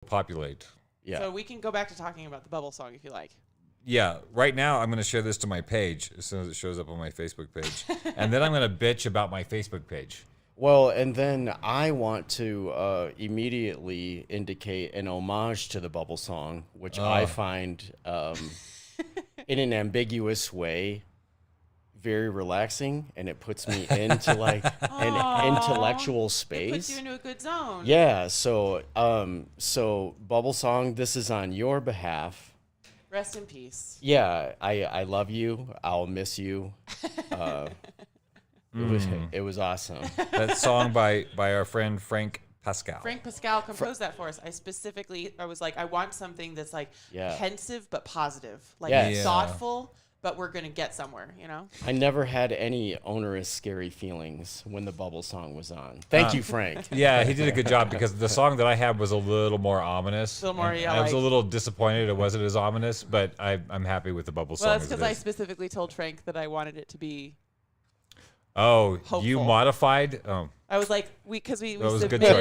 populate. Yeah. So we can go back to talking about the bubble song if you like. Yeah, right now I'm going to share this to my page as soon as it shows up on my Facebook page. And then I'm going to bitch about my Facebook page. Well, and then I want to immediately indicate an homage to the bubble song, which I find in an ambiguous way very relaxing, and it puts me into like an intellectual space. It puts you into a good zone. Yeah, so bubble song, this is on your behalf. Rest in peace. Yeah, I love you. I'll miss you. It was awesome. That song by our friend Frank Pascal. Frank Pascal composed that for us. I was like, I want something that's like pensive but positive, like thoughtful, but we're gonna get somewhere, you know. I never had any onerous, scary feelings when the bubble song was on. Thank you, Frank. Yeah, he did a good job because the song that I had was a little more ominous. A little more, I was a little disappointed it wasn't as ominous, but I'm happy with the bubble song. Well, that's because I specifically told Frank that I wanted it to be. Oh, hopeful. You modified? Oh. I was like, we submitted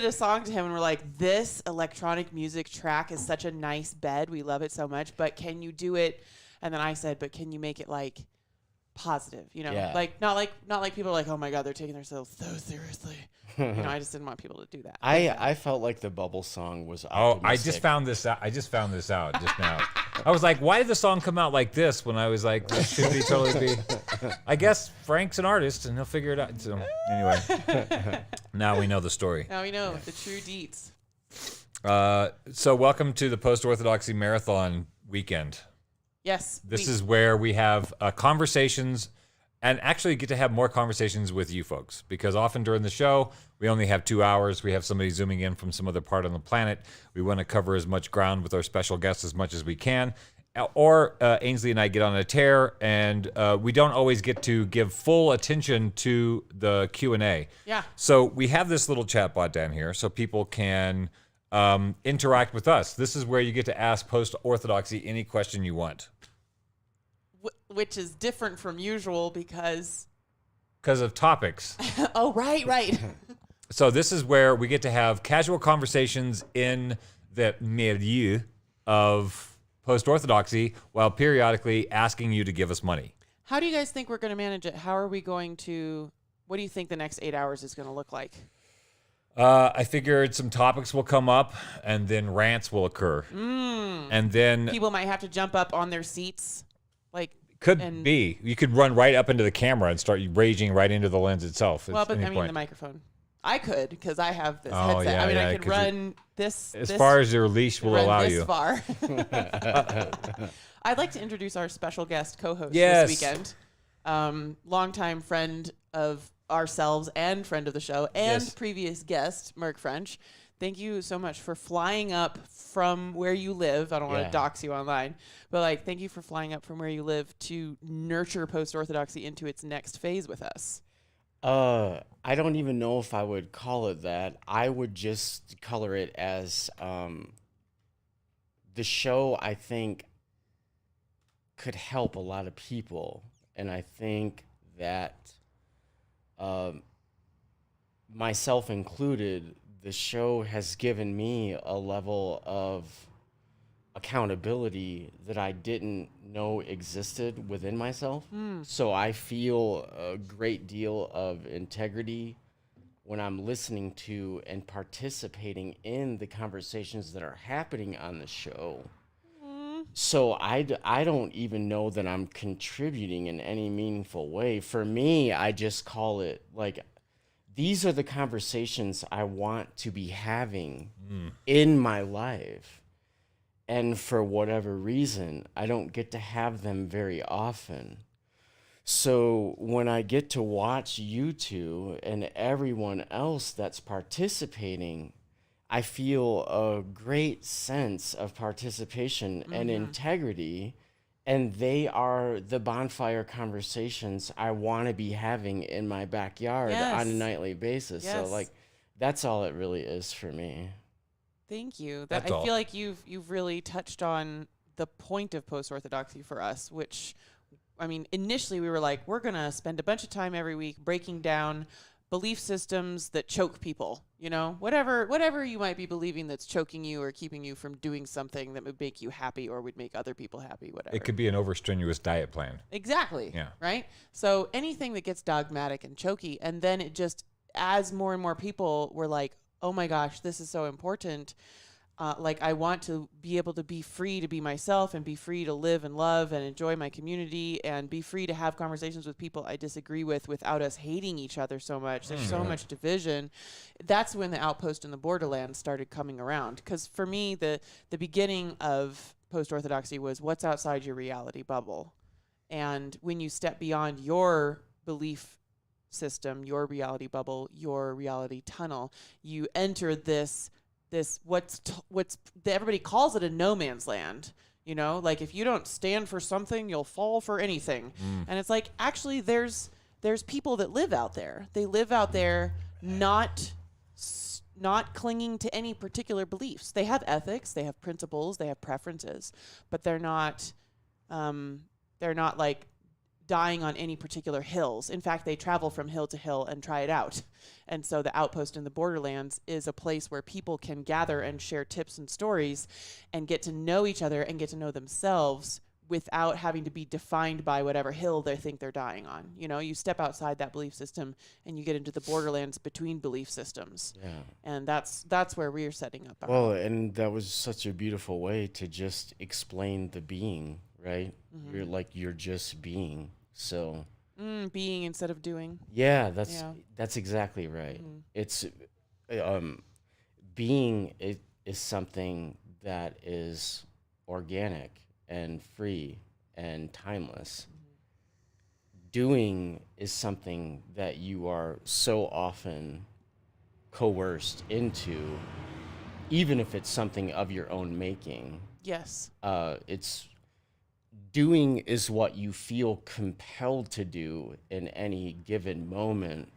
a song to him and we're like, this electronic music track is such a nice bed. We love it so much, but can you do it? And then I said, but can you make it like positive? You know, like not like people are like, oh my God, they're taking themselves so seriously. You know, I just didn't want people to do that. I felt like the bubble song was optimistic. I just found this out just now. I was like, why did the song come out like this when I was like, this should be totally be. I guess Frank's an artist and he'll figure it out. So anyway, now we know the story. Now we know the true deets. So welcome to the Post-Orthodoxy Marathon weekend. Yes. This is where we have conversations and actually get to have more conversations with you folks, because often during the show, we only have 2 hours. We have somebody zooming in from some other part on the planet. We want to cover as much ground with our special guests as much as we can. Or Ainsley and I get on a tear, and we don't always get to give full attention to the Q&A. Yeah. So we have this little chat bot down here so people can interact with us. This is where you get to ask Post-Orthodoxy any question you want. Which is different from usual because of topics. Oh, right. So this is where we get to have casual conversations in the milieu of Post-Orthodoxy while periodically asking you to give us money. How do you guys think we're going to manage it? How are we going to, what do you think the next 8 hours is going to look like? I figured some topics will come up and then rants will occur. And then people might have to jump up on their seats. Could be. You could run right up into the camera and start raging right into the lens itself. Well, but I mean the microphone. I could, because I have this headset. Yeah, I mean, I could run this. As far as your leash will allow you. Far. I'd like to introduce our special guest co-host this weekend. Longtime friend of ourselves and friend of the show and previous guest, Merc French. Thank you so much for flying up from where you live. I don't want to dox you online, but thank you for flying up from where you live to nurture Post-Orthodoxy into its next phase with us. I don't even know if I would call it that. I would just color it as the show, I think, could help a lot of people. And I think that myself included, the show has given me a level of accountability that I didn't know existed within myself. So I feel a great deal of integrity when I'm listening to and participating in the conversations that are happening on the show. So I don't even know that I'm contributing in any meaningful way. For me, I just call it these are the conversations I want to be having in my life. And for whatever reason, I don't get to have them very often. So when I get to watch you two and everyone else that's participating, I feel a great sense of participation and integrity. And they are the bonfire conversations I want to be having in my backyard on a nightly basis. So that's all it really is for me. Thank you. I feel like you've really touched on the point of Post-Orthodoxy for us, which, I mean, initially we were like, we're going to spend a bunch of time every week breaking down belief systems that choke people, whatever you might be believing that's choking you or keeping you from doing something that would make you happy or would make other people happy, whatever. It could be an overstrenuous diet plan. Exactly. Yeah. Right? So anything that gets dogmatic and choky, and then it just, as more and more people were like, oh my gosh, this is so important. I want to be able to be free to be myself and be free to live and love and enjoy my community and be free to have conversations with people I disagree with without us hating each other so much. There's so much division. That's when the Outpost in the Borderlands started coming around. Because for me, the beginning of Post-Orthodoxy was what's outside your reality bubble. And when you step beyond your belief system, your reality bubble, your reality tunnel, you enter this everybody calls it a no man's land, like if you don't stand for something, you'll fall for anything. And it's like, actually there's people that live out there. They live out there not clinging to any particular beliefs. They have ethics, they have principles, they have preferences, but they're not like dying on any particular hills. In fact, they travel from hill to hill and try it out. And so the Outpost in the Borderlands is a place where people can gather and share tips and stories and get to know each other and get to know themselves without having to be defined by whatever hill they think they're dying on. You step outside that belief system and you get into the borderlands between belief systems. Yeah. And that's where we're setting up. And that was such a beautiful way to just explain the being, right? You're just being. So being instead of doing. Yeah, that's exactly right. It's being is something that is organic and free and timeless. Doing is something that you are so often coerced into, even if it's something of your own making. Yes. Doing is what you feel compelled to do in any given moment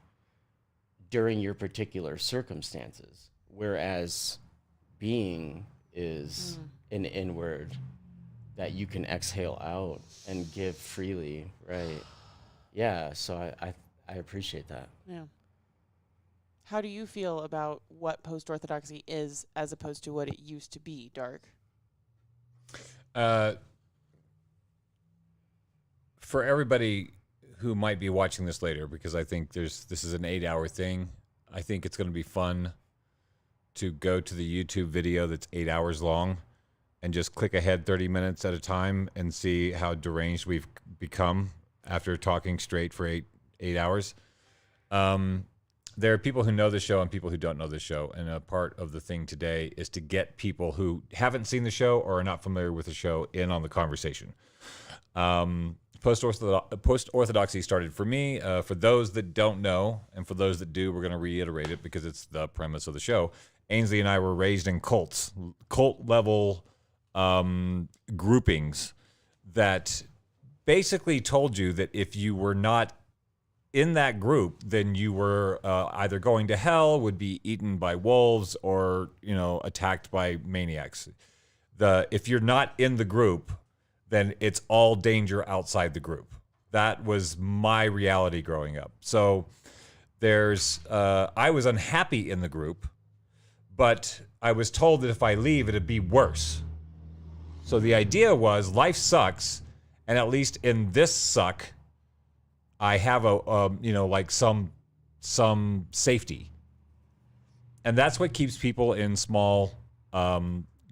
during your particular circumstances, whereas being is an inward that you can exhale out and give freely, right? Yeah, so I appreciate that. Yeah. How do you feel about what post-orthodoxy is as opposed to what it used to be, Dark? For everybody who might be watching this later, because I think this is an 8-hour thing, I think it's going to be fun to go to the YouTube video that's 8 hours long and just click ahead 30 minutes at a time and see how deranged we've become after talking straight for eight hours. There are people who know the show and people who don't know the show, and a part of the thing today is to get people who haven't seen the show or are not familiar with the show in on the conversation. Post-Orthodoxy started for me. For those that don't know, and for those that do, we're going to reiterate it because it's the premise of the show. Ainsley and I were raised in cult-level groupings that basically told you that if you were not in that group, then you were either going to hell, would be eaten by wolves, or attacked by maniacs. If you're not in the group, then it's all danger outside the group. That was my reality growing up. So I was unhappy in the group, but I was told that if I leave, it'd be worse. So the idea was life sucks, and at least in this suck, I have some safety. And that's what keeps people in small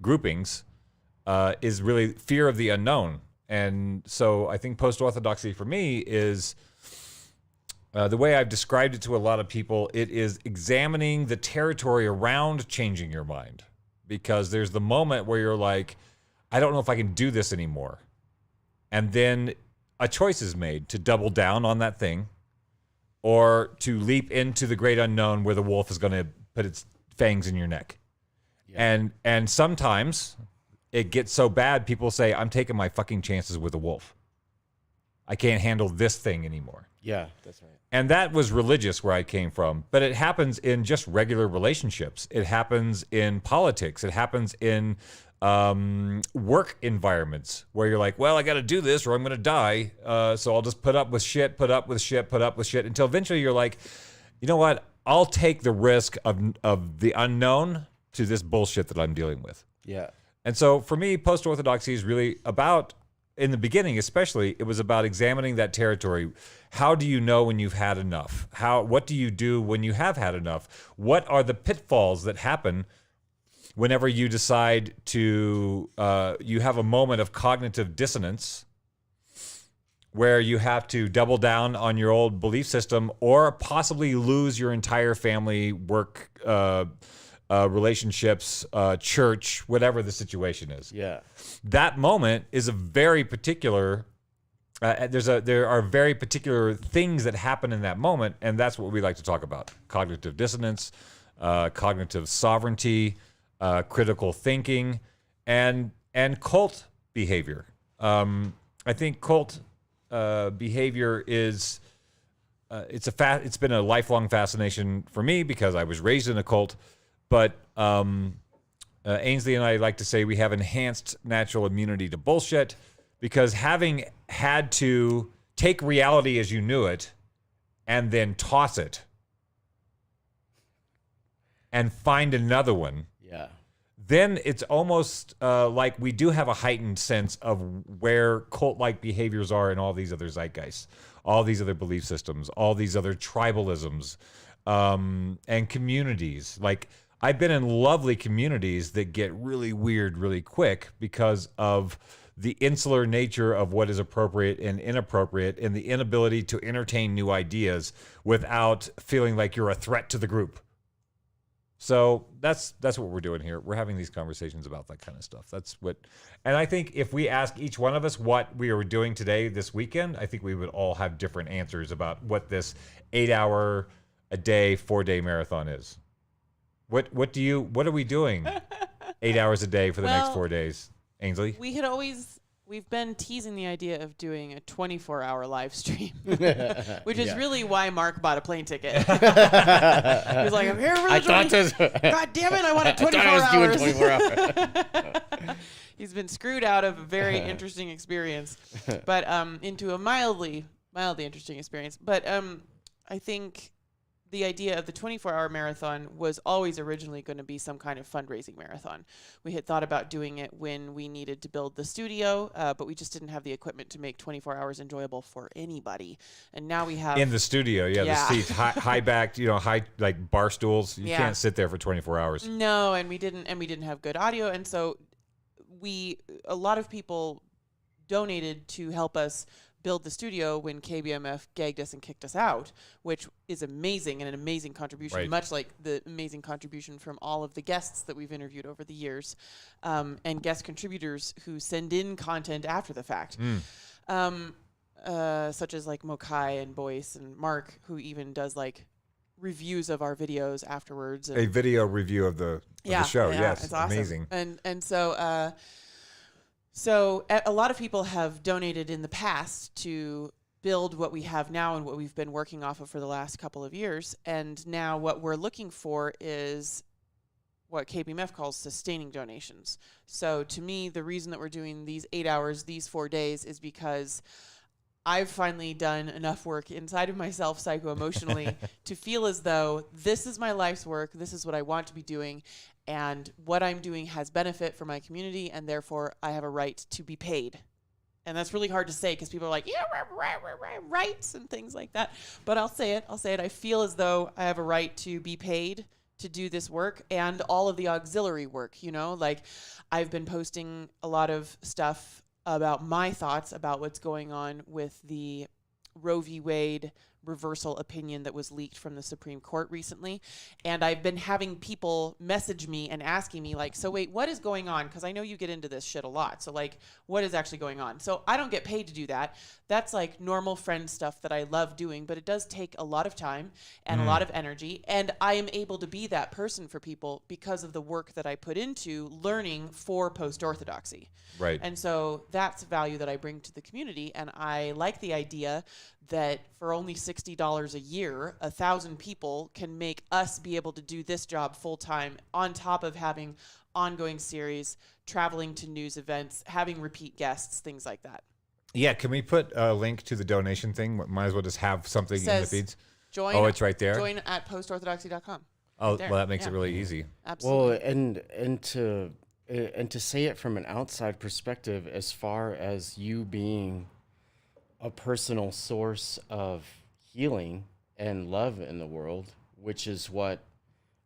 groupings. Is really fear of the unknown. And so I think post-orthodoxy for me is the way I've described it to a lot of people, it is examining the territory around changing your mind. Because there's the moment where you're like, I don't know if I can do this anymore. And then a choice is made to double down on that thing or to leap into the great unknown where the wolf is going to put its fangs in your neck. Yeah. And sometimes it gets so bad, people say, I'm taking my fucking chances with a wolf. I can't handle this thing anymore. Yeah, that's right. And that was religious where I came from. But it happens in just regular relationships. It happens in politics. It happens in work environments where you're like, well, I got to do this or I'm going to die. So I'll just put up with shit until eventually you're like, you know what? I'll take the risk of the unknown to this bullshit that I'm dealing with. Yeah. And so for me, post-orthodoxy is really about, in the beginning especially, it was about examining that territory. How do you know when you've had enough? What do you do when you have had enough? What are the pitfalls that happen whenever you decide to, you have a moment of cognitive dissonance where you have to double down on your old belief system or possibly lose your entire family, work, relationships, church, whatever the situation is. Yeah. That moment is a very particular, there are very particular things that happen in that moment, and that's what we like to talk about. Cognitive dissonance, cognitive sovereignty, critical thinking, and cult behavior. I think cult behavior is it's been a lifelong fascination for me because I was raised in a cult. But Ainsley and I like to say we have enhanced natural immunity to bullshit because having had to take reality as you knew it and then toss it and find another one. Yeah. Then it's almost like we do have a heightened sense of where cult-like behaviors are in all these other zeitgeists, all these other belief systems, all these other tribalisms, and communities. Like, I've been in lovely communities that get really weird really quick because of the insular nature of what is appropriate and inappropriate and the inability to entertain new ideas without feeling like you're a threat to the group. So that's what we're doing here. We're having these conversations about that kind of stuff. And I think if we ask each one of us what we are doing today, this weekend, I think we would all have different answers about what this 8-hour a day, 4-day marathon is. What are we doing 8 hours a day for the next 4 days? Ainsley? We've been teasing the idea of doing a 24-hour live stream, which is really why Mark bought a plane ticket. He was like, I'm here for the God damn it, I want it 24 hours. I was doing 24 hours. He's been screwed out of a very interesting experience, but into a mildly interesting experience. But I think the idea of the 24-hour marathon was always originally going to be some kind of fundraising marathon. We had thought about doing it when we needed to build the studio, but we just didn't have the equipment to make 24 hours enjoyable for anybody. And now we have in the studio, the seats, high backed, high like bar stools. You can't sit there for 24 hours. No, and we didn't have good audio, and so a lot of people donated to help us build the studio when KBMF gagged us and kicked us out, which is amazing and an amazing contribution, much like the amazing contribution from all of the guests that we've interviewed over the years, and guest contributors who send in content after the fact, such as like Mokai and Boyce and Mark, who even does like reviews of our videos afterwards. And a video review of the show, yes, it's awesome. Amazing. And so So a lot of people have donated in the past to build what we have now and what we've been working off of for the last couple of years. And now what we're looking for is what KBMF calls sustaining donations. So to me, the reason that we're doing these 8 hours, these 4 days, is because I've finally done enough work inside of myself psycho-emotionally to feel as though this is my life's work, this is what I want to be doing, and what I'm doing has benefit for my community, and therefore I have a right to be paid. And that's really hard to say because people are like, rights and things like that. But I'll say it. I feel as though I have a right to be paid to do this work and all of the auxiliary work, like I've been posting a lot of stuff about my thoughts about what's going on with the Roe v. Wade reversal opinion that was leaked from the Supreme Court recently. And I've been having people message me and asking me like, so wait, what is going on? Because I know you get into this shit a lot. So like, what is actually going on? So I don't get paid to do that. That's like normal friend stuff that I love doing, but it does take a lot of time and a lot of energy. And I am able to be that person for people because of the work that I put into learning for post-orthodoxy. Right. And so that's value that I bring to the community. And I like the idea that for only $60 a year, 1,000 people can make us be able to do this job full time on top of having ongoing series, traveling to news events, having repeat guests, things like that. Yeah, can we put a link to the donation thing? Might as well just have something in the feeds. Join. Oh, it's right there? Join at postorthodoxy.com. Oh, There. well, that makes Yeah. it really easy. Absolutely. Well, and to say it from an outside perspective, as far as you being a personal source of healing and love in the world, which is what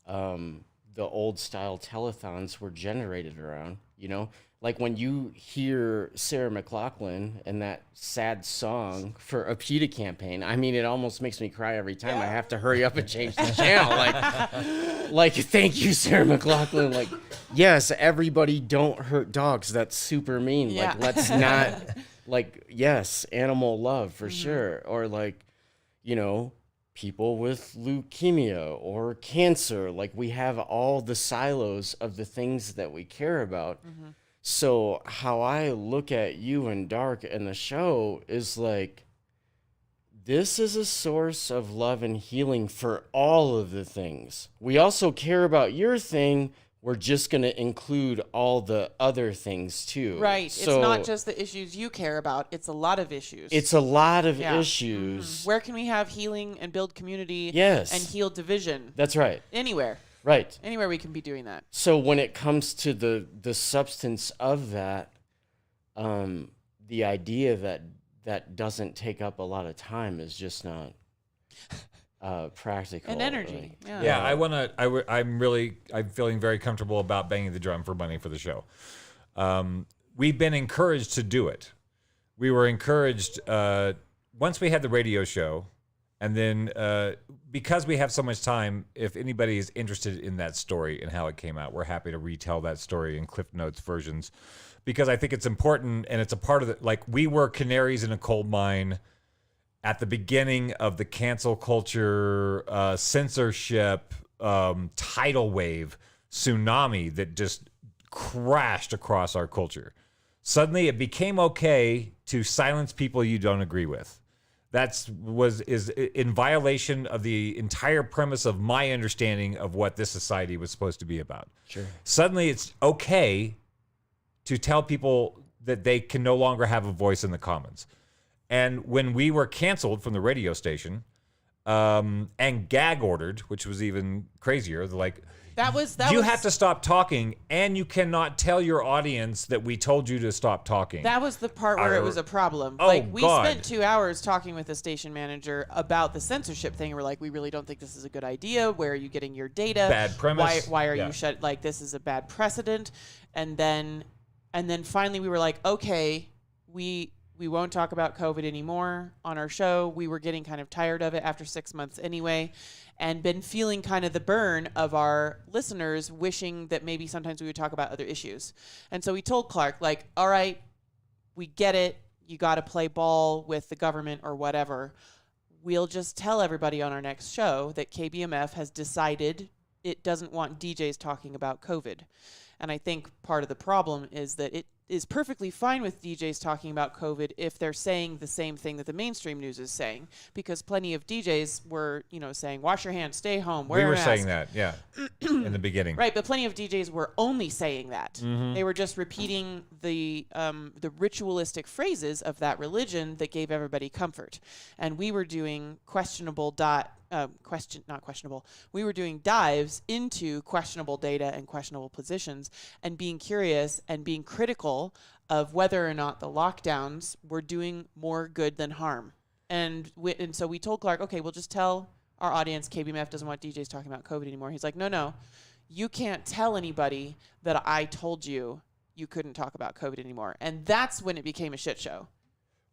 the old style telethons were generated around, you know, like when you hear Sarah McLachlan and that sad song for a PETA campaign, I mean, it almost makes me cry every time. I have to hurry up and change the channel. Like, thank you, Sarah McLachlan. Like, yes, everybody don't hurt dogs. That's super mean. Yeah. Like, let's not, like, yes, animal love for sure. Or like, you know, people with leukemia or cancer. Like, we have all the silos of the things that we care about. So how I look at you and Dark and the show is like, this is a source of love and healing for all of the things. We also care about your thing. We're just going to include all the other things too. Right. So it's not just the issues you care about. It's a lot of issues. it's a lot of Yeah. issues. Where can we have healing and build community Yes. and heal division? That's right. Anywhere. Right. Anywhere we can be doing that. So when it comes to the substance of that, the idea that doesn't take up a lot of time is just not practical. And energy. Like, Yeah. Yeah, I'm feeling very comfortable about banging the drum for money for the show. We've been encouraged to do it. We were encouraged once we had the radio show, and then because we have so much time, if anybody is interested in that story and how it came out, we're happy to retell that story in Cliff Notes versions, because I think it's important and it's a part of it. Like, we were canaries in a coal mine at the beginning of the cancel culture, censorship, tidal wave tsunami that just crashed across our culture. Suddenly it became okay to silence people you don't agree with. Is in violation of the entire premise of my understanding of what this society was supposed to be about. Sure. Suddenly it's okay to tell people that they can no longer have a voice in the commons. And when we were canceled from the radio station and gag ordered, which was even crazier, like, you have to stop talking, and you cannot tell your audience that we told you to stop talking. That was the part where it was a problem. Oh, like, we God. spent 2 hours talking with the station manager about the censorship thing. We're like, we really don't think this is a good idea. Where are you getting your data? Bad premise. Why are Yeah. you shut? Like, this is a bad precedent. And then finally we were like, okay, we won't talk about COVID anymore on our show. We were getting kind of tired of it after 6 months anyway, and been feeling kind of the burn of our listeners wishing that maybe sometimes we would talk about other issues. And so we told Clark, like, all right, we get it. You got to play ball with the government or whatever. We'll just tell everybody on our next show that KBMF has decided it doesn't want DJs talking about COVID. And I think part of the problem is that it is perfectly fine with DJs talking about COVID if they're saying the same thing that the mainstream news is saying, because plenty of DJs were, saying, wash your hands, stay home, wear a mask. saying that, yeah, in the beginning. Right, but plenty of DJs were only saying that. Mm-hmm. They were just repeating the ritualistic phrases of that religion that gave everybody comfort. And we were doing we were doing dives into questionable data and questionable positions, and being curious and being critical of whether or not the lockdowns were doing more good than harm. And so we told Clark, okay, we'll just tell our audience KBMF doesn't want DJs talking about COVID anymore. He's like, no, you can't tell anybody that I told you couldn't talk about COVID anymore. And that's when it became a shit show.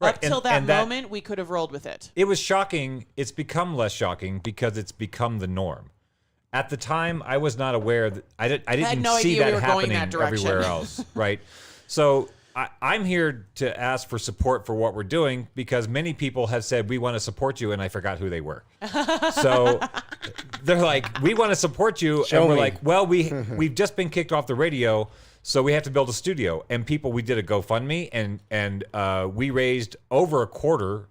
Right. Up till that moment, we could have rolled with it. It was shocking. It's become less shocking because it's become the norm. At the time, I was not aware that I didn't no see idea we that were going happening that direction. everywhere else, right? So I'm here to ask for support for what we're doing, because many people have said, we want to support you, and I forgot who they were. So they're like, we want to support you, and we're like, well, we've just been kicked off the radio, so we have to build a studio. And we did a GoFundMe, and we raised over a quarter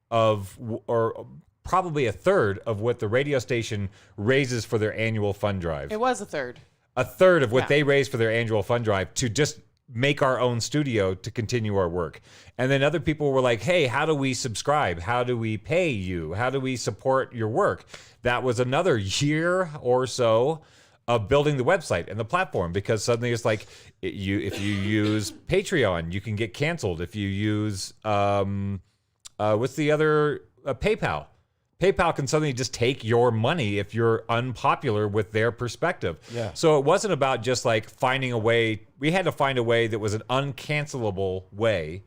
or probably a third of what the radio station raises for their annual fund drive. It was a third. A third of what they raised for their annual fund drive to just make our own studio to continue our work. And then other people were like, hey, how do we subscribe? How do we pay you? How do we support your work? That was another year or so of building the website and the platform, because suddenly it's like if you use Patreon, you can get canceled. If you use what's the other PayPal. PayPal can suddenly just take your money if you're unpopular with their perspective. Yeah. So it wasn't about just like finding a way. We had to find a way that was an uncancelable way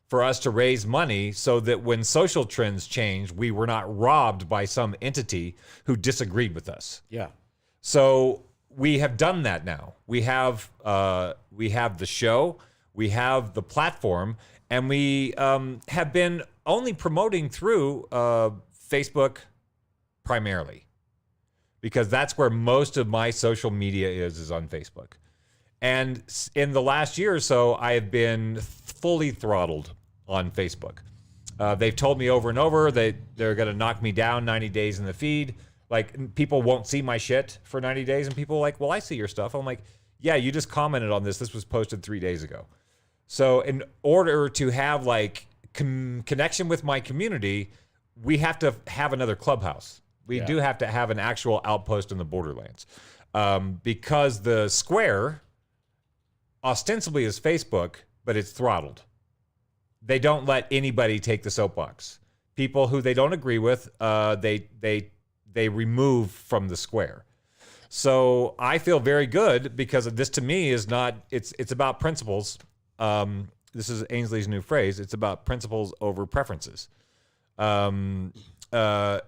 for us to raise money so that when social trends changed, we were not robbed by some entity who disagreed with us. Yeah. So we have done that now. We have the show, we have the platform, and we have been only promoting through Facebook primarily, because that's where most of my social media is on Facebook. And in the last year or so, I have been fully throttled on Facebook. They've told me over and over that they're going to knock me down 90 days in the feed. Like, people won't see my shit for 90 days, and people are like, well, I see your stuff. I'm like, yeah, you just commented on this. This was posted 3 days ago. So in order to have like connection with my community, we have to have another Clubhouse. We do have to have an actual outpost in the borderlands, because the Square ostensibly is Facebook, but it's throttled. They don't let anybody take the soapbox. People who they don't agree with, they remove from the Square. So I feel very good, because this to me is not. It's about principles. This is Ainsley's new phrase. It's about principles over preferences. There are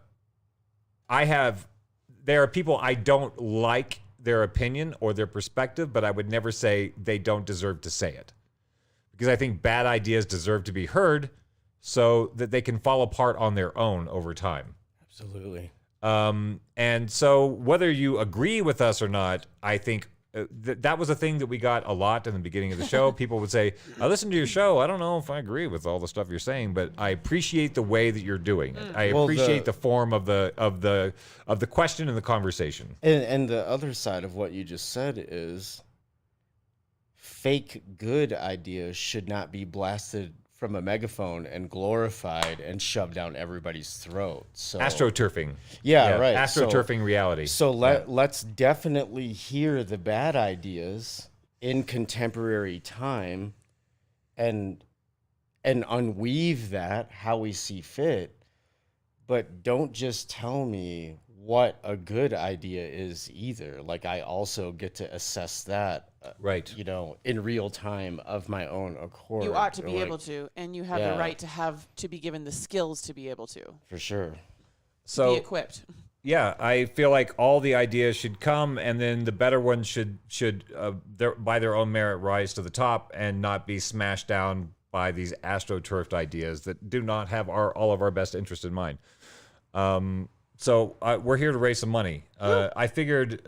people I don't like their opinion or their perspective, but I would never say they don't deserve to say it, because I think bad ideas deserve to be heard so that they can fall apart on their own over time. Absolutely. And so whether you agree with us or not, I think that was a thing that we got a lot in the beginning of the show. People would say, I listen to your show. I don't know if I agree with all the stuff you're saying, but I appreciate the way that you're doing it. I appreciate the form of the question and the conversation. And the other side of what you just said is fake good ideas should not be blasted from a megaphone and glorified and shoved down everybody's throat. So astroturfing. Yeah, right. Astroturfing reality. So let's definitely hear the bad ideas in contemporary time and unweave that how we see fit. But don't just tell me what a good idea is either. Like, I also get to assess that, right? In real time of my own accord. You ought to be able to, and you have the right to be given the skills to be able to. For sure. So be equipped. Yeah, I feel like all the ideas should come, and then the better ones should by their own merit rise to the top and not be smashed down by these astroturfed ideas that do not have all of our best interest in mind. So we're here to raise some money. I figured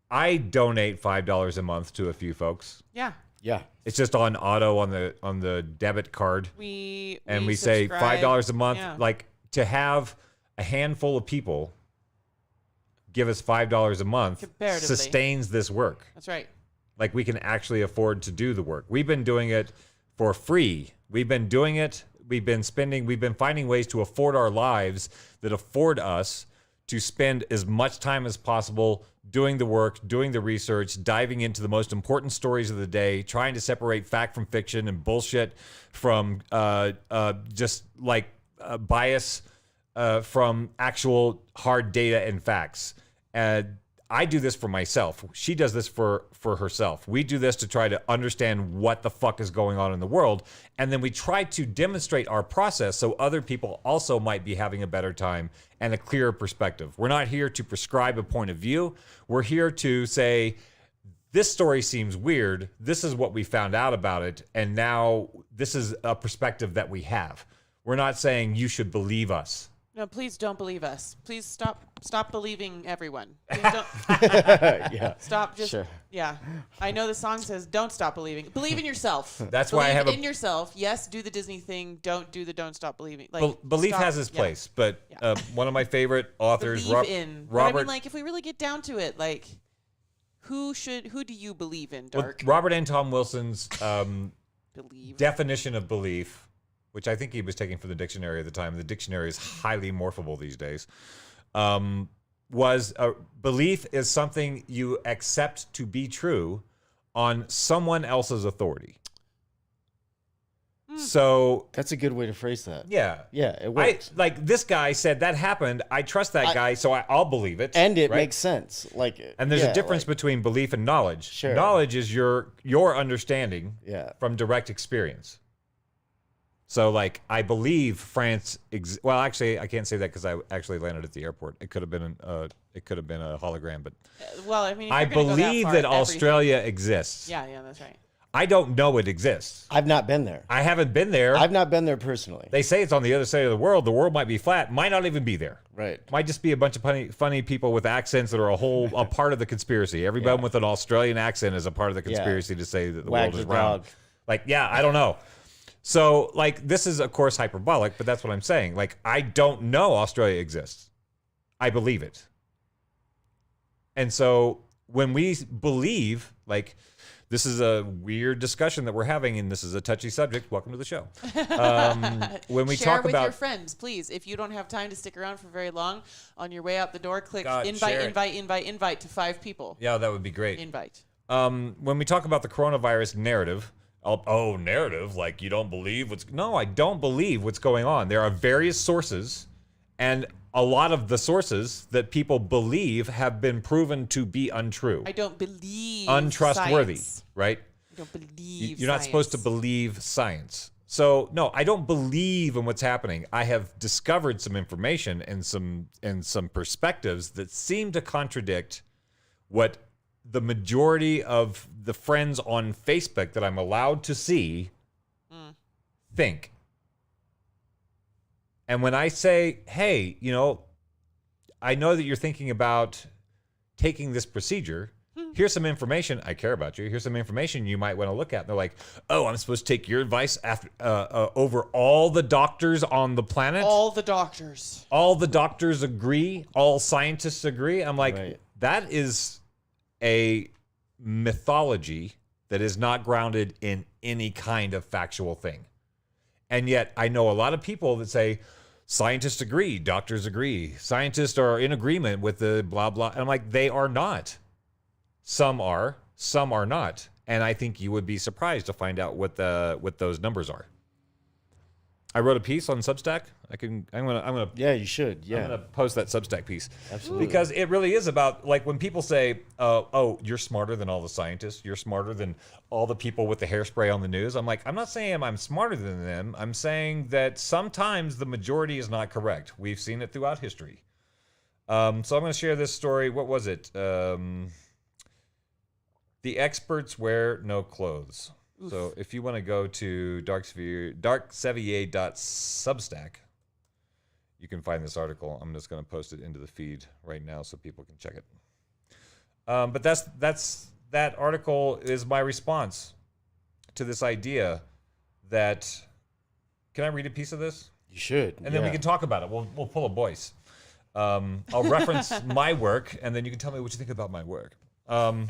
I donate $5 a month to a few folks. Yeah. Yeah. It's just on auto on the debit card. We say $5 a month. Yeah. Like, to have a handful of people give us $5 a month sustains this work. That's right. Like, we can actually afford to do the work. We've been doing it for free. We've been doing it. We've been finding ways to afford our lives that afford us to spend as much time as possible doing the work, doing the research, diving into the most important stories of the day, trying to separate fact from fiction and bullshit from just like bias from actual hard data and facts. I do this for myself. She does this for herself. We do this to try to understand what the fuck is going on in the world. And then we try to demonstrate our process so other people also might be having a better time and a clearer perspective. We're not here to prescribe a point of view. We're here to say, this story seems weird. This is what we found out about it. And now this is a perspective that we have. We're not saying you should believe us. No, please don't believe us. Please stop believing everyone. Please don't. Yeah. Stop. Just Sure. Yeah. I know the song says, "Don't stop believing. Believe in yourself." That's believe why I have in yourself. Yes, do the Disney thing. Don't stop believing. Like, belief stop. has its place, but one of my favorite authors, Believe in. But I Robert. mean, like, if we really get down to it, like, Who do you believe in, Dark? Well, Robert Anton Wilson's Believe. definition of belief, which I think he was taking from the dictionary at the time. The dictionary is highly morphable these days. Was belief is something you accept to be true on someone else's authority. So that's a good way to phrase that. Yeah, it works. Like this guy said that happened. I trust that guy, so I'll believe it, and it right? makes sense. Like, and there's a difference between belief and knowledge. Sure. Knowledge is your understanding from direct experience. So, like, I believe France. Well, actually, I can't say that because I actually landed at the airport. It could have been a hologram, but well, I mean, if I you're gonna go believe far, that Australia exists. Yeah, that's right. I don't know it exists. I've not been there. I haven't been there. I've not been there personally. They say it's on the other side of the world. The world might be flat. Might not even be there. Right. Might just be a bunch of funny people with accents that are a part of the conspiracy. Everybody with an Australian accent is a part of the conspiracy to say that the world is round. Like, I don't know. So, like, this is, of course, hyperbolic, but that's what I'm saying. Like, I don't know Australia exists. I believe it. And so when we believe, like, this is a weird discussion that we're having, and this is a touchy subject. Welcome to the show. When we Share talk with about your friends, please. If you don't have time to stick around for very long, on your way out the door, click share invite to 5 people. Yeah, that would be great. Invite. When we talk about the coronavirus narrative, narrative, like you don't believe what's... No, I don't believe what's going on. There are various sources, and a lot of the sources that people believe have been proven to be untrue. I don't believe untrustworthy, science. Right? I don't believe You're not supposed to believe science. So, no, I don't believe in what's happening. I have discovered some information and some perspectives that seem to contradict what the majority of the friends on Facebook that I'm allowed to see think. And when I say, hey, I know that you're thinking about taking this procedure. Here's some information. I care about you. Here's some information you might want to look at. And they're like, oh, I'm supposed to take your advice after, over all the doctors on the planet? All the doctors. All the doctors agree? All scientists agree? I'm like, that is a mythology that is not grounded in any kind of factual thing. And yet I know a lot of people that say scientists agree, doctors agree, scientists are in agreement with the blah, blah. And I'm like, they are not. Some are not. And I think you would be surprised to find out what those numbers are. I wrote a piece on Substack. I'm gonna. Yeah, you should. Yeah, I'm gonna post that Substack piece. Absolutely. Because it really is about, like, when people say, "Oh, you're smarter than all the scientists. You're smarter than all the people with the hairspray on the news." I'm like, I'm not saying I'm smarter than them. I'm saying that sometimes the majority is not correct. We've seen it throughout history. So I'm going to share this story. What was it? The experts wear no clothes. Oof. So if you want to go to darksevier.substack, you can find this article. I'm just going to post it into the feed right now so people can check it. But that article is my response to this idea that... Can I read a piece of this? You should. And then we can talk about it. We'll pull a Boyce. I'll reference my work, and then you can tell me what you think about my work. And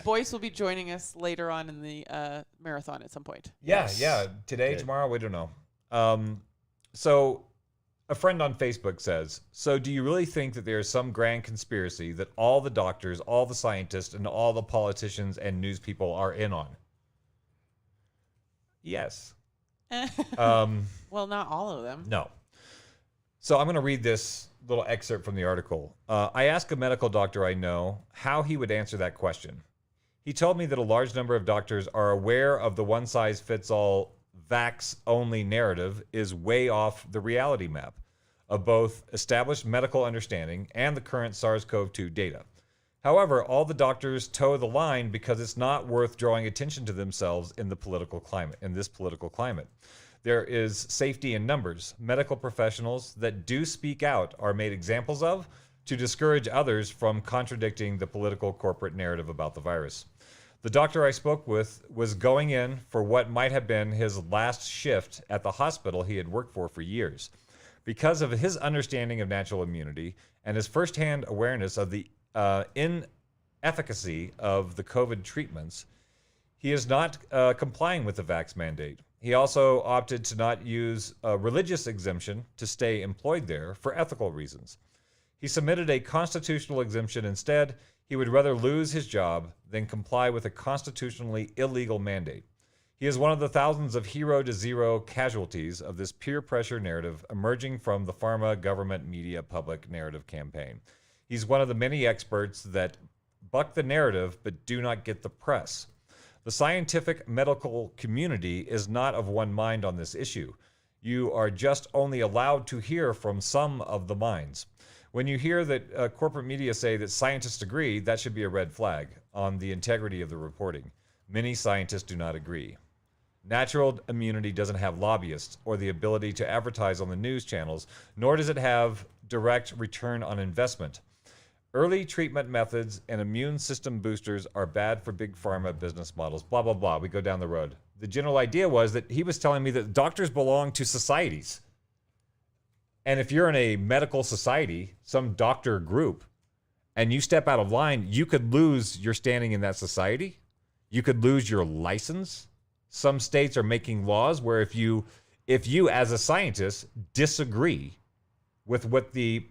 Boyce will be joining us later on in the marathon at some point. Yeah. Today, tomorrow, we don't know. So a friend on Facebook says, so do you really think that there's some grand conspiracy that all the doctors, all the scientists, and all the politicians and news people are in on? Yes. Well, not all of them. No. So I'm going to read this little excerpt from the article. I asked a medical doctor I know how he would answer that question. He told me that a large number of doctors are aware of the one-size-fits-all vax-only narrative is way off the reality map of both established medical understanding and the current SARS-CoV-2 data. However, all the doctors toe the line because it's not worth drawing attention to themselves in this political climate. There is safety in numbers. Medical professionals that do speak out are made examples of to discourage others from contradicting the political corporate narrative about the virus. The doctor I spoke with was going in for what might have been his last shift at the hospital he had worked for years. Because of his understanding of natural immunity and his firsthand awareness of the efficacy of the COVID treatments, he is not complying with the vax mandate. He also opted to not use a religious exemption to stay employed there for ethical reasons. He submitted a constitutional exemption instead. He would rather lose his job than comply with a constitutionally illegal mandate. He is one of the thousands of hero to zero casualties of this peer pressure narrative emerging from the pharma, government, media, public narrative campaign. He's one of the many experts that buck the narrative but do not get the press. The scientific medical community is not of one mind on this issue. You are just only allowed to hear from some of the minds. When you hear that corporate media say that scientists agree, that should be a red flag on the integrity of the reporting. Many scientists do not agree. Natural immunity doesn't have lobbyists or the ability to advertise on the news channels, nor does it have direct return on investment. Early treatment methods and immune system boosters are bad for big pharma business models, blah, blah, blah. We go down the road. The general idea was that he was telling me that doctors belong to societies. And if you're in a medical society, some doctor group, and you step out of line, you could lose your standing in that society. You could lose your license. Some states are making laws where if you as a scientist disagree with what the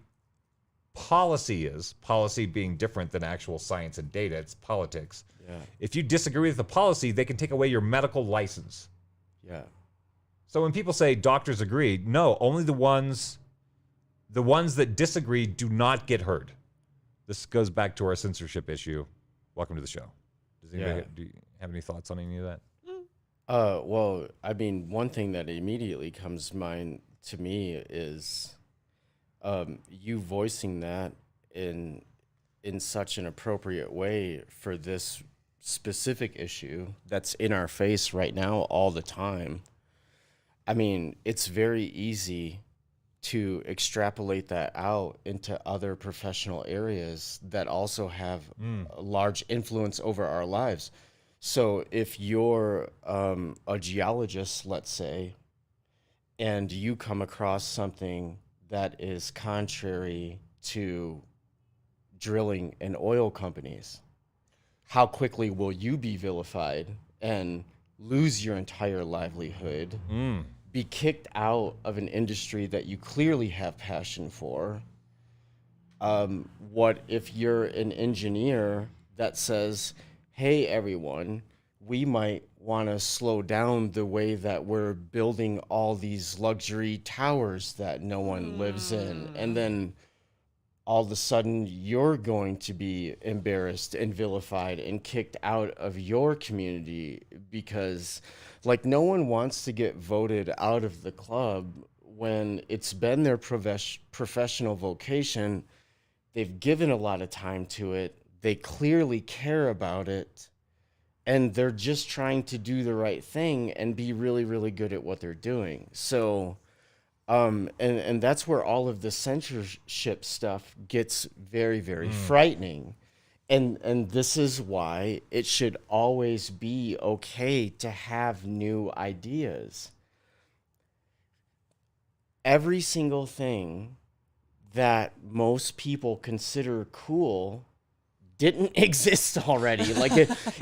policy is, policy being different than actual science and data, it's politics. Yeah. If you disagree with the policy, they can take away your medical license. Yeah. So when people say doctors agree, no, only the ones that disagree do not get heard. This goes back to our censorship issue. Welcome to the show. Does anybody do you have any thoughts on any of that? Well, I mean, one thing that immediately comes to mind to me is you voicing that in such an appropriate way for this specific issue that's in our face right now all the time. I mean, it's very easy to extrapolate that out into other professional areas that also have a large influence over our lives. So if you're a geologist, let's say, and you come across something that is contrary to drilling and oil companies, how quickly will you be vilified and lose your entire livelihood, be kicked out of an industry that you clearly have passion for? What if you're an engineer that says, hey, everyone, we might want to slow down the way that we're building all these luxury towers that no one lives in. And then all of a sudden you're going to be embarrassed and vilified and kicked out of your community because, like, no one wants to get voted out of the club when it's been their professional vocation. They've given a lot of time to it. They clearly care about it, and they're just trying to do the right thing and be really, really good at what they're doing. So, and that's where all of the censorship stuff gets very, very frightening. And this is why it should always be okay to have new ideas. Every single thing that most people consider cool didn't exist already. Like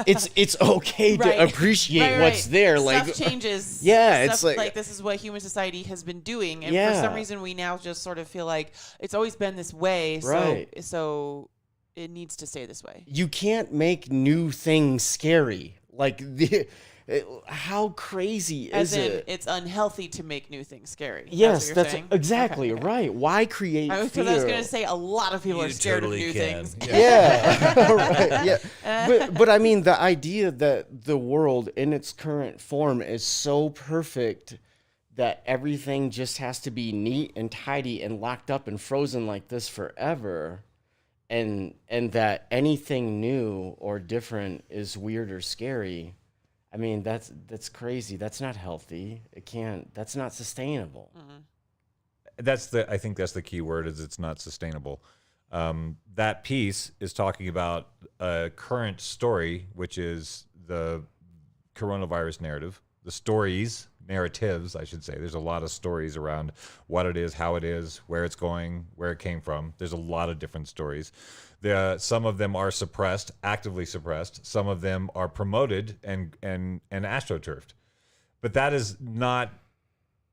it's okay to appreciate what's there. Like stuff changes. Yeah, stuff, it's like this is what human society has been doing, and for some reason we now just sort of feel like it's always been this way. So it needs to stay this way. You can't make new things scary. Like how crazy is it? It's unhealthy to make new things scary. Yes, that's exactly right. Why create fear? Because I was going to say a lot of people are scared of new things. Yeah. Right. Yeah. But I mean, the idea that the world in its current form is so perfect that everything just has to be neat and tidy and locked up and frozen like this forever, and that anything new or different is weird or scary. I mean, that's crazy. That's not healthy. That's not sustainable. Mm-hmm. I think that's the key word, is it's not sustainable. That piece is talking about a current story, which is the coronavirus narrative, the stories, narratives, I should say. There's a lot of stories around what it is, how it is, where it's going, where it came from. There's a lot of different stories. Some of them are suppressed, actively suppressed. Some of them are promoted and astroturfed. But that is not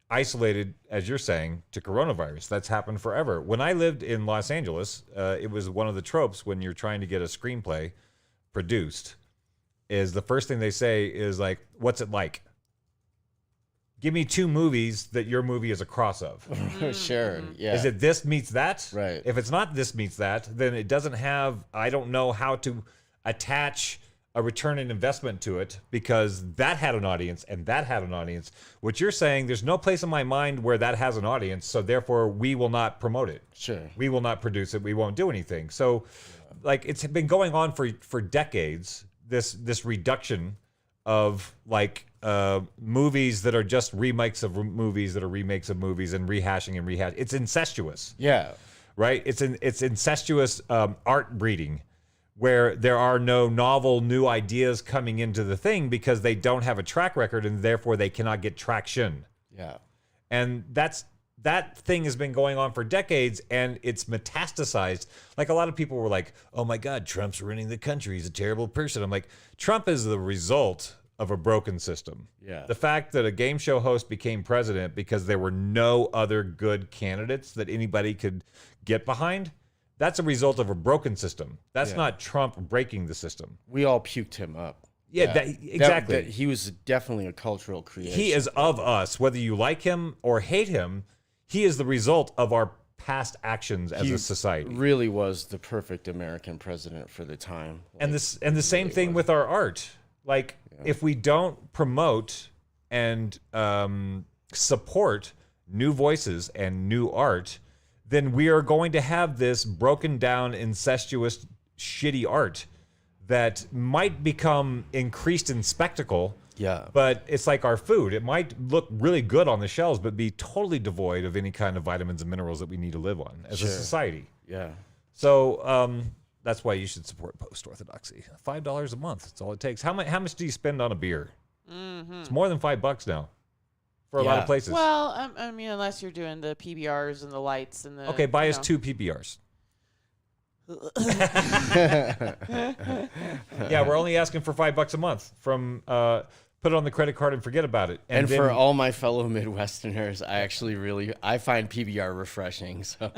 isolated, as you're saying, to coronavirus. That's happened forever. When I lived in Los Angeles, it was one of the tropes when you're trying to get a screenplay produced, is the first thing they say is like, what's it like? Give me 2 movies that your movie is a cross of. Sure, yeah. Is it this meets that? Right. If it's not this meets that, then it doesn't have, I don't know how to attach a return on investment to it, because that had an audience and that had an audience. What you're saying, there's no place in my mind where that has an audience, so therefore we will not promote it. Sure. We will not produce it. We won't do anything. So like it's been going on for decades, this reduction of like movies that are just remakes of movies that are remakes of movies and rehashing and rehash. It's incestuous. Yeah. Right? It's incestuous art breeding, where there are no novel new ideas coming into the thing because they don't have a track record and therefore they cannot get traction. Yeah. And that thing has been going on for decades, and it's metastasized. Like, a lot of people were like, oh my God, Trump's ruining the country. He's a terrible person. I'm like, Trump is the result of a broken system. Yeah. The fact that a game show host became president because there were no other good candidates that anybody could get behind, that's a result of a broken system. That's not Trump breaking the system. We all puked him up. Yeah, exactly. He was definitely a cultural creation. He is of us. Whether you like him or hate him, he is the result of our past actions as a society. Really was the perfect American president for the time. And the same thing with our art. Like, if we don't promote and support new voices and new art, then we are going to have this broken down, incestuous, shitty art that might become increased in spectacle. Yeah. But it's like our food. It might look really good on the shelves, but be totally devoid of any kind of vitamins and minerals that we need to live on as a society. Yeah. So that's why you should support Post-Orthodoxy. $5 a month. That's all it takes. How much do you spend on a beer? Mm-hmm. It's more than $5 now for a lot of places. Well, I mean, unless you're doing the PBRs and the lights and the... Okay, buy us 2 PBRs. Yeah, we're only asking for $5 a month from put it on the credit card and forget about it. And for all my fellow Midwesterners, I find PBR refreshing. So.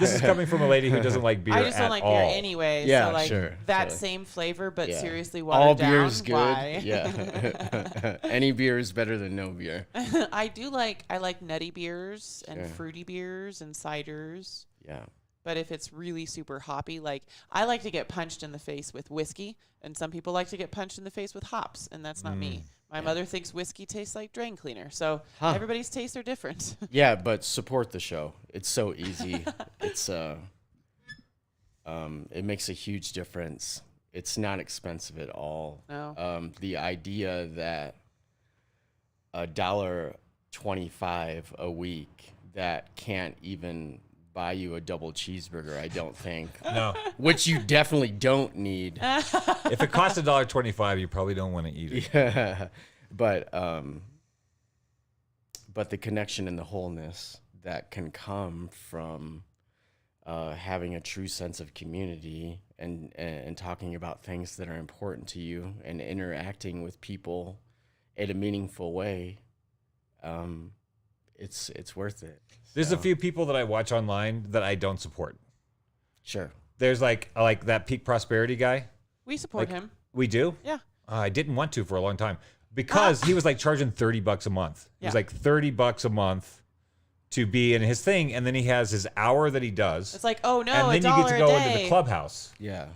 This is coming from a lady who doesn't like beer at all. I just don't like beer anyway. Yeah, so like sure. that same flavor, but seriously all watered down. All beer is good. Why? Yeah. Any beer is better than no beer. I like nutty beers and fruity beers and ciders. Yeah. But if it's really super hoppy, like I like to get punched in the face with whiskey, and some people like to get punched in the face with hops, and that's not me. My mother thinks whiskey tastes like drain cleaner, so everybody's tastes are different. Yeah, but support the show. It's so easy. It's it makes a huge difference. It's not expensive at all. No. The idea that $1.25 a week that can't even buy you a double cheeseburger, I don't think. No. Which you definitely don't need. If it costs $1.25, you probably don't want to eat it. Yeah. But the connection and the wholeness that can come from having a true sense of community and talking about things that are important to you and interacting with people in a meaningful way, it's worth it. There's a few people that I watch online that I don't support. Sure. There's like that Peak Prosperity guy. We support him. We do? Yeah. I didn't want to for a long time because he was like charging $30 a month. It was like $30 a month to be in his thing, and then he has his hour that he does. It's like, oh no, and then you get to go into the Clubhouse. Yeah.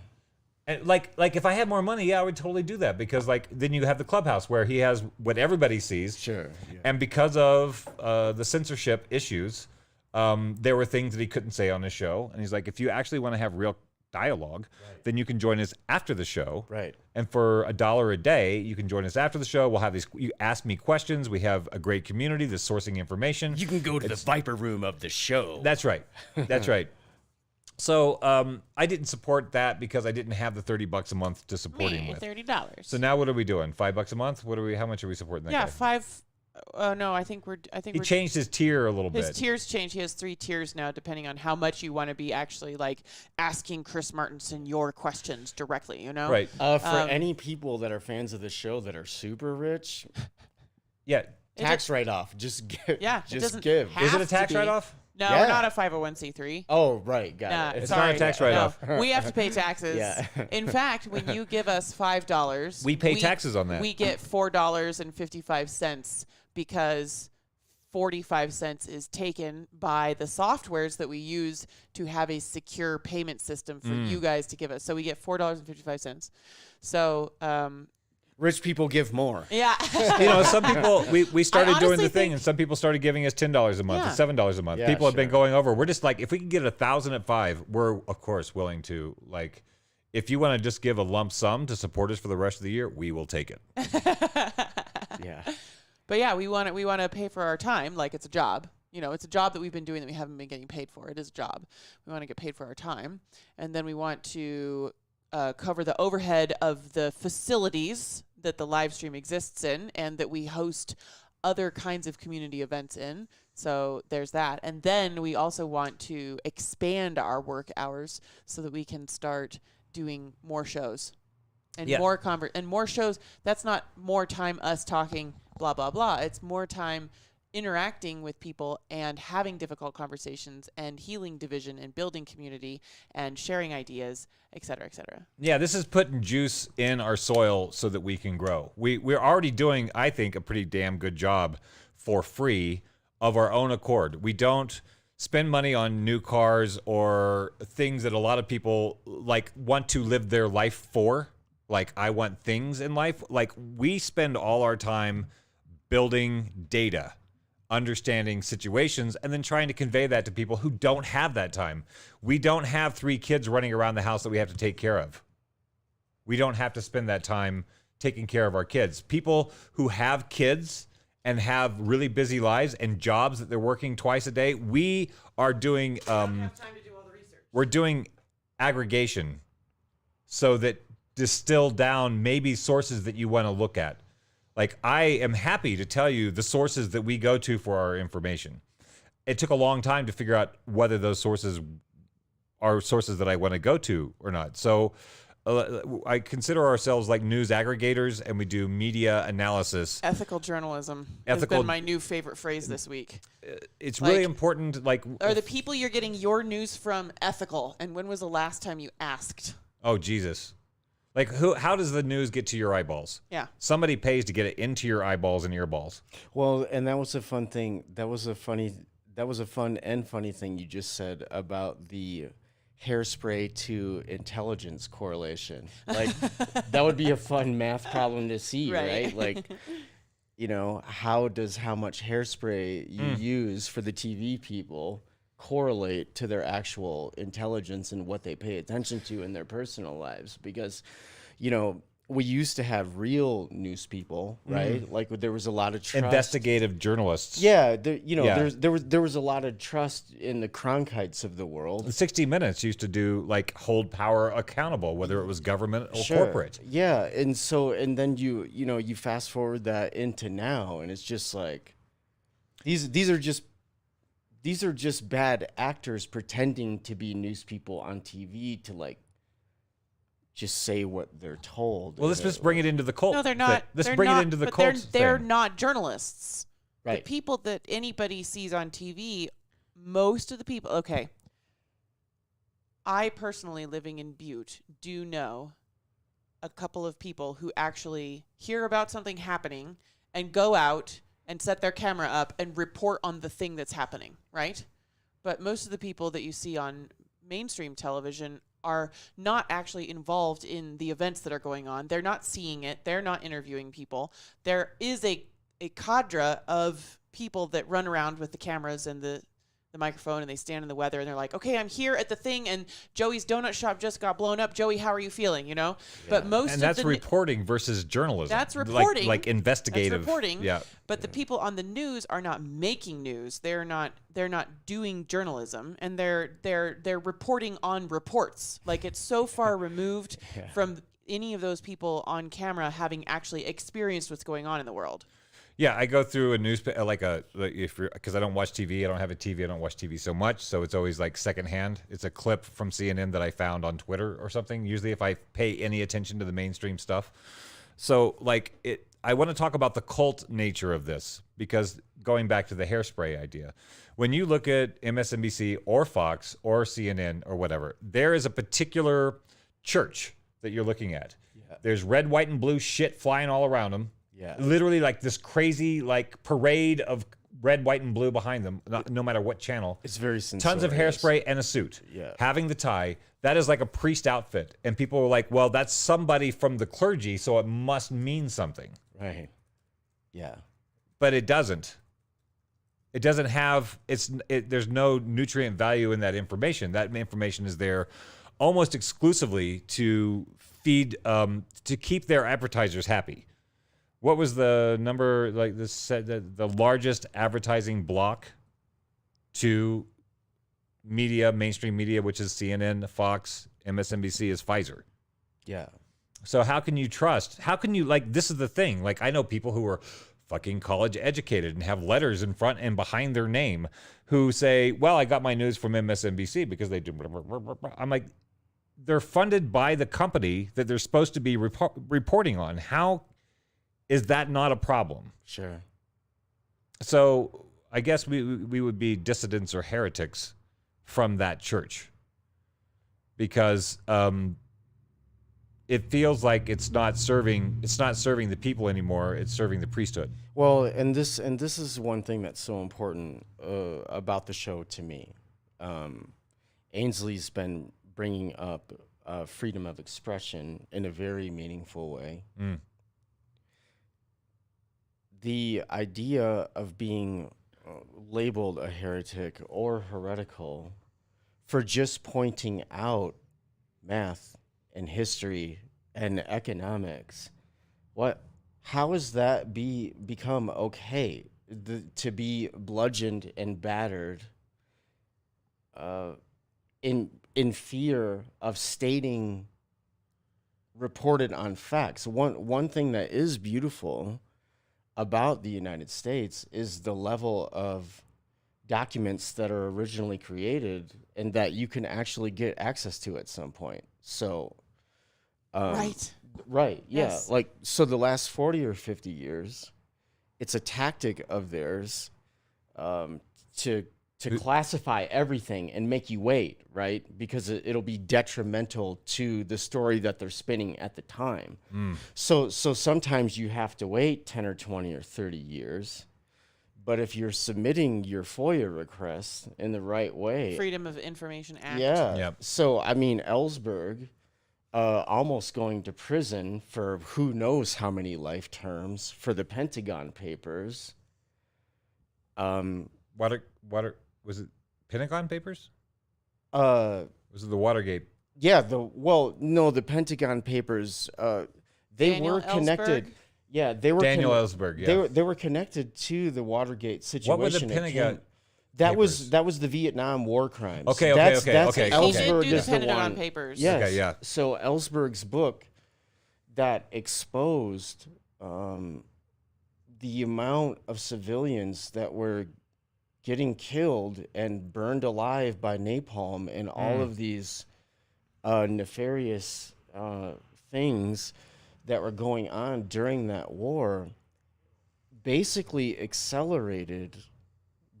And like if I had more money, I would totally do that because like then you have the Clubhouse where he has what everybody sees. Sure. Yeah. And because of the censorship issues, there were things that he couldn't say on his show. And he's like, if you actually want to have real dialogue, then you can join us after the show. Right. And for $1 a day, you can join us after the show. We'll have these. You ask me questions. We have a great community that's sourcing information. You can go to the Viper Room of the show. That's right. That's right. So I didn't support that because I didn't have the $30 a month to support him with. $30. So now what are we doing? $5 a month? How much are we supporting that guy? Yeah, 5. No, I think he changed his tier a little bit. His tiers changed. He has 3 tiers now, depending on how much you want to be actually like asking Chris Martinson your questions directly. You know, right? For any people that are fans of the show that are super rich, yeah, tax write-off. Just give. Yeah, just give. Is it a tax write-off? No, Yeah. we're not a 501c3. Oh, right, got it. It's not a tax write-off. No, we have to pay taxes. Yeah. In fact, when you give us $5, we pay taxes on that. We get $4.55 because 45 cents is taken by the softwares that we use to have a secure payment system for you guys to give us. So we get $4.55. So, Rich people give more. yeah. Some people, we started doing the thing, think- and some people started giving us $10 a month, Yeah. and $7 a month. Yeah, People have been sure. going over. We're just like, if we can get 1,000 at 5, we're of course willing to, like, if you want to just give a lump sum to support us for the rest of the year, we will take it. Yeah. But yeah, we want to pay for our time like it's a job. It's a job that we've been doing that we haven't been getting paid for. It is a job. We want to get paid for our time. And then we want to cover the overhead of the facilities that the live stream exists in and that we host other kinds of community events in. So there's that. And then we also want to expand our work hours so that we can start doing more shows and more shows. That's not more time us talking blah, blah, blah. It's more time interacting with people and having difficult conversations and healing division and building community and sharing ideas, et cetera, et cetera. Yeah, this is putting juice in our soil so that we can grow. We're already doing, I think, a pretty damn good job for free of our own accord. We don't spend money on new cars or things that a lot of people like want to live their life for. Like, I want things in life. Like, we spend all our time building data, understanding situations, and then trying to convey that to people who don't have that time. We don't have 3 kids running around the house that we have to take care of. We don't have to spend that time taking care of our kids. People who have kids and have really busy lives and jobs that they're working twice a day, we are doing we're doing aggregation so that distill down maybe sources that you want to look at. Like, I am happy to tell you the sources that we go to for our information. It took a long time to figure out whether those sources are sources that I want to go to or not. So I consider ourselves like news aggregators, and we do media analysis. Ethical journalism has been my new favorite phrase this week. It's really important. Like, are the people you're getting your news from ethical? And when was the last time you asked? Oh, Jesus. Like, how does the news get to your eyeballs? Yeah. Somebody pays to get it into your eyeballs and earballs. Well, and that was a fun thing. That was a fun and funny thing you just said about the hairspray to intelligence correlation. Like, that would be a fun math problem to see, right? Like, how does how much hairspray you use for the TV people correlate to their actual intelligence and what they pay attention to in their personal lives? Because, we used to have real news people, right? Like, there was a lot of trust. Investigative journalists. Yeah, there was a lot of trust in the Cronkites of the world. 60 Minutes used to do, like, hold power accountable, whether it was government or corporate. Yeah, and then you fast forward that into now, and it's just like these are just bad actors pretending to be news people on TV to, like, just say what they're told. Well, let's just bring it into the cult. No, they're not. Let's bring it into the cult. They're not journalists. Right. The people that anybody sees on TV, most of the people. Okay. I personally, living in Butte, do know a couple of people who actually hear about something happening and go out and set their camera up and report on the thing that's happening, right? But most of the people that you see on mainstream television are not actually involved in the events that are going on. They're not seeing it. They're not interviewing people. There is a cadre of people that run around with the cameras and the the microphone and they stand in the weather and they're like, okay, I'm here at the thing and Joey's donut shop just got blown up. Joey, how are you feeling? You know, but most and of that's reporting versus journalism. That's reporting, like investigative. That's reporting. Yeah. But the people on the news are not making news. They're not doing journalism, and they're reporting on reports. Like, it's so far removed from any of those people on camera having actually experienced what's going on in the world. Yeah, I go through a newspaper because I don't watch TV. I don't have a TV. I don't watch TV so much, so it's always like secondhand. It's a clip from CNN that I found on Twitter or something. Usually, if I pay any attention to the mainstream stuff, so I want to talk about the cult nature of this, because going back to the hairspray idea, when you look at MSNBC or Fox or CNN or whatever, there is a particular church that you're looking at. Yeah. There's red, white, and blue shit flying all around them. Yeah. Literally like this crazy like parade of red, white, and blue behind them, no matter what channel. It's very tons of hairspray and a suit. Yeah. Having the tie, that is like a priest outfit. And people are like, well, that's somebody from the clergy, so it must mean something. Right. Yeah. But it doesn't. It doesn't have, there's no nutrient value in that information. That information is there almost exclusively to feed, to keep their advertisers happy. What was the number, like this said, the largest advertising block to media, mainstream media, which is CNN, Fox, MSNBC, is Pfizer. Yeah. So how can you trust? How can you, like, this is the thing. Like, I know people who are fucking college educated and have letters in front and behind their name who say, well, I got my news from MSNBC because they do. I'm like, they're funded by the company that they're supposed to be reporting on. How is that not a problem? Sure. So I guess we would be dissidents or heretics from that church, because it feels like it's not serving the people anymore. It's serving the priesthood. Well, and this is one thing that's so important about the show to me. Ainsley's been bringing up freedom of expression in a very meaningful way. Mm. The idea of being labeled a heretic or heretical for just pointing out math and history and economics, how has that become okay? To be bludgeoned and battered in fear of stating reported on facts. One thing that is beautiful about the United States is the level of documents that are originally created and that you can actually get access to at some point. So, right, yeah. Yes. Like, so the last 40 or 50 years, it's a tactic of theirs to classify everything and make you wait, right? Because it'll be detrimental to the story that they're spinning at the time. Mm. So sometimes you have to wait 10 or 20 or 30 years. But if you're submitting your FOIA request in the right way... Freedom of Information Act. Yeah. Yep. So, I mean, Ellsberg almost going to prison for who knows how many life terms for the Pentagon Papers. Was it Pentagon Papers? Was it the Watergate? Yeah, the Pentagon Papers, they Daniel were connected. Ellsberg? Yeah, they were Daniel Ellsberg, yeah. They were connected to the Watergate situation. What was the Pentagon? That was the Vietnam War crimes. Okay. Ellsberg He did do is the the Pentagon one. Papers. Yes. Okay, yeah. So Ellsberg's book that exposed the amount of civilians that were getting killed and burned alive by napalm and all of these nefarious things that were going on during that war basically accelerated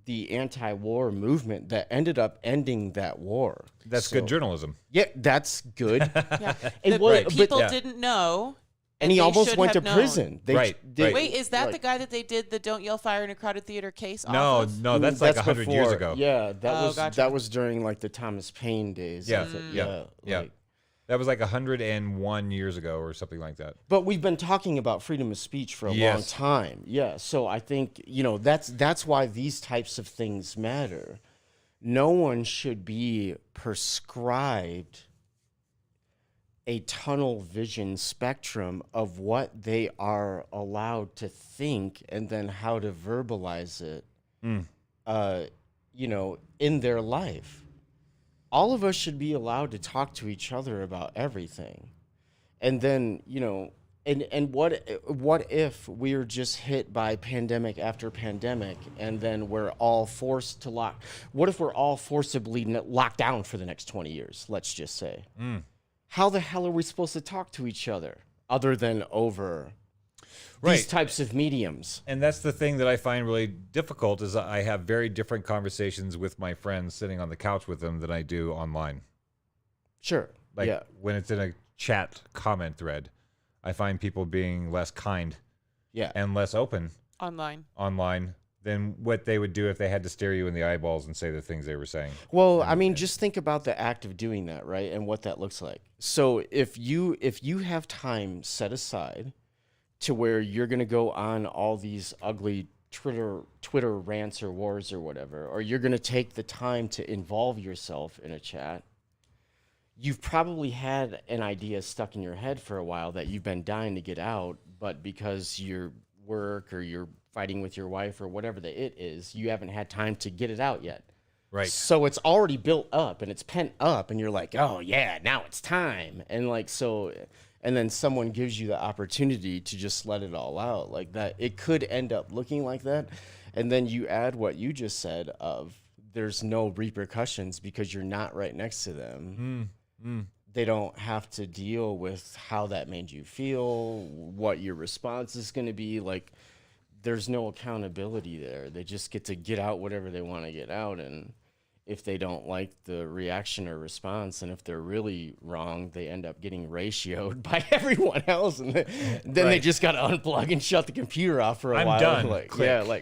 the anti-war movement that ended up ending that war. That's good journalism. Yeah, that's good. Yeah. Right. People didn't know. And he they almost should went to have known. prison. Right. Wait, is that the guy that they did the "Don't Yell Fire in a Crowded Theater" case? No, off of? no, that's like 100 years before. ago. Yeah, Gotcha. that was during like the Thomas Paine days. Yeah, yeah. That was like 101 years ago or something like that. But we've been talking about freedom of speech for a long time. Yeah, so I think, that's why these types of things matter. no one should be prescribed a tunnel vision spectrum of what they are allowed to think and then how to verbalize it, in their life. All of us should be allowed to talk to each other about everything. And then, and what if we're just hit by pandemic after pandemic, and then we're all forced to what if we're all forcibly locked down for the next 20 years, let's just say? How the hell are we supposed to talk to each other other than over these types of mediums? And that's the thing that I find really difficult is I have very different conversations with my friends sitting on the couch with them than I do online. Sure. When it's in a chat comment thread, I find people being less kind and less open online than what they would do if they had to stare you in the eyeballs and say the things they were saying. Well, just think about the act of doing that, right? And what that looks like. So if you have time set aside to where you're going to go on all these ugly Twitter rants or wars or whatever, or you're going to take the time to involve yourself in a chat, you've probably had an idea stuck in your head for a while that you've been dying to get out, but because your work or you're fighting with your wife or whatever it is, you haven't had time to get it out yet. Right. So it's already built up and it's pent up, and you're like, oh yeah, now it's time. And and then someone gives you the opportunity to just let it all out like that. It could end up looking like that. And then you add what you just said of there's no repercussions because you're not right next to them. They don't have to deal with how that made you feel, what your response is going to be. Like, there's no accountability there. They just get to get out whatever they want to get out. And if they don't like the reaction or response, and if they're really wrong, they end up getting ratioed by everyone else. And then they just got to unplug and shut the computer off for a while. I'm done.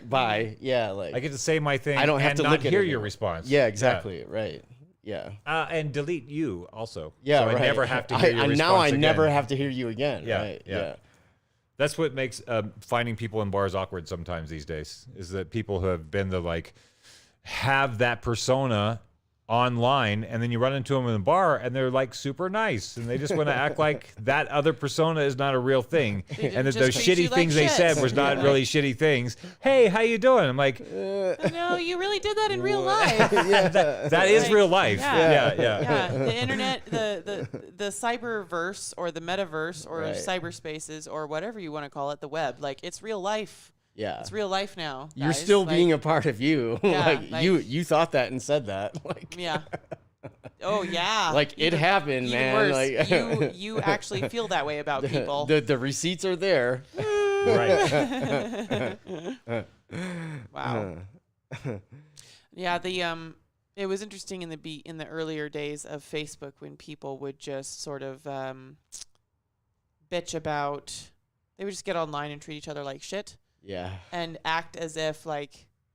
Bye. I get to say my thing. I don't have to not look at hear it your response. Yeah, exactly. Yeah. Right. Yeah. And delete you also. Yeah, so I never have to hear your response now I again. never have to hear you again. Yeah, right. yeah. That's what makes finding people in bars awkward sometimes these days, is that people who have been have that persona online, and then you run into them in the bar and they're super nice and they just want to act like that other persona is not a real thing, and that those shitty things they said was not really shitty things. Hey, how you doing? I'm like, no, you really did that in real life. that is real life. Yeah. The internet, the cyberverse or the metaverse or cyberspaces or whatever you want to call it, the web, it's real life. Yeah, it's real life now. Guys. You're still being a part of you. Yeah, you thought that and said that. Yeah. Oh yeah. It happened, man. Worse. You actually feel that way about people. The receipts are there. Right. Wow. Yeah. It was interesting in the earlier days of Facebook when people would just sort of bitch about. They would just get online and treat each other like shit. Yeah. And act as if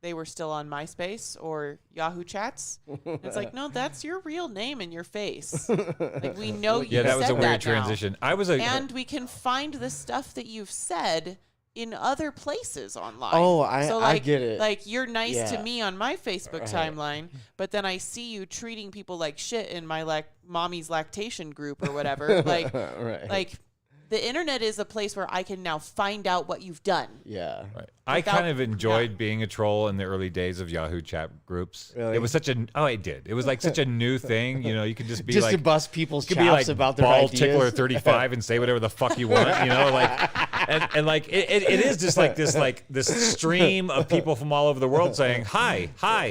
they were still on MySpace or Yahoo Chats. It's no, that's your real name and your face. We know you said that. Yeah, that was a weird transition. And we can find the stuff that you've said in other places online. Oh, I get it. You're nice to me on my Facebook timeline, but then I see you treating people like shit in my mommy's lactation group or whatever. The internet is a place where I can now find out what you've done. Yeah. Right. I kind of enjoyed being a troll in the early days of Yahoo chat groups. Really? It was it did. It was such a new thing. You could just be just to bust people's chops be about their ball ideas. tickler 35 and say whatever the fuck you want. It is just this stream of people from all over the world saying hi, and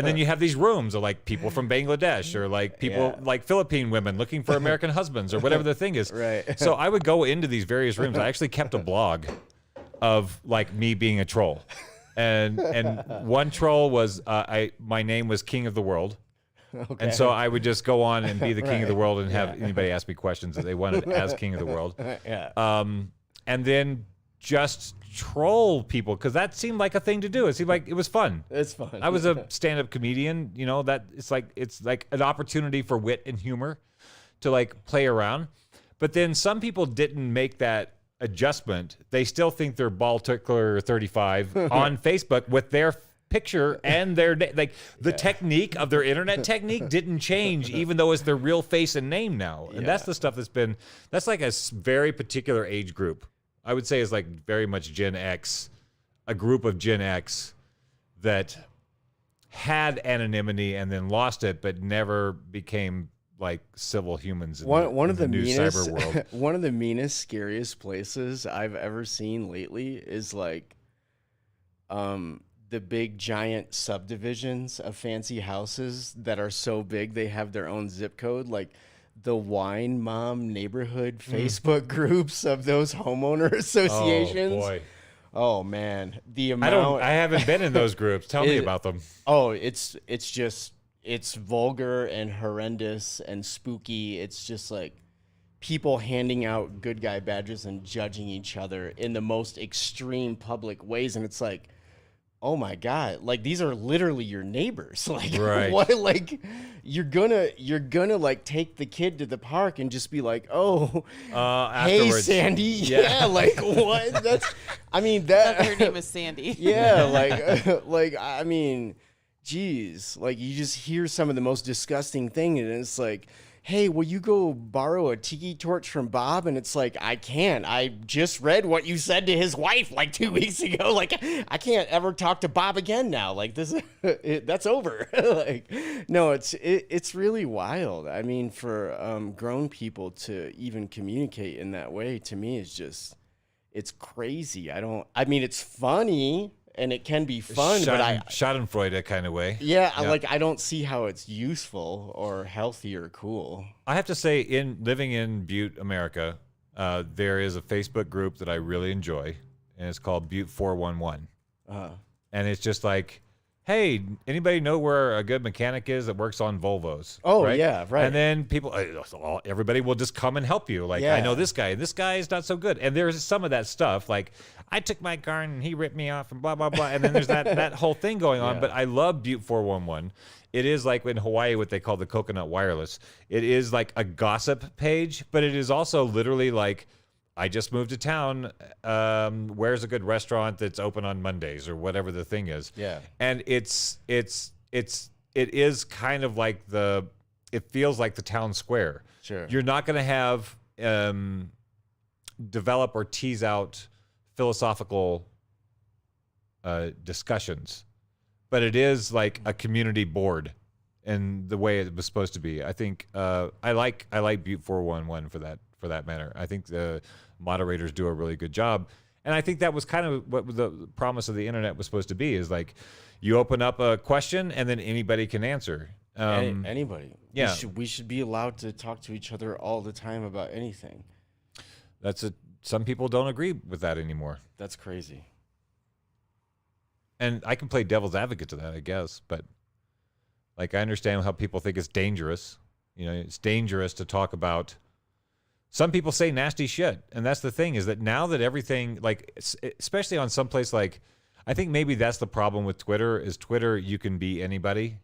then you have these rooms of people from Bangladesh or people Philippine women looking for American husbands or whatever the thing is. Right. So I would go into these various rooms. I actually kept a blog of me being a troll, and one troll was my name was King of the World. Okay. And so I would just go on and be the king of the world and have anybody ask me questions that they wanted as king of the world. Yeah. And then just troll people because that seemed like a thing to do. It seemed like it was fun. It's fun. I was a stand-up comedian. That it's like an opportunity for wit and humor to play around. But then some people didn't make that adjustment. They still think they're ball tickler 35 on Facebook with their picture and their like the technique of their internet technique didn't change, even though it's their real face and name now. And that's the stuff that's like a very particular age group. I would say is like very much Gen X, a group of Gen X that had anonymity and then lost it, but never became like civil humans in one of the new meanest, cyber world. One of the meanest, scariest places I've ever seen lately is like the big giant subdivisions of fancy houses that are so big they have their own zip code, like the Wine Mom neighborhood Facebook groups of those homeowner associations. Oh boy. Oh man, the amount. I haven't been in those groups. Tell me about them. Oh, it's vulgar and horrendous and spooky. It's just like people handing out good guy badges and judging each other in the most extreme public ways, and it's like, oh my god, like these are literally your neighbors. Like what? Like you're gonna like take the kid to the park and just be like, oh, hey Sandy, yeah, like what? That's, I mean that. Her name is Sandy. Yeah, like I mean, geez, like you just hear some of the most disgusting thing, and it's like, hey, will you go borrow a tiki torch from Bob? And it's like, I can't. I just read what you said to his wife like 2 weeks ago. Like, I can't ever talk to Bob again now. Like, that's over. Like, no, it's really wild. I mean, for grown people to even communicate in that way, to me, is just, it's crazy. I mean, it's funny. And it can be fun, Schadenfreude kind of way. Yeah, like I don't see how it's useful or healthy or cool. I have to say, in living in Butte, America, there is a Facebook group that I really enjoy, and it's called Butte 411. And it's just like, hey, anybody know where a good mechanic is that works on Volvos? Oh, right? Yeah, right. And then everybody will just come and help you. Like, I know this guy, and this guy is not so good. And there's some of that stuff, like, I took my car and he ripped me off and blah, blah, blah. And then there's that whole thing going on. But I love Butte 411. It is like in Hawaii what they call the coconut wireless. It is like a gossip page, but it is also literally like, I just moved to town. Where's a good restaurant that's open on Mondays or whatever the thing is? Yeah. And it is kind of like it feels like the town square. Sure. You're not going to have develop or tease out philosophical discussions, but it is like a community board in the way it was supposed to be. I think I like Butte 411 for that matter. I think the moderators do a really good job. And I think that was kind of what the promise of the internet was supposed to be, is like you open up a question and then anybody can answer. Anybody. Yeah. We should be allowed to talk to each other all the time about anything. Some people don't agree with that anymore. That's crazy. And I can play devil's advocate to that, I guess. But like, I understand how people think it's dangerous. You know, it's dangerous to talk about. Some people say nasty shit. And that's the thing, is that now that everything, like, especially on some place like, I think maybe that's the problem with Twitter, is Twitter, you can be anybody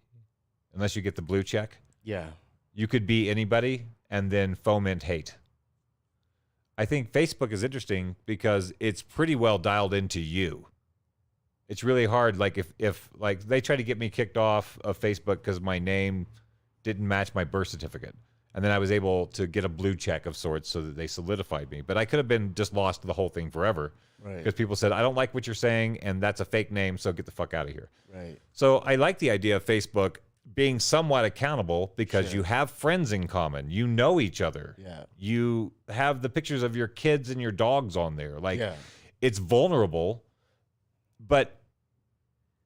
unless you get the blue check. Yeah. You could be anybody and then foment hate. I think Facebook is interesting because it's pretty well dialed into you. It's really hard. Like if like they try to get me kicked off of Facebook because my name didn't match my birth certificate. And then I was able to get a blue check of sorts so that they solidified me. But I could have been just lost to the whole thing forever. Right. Because people said, I don't like what you're saying, and that's a fake name, so get the fuck out of here. Right. So I like the idea of Facebook being somewhat accountable because you have friends in common. You know each other. Yeah. You have the pictures of your kids and your dogs on there. Like, it's vulnerable. But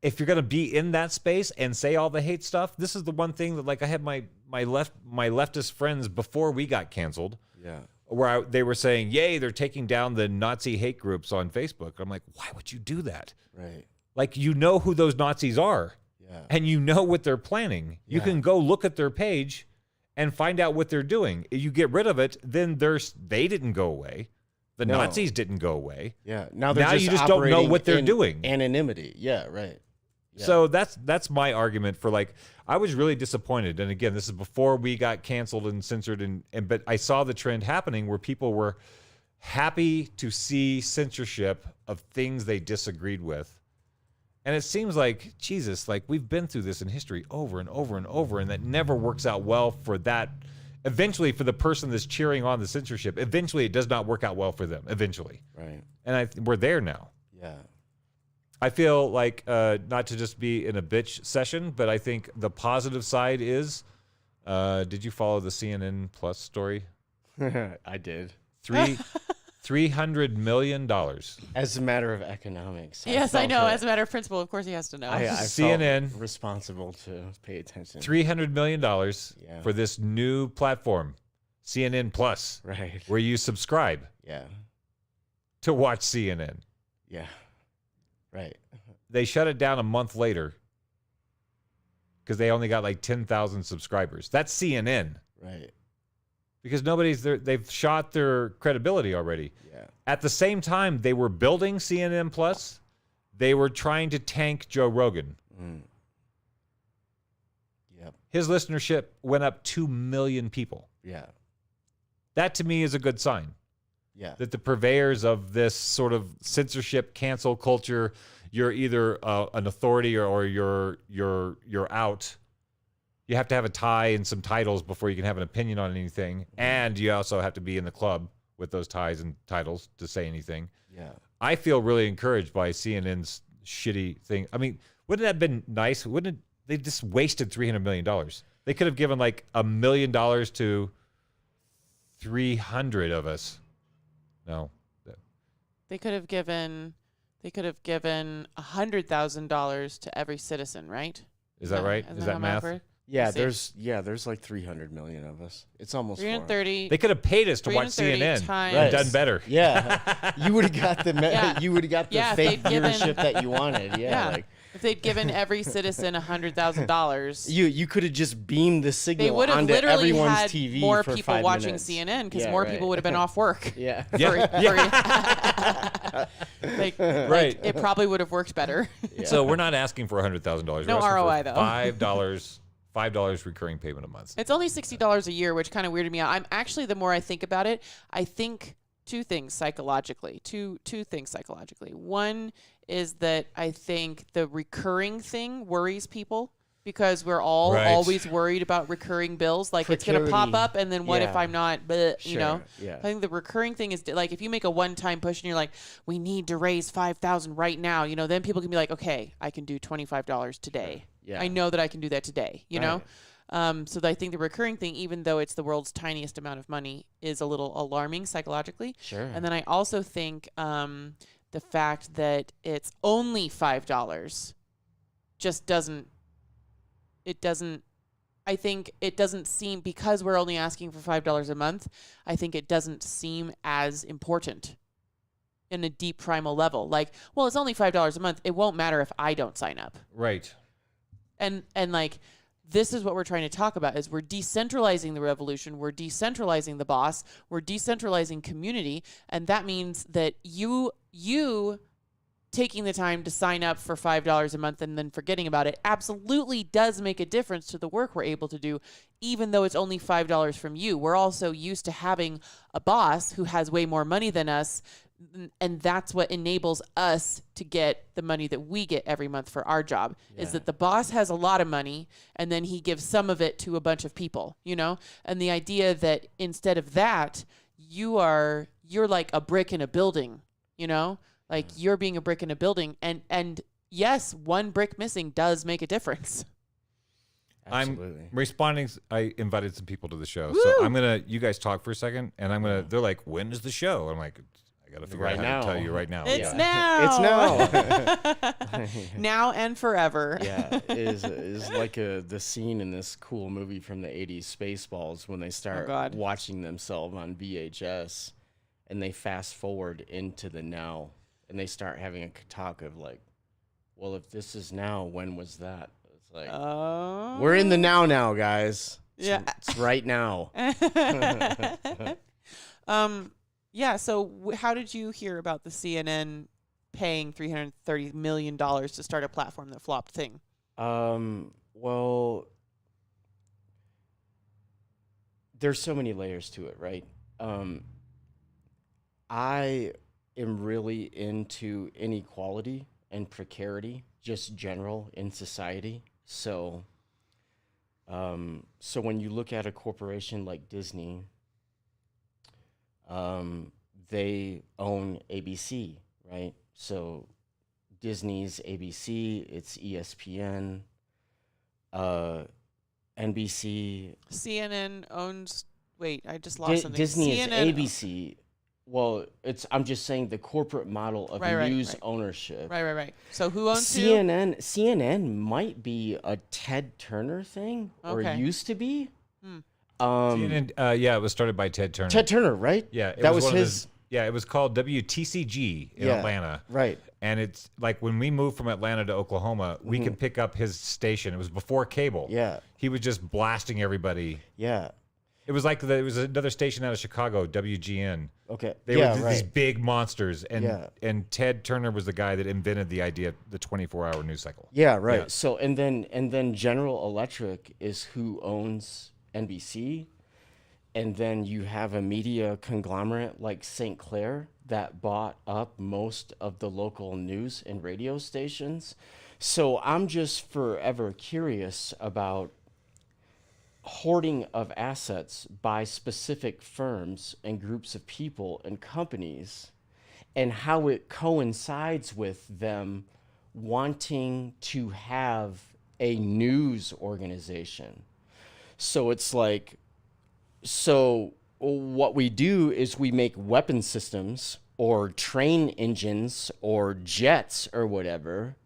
if you're going to be in that space and say all the hate stuff, this is the one thing that, like, I had my leftist friends before we got canceled. Yeah. Where they were saying, yay, they're taking down the Nazi hate groups on Facebook. I'm like, why would you do that? Right. Like, you know who those Nazis are. Yeah. And you know what they're planning. You can go look at their page and find out what they're doing. If you get rid of it, then they didn't go away. The Nazis didn't go away. Yeah. Now you just don't know what they're doing. Anonymity. Yeah, right. Yeah. So that's my argument for, like, I was really disappointed. And again, this is before we got canceled and censored, but I saw the trend happening where people were happy to see censorship of things they disagreed with. And it seems like, Jesus, like we've been through this in history over and over and over, and that never works out well for that. Eventually, for the person that's cheering on the censorship, eventually it does not work out well for them, eventually. Right. And we're there now. Yeah. I feel like, not to just be in a bitch session, but I think the positive side is, did you follow the CNN Plus story? I did. $300 million. As a matter of economics. Yes, I know. As a matter of principle, of course he has to know. I CNN felt responsible to pay attention. $300 million for this new platform, CNN Plus, right? where you subscribe to watch CNN. Yeah, right. They shut it down a month later because they only got like 10,000 subscribers. That's CNN. Right. Because nobody's there. They've shot their credibility already. Yeah. At the same time, they were building CNN Plus. They were trying to tank Joe Rogan. Yep. His listenership went up 2 million people. Yeah. That to me is a good sign. Yeah. That the purveyors of this sort of censorship, cancel culture, you're either an authority or you're out. You have to have a tie and some titles before you can have an opinion on anything. And you also have to be in the club with those ties and titles to say anything. Yeah. I feel really encouraged by CNN's shitty thing. I mean, wouldn't that have been nice? Wouldn't it, they just wasted $300 million. They could have given like $1 million to 300 of us. No. They could have given $100,000 to every citizen, right? Is that right? Is that math? Yeah, there's like 300 million of us. It's almost 330. They could have paid us to watch CNN and done better. Yeah, you would have got the fake viewership that you wanted. Yeah, like if they'd given every citizen $100,000, you could have just beamed the signal they would have onto literally everyone's had TV more for people 5 watching minutes. CNN because more people would have been off work. Yeah, Like, right. It probably would have worked better. Yeah. So we're not asking for $100,000. No ROI though. $5 recurring payment a month. It's only $60 a year, which kind of weirded me out. I'm actually, the more I think about it, I think two things psychologically. One is that I think the recurring thing worries people because we're all always worried about recurring bills. Like it's going to pop up and then what if I'm not, you know? Yeah. I think the recurring thing is like if you make a one-time push and you're like, we need to raise $5,000 right now, you know, then people can be like, okay, I can do $25 today. Yeah. I know that I can do that today, you know? So I think the recurring thing, even though it's the world's tiniest amount of money, is a little alarming psychologically. Sure. And then I also think the fact that it's only $5 just doesn't, I think it doesn't seem, because we're only asking for $5 a month, I think it doesn't seem as important in a deep primal level. Like, well, it's only $5 a month. It won't matter if I don't sign up. Right. And like, this is what we're trying to talk about is we're decentralizing the revolution. We're decentralizing the boss. We're decentralizing community. And that means that you taking the time to sign up for $5 a month and then forgetting about it absolutely does make a difference to the work we're able to do, even though it's only $5 from you. We're also used to having a boss who has way more money than us, and that's what enables us to get the money that we get every month for our job, is that the boss has a lot of money and then he gives some of it to a bunch of people, you know? And the idea that instead of that, you're like a brick in a building, you know? Like you're being a brick in a building, and yes, one brick missing does make a difference. Absolutely. I'm responding. I invited some people to the show. Woo! So you guys talk for a second, and they're like, when is the show? I'm like, I got to figure out how to tell you right now. It's now. It's now. Now and forever. Yeah, is like the scene in this cool movie from the 80s, Spaceballs, when they start watching themselves on VHS, and they fast forward into the now, and they start having a talk of like, well, if this is now, when was that? It's like, we're in the now, guys. It's right now. Yeah. So how did you hear about the CNN paying $330 million to start a platform that flopped thing? Well, there's so many layers to it, right? I am really into inequality and precarity, just general in society. So, so when you look at a corporation like Disney, they own ABC, right? So Disney's ABC, it's ESPN, NBC. CNN owns. Wait, I just lost something. Disney CNN is ABC. Well, I'm just saying the corporate model of news ownership. Right. So who owns CNN? Who? CNN might be a Ted Turner thing, or used to be. CNN, it was started by Ted Turner. Ted Turner, right? Yeah, that was his. It was called WTCG in Atlanta. Right. And it's like when we moved from Atlanta to Oklahoma, we could pick up his station. It was before cable. Yeah. He was just blasting everybody. Yeah. It was like there was another station out of Chicago, WGN. Okay. They were these big monsters, and Ted Turner was the guy that invented the idea of the 24-hour news cycle. Yeah, right. Yeah. So and then General Electric is who owns NBC, and then you have a media conglomerate like St. Clair that bought up most of the local news and radio stations. So I'm just forever curious about hoarding of assets by specific firms and groups of people and companies, and how it coincides with them wanting to have a news organization. So it's like, so what we do is we make weapon systems or train engines or jets or whatever.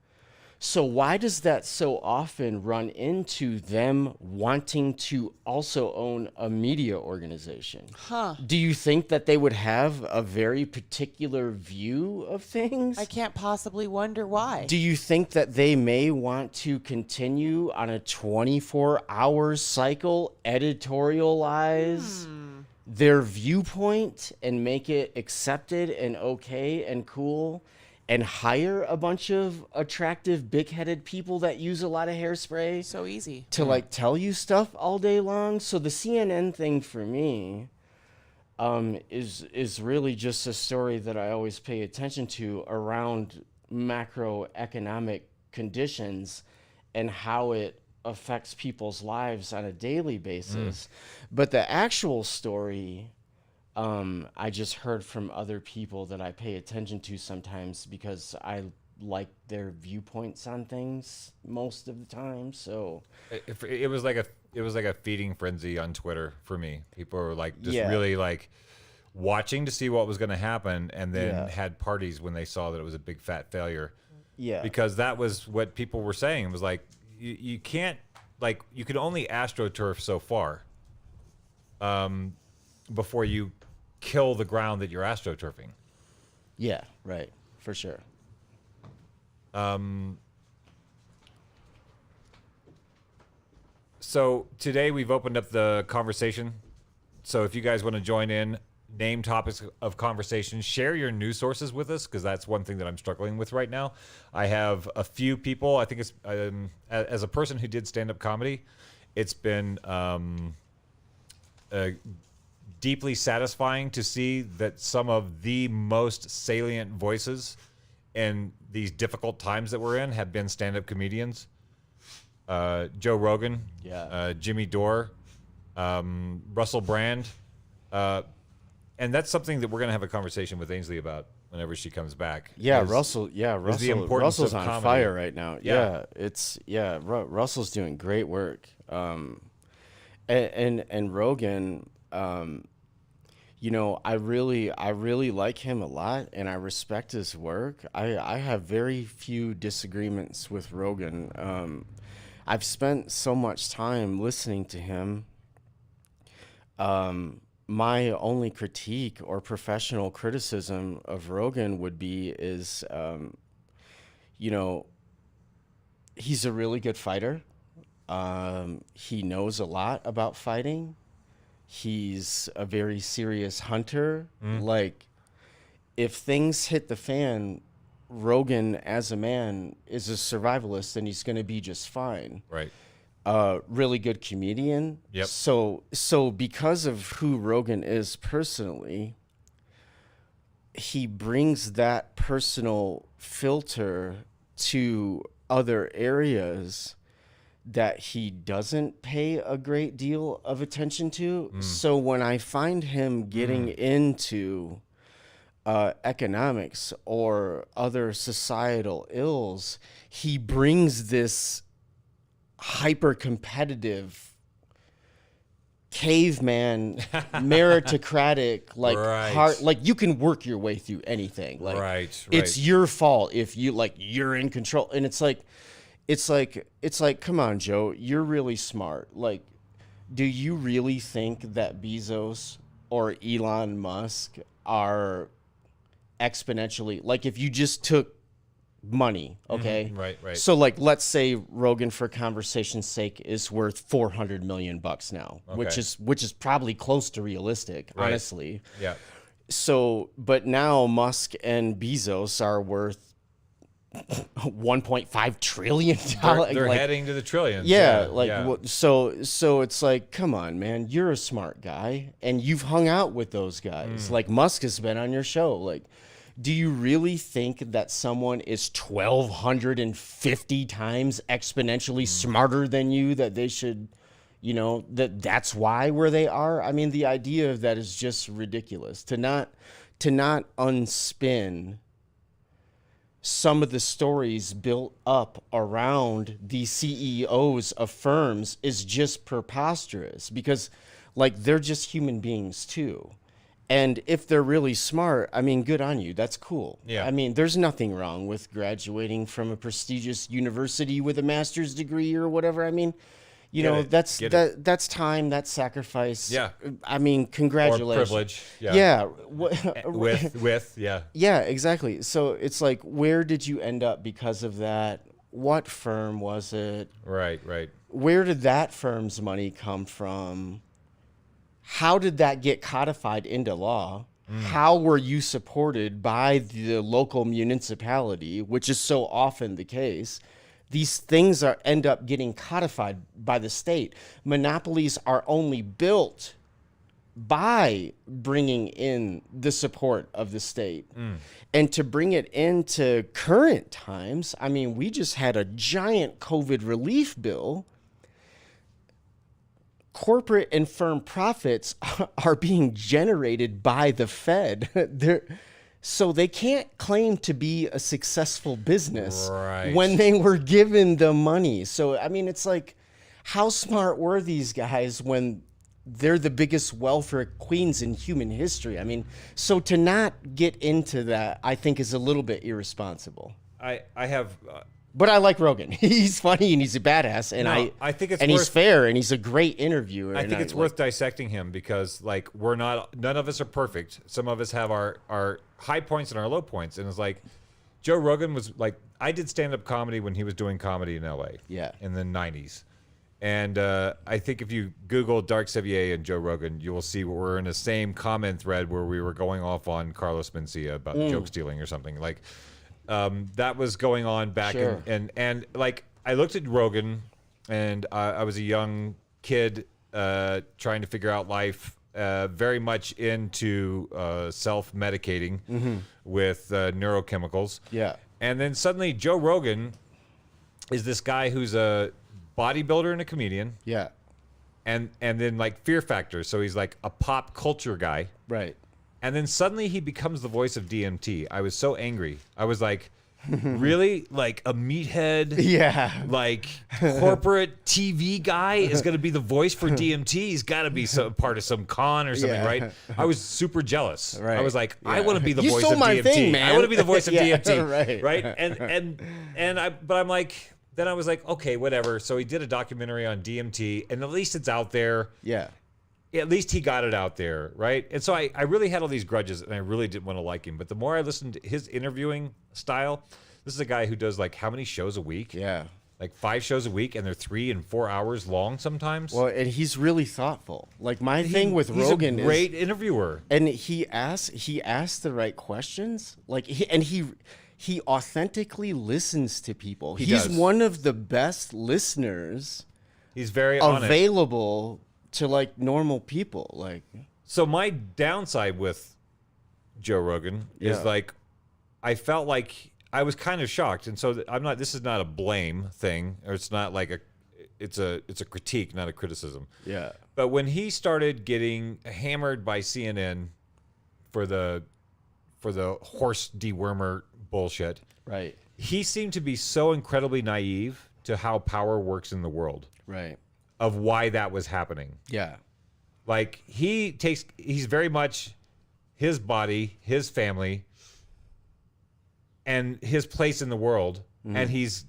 So why does that so often run into them wanting to also own a media organization? Do you think that they would have a very particular view of things? I can't possibly wonder why. Do you think that they may want to continue on a 24-hour cycle, editorialize their viewpoint and make it accepted and okay and cool, and hire a bunch of attractive, big-headed people that use a lot of hairspray? So easy. To like tell you stuff all day long. So the CNN thing for me is really just a story that I always pay attention to around macroeconomic conditions and how it affects people's lives on a daily basis. But the actual story, I just heard from other people that I pay attention to sometimes because I like their viewpoints on things most of the time. So it was like a feeding frenzy on Twitter for me. People were like just really like watching to see what was going to happen, and then had parties when they saw that it was a big fat failure. Yeah, because that was what people were saying. It was like you can't, like, you could only astroturf so far before you kill the ground that you're astroturfing. Yeah, right, for sure. So today we've opened up the conversation. So if you guys want to join in, name topics of conversation, share your news sources with us, because that's one thing that I'm struggling with right now. I have a few people. I think it's as a person who did stand-up comedy, it's been deeply satisfying to see that some of the most salient voices in these difficult times that we're in have been stand-up comedians. Joe Rogan, Jimmy Dore, Russell Brand, and that's something that we're going to have a conversation with Ainsley about whenever she comes back. Russell's on fire right now. Russell's doing great work. And Rogan, you know, I really like him a lot, and I respect his work. I have very few disagreements with Rogan. I've spent so much time listening to him. My only critique or professional criticism of Rogan would be you know, he's a really good fighter. He knows a lot about fighting. He's a very serious hunter. Like, if things hit the fan, Rogan as a man is a survivalist, and he's going to be just fine. Right. Really good comedian. Yep. So because of who Rogan is personally, he brings that personal filter to other areas that he doesn't pay a great deal of attention to. So when I find him getting into economics or other societal ills, he brings this hyper competitive caveman meritocratic heart, like you can work your way through anything, like it's your fault if you like you're in control. And it's like come on, Joe, you're really smart. Like, do you really think that Bezos or Elon Musk are exponentially, like if you just took money, okay? Right. So like, let's say Rogan, for conversation's sake, is worth $400 million now, which is probably close to realistic, honestly. Yeah. So, but now Musk and Bezos are worth $1.5 trillion. They're like, heading to the trillions. So it's like, come on, man, you're a smart guy, and you've hung out with those guys. Like Musk has been on your show. Like, do you really think that someone is 1,250 times exponentially smarter than you, that they should, you know, that's why where they are? I mean, the idea of that is just ridiculous. To not unspin some of the stories built up around the CEOs of firms is just preposterous, because like they're just human beings too. And if they're really smart, I mean, good on you. That's cool. Yeah. I mean, there's nothing wrong with graduating from a prestigious university with a master's degree or whatever. I mean, you know, that's time, that's sacrifice. Yeah. I mean, congratulations. Or privilege. Yeah. Yeah, exactly. So it's like, where did you end up because of that? What firm was it? Right. Where did that firm's money come from? How did that get codified into law? How were you supported by the local municipality, which is so often the case? These things end up getting codified by the state. Monopolies are only built by bringing in the support of the state. And to bring it into current times, I mean, we just had a giant COVID relief bill. Corporate and firm profits are being generated by the Fed. So they can't claim to be a successful business when they were given the money. So, I mean, it's like, how smart were these guys when they're the biggest welfare queens in human history? I mean, so to not get into that, I think, is a little bit irresponsible. I have... But I like Rogan. He's funny and he's a badass, and I think it's he's fair, and he's a great interviewer. I think it's worth dissecting him, because like none of us are perfect. Some of us have our high points and our low points, and it's like Joe Rogan was like, I did stand-up comedy when he was doing comedy in LA. Yeah. In the 90s. And I think if you Google Dark Sevier and Joe Rogan, you will see we're in the same comment thread where we were going off on Carlos Mencia about joke stealing or something. Like, that was going on back and like I looked at Rogan, and I was a young kid trying to figure out life, very much into self-medicating with neurochemicals. Yeah. And then suddenly Joe Rogan is this guy who's a bodybuilder and a comedian. Yeah. And then like Fear Factor, so he's like a pop culture guy. Right. And then suddenly he becomes the voice of DMT. I was so angry. I was like, really? Like a meathead? Yeah. Like corporate TV guy is going to be the voice for DMT? He's got to be some part of some con or something, right? I was super jealous. Right. I was like, I want to be the You voice stole of my DMT. thing, man. I want to be the voice of DMT. Right. But I'm like, then I was like, okay, whatever. So he did a documentary on DMT, and at least it's out there. Yeah. At least he got it out there, right? And so I really had all these grudges, and I really didn't want to like him. But the more I listened to his interviewing style, this is a guy who does like how many shows a week? Yeah. Like 5 shows a week, and they're 3 and 4 hours long sometimes. Well, and he's really thoughtful. Like my thing with Rogan is... He's a great interviewer. And he asks the right questions. Like he authentically listens to people. He's one of the best listeners. He's very available to like normal people. Like, so my downside with Joe Rogan is like, I felt like I was kind of shocked. And so this is not a blame thing, or it's not like it's a critique, not a criticism. Yeah. But when he started getting hammered by CNN for the horse dewormer bullshit, Right. he seemed to be so incredibly naive to how power works in the world, Right. of why that was happening. Yeah. Like he's very much his body, his family, and his place in the world. And he's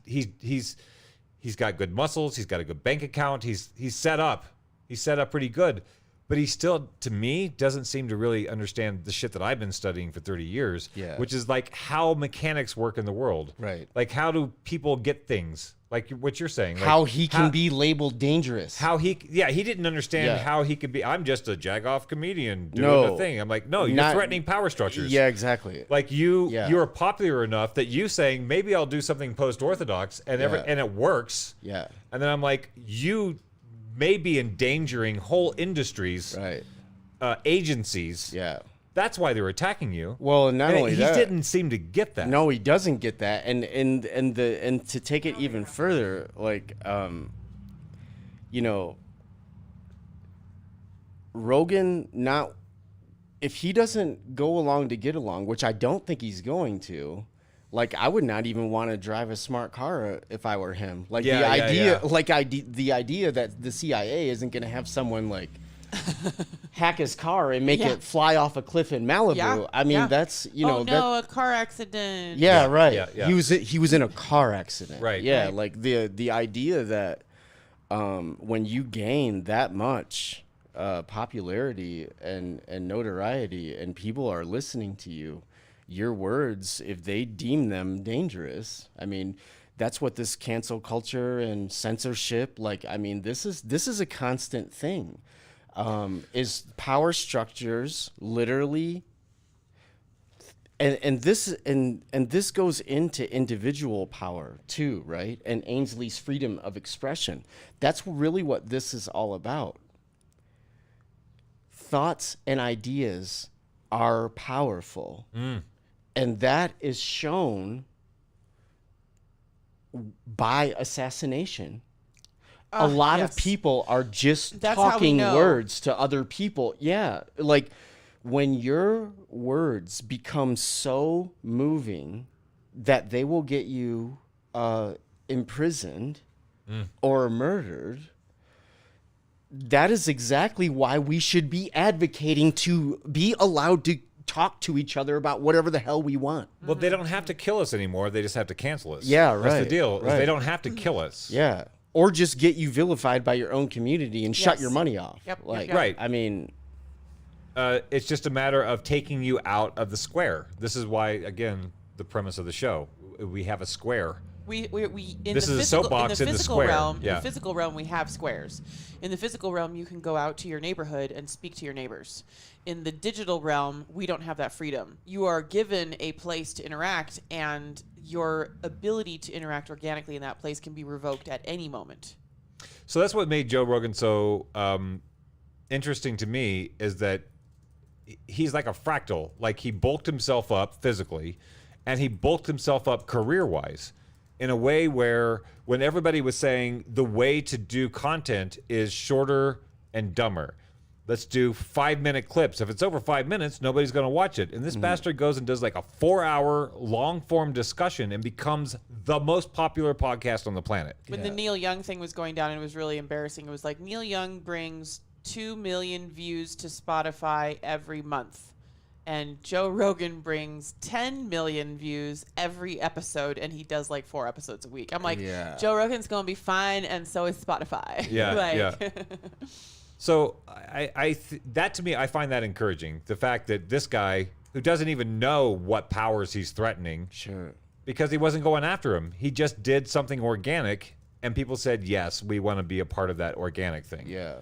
got good muscles. He's got a good bank account. He's set up. He's set up pretty good. But he still, to me, doesn't seem to really understand the shit that I've been studying for 30 years, which is like how mechanics work in the world. Right. Like how do people get things? Like what you're saying. Like How he can be labeled dangerous. he didn't understand Yeah. how he could be. I'm just a jagoff comedian doing No. a thing. I'm like, no, you're Not- threatening power structures. Yeah, exactly. Like Yeah. you're popular enough that you saying maybe I'll do something post-orthodox and and it works. Yeah. And then I'm like, you may be endangering whole industries, Right. Agencies. Yeah. That's why they're attacking you. Well, and not And only he that, didn't seem to get that. No, he doesn't get that. And to take it even further, like Rogan, if he doesn't go along to get along, which I don't think he's going to, like I would not even want to drive a smart car if I were him. Like the idea that the CIA isn't going to have someone like hack his car and make it fly off a cliff in Malibu. Yeah, I mean, yeah. that's a car accident. Yeah, right. yeah. He was in a car accident. Right. Yeah, Right. like the idea that when you gain that much popularity and notoriety and people are listening to you, your words, if they deem them dangerous, I mean, that's what this cancel culture and censorship, like, I mean, this is a constant thing. Is power structures literally, and this goes into individual power too, right? And Ainsley's freedom of expression. That's really what this is all about. Thoughts and ideas are powerful, and that is shown by assassination. A lot of people are just That's how we talking know. words to other people. Yeah. Like when your words become so moving that they will get you imprisoned or murdered, that is exactly why we should be advocating to be allowed to talk to each other about whatever the hell we want. Well, they don't have to kill us anymore. They just have to cancel us. Yeah, That's the right, deal. is right. They don't have to kill us. Yeah. Or just get you vilified by your own community and shut Yes. your money off. Yep, yep, Like, yep. Right. I mean, It's just a matter of taking you out of the square. This is why, again, the premise of the show. We have a square. We in This the is a physical, soapbox in in the the physical square. realm. Yeah. In the physical realm, we have squares. In the physical realm, you can go out to your neighborhood and speak to your neighbors. In the digital realm, we don't have that freedom. You are given a place to interact, and your ability to interact organically in that place can be revoked at any moment. So that's what made Joe Rogan so interesting to me, is that he's like a fractal. Like he bulked himself up physically, and he bulked himself up career-wise in a way where when everybody was saying the way to do content is shorter and dumber. Let's do 5-minute clips. If it's over 5 minutes, nobody's going to watch it. And this bastard goes and does like a 4-hour long-form discussion and becomes the most popular podcast on the planet. When the Neil Young thing was going down, and it was really embarrassing. It was like Neil Young brings 2 million views to Spotify every month, and Joe Rogan brings 10 million views every episode, and he does like 4 episodes a week. I'm like, Yeah. Joe Rogan's gonna be fine, and so is Spotify. Yeah, like, yeah. So that to me, I find that encouraging. The fact that this guy, who doesn't even know what powers he's threatening, sure. because he wasn't going after him, he just did something organic, and people said, yes, we want to be a part of that organic thing. Yeah.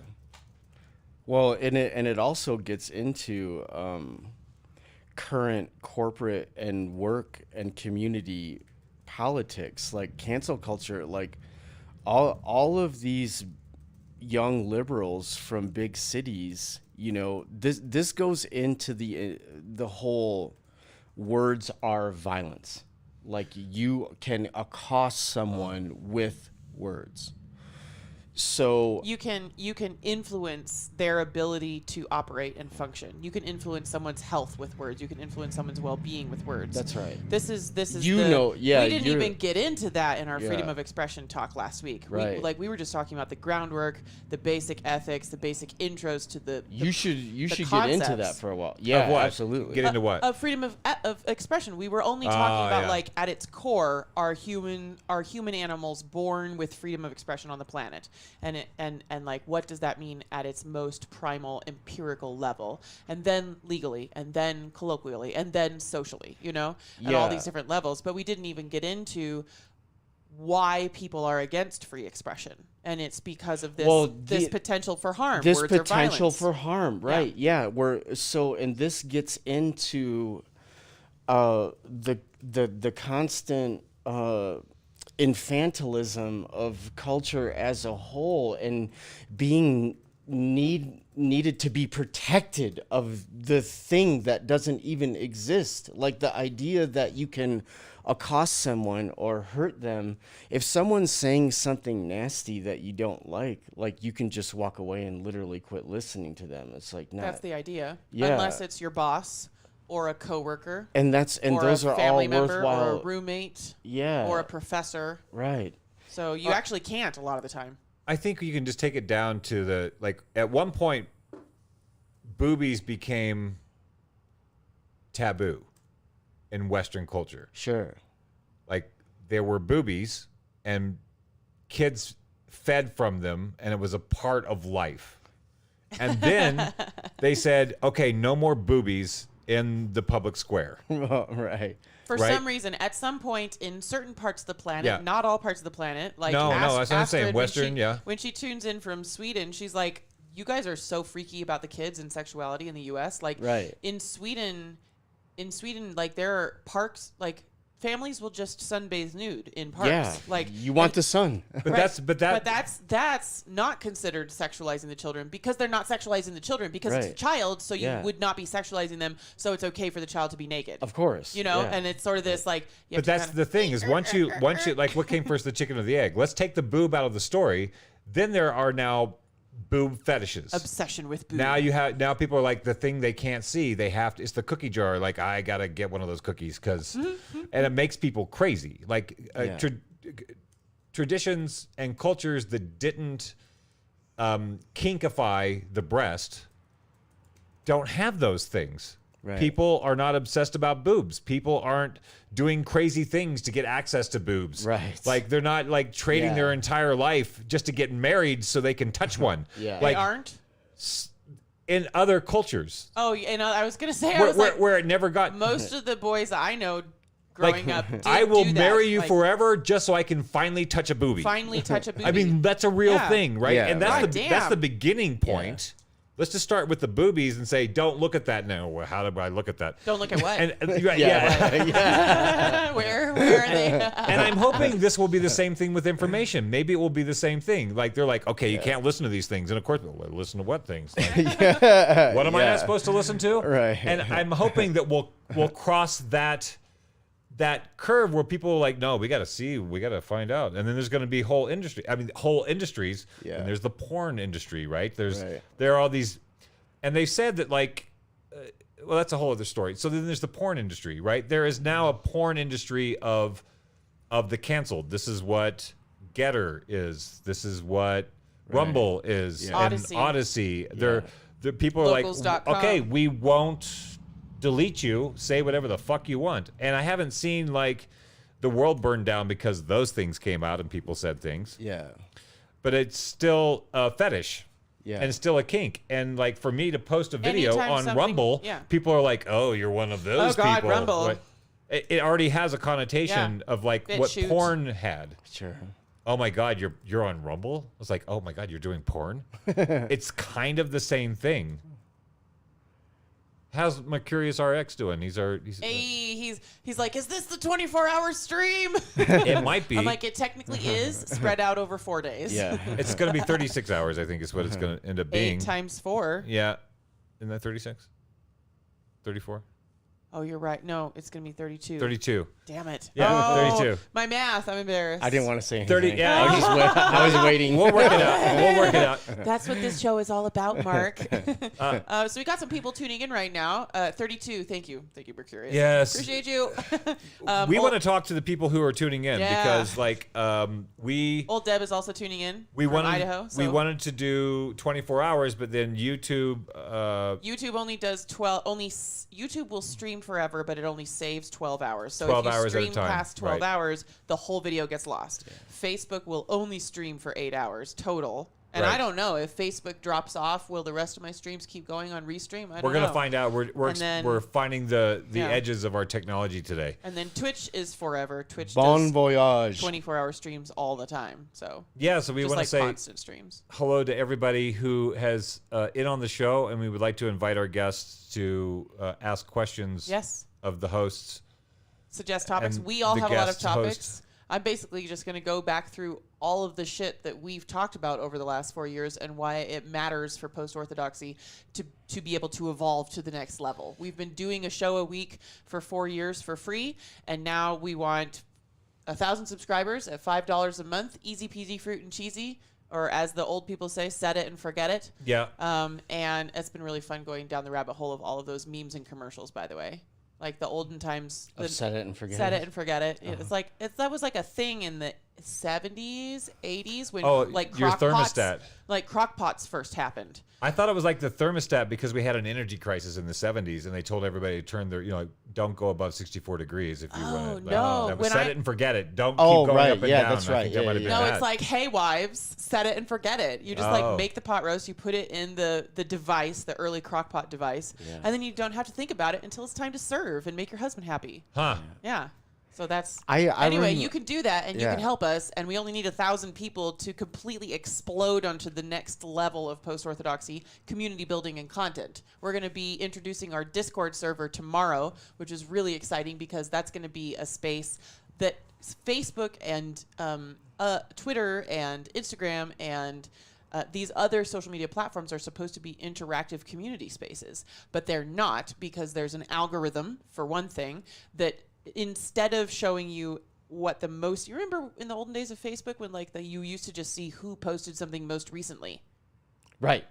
Well, and it also gets into current corporate and work and community politics, like cancel culture, like all of these young liberals from big cities, you know, this goes into the whole words are violence. Like you can accost someone with words. So you can influence their ability to operate and function. You can influence someone's health with words. You can influence someone's well-being with words. that's right. This is You know, yeah, we didn't you're- even get into that in our freedom Yeah. of expression talk last week. Right. We were just talking about the groundwork, the basic ethics, the basic intros to the You should get into concepts. that for a while. Yeah, what? absolutely. Get into what? of freedom of expression. We were only talking about yeah. like at its core are human animals born with freedom of expression on the planet, and like what does that mean at its most primal empirical level, and then legally, and then colloquially, and then socially, and all Yeah. these different levels. But we didn't even get into why people are against free expression, and it's because of this potential for harm, This words or potential violence. for harm, right? Yeah, and this gets into the constant infantilism of culture as a whole, and being needed to be protected of the thing that doesn't even exist. Like the idea that you can accost someone or hurt them. If someone's saying something nasty that you don't like you can just walk away and literally quit listening to them. It's like, nah. That's the idea. Yeah. Unless it's your boss or a coworker. and Or those a are all family member, worthwhile. or a roommate, Yeah. or a professor. Right. So you actually can't a lot of the time. I think you can just take it down to the, like, at one point, boobies became taboo in Western culture. Sure. Like, there were boobies, and kids fed from them, and it was a part of life. And then they said, okay, no more boobies in the public square. Right. For Right. some reason, at some point in certain parts of the planet, Yeah. not all parts of the planet, like No, that's what I'm saying. Astrid, Western, yeah. When she tunes in from Sweden, she's like, "You guys are so freaky about the kids and sexuality in the U.S." Like, Right. in Sweden, like there are parks, like families will just sunbathe nude in parks. Yeah. Like you want and- the sun. But that's not considered sexualizing the children, because they're not sexualizing the children, because it's a Right. child, so Yeah. you would not be sexualizing them, so it's okay for the child to be naked. Of course. Yeah. And And it's sort of this like. you have But to that's kinda- the thing is once you like, what came first, the chicken or the egg? Let's take the boob out of the story. Then there are now boob fetishes. obsession with boob. Now people are like, the thing they can't see, they have to, it's the cookie jar. Like, I gotta get one of those cookies because, and it makes people crazy. Like Yeah. traditions and cultures that didn't kinkify the breast don't have those things. Right. People are not obsessed about boobs. People aren't doing crazy things to get access to boobs. Right. Like, they're not like trading Yeah. their entire life just to get married so they can touch one. Yeah. They Like, aren't. in other cultures Oh, and I was gonna say, where it never got. most of the boys I know like, growing up, did I will do that, marry you like, forever just so I can finally touch a boobie. Finally, touch a booby. I mean, that's a real Yeah. thing, right? Yeah, And that's right. that's the Damn. beginning point. Let's just start with the boobies and say, don't look at that now. Well, how do I look at that? don't look at what. Yeah. yeah. Where are they? And I'm hoping this will be the same thing with information. Maybe it will be the same thing. Like, they're like, okay, you can't listen to these things. And of course, well, listen to what things? Like, what am I Yeah. not supposed to listen to? Right. And I'm hoping that we'll cross that curve where people are like, no, we got to see, we got to find out. And then there's going to be whole industries. Yeah. And there's the porn industry, right? Right. There are all these, and they said that, like, well, that's a whole other story. So then there's the porn industry, right? There is now a porn industry of the canceled. This is what Getter is. This is what Rumble is. Yeah. And Odyssey. Odyssey. The people are like, Locals.com. okay, we won't delete you. Say whatever the fuck you want. And I haven't seen, like, the world burn down because those things came out and people said things. Yeah. But it's still a fetish. Yeah. And it's still a kink. And, like, for me to post a video Anytime on something- Rumble, yeah. people are like, oh, you're one of those Oh, God, people. Rumble. Like, it already has a connotation Yeah. of, like, Bit what shoot. porn had. Sure. Oh my God, you're on Rumble? I was like, oh my God, you're doing porn? It's kind of the same thing. How's Mercurius RX doing? He's Hey, he's like, is this the 24-hour stream? it might be. I'm like, it technically is spread out over 4 days. Yeah. It's going to be 36 hours, I think, is what it's going to end up being. 8 times 4. Yeah. Isn't that 36? 34? Oh, you're right. No, it's going to be 32. 32. Damn it. Yeah, Oh, 32. My math. I'm embarrassed. I didn't want to say anything. 30. Yeah. I was waiting. We'll work it out. We'll work it out. That's what this show is all about, Mark. So we got some people tuning in right now. 32. Thank you. Thank you, Mercurius. Yes. Appreciate you. We want to talk to the people who are tuning in because, like, we Old Deb is also tuning in from wanted, Idaho. So We wanted to do 24 hours, but then YouTube. YouTube only does 12. YouTube will stream forever, but it only saves 12 hours. So 12 if you hours at a stream time. past 12 Right. hours, the whole video gets lost. Facebook will only stream for 8 hours total. And Right. I don't know if Facebook drops off. Will the rest of my streams keep going on Restream? I don't We're gonna know. find out. We're finding the edges of our technology today. And then Twitch is forever. Twitch Bon does voyage. 24-hour streams all the time. So Yeah, so we just want like to say constant streams. hello to everybody who has in on the show, and we would like to invite our guests to ask questions Yes. of the hosts. Suggest topics. And We all the have a lot of guest topics. host. I'm basically just going to go back through all of the shit that we've talked about over the last 4 years and why it matters for Post-Orthodoxy to be able to evolve to the next level. We've been doing a show a week for 4 years for free, and now we want 1,000 subscribers at $5 a month, easy peasy fruit and cheesy, or as the old people say, set it and forget it. Yeah. And it's been really fun going down the rabbit hole of all of those memes and commercials, by the way. Like the olden times. Set it and forget Set it. it and forget it. It's like that was like a thing in the 70s, 80s when like your crock pots, thermostat. like crock pots first happened. I thought it was like the thermostat because we had an energy crisis in the 70s, and they told everybody to turn their, don't go above 64 degrees if you run it. no. That was When set I- it and forget it. Don't Oh, keep going right. up and Yeah, down. that's I right. think that Yeah, might have yeah. been No, that. it's like, hey, wives, set it and forget it. You just like make the pot roast, you put it in the device, the early crock pot device, and then you don't have to think about it until it's time to serve and make your husband happy. Huh. Yeah. So that's anyway. you can do that, and you Yeah. can help us. And we only need 1,000 people to completely explode onto the next level of Post-Orthodoxy community building and content. We're going to be introducing our Discord server tomorrow, which is really exciting because that's going to be a space that Facebook and Twitter and Instagram and these other social media platforms are supposed to be interactive community spaces, but they're not because there's an algorithm, for one thing, that instead of showing you what the most, you remember in the olden days of Facebook when you used to just see who posted something most recently. Right.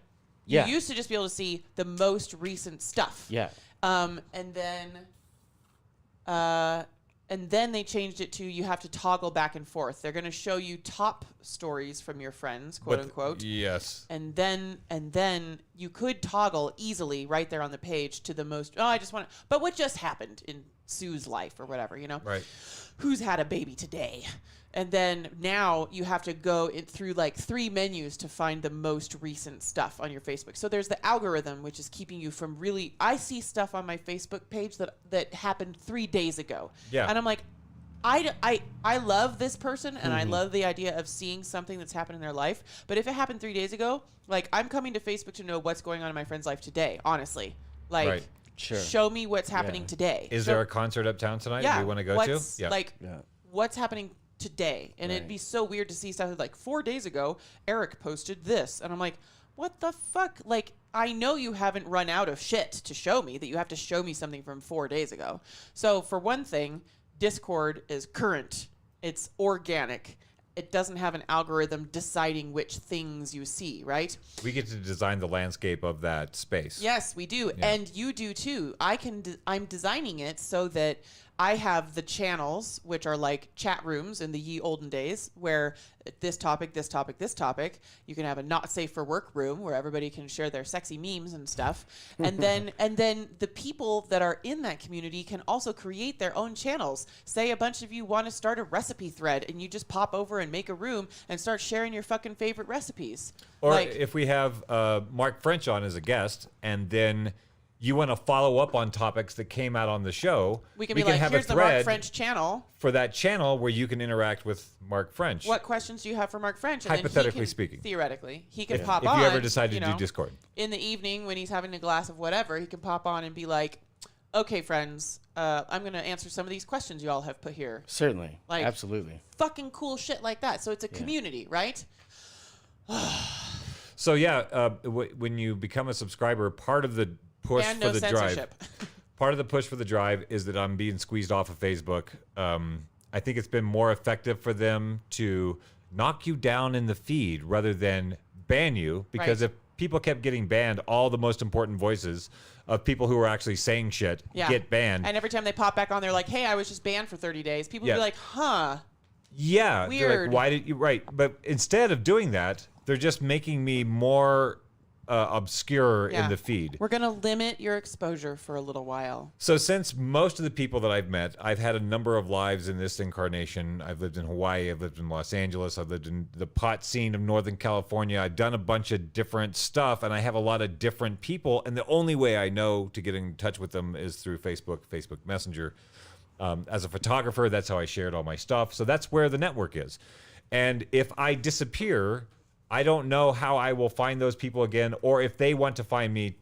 Yeah. You used to just be able to see the most recent stuff. Yeah. And then they changed it to you have to toggle back and forth. They're going to show you top stories from your friends, quote unquote. Yes. And then you could toggle easily right there on the page to the most. Oh, I just want to. But what just happened in Sue's life or whatever, Right. Who's had a baby today? And then now you have to go through like 3 menus to find the most recent stuff on your Facebook. So there's the algorithm, which is keeping you from really. I see stuff on my Facebook page that happened 3 days ago. Yeah. And I'm like, I love this person and I love the idea of seeing something that's happened in their life. But if it happened 3 days ago, like I'm coming to Facebook to know what's going on in my friend's life today, honestly. Like, Right. Sure. show me what's happening today. Is there a concert uptown tonight we want to go to? Yeah. Like, what's happening today? And it'd Right. be so weird to see stuff like 4 days ago, Eric posted this. And I'm like, what the fuck? Like, I know you haven't run out of shit to show me, that you have to show me something from 4 days ago. So for one thing, Discord is current. It's organic. It doesn't have an algorithm deciding which things you see, right? We get to design the landscape of that space. Yes, we do. Yeah. And you do too. I'm designing it so that I have the channels, which are like chat rooms in the ye olden days, where this topic, this topic, this topic, you can have a not safe for work room where everybody can share their sexy memes and stuff. And then the people that are in that community can also create their own channels. Say a bunch of you want to start a recipe thread and you just pop over and make a room and start sharing your fucking favorite recipes. Or like, if we have Mark French on as a guest, and then you want to follow up on topics that came out on the show, we can be like, have here's a the Mark thread French channel. for that channel where you can interact with Mark French. What questions do you have for Mark French? And then he Hypothetically can- speaking. Theoretically. He can pop if on. you ever decide to you do know, Discord. in the evening when he's having a glass of whatever, he can pop on and be like, okay, friends, I'm going to answer some of these questions you all have put here. Certainly. Like- Absolutely. Fucking cool shit like that. So it's a community, right? So yeah, when you become a subscriber, part of the push And for no the censorship. part of the push for the drive is that I'm being squeezed off of Facebook. I think it's been more effective for them to knock you down in the feed rather than ban you, because if people kept getting banned, all the most important voices of people who are actually saying shit get banned. And every time they pop back on, they're like, hey, I was just banned for 30 days. People would be like, huh. Yeah. Weird. Like, why did you? Right. But instead of doing that, they're just making me more obscure in the feed. We're going to limit your exposure for a little while. So since most of the people that I've met, I've had a number of lives in this incarnation. I've lived in Hawaii. I've lived in Los Angeles. I've lived in the pot scene of Northern California. I've done a bunch of different stuff, and I have a lot of different people. And the only way I know to get in touch with them is through Facebook Messenger. As a photographer, that's how I shared all my stuff. So that's where the network is. And if I disappear, I don't know how I will find those people again, or if they want to find me,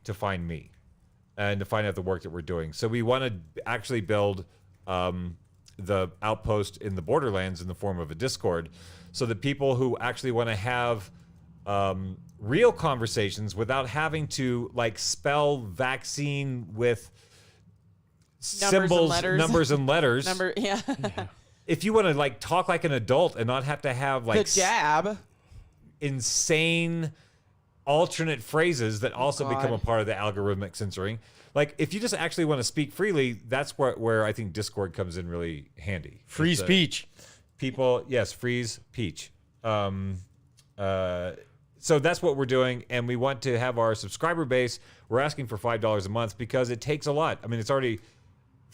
and to find out the work that we're doing. So we want to actually build the outpost in the borderlands in the form of a Discord, so that people who actually want to have real conversations without having to like spell vaccine with symbols, numbers and letters. If you want to like talk like an adult and not have to have like the jab, insane alternate phrases that also become a part of the algorithmic censoring. Like if you just actually want to speak freely, that's where I think Discord comes in really handy. Free speech. People, yes, freeze peach. So that's what we're doing, and we want to have our subscriber base. We're asking for $5 a month because it takes a lot. I mean, it's already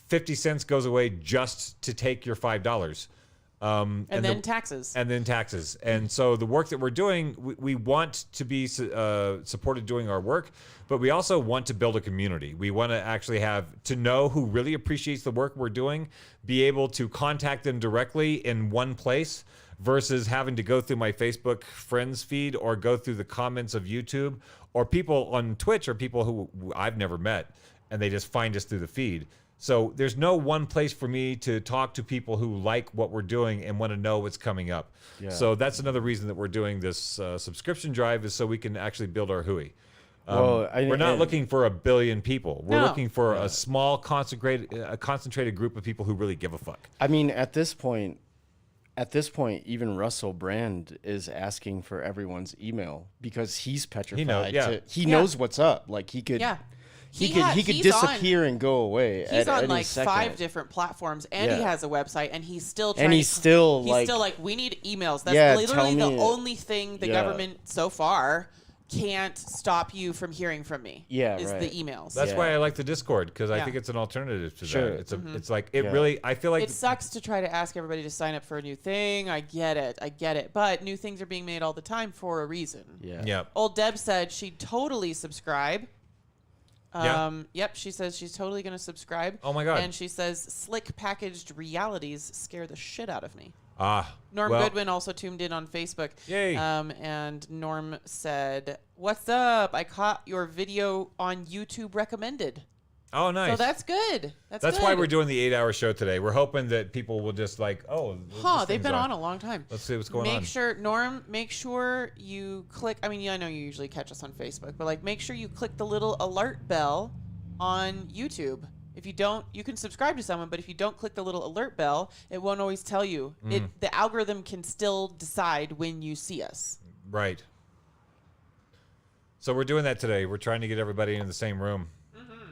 50 cents goes away just to take your $5. And then taxes. And then taxes. And so the work that we're doing, we want to be supported doing our work, but we also want to build a community. We want to actually to know who really appreciates the work we're doing, be able to contact them directly in one place versus having to go through my Facebook friends feed or go through the comments of YouTube, or people on Twitch, or people who I've never met, and they just find us through the feed. So there's no one place for me to talk to people who like what we're doing and want to know what's coming up. Yeah. So that's another reason that we're doing this subscription drive, is so we can actually build our hui. We're not looking for 1 billion people. We're looking for a small, concentrated group of people who really give a fuck. I mean, at this point, even Russell Brand is asking for everyone's email because he's petrified. He knows what's up. Like he could. Yeah. He could disappear and go away. He's on like second. 5 different platforms, and he has a website, and he's still trying. And he's still like, we need emails. That's literally the only thing the government so far can't stop you from hearing from me. Is the emails. That's why I like the Discord, because I think it's an alternative to that. It's like it really. I feel like it sucks to try to ask everybody to sign up for a new thing. I get it, but new things are being made all the time for a reason. Yeah. Old Deb said she'd totally subscribe. Yep, she says she's totally going to subscribe. Oh my God. And she says slick packaged realities scare the shit out of me. Norm Goodwin also tuned in on Facebook. Yay. And Norm said, "What's up? I caught your video on YouTube recommended." Oh, nice. So that's good. That's why we're doing the 8-hour show today. We're hoping that people will just like, they've been on a long time. Let's see what's going on. Make sure you click. I mean, I know you usually catch us on Facebook, but like, make sure you click the little alert bell on YouTube. If you don't, you can subscribe to someone, but if you don't click the little alert bell, it won't always tell you. The algorithm can still decide when you see us. Right. So we're doing that today. We're trying to get everybody in the same room.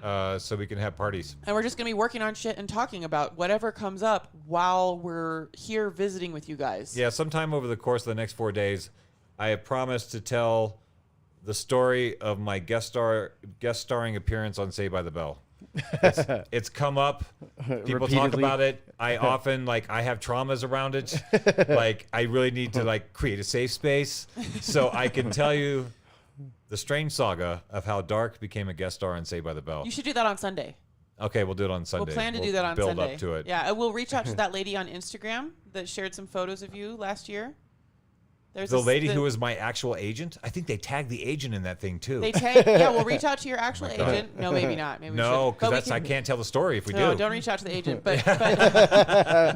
So we can have parties. And we're just going to be working on shit and talking about whatever comes up while we're here visiting with you guys. Yeah, sometime over the course of the next 4 days, I have promised to tell the story of my guest starring appearance on Saved by the Bell. It's come up. People talk about it. I often, I have traumas around it. I really need to, create a safe space so I can tell you the strange saga of how Dark became a guest star on Saved by the Bell. You should do that on Sunday. Okay, we'll do it on Sunday. We'll plan to do that on Sunday. Build up to it. Yeah, and we'll reach out to that lady on Instagram that shared some photos of you last year. There's The lady who was my actual agent, I think they tagged the agent in that thing too. They tag. Yeah, we'll reach out to your actual agent. No, maybe not. Maybe No, we should. But we because I can't tell the story if we No, do. don't reach out to the agent, but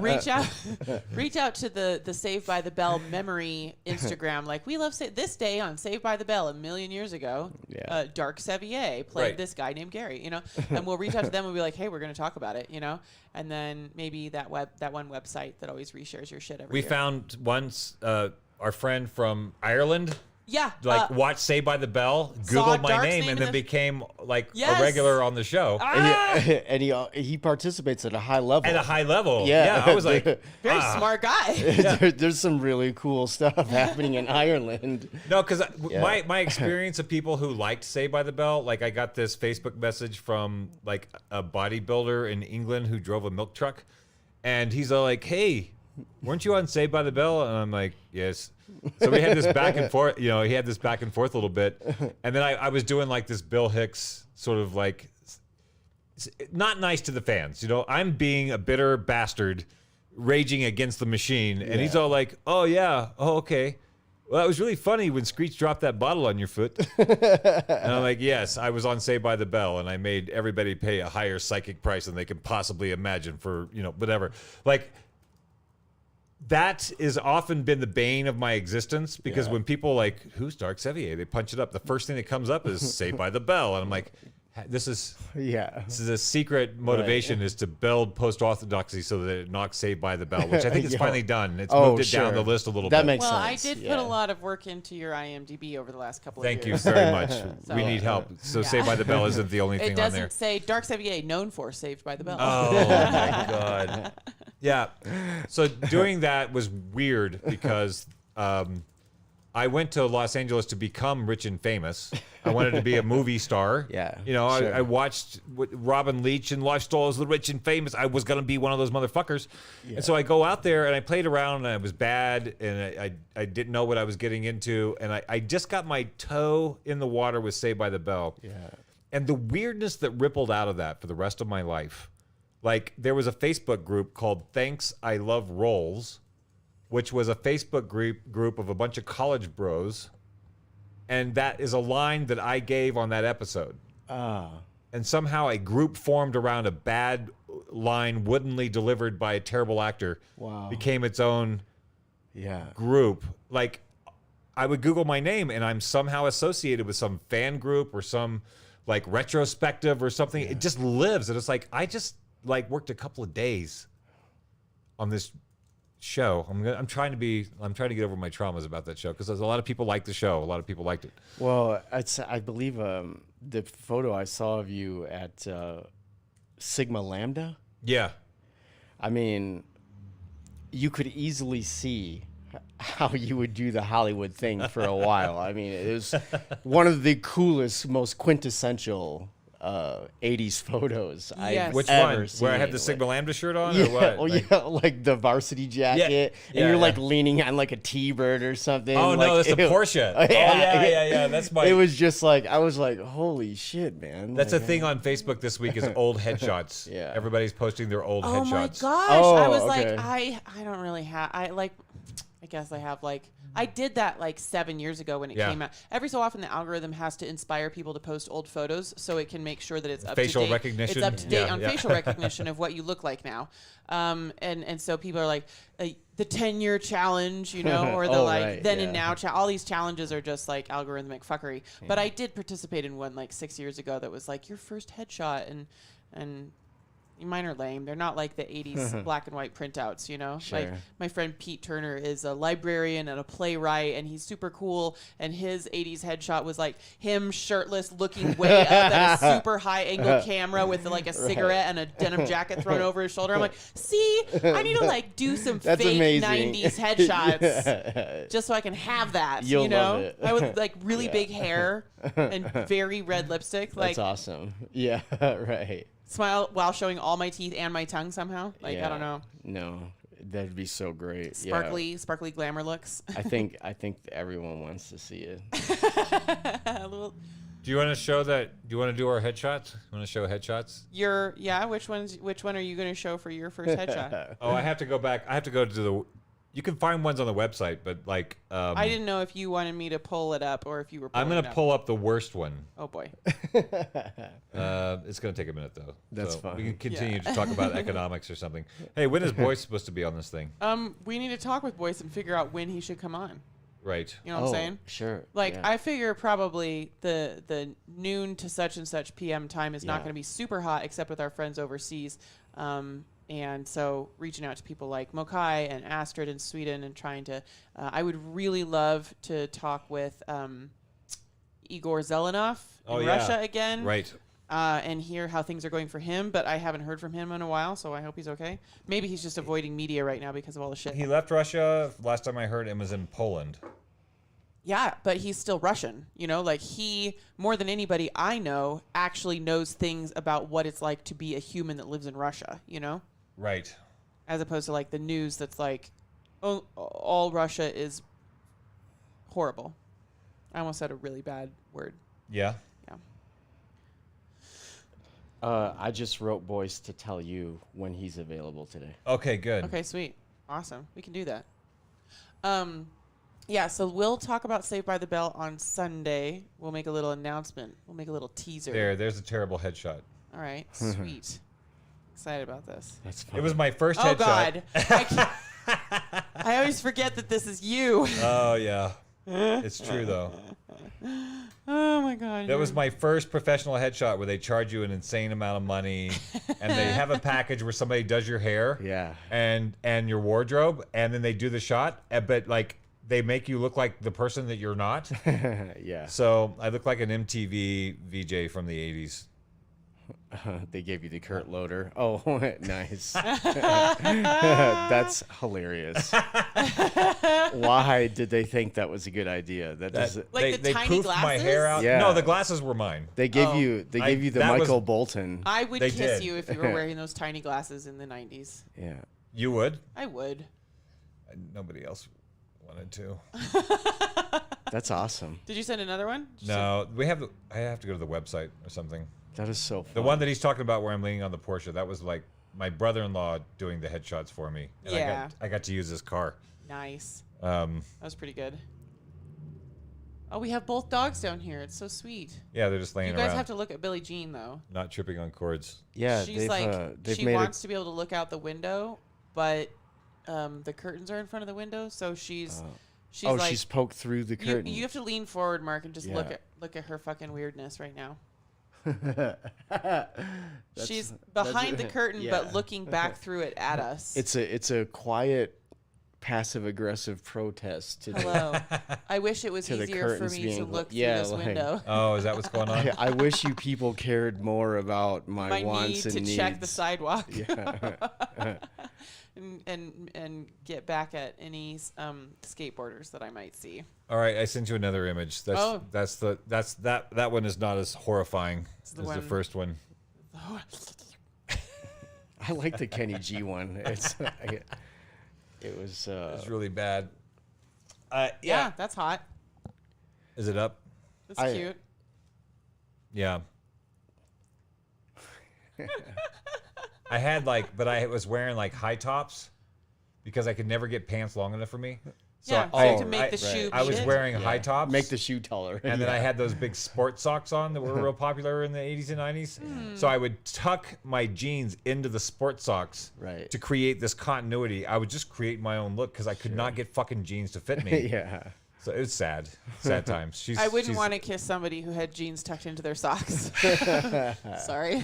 reach out to the Saved by the Bell memory Instagram. Like, we love this day on Saved by the Bell 1,000,000 years ago. Yeah. Dark Sevier played this guy named Gary. You know, and we'll reach out to them and be like, hey, we're going to talk about it. You know, and then maybe that one website that always reshares your shit every year. We found once our friend from Ireland. Yeah. Watched Saved by the Bell, saw Googled my Dark's name, name and in then the- became like Yes. a regular on the show. And he participates at a high level. At a high level. Yeah. I was like, Very smart guy. There's some really cool stuff happening in Ireland. no, because Yeah. my experience of people who liked Saved by the Bell, like I got this Facebook message from like a bodybuilder in England who drove a milk truck, and he's all like, hey, weren't you on Saved by the Bell? And I'm like, yes. So we had this back and forth, he had this back and forth a little bit. And then I was doing like this Bill Hicks sort of like, not nice to the fans. I'm being a bitter bastard raging against the machine. And he's all like, oh yeah, oh okay. Well, it was really funny when Screech dropped that bottle on your foot. And I'm like, yes, I was on Saved by the Bell, and I made everybody pay a higher psychic price than they can possibly imagine for, whatever. Like, that has often been the bane of my existence, because when people like, who's Dark Sevier? They punch it up. The first thing that comes up is Saved by the Bell. And I'm like, this is a secret motivation, is to build Post-Orthodoxy so that it knocks Saved by the Bell, which I think is finally done. It's moved it down the list a little bit. That makes Well, sense. I did put a lot of work into your IMDb over the last couple of years. Thank you very much. So- We need help. So Saved by the Bell isn't the only thing It on there. doesn't say Dark Sevier, known for Saved by the Bell. Oh my God. Yeah. So doing that was weird because I went to Los Angeles to become rich and famous. I wanted to be a movie star. Yeah, I sure. watched Robin Leach and Lifestyle as the Rich and Famous. I was going to be one of those motherfuckers. And so I go out there and I played around, and I was bad, and I didn't know what I was getting into. And I just got my toe in the water with Saved by the Bell. Yeah. And the weirdness that rippled out of that for the rest of my life. Like, there was a Facebook group called Thanks I Love Rolls, which was a Facebook group of a bunch of college bros. And that is a line that I gave on that episode. And somehow a group formed around a bad line woodenly delivered by a terrible actor. Wow. Became its own group. Like, I would Google my name and I'm somehow associated with some fan group or some like retrospective or something. It just lives. And it's like, I just like worked a couple of days on this show. I'm trying to get over my traumas about that show, because there's a lot of people liked the show. A lot of people liked it. Well, I believe the photo I saw of you at Sigma Lambda. Yeah. I mean, you could easily see how you would do the Hollywood thing for a while. I mean, it was one of the coolest, most quintessential 80s photos Yes. I've Which ever one? seen. Where I have the Sigma Lambda shirt on, or what? Like the varsity jacket, and Yeah, you're yeah. like leaning on like a T-bird or something. Oh, like, no, that's the Porsche. Oh, yeah. That's my... It was just like, I was like, holy shit, man. That's like, a thing on Facebook this week, is old headshots. Yeah. Everybody's posting their old Oh my headshots. gosh! Oh, I was okay. like, I don't really have. I guess I have like. I did that like 7 years ago when it Yeah. came out. Every so often, the algorithm has to inspire people to post old photos so it can make sure that it's up Facial to date. recognition. It's up to date Yeah, on yeah. facial recognition of what you look like now. And so people are like, the 10-year challenge, or the Oh, like right, then yeah. and now. All these challenges are just like algorithmic fuckery. But I did participate in one like 6 years ago that was like your first headshot, and mine are lame. They're not like the 80s black and white printouts, Sure. Like my friend Pete Turner is a librarian and a playwright, and he's super cool. And his 80s headshot was like him shirtless, looking way up at a super high angle camera with like a cigarette and a denim jacket thrown over his shoulder. I'm like, see, I need to like do some That's fake amazing. 90s headshots just so I can have that. You'll love it. I would like really big hair and very red lipstick. Like That's awesome. Yeah, right. smile while showing all my teeth and my tongue somehow. Like, I don't know. No, that'd be so great. Sparkly glamour looks. I think everyone wants to see it. A little- Do you want to show that? Do you want to do our headshots? You want to show headshots? Which one are you going to show for your first headshot? Oh, I have to go back. I have to go to the You can find ones on the website, but like I didn't know if you wanted me to pull it up or if you were. I'm going gonna to pull up the worst one. Oh boy. It's gonna take a minute though. That's so fine. We can continue Yeah. to talk about economics or something. Hey, when is Boyce supposed to be on this thing? We need to talk with Boyce and figure out when he should come on. Right. You know what I'm saying? Sure. Like yeah. I figure probably the noon to such and such PM time is not Yeah. going to be super hot, except with our friends overseas. And so reaching out to people like Mokai and Astrid in Sweden and trying to, I would really love to talk with Igor Zelenov in Russia again. Right. And hear how things are going for him, but I haven't heard from him in a while, so I hope he's okay. Maybe he's just avoiding media right now because of all the shit. He left Russia last time I heard and was in Poland. Yeah, but he's still Russian. You know, like he, more than anybody I know, actually knows things about what it's like to be a human that lives in Russia, you know? Right. As opposed to like the news that's like, oh, all Russia is horrible. I almost said a really bad word. Yeah. Yeah. I just wrote Boyce to tell you when he's available today. Okay, good. Okay, sweet. Awesome. We can do that. Yeah, so we'll talk about Saved by the Bell on Sunday. We'll make a little announcement. We'll make a little teaser. There's a terrible headshot. All right, sweet. Excited about this. That's fine. It was my first Oh, headshot. God. I always forget that this is you. Oh, yeah. It's true, though. Oh, my God. That was my first professional headshot where they charge you an insane amount of money and they have a package where somebody does your hair Yeah. and your wardrobe and then they do the shot, but like they make you look like the person that you're not. Yeah. So I look like an MTV VJ from the 80s. They gave you the Kurt Loader. Oh, nice. That's hilarious. Why did they think that was a good idea? That is. Like the tiny poofed my glasses? hair out. Yeah. No, the glasses were mine. They gave Oh. you. They gave you the that was- Michael Bolton. I would They kiss did. you if you were wearing those tiny glasses in the 90s. Yeah. You would? I would. Nobody else wanted to. That's awesome. Did you send another one? Did you No, I have to go to the website or something. That is so fun. The one that he's talking about where I'm leaning on the Porsche, that was like my brother-in-law doing the headshots for me. And Yeah. I got to use his car. send- Nice. Um, That was pretty good. Oh, we have both dogs down here. It's so sweet. yeah, they're just laying You guys around, have to look at Billie Jean, though. not tripping on cords. Yeah, She's like, they've she made wants to be able to look out the window, but the curtains are in front of the window, so she's like, she's poked through the curtain. you have to lean forward, Mark, and just look Yeah. at her fucking weirdness right now. That's- She's that's- behind the curtain, yeah. but looking back through it at us. It's a quiet, passive aggressive protest to the, Hello. I wish it was to the easier for curtains me being to clo- look yeah, through this like- window. Oh, is that what's going on? I wish you people cared more about my, My wants need to and needs. check the sidewalk. Yeah. and get back at any skateboarders that I might see. All right, I sent you another image. That's Oh. that one is not as horrifying as the the one- first one. I like the Kenny G one. It was. It's really bad. Yeah, that's hot. Is it up? That's I- cute. Yeah. I had but I was wearing like high tops because I could never get pants long enough for me. So Yeah, so I, to make the shoe I was fit. wearing high tops. Make the shoe taller. And then I had those big sport socks on that were real popular in the 80s and 90s. So I would tuck my jeans into the sport socks Right. to create this continuity. I would just create my own look because I could not get fucking jeans to fit me. Yeah. So it was sad. Sad times. I wouldn't want to kiss somebody who had jeans tucked into their socks. Sorry.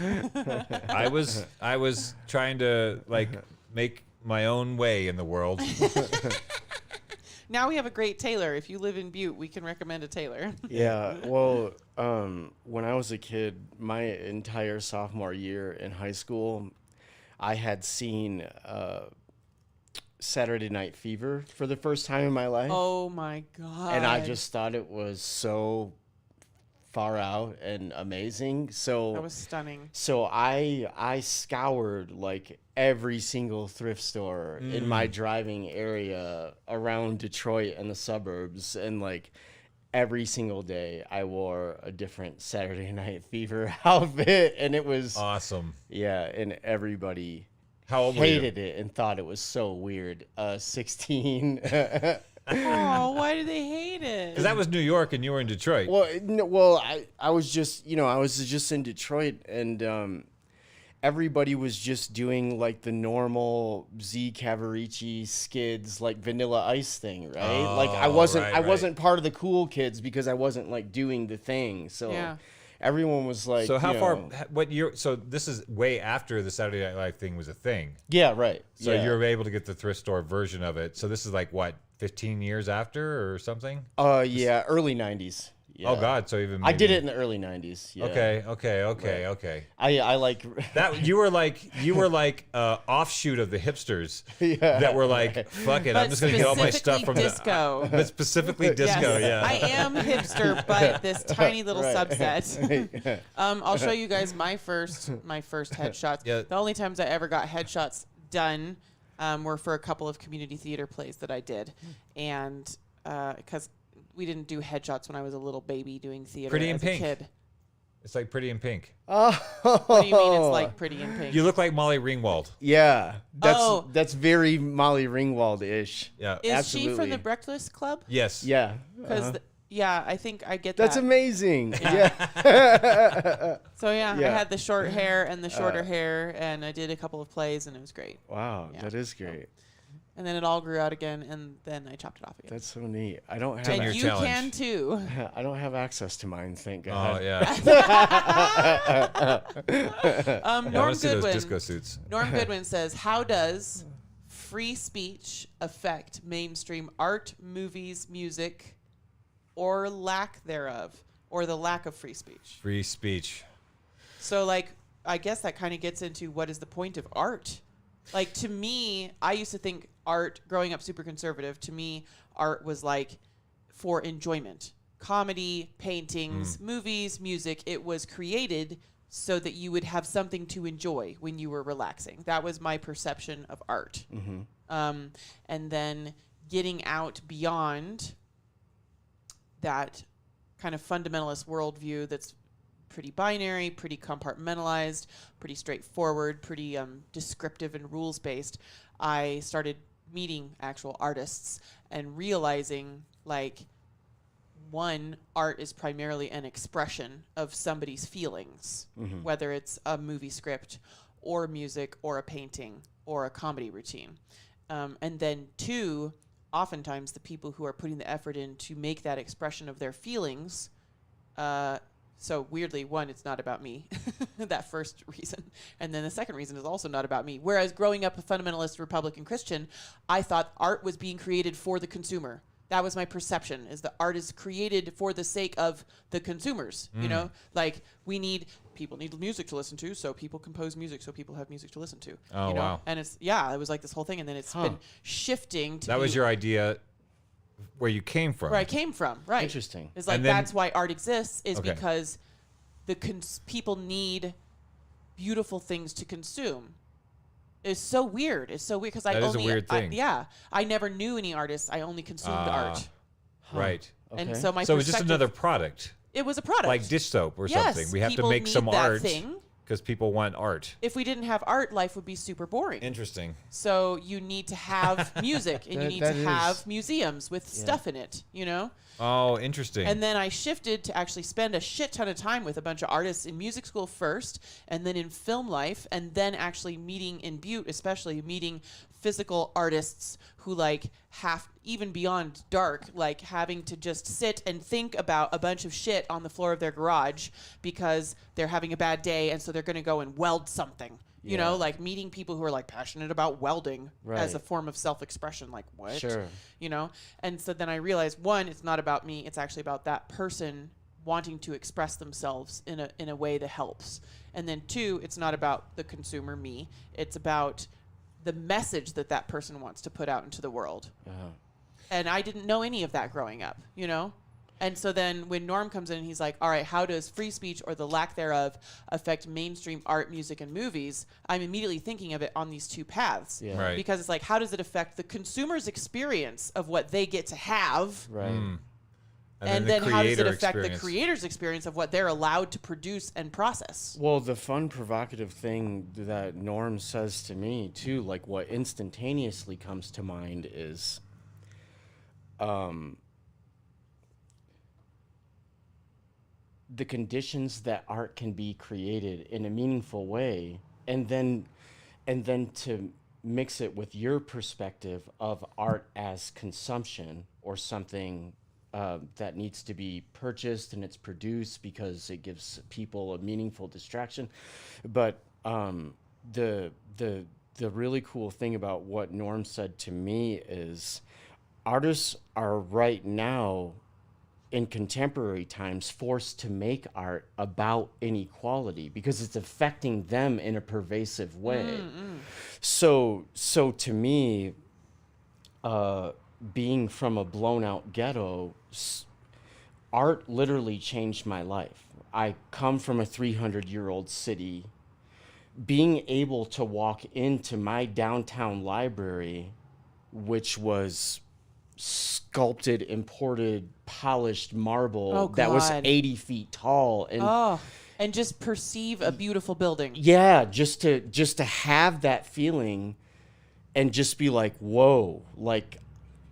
I was trying to make my own way in the world. Now we have a great tailor. If you live in Butte, we can recommend a tailor. Yeah. Well, when I was a kid, my entire sophomore year in high school, I had seen Saturday Night Fever for the first time in my life. Oh my God. And I just thought it was so far out and amazing. So That was stunning. So I scoured like every single thrift store in my driving area around Detroit and the suburbs, and like every single day I wore a different Saturday Night Fever outfit, and it was Awesome. yeah, and everybody How old were you? Hated it and thought it was so weird. 16. Oh, why do they hate it? Because that was New York and you were in Detroit. Well, no, I was just, I was just in Detroit, and everybody was just doing like the normal Z Cavarici skids, like Vanilla Ice thing, right? Like I wasn't part of the cool kids because I wasn't like doing the thing. So Yeah. everyone was like, So how far? What year? So this is way after the Saturday Night Live thing was a thing. Yeah, right. So yeah. you're able to get the thrift store version of it. So this is like what, 15 years after or something? Yeah, early 90s. Yeah. Oh God! So even I did maybe- it in the early 90s. Yeah. Okay. I like That you were like offshoot of the hipsters that were like, fuck it, I'm But just gonna get all my stuff from disco. but specifically disco. Yes, Yeah. I am hipster, but this tiny little Right. subset. I'll show you guys my first headshots. Yeah. The only times I ever got headshots done were for a couple of community theater plays that I did, and because we didn't do headshots when I was a little baby doing theater Pretty in as Pink. a kid. It's like Pretty in Pink. What do you mean it's like Pretty in Pink? You look like Molly Ringwald. Yeah, Oh. that's very Molly Ringwald-ish. Yeah. Is she absolutely. from the Breakfast Club? Yes. Yeah, Because yeah, I think I get that's that. amazing. Yeah. Yeah. So yeah, I Yeah. had the short hair and the shorter hair, and I did a couple of plays, and it was great. Wow, Yeah. that is great. And then it all grew out again, and then I chopped it off again. That's so neat. I don't have Ten-year And you challenge. can too. I don't have access to mine, thank Oh God. yeah. I Norm want to see those Goodwin. disco suits. Norm Goodwin says, "How does free speech affect mainstream art, movies, music, or lack thereof, or the lack of free speech?" Free speech. So, like, I guess that kind of gets into what is the point of art. Like, to me, I used to think art, growing up super conservative, to me, art was like for enjoyment. Comedy, paintings, movies, music, it was created so that you would have something to enjoy when you were relaxing. That was my perception of art. And then getting out beyond that kind of fundamentalist worldview that's pretty binary, pretty compartmentalized, pretty straightforward, pretty descriptive and rules-based, I started meeting actual artists and realizing, like, one, art is primarily an expression of somebody's feelings, whether it's a movie script or music or a painting or a comedy routine. And then two, oftentimes the people who are putting the effort in to make that expression of their feelings, so weirdly, one, it's not about me, that first reason. And then the second reason is also not about me. Whereas growing up a fundamentalist Republican Christian, I thought art was being created for the consumer. That was my perception, is that art is created for the sake of the consumers. You know, like people need music to listen to, so people compose music so people have music to listen to. Oh, you know? wow. And it was like this whole thing. And then it's been shifting to That was be your idea where you came from. where I came from, right? Interesting. It's like And then- that's why art exists, is Okay. because the people need beautiful things to consume. It's so weird. It's so weird because I That is a only weird thing. I never knew any artists. I only consumed art, Right. and Okay. so my So it's just perspective- another product, It was a product, like dish soap or Yes, something. We have to people make some need that art thing. because people want art. If we didn't have art, life would be super boring. Interesting. So you need to have music, and you need that to is- have museums with stuff in it. You know. Oh, interesting. And then I shifted to actually spend a shit ton of time with a bunch of artists in music school first, and then in film life, and then actually meeting in Butte, especially meeting physical artists who like even beyond dark, like having to just sit and think about a bunch of shit on the floor of their garage because they're having a bad day, and so they're going to go and weld something. You know, like meeting people who are like passionate about welding as a Right. form of self-expression. Like, what? Sure. You know? And so then I realized, one, it's not about me. It's actually about that person wanting to express themselves in a way that helps. And then two, it's not about the consumer, me. It's about the message that that person wants to put out into the world. And I didn't know any of that growing up, you know? And so then when Norm comes in and he's like, all right, how does free speech or the lack thereof affect mainstream art, music, and movies? I'm immediately thinking of it on these two paths. Yeah. Right. Because it's like, how does it affect the consumer's experience of what they get to have? Right. And then how does it affect experience. the creator's experience of what they're allowed to produce and process? Well, the fun, provocative thing that Norm says to me, too, like what instantaneously comes to mind is the conditions that art can be created in a meaningful way, and then to mix it with your perspective of art as consumption or something that needs to be purchased and it's produced because it gives people a meaningful distraction. But the really cool thing about what Norm said to me is artists are right now in contemporary times forced to make art about inequality because it's affecting them in a pervasive way. So to me, being from a blown out ghetto, art literally changed my life. I come from a 300-year-old city. Being able to walk into my downtown library, which was sculpted, imported, polished marble that was 80 feet tall, and just perceive a beautiful building. Yeah, just to have that feeling and just be like, whoa, like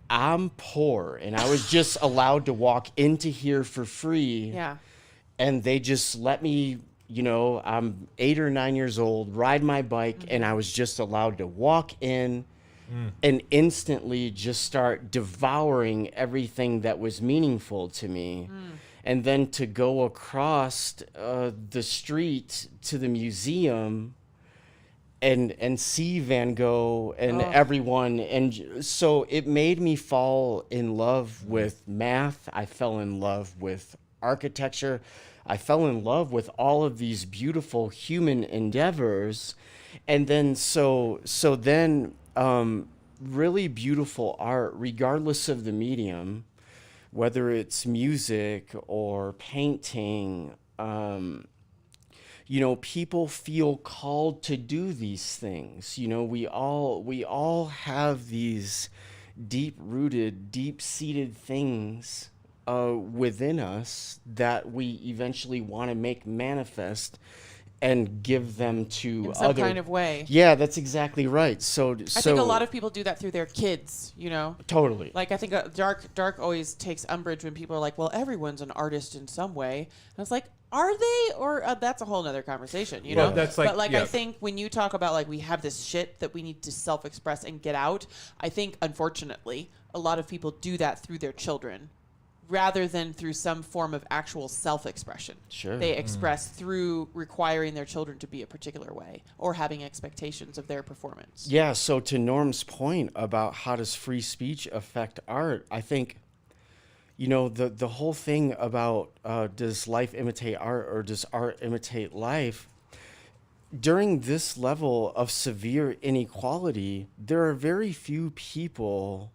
I'm poor and I was just allowed to walk into here for free. Yeah. And they just let me, I'm 8 or 9 years old, ride my bike, and I was just allowed to walk in and instantly just start devouring everything that was meaningful to me. And then to go across the street to the museum and see Van Gogh and everyone. And so it made me fall in love with math. I fell in love with architecture. I fell in love with all of these beautiful human endeavors. And then really beautiful art, regardless of the medium, whether it's music or painting, people feel called to do these things. We all have these deep-rooted, deep-seated things within us that we eventually want to make manifest and give them to in some kind of way. Yeah, that's exactly right. So I think a lot of people do that through their kids, Totally. Like I think Dark always takes umbrage when people are like, well, everyone's an artist in some way. And I was like, are they? Or that's a whole nother conversation, Well, that's like, but I think when you talk about like we have this shit that we need to self-express and get out, I think unfortunately a lot of people do that through their children rather than through some form of actual self-expression. Sure. They express through requiring their children to be a particular way or having expectations of their performance. Yeah, so to Norm's point about how does free speech affect art, I think, the whole thing about does life imitate art or does art imitate life, during this level of severe inequality, there are very few people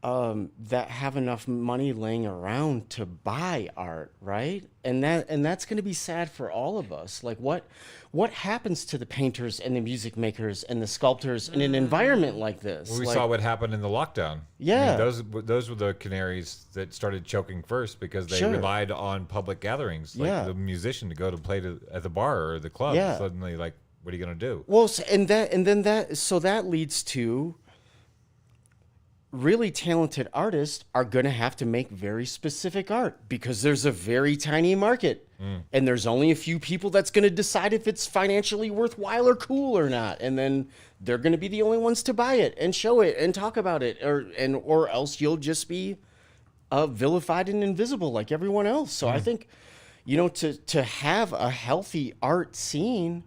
that have enough money laying around to buy art, right? And that's going to be sad for all of us. Like what happens to the painters and the music makers and the sculptors in an environment like this? Well, we saw what happened in the lockdown. Yeah. I mean, those were the canaries that started choking first because they relied on public gatherings, like the musician to go to play at the bar or the club. Yeah. Suddenly, like, what are you going to do? Well, that leads to really talented artists are going to have to make very specific art because there's a very tiny market and there's only a few people that's going to decide if it's financially worthwhile or cool or not. And then they're going to be the only ones to buy it and show it and talk about it or else you'll just be vilified and invisible like everyone else. So I think, to have a healthy art scene,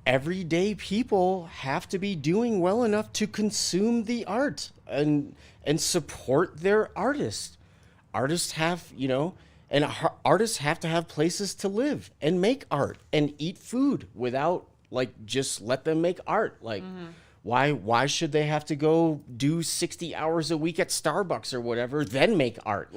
everyday people have to be doing well enough to consume the art and support their artists. Artists have, artists have to have places to live and make art and eat food without just let them make art. Why should they have to go do 60 hours a week at Starbucks or whatever, then make art?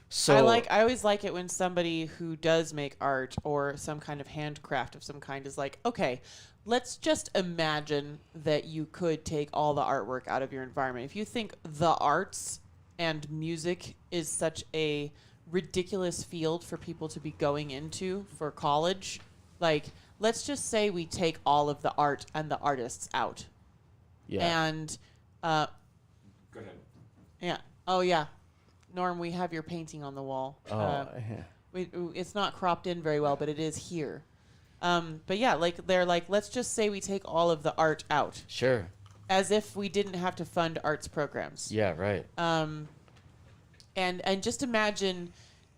So I always like it when somebody who does make art or some kind of handcraft of some kind is like, okay, let's just imagine that you could take all the artwork out of your environment. If you think the arts and music is such a ridiculous field for people to be going into for college. Like, let's just say we take all of the art and the artists out. Yeah. And, Go ahead. yeah. Oh, yeah. Norm, we have your painting on the wall. It's not cropped in very well, but it is here. But yeah, like they're like, let's just say we take all of the art out, Sure. as if we didn't have to fund arts programs. Yeah, right. And just imagine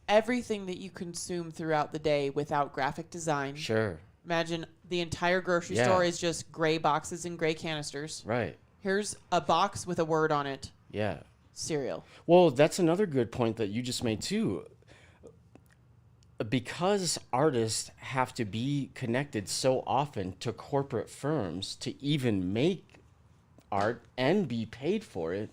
everything that you consume throughout the day without graphic design. Sure. Imagine the entire grocery store is just gray boxes and gray canisters. Right. Here's a box with a word on it. Yeah. Cereal. Well, that's another good point that you just made too. Because artists have to be connected so often to corporate firms to even make art and be paid for it,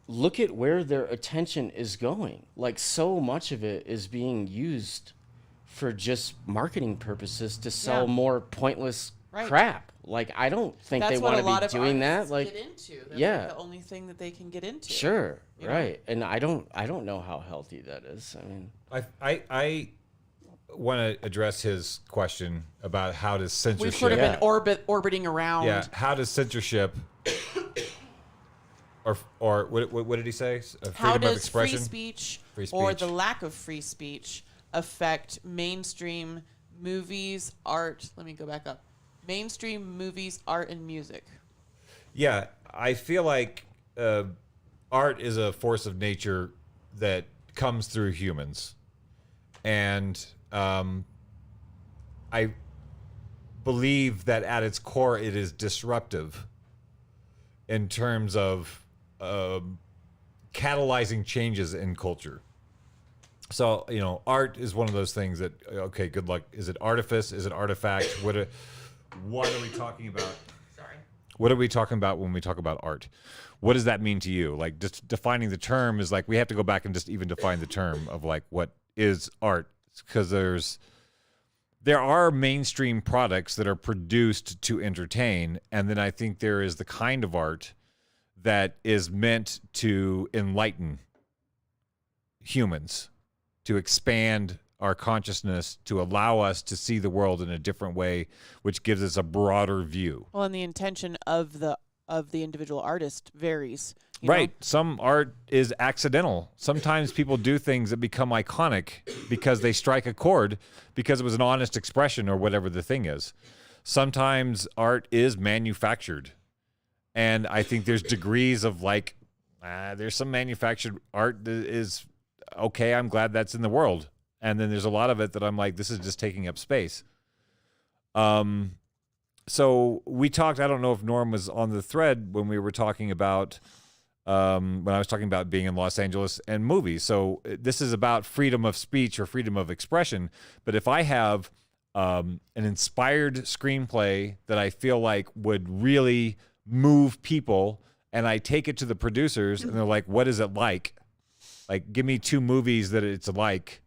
look at where their attention is going. Like, so much of it is being used for just marketing purposes to sell more pointless crap. Like, I don't think That's they what want a lot to of be doing that. artists Like, get into. That's yeah. like the only thing that they can get into. sure, You know? right. And I don't know how healthy that is. I mean, I want to address his question about how does censorship. We've sort of Yeah. been orbiting around. Yeah, how does censorship or what did he say? How Freedom of does expression. free speech or the lack of free speech affect mainstream movies, art? Let me go back up. Mainstream movies, art, and music. Yeah, I feel like art is a force of nature that comes through humans, and I believe that at its core it is disruptive in terms of catalyzing changes in culture. So, you know, art is one of those things that, okay, good luck. Is it artifice? Is it artifact? What are we talking about? Sorry. What are we talking about when we talk about art? What does that mean to you? Like, just defining the term is like, we have to go back and just even define the term of like, what is art? Because there are mainstream products that are produced to entertain. And then I think there is the kind of art that is meant to enlighten humans, to expand our consciousness, to allow us to see the world in a different way, which gives us a broader view. Well, and the intention of the individual artist varies. You Right. know? Some art is accidental. Sometimes people do things that become iconic because they strike a chord because it was an honest expression or whatever the thing is. Sometimes art is manufactured. And I think there's degrees of like, there's some manufactured art that is okay. I'm glad that's in the world. And then there's a lot of it that I'm like, this is just taking up space. So we talked, I don't know if Norm was on the thread when we were talking about, when I was talking about being in Los Angeles and movies. So this is about freedom of speech or freedom of expression. But if I have an inspired screenplay that I feel like would really move people, and I take it to the producers and they're like, what is it like? Like, give me 2 movies that it's like,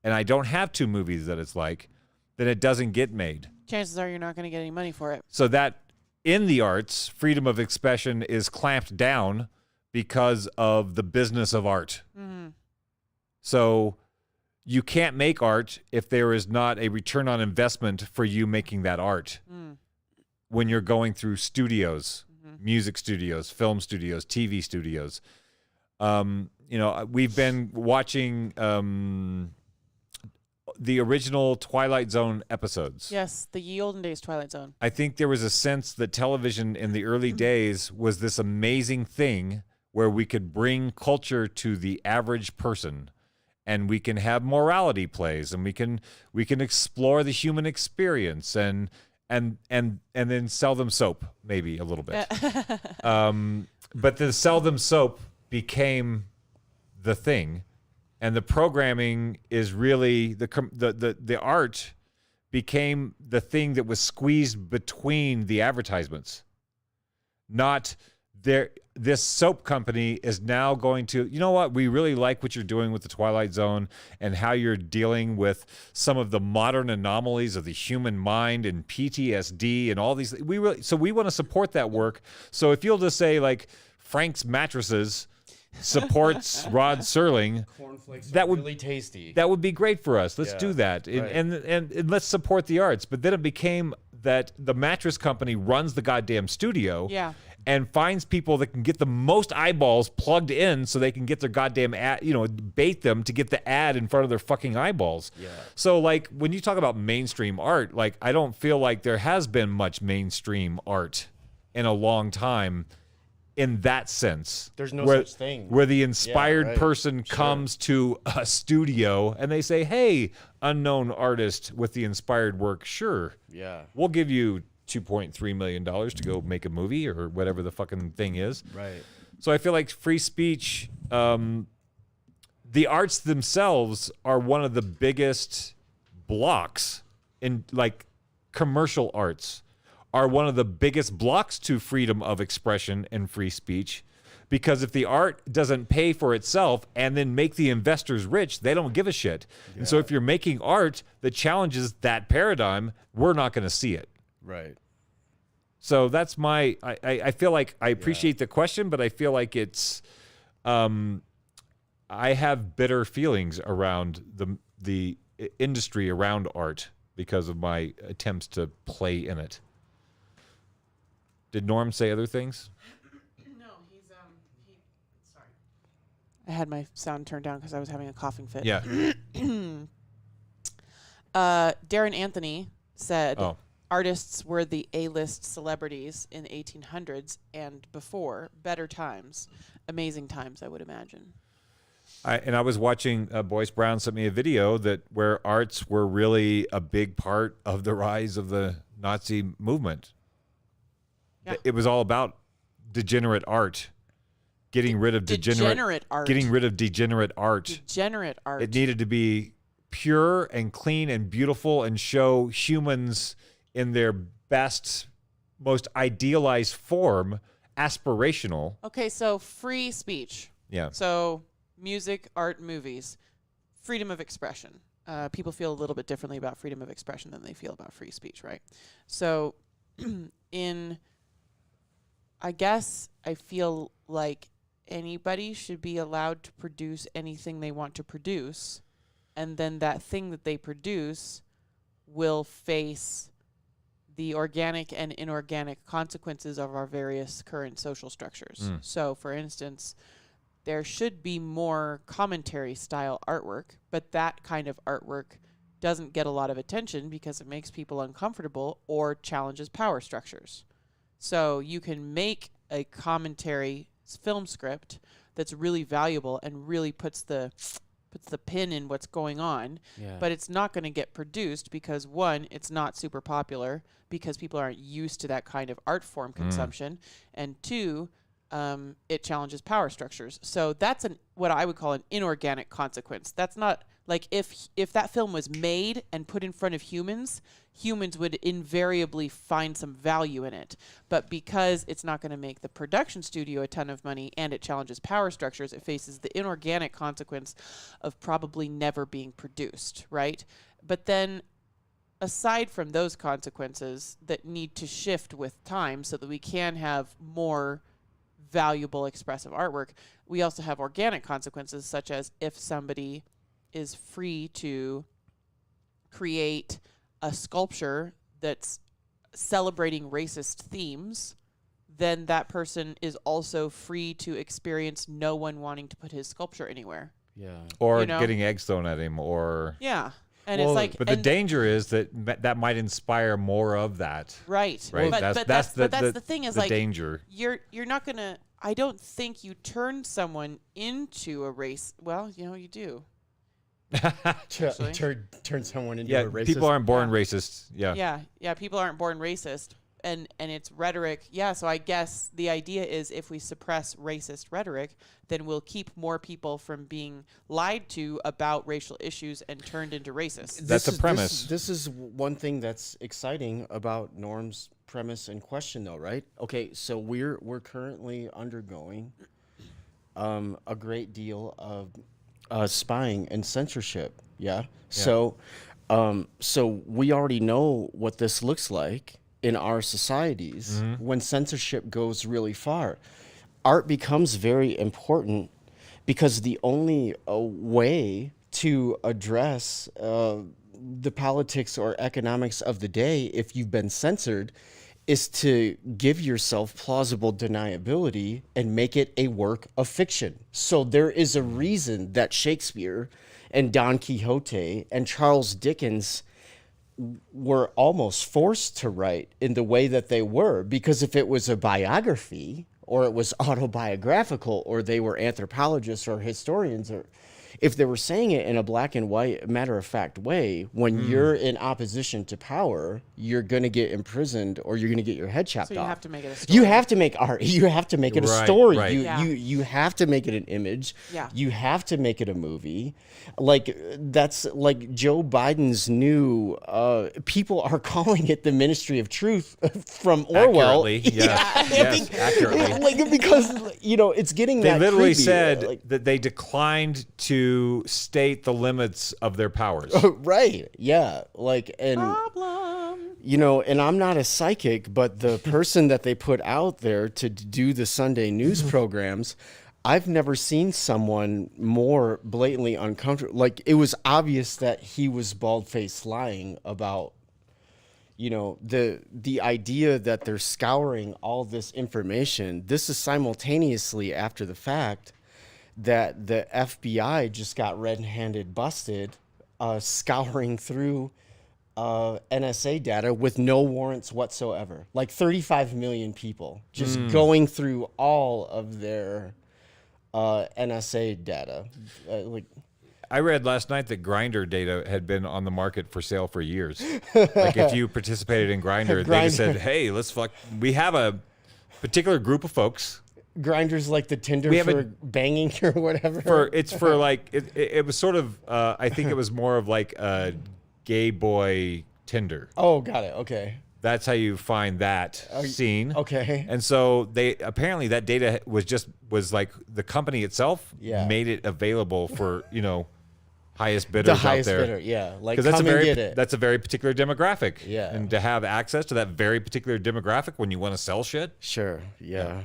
and I don't have 2 movies that it's like, then it doesn't get made. Chances are you're not going to get any money for it. So that in the arts, freedom of expression is clamped down because of the business of art. Mm-hmm. So you can't make art if there is not a return on investment for you making that art. When you're going through studios, music studios, film studios, TV studios. You know, we've been watching the original Twilight Zone episodes. Yes, the ye olden days Twilight Zone. I think there was a sense that television in the early days was this amazing thing where we could bring culture to the average person, and we can have morality plays, and we can explore the human experience and then sell them soap maybe a little bit. But the sell them soap became the thing. And the programming is really the art became the thing that was squeezed between the advertisements. Not there. This soap company is now going to, you know what? We really like what you're doing with the Twilight Zone and how you're dealing with some of the modern anomalies of the human mind and PTSD and all these. We want to support that work. So if you'll just say like, Frank's Mattresses supports Rod Serling, Cornflakes that are would really tasty. that would be great for us. Let's Yeah, do that, right. and let's support the arts. But then it became that the mattress company runs the goddamn studio, Yeah. and finds people that can get the most eyeballs plugged in, so they can get their goddamn ad, bait them to get the ad in front of their fucking eyeballs. Yeah. So like when you talk about mainstream art, like I don't feel like there has been much mainstream art in a long time. In that sense, There's no where, such thing. where the inspired right. person comes to a studio and they say, "Hey, unknown artist with the inspired work, sure, Yeah. we'll give you $2.3 million to go make a movie or whatever the fucking thing is." Right. So I feel like free speech, the arts themselves are one of the biggest blocks in like commercial arts are one of the biggest blocks to freedom of expression and free speech, because if the art doesn't pay for itself and then make the investors rich, they don't give a shit. And so if you're making art that challenges that paradigm, we're not going to see it. Right. So that's I feel like I appreciate the question, but I feel like it's, I have bitter feelings around the industry around art because of my attempts to play in it. Did Norm say other things? No, sorry. I had my sound turned down because I was having a coughing fit. Yeah. Darren Anthony said Oh. artists were the A-list celebrities in the 1800s and before. Better times. Amazing times, I would imagine. I was watching, Boyce Brown sent me a video where arts were really a big part of the rise of the Nazi movement. Yeah. It was all about degenerate art, getting rid of Degenerate art. getting rid of degenerate art. Degenerate art. It needed to be pure and clean and beautiful and show humans in their best, most idealized form, aspirational. Okay, so free speech. Yeah. So music, art, movies, freedom of expression. People feel a little bit differently about freedom of expression than they feel about free speech, right? So I guess I feel like anybody should be allowed to produce anything they want to produce, and then that thing that they produce will face the organic and inorganic consequences of our various current social structures. So, for instance, there should be more commentary style artwork, but that kind of artwork doesn't get a lot of attention because it makes people uncomfortable or challenges power structures. So you can make a commentary film script that's really valuable and really puts the pin in what's going on, but it's not going to get produced because, one, it's not super popular because people aren't used to that kind of art form consumption, and two, it challenges power structures. So that's what I would call an inorganic consequence. That's not like if that film was made and put in front of humans would invariably find some value in it. But because it's not going to make the production studio a ton of money and it challenges power structures, it faces the inorganic consequence of probably never being produced, right? But then aside from those consequences that need to shift with time so that we can have more valuable expressive artwork, we also have organic consequences, such as if somebody is free to create a sculpture that's celebrating racist themes, then that person is also free to experience no one wanting to put his sculpture anywhere. Yeah. Or You know? getting eggs thrown at him, or Yeah. And Well, it's like, but the danger is that might inspire more of that. right. Right. But that's the thing is, the like, danger. you're not gonna. I don't think you turn someone into a race. Well, you do. Actually. Turn someone into Yeah, a racist. people aren't born racist. Yeah. Yeah. People aren't born racist, and it's rhetoric. Yeah. So I guess the idea is if we suppress racist rhetoric, then we'll keep more people from being lied to about racial issues and turned into racists. That's the premise. This is one thing that's exciting about Norm's premise and question, though, right? Okay, so we're currently undergoing a great deal of spying and censorship. Yeah. So we already know what this looks like in our societies when censorship goes really far. art becomes very important because the only way to address the politics or economics of the day, if you've been censored, is to give yourself plausible deniability and make it a work of fiction. So there is a reason that Shakespeare and Don Quixote and Charles Dickens were almost forced to write in the way that they were, because if it was a biography or it was autobiographical or they were anthropologists or historians, or if they were saying it in a black and white matter-of-fact way, when you're in opposition to power, you're going to get imprisoned or you're going to get your head chopped off. So you have to make it a story. You have to make art. You have to make it a story. Right. You have to make it an image. Yeah. You have to make it a movie. Like, that's like Joe Biden's new, people are calling it the Ministry of Truth from Orwell. Accurately, yes, accurately. Like, because, it's getting They that literally creepy. said Like, that they declined to state the limits of their powers. right. Yeah. Like, and, Problem. and I'm not a psychic, but the person that they put out there to do the Sunday news programs, I've never seen someone more blatantly uncomfortable. Like, it was obvious that he was bald-faced lying about, the idea that they're scouring all this information. This is simultaneously after the fact that the FBI just got red-handed busted scouring through NSA data with no warrants whatsoever. Like 35 million people just going through all of their NSA data. I read last night that Grindr data had been on the market for sale for years. Like, if you participated in Grindr, they just said, "Hey, let's fuck." We have a particular group of folks. Grindr's like the Tinder We have for banging or whatever. It was sort of I think it was more of like a gay boy Tinder. Oh, got it. Okay. That's how you find that scene. Okay. And so they apparently that data was like the company itself made it available for highest bidders The highest out there. bidder, yeah. Like, Because come and get it. that's a very particular demographic. Yeah. And to have access to that very particular demographic when you want to sell shit. Sure. Yeah.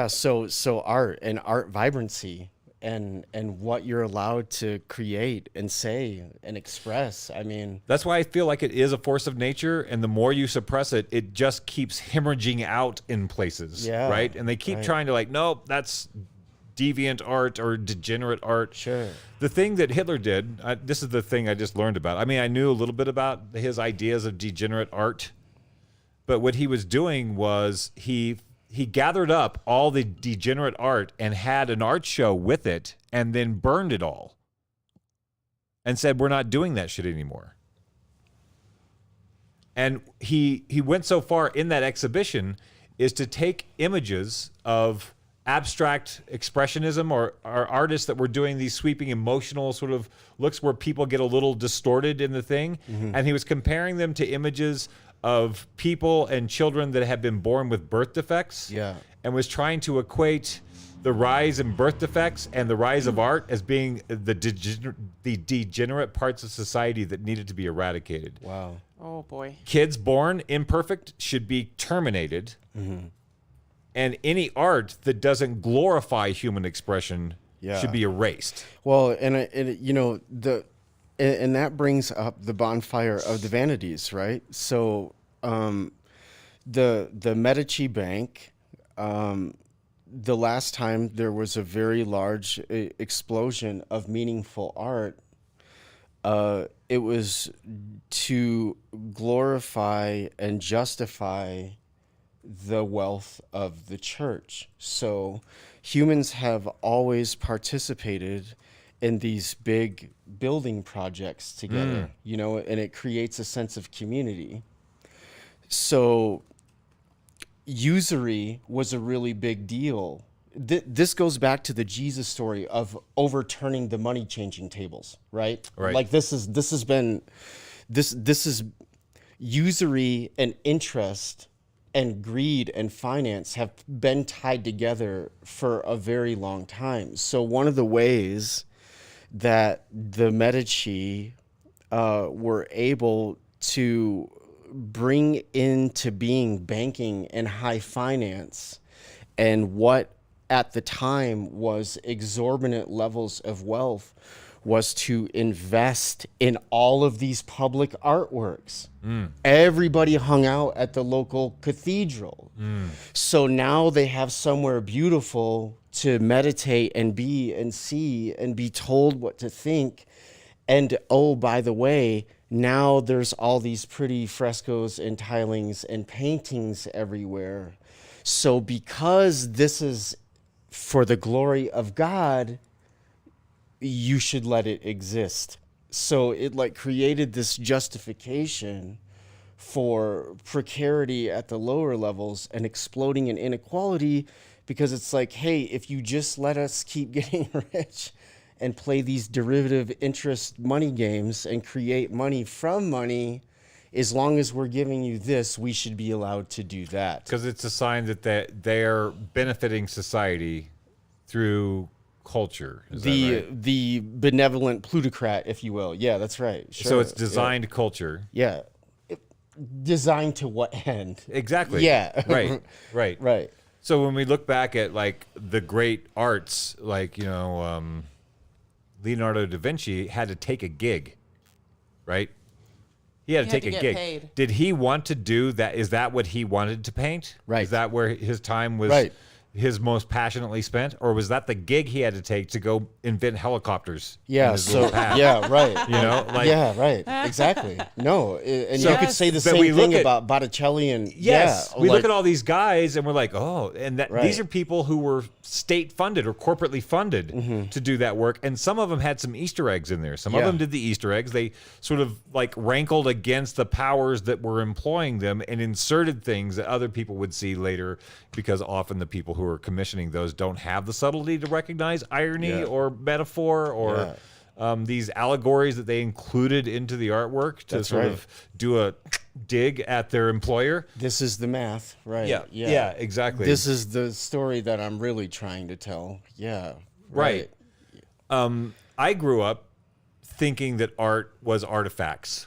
So art and art vibrancy and what you're allowed to create and say and express. I mean, That's why I feel like it is a force of nature, and the more you suppress it, it just keeps hemorrhaging out in places. Yeah, Right? And they keep trying to nope, that's deviant art or degenerate art. Sure. The thing that Hitler did, this is the thing I just learned about. I mean, I knew a little bit about his ideas of degenerate art, but what he was doing was he gathered up all the degenerate art and had an art show with it and then burned it all and said, we're not doing that shit anymore. And he went so far in that exhibition is to take images of abstract expressionism or artists that were doing these sweeping emotional sort of looks where people get a little distorted in the thing. And he was comparing them to images of people and children that have been born with birth defects, and was trying to equate the rise in birth defects and the rise of art as being the degenerate parts of society that needed to be eradicated. wow. Oh boy. Kids born imperfect should be terminated, and any art that doesn't glorify human expression should be erased. Well, and and that brings up the bonfire of the vanities, right? So, the Medici Bank, the last time there was a very large explosion of meaningful art, it was to glorify and justify the wealth of the church. So, humans have always participated in these big building projects together, and it creates a sense of community. So usury was a really big deal. This goes back to the Jesus story of overturning the money changing tables, right? Like this is usury and interest and greed and finance have been tied together for a very long time. So one of the ways that the Medici were able to bring into being banking and high finance and what at the time was exorbitant levels of wealth was to invest in all of these public artworks. Everybody hung out at the local cathedral. So now they have somewhere beautiful to meditate and be and see and be told what to think. And oh, by the way, now there's all these pretty frescoes and tilings and paintings everywhere. So because this is for the glory of God, you should let it exist. So it like created this justification for precarity at the lower levels and exploding in inequality, because it's like, hey, if you just let us keep getting rich and play these derivative interest money games and create money from money, as long as we're giving you this, we should be allowed to do that. Because it's a sign that they're benefiting society through culture. Is that right? The benevolent plutocrat, if you will. Yeah, that's right. Sure. So it's designed culture. Yeah. Designed to what end? Exactly. Yeah. Right. Right. So when we look back at like the great arts, like, Leonardo da Vinci had to take a gig, right? He had to take a gig. Paid. Did he want to do that? Is that what he wanted to paint? Right. Is that where his time was Right. his most passionately spent? Or was that the gig he had to take to go invent helicopters? in Yeah. his So little path? yeah. Right. Yeah, right. Exactly. No, and So- you could say the But we same look thing at- about Botticelli and Yes, yeah, we like, look at all these guys and we're like, oh, and that Right. these are people who were state funded or corporately funded to do that work, and some of them had some Easter eggs in there. Some of Yeah. them did the Easter eggs. They sort of like rankled against the powers that were employing them and inserted things that other people would see later, because often the people who are commissioning those don't have the subtlety to recognize irony Yeah. or metaphor or these allegories that they included into the artwork to That's sort right. of do a dig at their employer. this is the math, right? Yeah, exactly. This is the story that I'm really trying to tell. Yeah. Right. I grew up thinking that art was artifacts,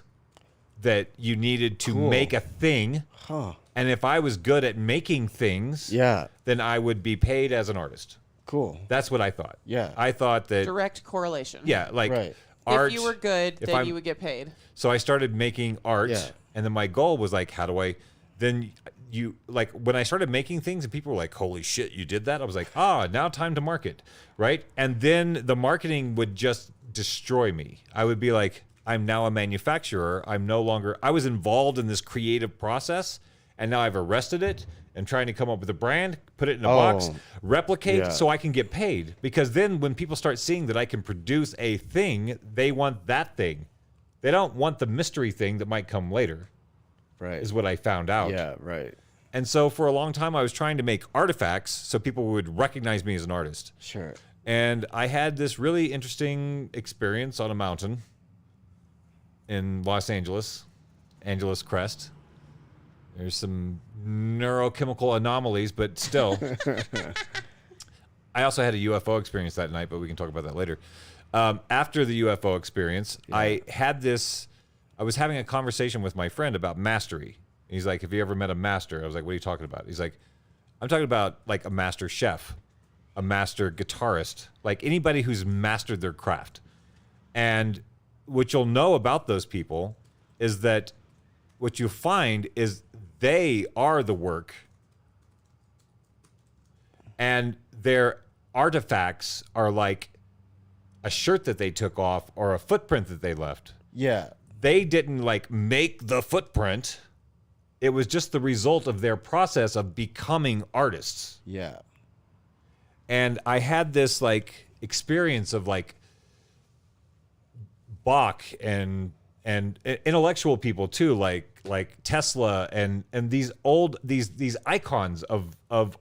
that you needed to Cool. make a thing. Huh. And if I was good at making things, Yeah. then I would be paid as an artist. Cool. That's what I thought. Yeah. I thought that, Direct correlation. yeah, like Right. art. If you were good, if then I'm- you would get paid. So I started making art, Yeah. and then my goal was like, how do I? Then you like when I started making things, and people were like, "Holy shit, you did that!" I was like, now time to market, right? And then the marketing would just destroy me. I would be like, I'm now a manufacturer. I'm no longer. I was involved in this creative process, and now I've arrested it and trying to come up with a brand, put it in a box, replicate, yeah. so I can get paid. Because then when people start seeing that I can produce a thing, they want that thing. They don't want the mystery thing that might come later, Right. is what I found out. Yeah. Right. And so for a long time, I was trying to make artifacts so people would recognize me as an artist. Sure. And I had this really interesting experience on a mountain in Los Angeles, Angeles Crest. There's some neurochemical anomalies, but still. I also had a UFO experience that night, but we can talk about that later. After the UFO experience, I was having a conversation with my friend about mastery. He's like, have you ever met a master? I was like, what are you talking about? He's like, I'm talking about like a master chef, a master guitarist, like anybody who's mastered their craft. And what you'll know about those people is that what you'll find is they are the work, and their artifacts are like a shirt that they took off or a footprint that they left. Yeah. They didn't like make the footprint. It was just the result of their process of becoming artists. Yeah. And I had this like experience of like Bach and intellectual people too, like Tesla and these icons of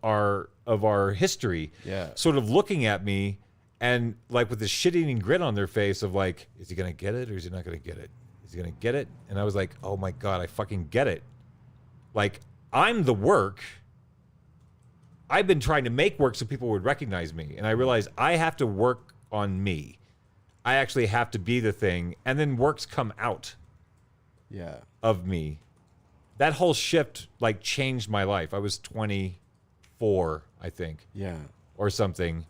our history, sort of looking at me and like with this shit-eating grin on their face of like, is he gonna get it or is he not gonna get it? Is he gonna get it? And I was like, oh my God, I fucking get it. Like, I'm the work. I've been trying to make work so people would recognize me. And I realized I have to work on me. I actually have to be the thing. And then works come out Yeah. of me. that whole shift like changed my life. I was 24, I think, Yeah. or something.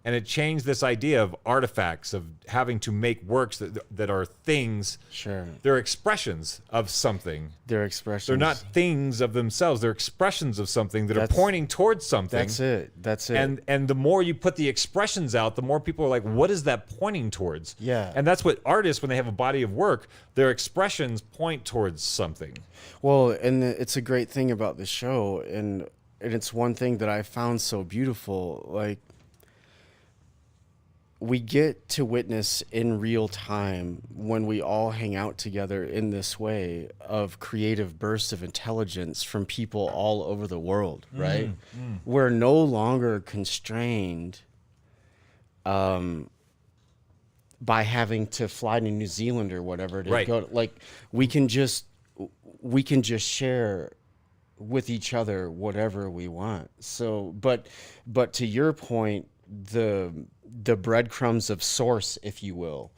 And it changed this idea of artifacts, of having to make works that are things. Sure. They're expressions of something. Their expressions. They're not things of themselves. They're expressions of something that are pointing towards something. That's it. That's it. And the more you put the expressions out, the more people are like, what is that pointing towards? Yeah. And that's what artists, when they have a body of work, their expressions point towards something. Well, and it's a great thing about the show, and it's one thing that I found so beautiful. Like, we get to witness in real time when we all hang out together in this way of creative bursts of intelligence from people all over the world, right? We're no longer constrained by having to fly to New Zealand or whatever to go. Like, we can just share with each other whatever we want. So, but to your point, the breadcrumbs of source, if you will,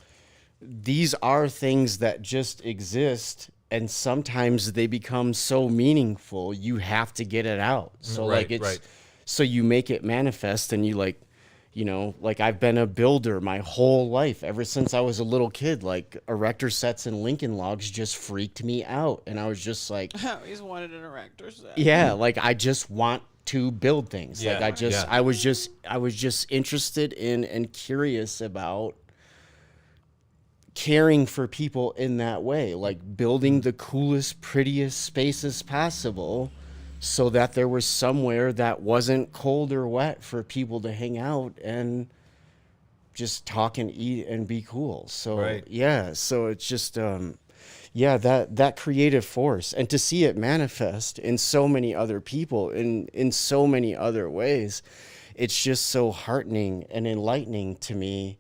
these are things that just exist, and sometimes they become so meaningful you have to get it out. So so you make it manifest, and you like I've been a builder my whole life, ever since I was a little kid. Like, erector sets and Lincoln logs just freaked me out, and I was just like, I always wanted an erector set. yeah, like, I just want to build things. Yeah. Like, I was just interested in and curious about caring for people in that way, like building the coolest, prettiest spaces possible so that there was somewhere that wasn't cold or wet for people to hang out and just talk and eat and be cool. So yeah, so it's just that creative force, and to see it manifest in so many other people in so many other ways, it's just so heartening and enlightening to me.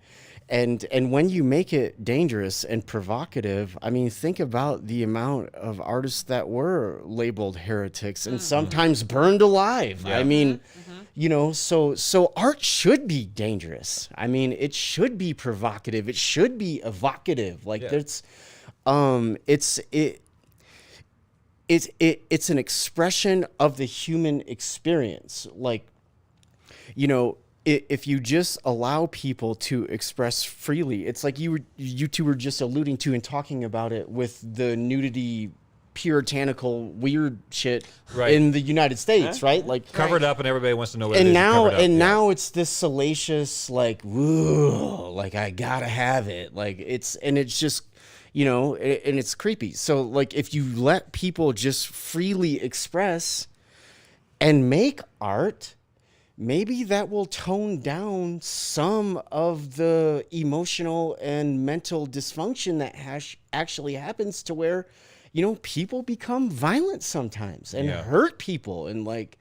And when you make it dangerous and provocative, I mean, think about the amount of artists that were labeled heretics and sometimes burned alive. I mean, so art should be dangerous. I mean, it should be provocative. It should be evocative. Like, it's an expression of the human experience. Like, if you just allow people to express freely, it's like you two were just alluding to and talking about it with the nudity, puritanical, weird shit in the United States, right? Like, Covered up, and everybody wants to know what and it is. Now it's this salacious, like, woo, like, I gotta have it. Like, it's just, and it's creepy. So, like, if you let people just freely express and make art, maybe that will tone down some of the emotional and mental dysfunction that actually happens, to where, people become violent sometimes and hurt people. And like,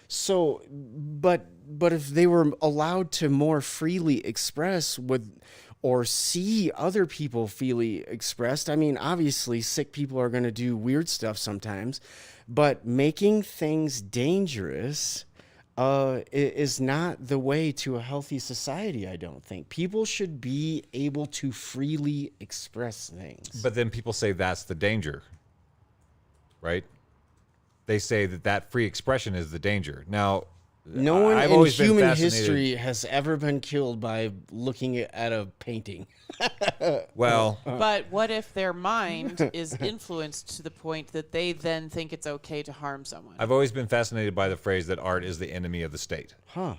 so, but if they were allowed to more freely express or see other people freely expressed, I mean, obviously sick people are going to do weird stuff sometimes, but making things dangerous is not the way to a healthy society, I don't think. People should be able to freely express things. But then people say that's the danger, right? They say that free expression is the danger. Now, no one I've in always been human fascinated- history has ever been killed by looking at a painting. Well, But what if their mind is influenced to the point that they then think it's okay to harm someone? I've always been fascinated by the phrase that art is the enemy of the state. Huh.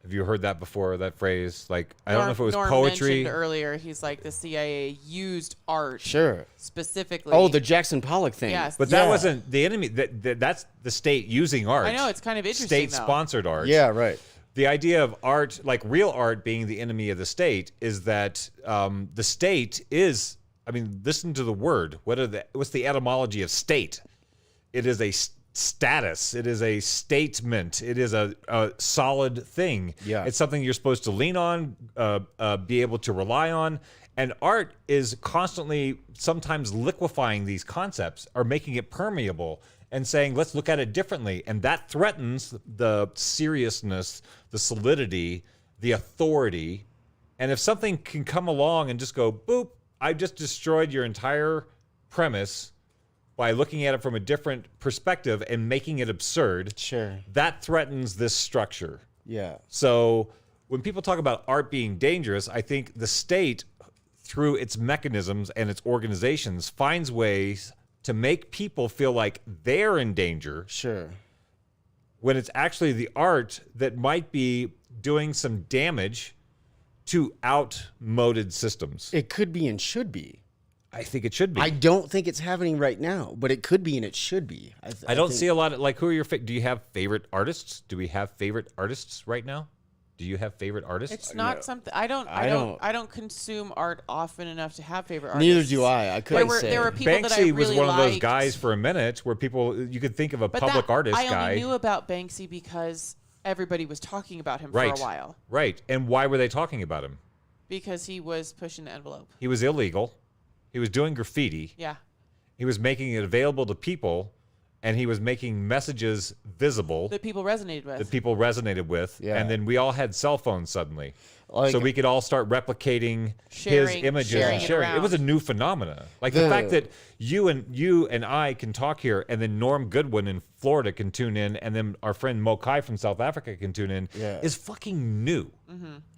Have you heard that before, that phrase? Like, I don't know if it was Norm poetry. mentioned earlier, he's like, the CIA used art Sure. specifically. Oh, the Jackson Pollock thing. Yes. But that wasn't the enemy. That's the state using art. I know, it's kind of interesting, State-sponsored art. Yeah, right. The idea of art, like real art being the enemy of the state, is that the state is, I mean, listen to the word. What's the etymology of state? It is a status. It is a statement. It is a solid thing. Yeah. It's something you're supposed to lean on, be able to rely on. And art is constantly sometimes liquefying these concepts or making it permeable and saying, let's look at it differently. And that threatens the seriousness, the solidity, the authority. And if something can come along and just go, boop, I just destroyed your entire premise by looking at it from a different perspective and making it absurd, Sure. that threatens this structure. Yeah. So when people talk about art being dangerous, I think the state, through its mechanisms and its organizations, finds ways to make people feel like they're in danger Sure. when it's actually the art that might be doing some damage to outmoded systems. It could be and should be. I think it should be. I don't think it's happening right now, but it could be and it should be. I don't see a lot of, like, who are your, do you have favorite artists? Do we have favorite artists right now? Do you have favorite artists? It's not something I don't consume art often enough to have favorite artists. Neither do I. I couldn't say. There were people that I Banksy really was one of those liked. guys for a minute where people, you could think of a But public artist I guy. only knew about Banksy because everybody was talking about him Right. for a while. Right. And why were they talking about him? Because he was pushing the envelope. He was illegal. He was doing graffiti. Yeah. He was making it available to people, and he was making messages visible That people resonated with. that people resonated with. Yeah. And then we all had cell phones suddenly. Like- So we could all start replicating his Sharing- images sharing and it sharing. It was a around. new phenomena. Like the fact that you and I can talk here, and then Norm Goodwin in Florida can tune in, and then our friend Mo Kai from South Africa can tune in, Yeah. is fucking new.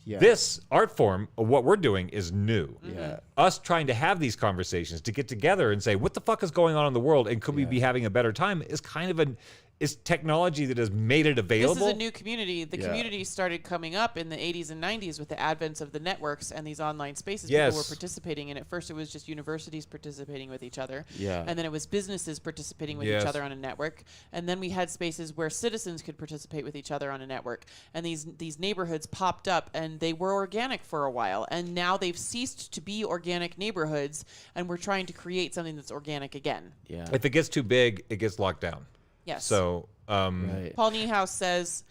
Yeah. This art form of what we're doing is new. Yeah. Us trying to have these conversations, to get together and say, what the fuck is going on in the world, and could we be having a better time, is kind of is technology that has made it available. This is a new community. The Yeah. community started coming up in the 80s and 90s with the advent of the networks and these online spaces Yes. people were participating in. At first, it was just universities participating with each other. Yeah. And then it was businesses participating with Yes. each other on a network. And then we had spaces where citizens could participate with each other on a network. And these neighborhoods popped up, and they were organic for a while. And now they've ceased to be organic neighborhoods, and we're trying to create something that's organic again. Yeah. If it gets too big, it gets locked down. Yes. So, Right. Paul Niehaus says,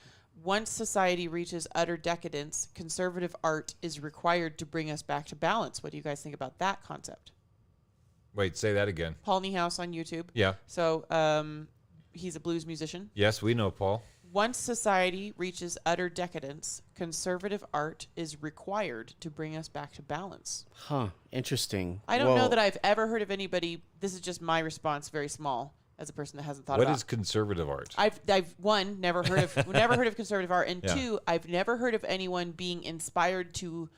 once society reaches utter decadence, conservative art is required to bring us back to balance. What do you guys think about that concept? wait, say that again. Paul Niehaus on YouTube. Yeah. So he's a blues musician. Yes, we know, Paul. Once society reaches utter decadence, conservative art is required to bring us back to balance. Huh. Interesting. I don't know Well, that I've ever heard of anybody. This is just my response, very small, as a person that hasn't thought What about. is conservative art? I've one never heard of never heard of conservative art, and Yeah. two, I've never heard of anyone being inspired to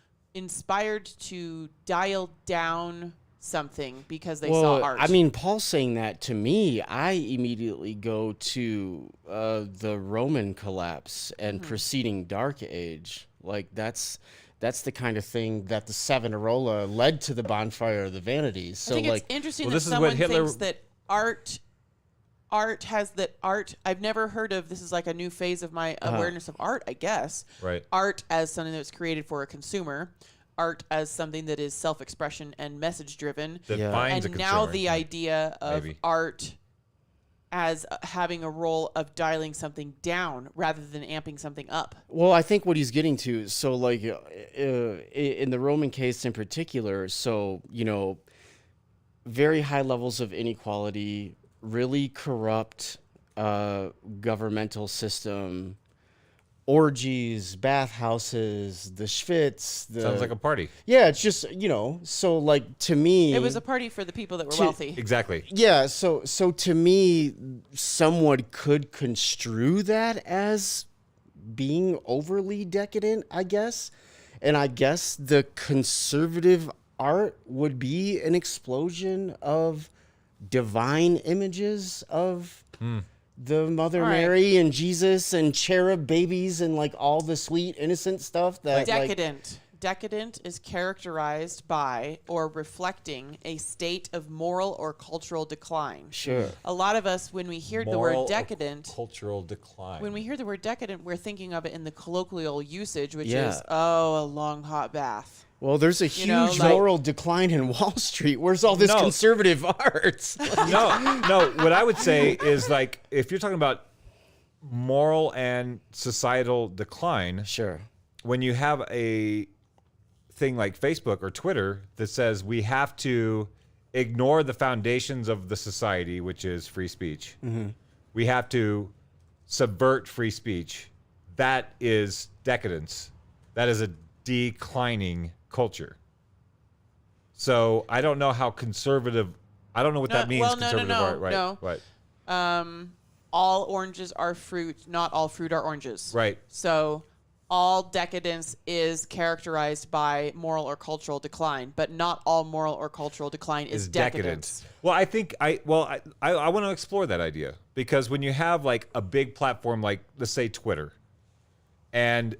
dial down something because they saw art. I mean, Paul saying that to me, I immediately go to the Roman collapse and Mm-hmm. preceding Dark Age. Like that's the kind of thing that the Savonarola led to the bonfire of the vanities. So I think like, it's interesting Well, that this is what someone Hitler- thinks that art has that art. I've never heard of. This is like a new phase of my awareness of art, I guess. Right. Art as something that's created for a consumer. Art as something that is self-expression and message-driven. That Yeah. finds And a now consumer. the idea of Maybe. art as having a role of dialing something down rather than amping something up. well, I think what he's getting to, so like in the Roman case in particular, so, you know, very high levels of inequality, really corrupt governmental system, orgies, bathhouses, the schwitz. Sounds like a party. Yeah, it's just, you know, so like to me. It was a party for the people that were wealthy. Exactly. Yeah, so to me, someone could construe that as being overly decadent, I guess. And I guess the conservative art would be an explosion of divine images of the Mother All right. Mary and Jesus and cherub babies and like all the sweet innocent stuff that like, Decadent. Decadent is characterized by or reflecting a state of moral or cultural decline. sure. A lot of us, when we hear the Moral word or decadent, cultural decline. when we hear the word decadent, we're thinking of it in the colloquial usage, which Yeah. is, oh, a long hot bath. Well, there's a huge know, like- moral decline in Wall Street. Where's all this No. conservative art? no. What I would say is, like, if you're talking about moral and societal decline, Sure. when you have a thing like Facebook or Twitter that says we have to ignore the foundations of the society, which is free speech, we have to subvert free speech, that is decadence. That is a declining culture. So I don't know how conservative I don't know what that means. Well, Conservative art, right? no. Right. All oranges are fruit. Not all fruit are oranges. Right. So all decadence is characterized by moral or cultural decline, but not all moral or cultural decline is decadence. Well, I think I want to explore that idea, because when you have like a big platform like, let's say, Twitter, and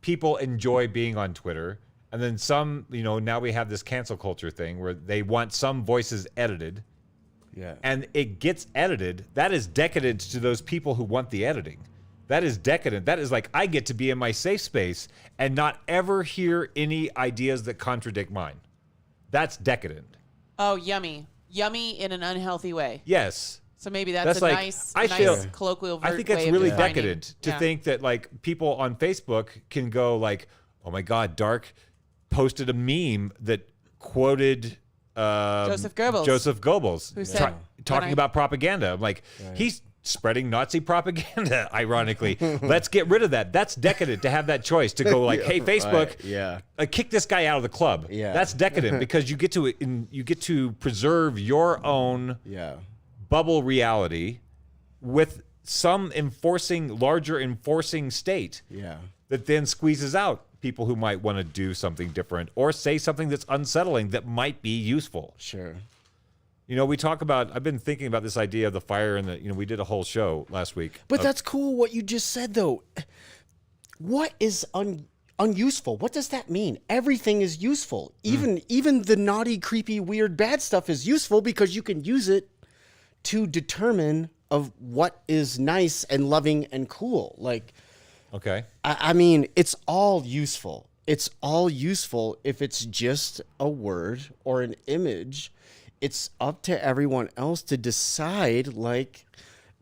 people enjoy being on Twitter, and then some, now we have this cancel culture thing where they want some voices edited. Yeah. And it gets edited. That is decadent to those people who want the editing. That is decadent. That is like, I get to be in my safe space and not ever hear any ideas that contradict mine. That's decadent. Oh, yummy. Yummy in an unhealthy way. Yes. So maybe that's a like, nice colloquial I think that's way really of defining. decadent to think that like people on Facebook can go like, oh my God, Dark posted a meme that quoted Joseph Goebbels. Who said, talking about propaganda. I'm like, he's spreading Nazi propaganda, ironically. Let's get rid of that. That's decadent to have that choice to go like, hey, Facebook, kick this guy out of the club. Yeah. That's decadent because you get to preserve your own bubble reality with some larger enforcing state that then squeezes out people who might want to do something different or say something that's unsettling that might be useful. Sure. I've been thinking about this idea of the fire and we did a whole show last week. But that's cool what you just said, though. What is unuseful? What does that mean? Everything is useful. Even the naughty, creepy, weird, bad stuff is useful because you can use it to determine of what is nice and loving and cool. Like, okay. I mean, it's all useful. It's all useful if it's just a word or an image. It's up to everyone else to decide, like,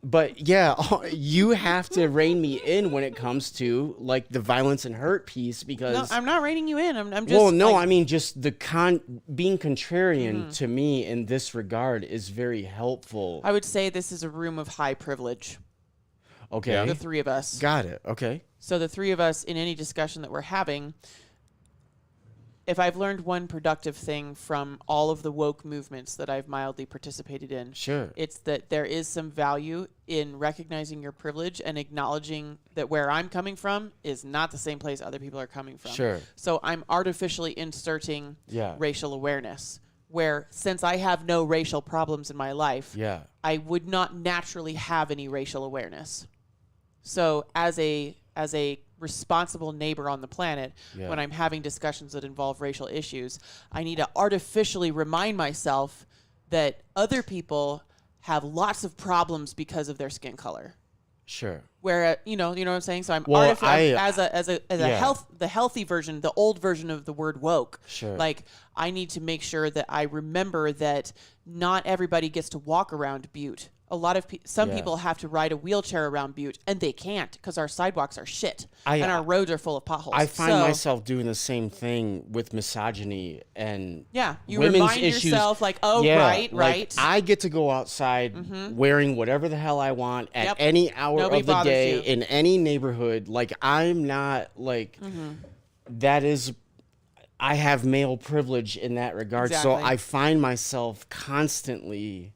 but yeah, you have to rein me in when it comes to like the violence and hurt piece, because No, I'm not reining you in. I'm just well, no, I mean just the being contrarian to me in this regard is very helpful. I would say this is a room of high privilege. Okay. The three of us. Got it. Okay. So the three of us in any discussion that we're having, if I've learned one productive thing from all of the woke movements that I've mildly participated in, Sure. it's that there is some value in recognizing your privilege and acknowledging that where I'm coming from is not the same place other people are coming from. Sure. So I'm artificially inserting Yeah. racial awareness, where since I have no racial problems in my life, Yeah. I would not naturally have any racial awareness. So as a responsible neighbor on the planet, when I'm having discussions that involve racial issues, I need to artificially remind myself that other people have lots of problems because of their skin color. Sure. Where you know what I'm saying. So I'm Well, the healthy version, the old version of the word woke. Sure. Like I need to make sure that I remember that not everybody gets to walk around Butte. A lot of some people have to ride a wheelchair around Butte, and they can't because our sidewalks are shit and our roads are full of potholes. I find myself doing the same thing with misogyny and you women's remind issues. yourself like, oh, like, right. I get to go outside wearing whatever the hell I want at any hour Nobody of the day bothers you. in any neighborhood. Like I'm not like that is. I have male privilege in that regard, so Exactly. I find myself constantly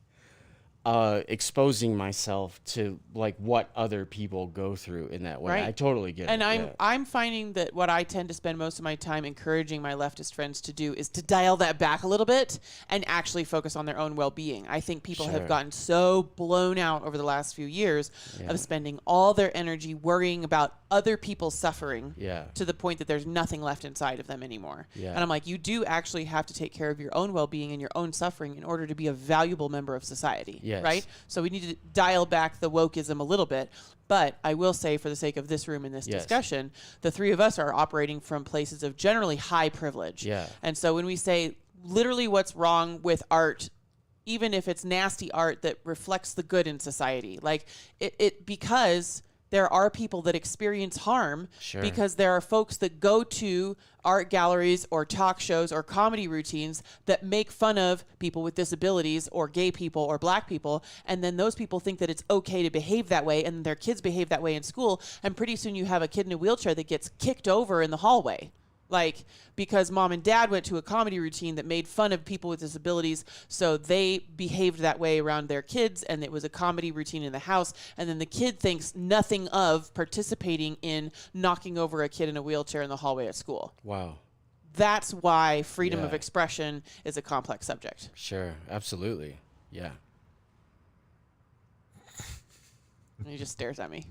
exposing myself to like what other people go through in that way. Right. I totally get And it. I'm finding that what I tend to spend most of my time encouraging my leftist friends to do is to dial that back a little bit and actually focus on their own well-being. I think people have gotten so blown out over the last few years of spending all their energy worrying about other people's suffering to the point that there's nothing left inside of them anymore. And I'm like, you do actually have to take care of your own well-being and your own suffering in order to be a valuable member of society. Right? So we need to dial back the wokeism a little bit. But I will say, for the sake of this room and this discussion, the three of us are operating from places of generally high privilege. And so when we say literally what's wrong with art, even if it's nasty art that reflects the good in society, like it because there are people that experience harm because there are folks that go to art galleries or talk shows or comedy routines that make fun of people with disabilities or gay people or black people. And then those people think that it's okay to behave that way, and their kids behave that way in school. And pretty soon you have a kid in a wheelchair that gets kicked over in the hallway. Like, because mom and dad went to a comedy routine that made fun of people with disabilities, so they behaved that way around their kids, and it was a comedy routine in the house, and then the kid thinks nothing of participating in knocking over a kid in a wheelchair in the hallway at school. Wow. That's why freedom of Yeah. expression is a complex subject. Sure. Absolutely. Yeah. And he just stares at me.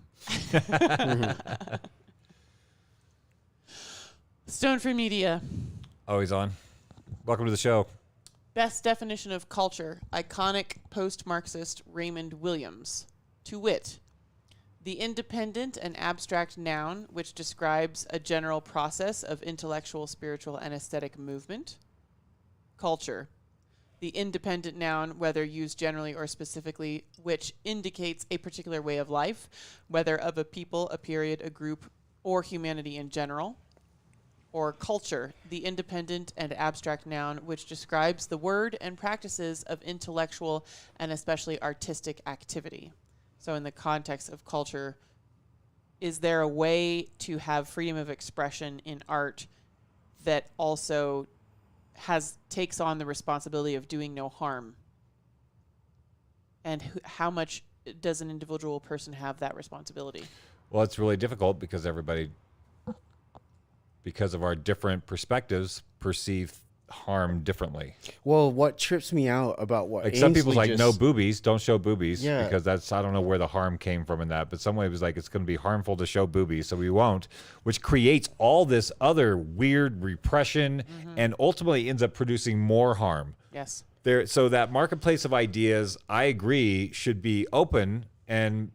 Stone Free Media. Always on. Welcome to the show. Best definition of culture, iconic post-Marxist Raymond Williams. To wit, the independent and abstract noun which describes a general process of intellectual, spiritual, and aesthetic movement. Culture, the independent noun, whether used generally or specifically, which indicates a particular way of life, whether of a people, a period, a group, or humanity in general. Or culture, the independent and abstract noun which describes the word and practices of intellectual and especially artistic activity. So in the context of culture, is there a way to have freedom of expression in art that also takes on the responsibility of doing no harm? And how much does an individual person have that responsibility? Well, it's really difficult because because of our different perspectives, perceive harm differently. Well, what trips me out about what Like some people's Ainsley like, no boobies, don't show boobies. Yeah. Because I don't know where the harm came from in that. But some way it was like, it's going to be harmful to show boobies, so we won't, which creates all this other weird repression and ultimately ends up producing more harm. Yes. So that marketplace of ideas, I agree, should be open. And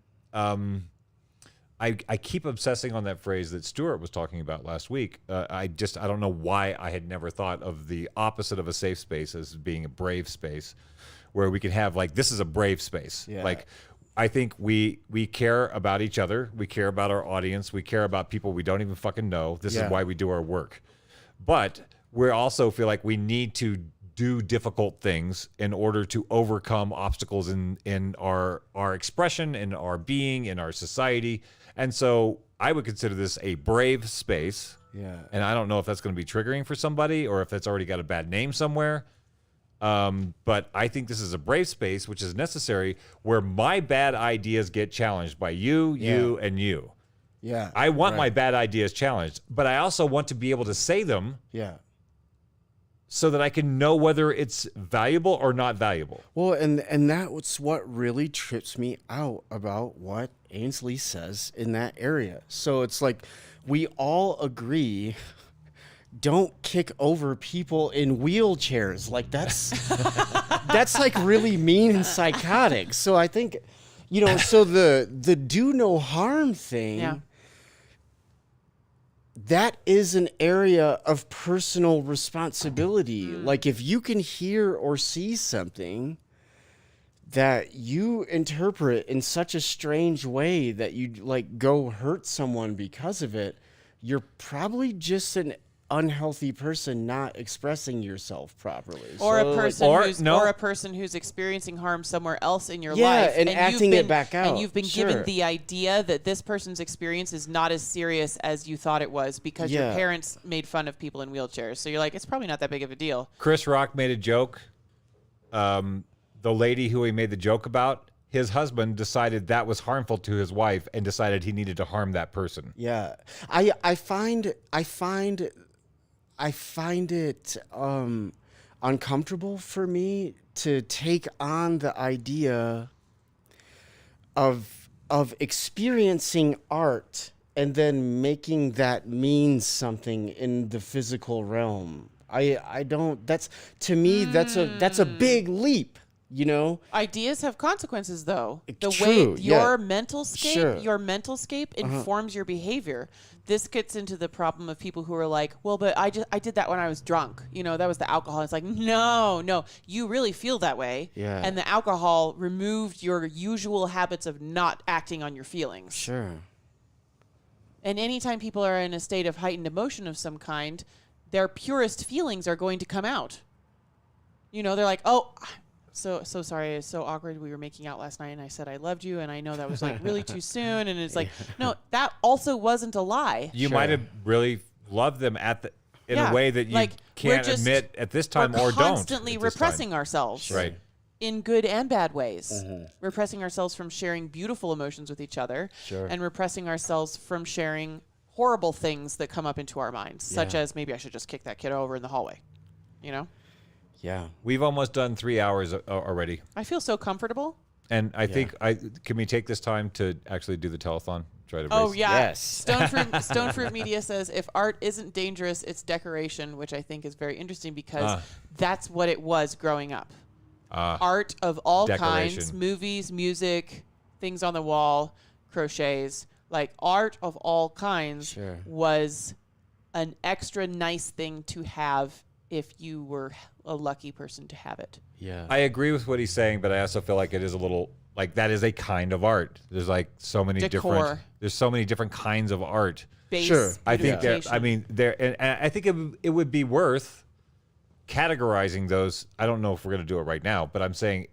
I keep obsessing on that phrase that Stuart was talking about last week. I don't know why I had never thought of the opposite of a safe space as being a brave space, where we can have like, this is a brave space. Yeah. Like, I think we care about each other. We care about our audience. We care about people we don't even fucking know. This is why we do our work. But we also feel like we need to do difficult things in order to overcome obstacles in our expression, in our being, in our society. And so I would consider this a brave space. Yeah. And I don't know if that's going to be triggering for somebody or if it's already got a bad name somewhere. But I think this is a brave space, which is necessary, where my bad ideas get challenged by you, and you. Yeah. I want my bad ideas challenged, but I also want to be able to say them Yeah. so that I can know whether it's valuable or not valuable. Well, and that's what really trips me out about what Ainsley says in that area. So it's like we all agree, don't kick over people in wheelchairs. Like that's like really mean and psychotic. So I think, so the do no harm thing. Yeah. That is an area of personal responsibility. Like if you can hear or see something that you interpret in such a strange way that you like go hurt someone because of it, you're probably just an unhealthy person not expressing yourself properly. Or So, a person who's experiencing harm somewhere else in your Yeah, life, and acting it back out. and you've been Sure. given the idea that this person's experience is not as serious as you thought it was because your Yeah. parents made fun of people in wheelchairs. So you're like, it's probably not that big of a deal. Chris Rock made a joke. The lady who he made the joke about, his husband decided that was harmful to his wife and decided he needed to harm that person. Yeah, I find it uncomfortable for me to take on the idea of experiencing art and then making that mean something in the physical realm. I don't. That's to me. That's a big leap. Ideas have consequences, though. The True, way yeah. your mental scape, Sure. informs your behavior. This gets into the problem of people who are like, well, but I did that when I was drunk. That was the alcohol. It's like, no, you really feel that way. Yeah. And the alcohol removed your usual habits of not acting on your feelings. Sure. And anytime people are in a state of heightened emotion of some kind, their purest feelings are going to come out. They're like, oh, so sorry, it's so awkward. We were making out last night and I said I loved you and I know that was like really too soon. And it's like, no, that also wasn't a lie. You Sure. might have really loved them in a way that you we're can't just- admit at this time we're or don't. constantly at this time. repressing ourselves. Right. In good and bad ways. Repressing ourselves from sharing beautiful emotions with each other. Sure. And repressing ourselves from sharing horrible things that come up into our minds, such as maybe I should just kick that kid over in the hallway. You know? Yeah. We've almost done 3 hours already. I feel so comfortable. And I think can we take this time to actually do the telethon? Try to Oh raise- yeah. Yes. Stone Fruit Media says if art isn't dangerous, it's decoration, which I think is very interesting because that's what it was growing up. Art of all kinds, Decoration. movies, music, things on the wall, crochets, like art of all kinds Sure. was an extra nice thing to have if you were a lucky person to have it. Yeah. I agree with what he's saying, but I also feel like it is a little like that is a kind of art. There's like so many Decor. different. There's so many different kinds of art. Base Sure. I think there. beautification. I mean, there. And I think it would be worth categorizing those. I don't know if we're going to do it right now, but I'm saying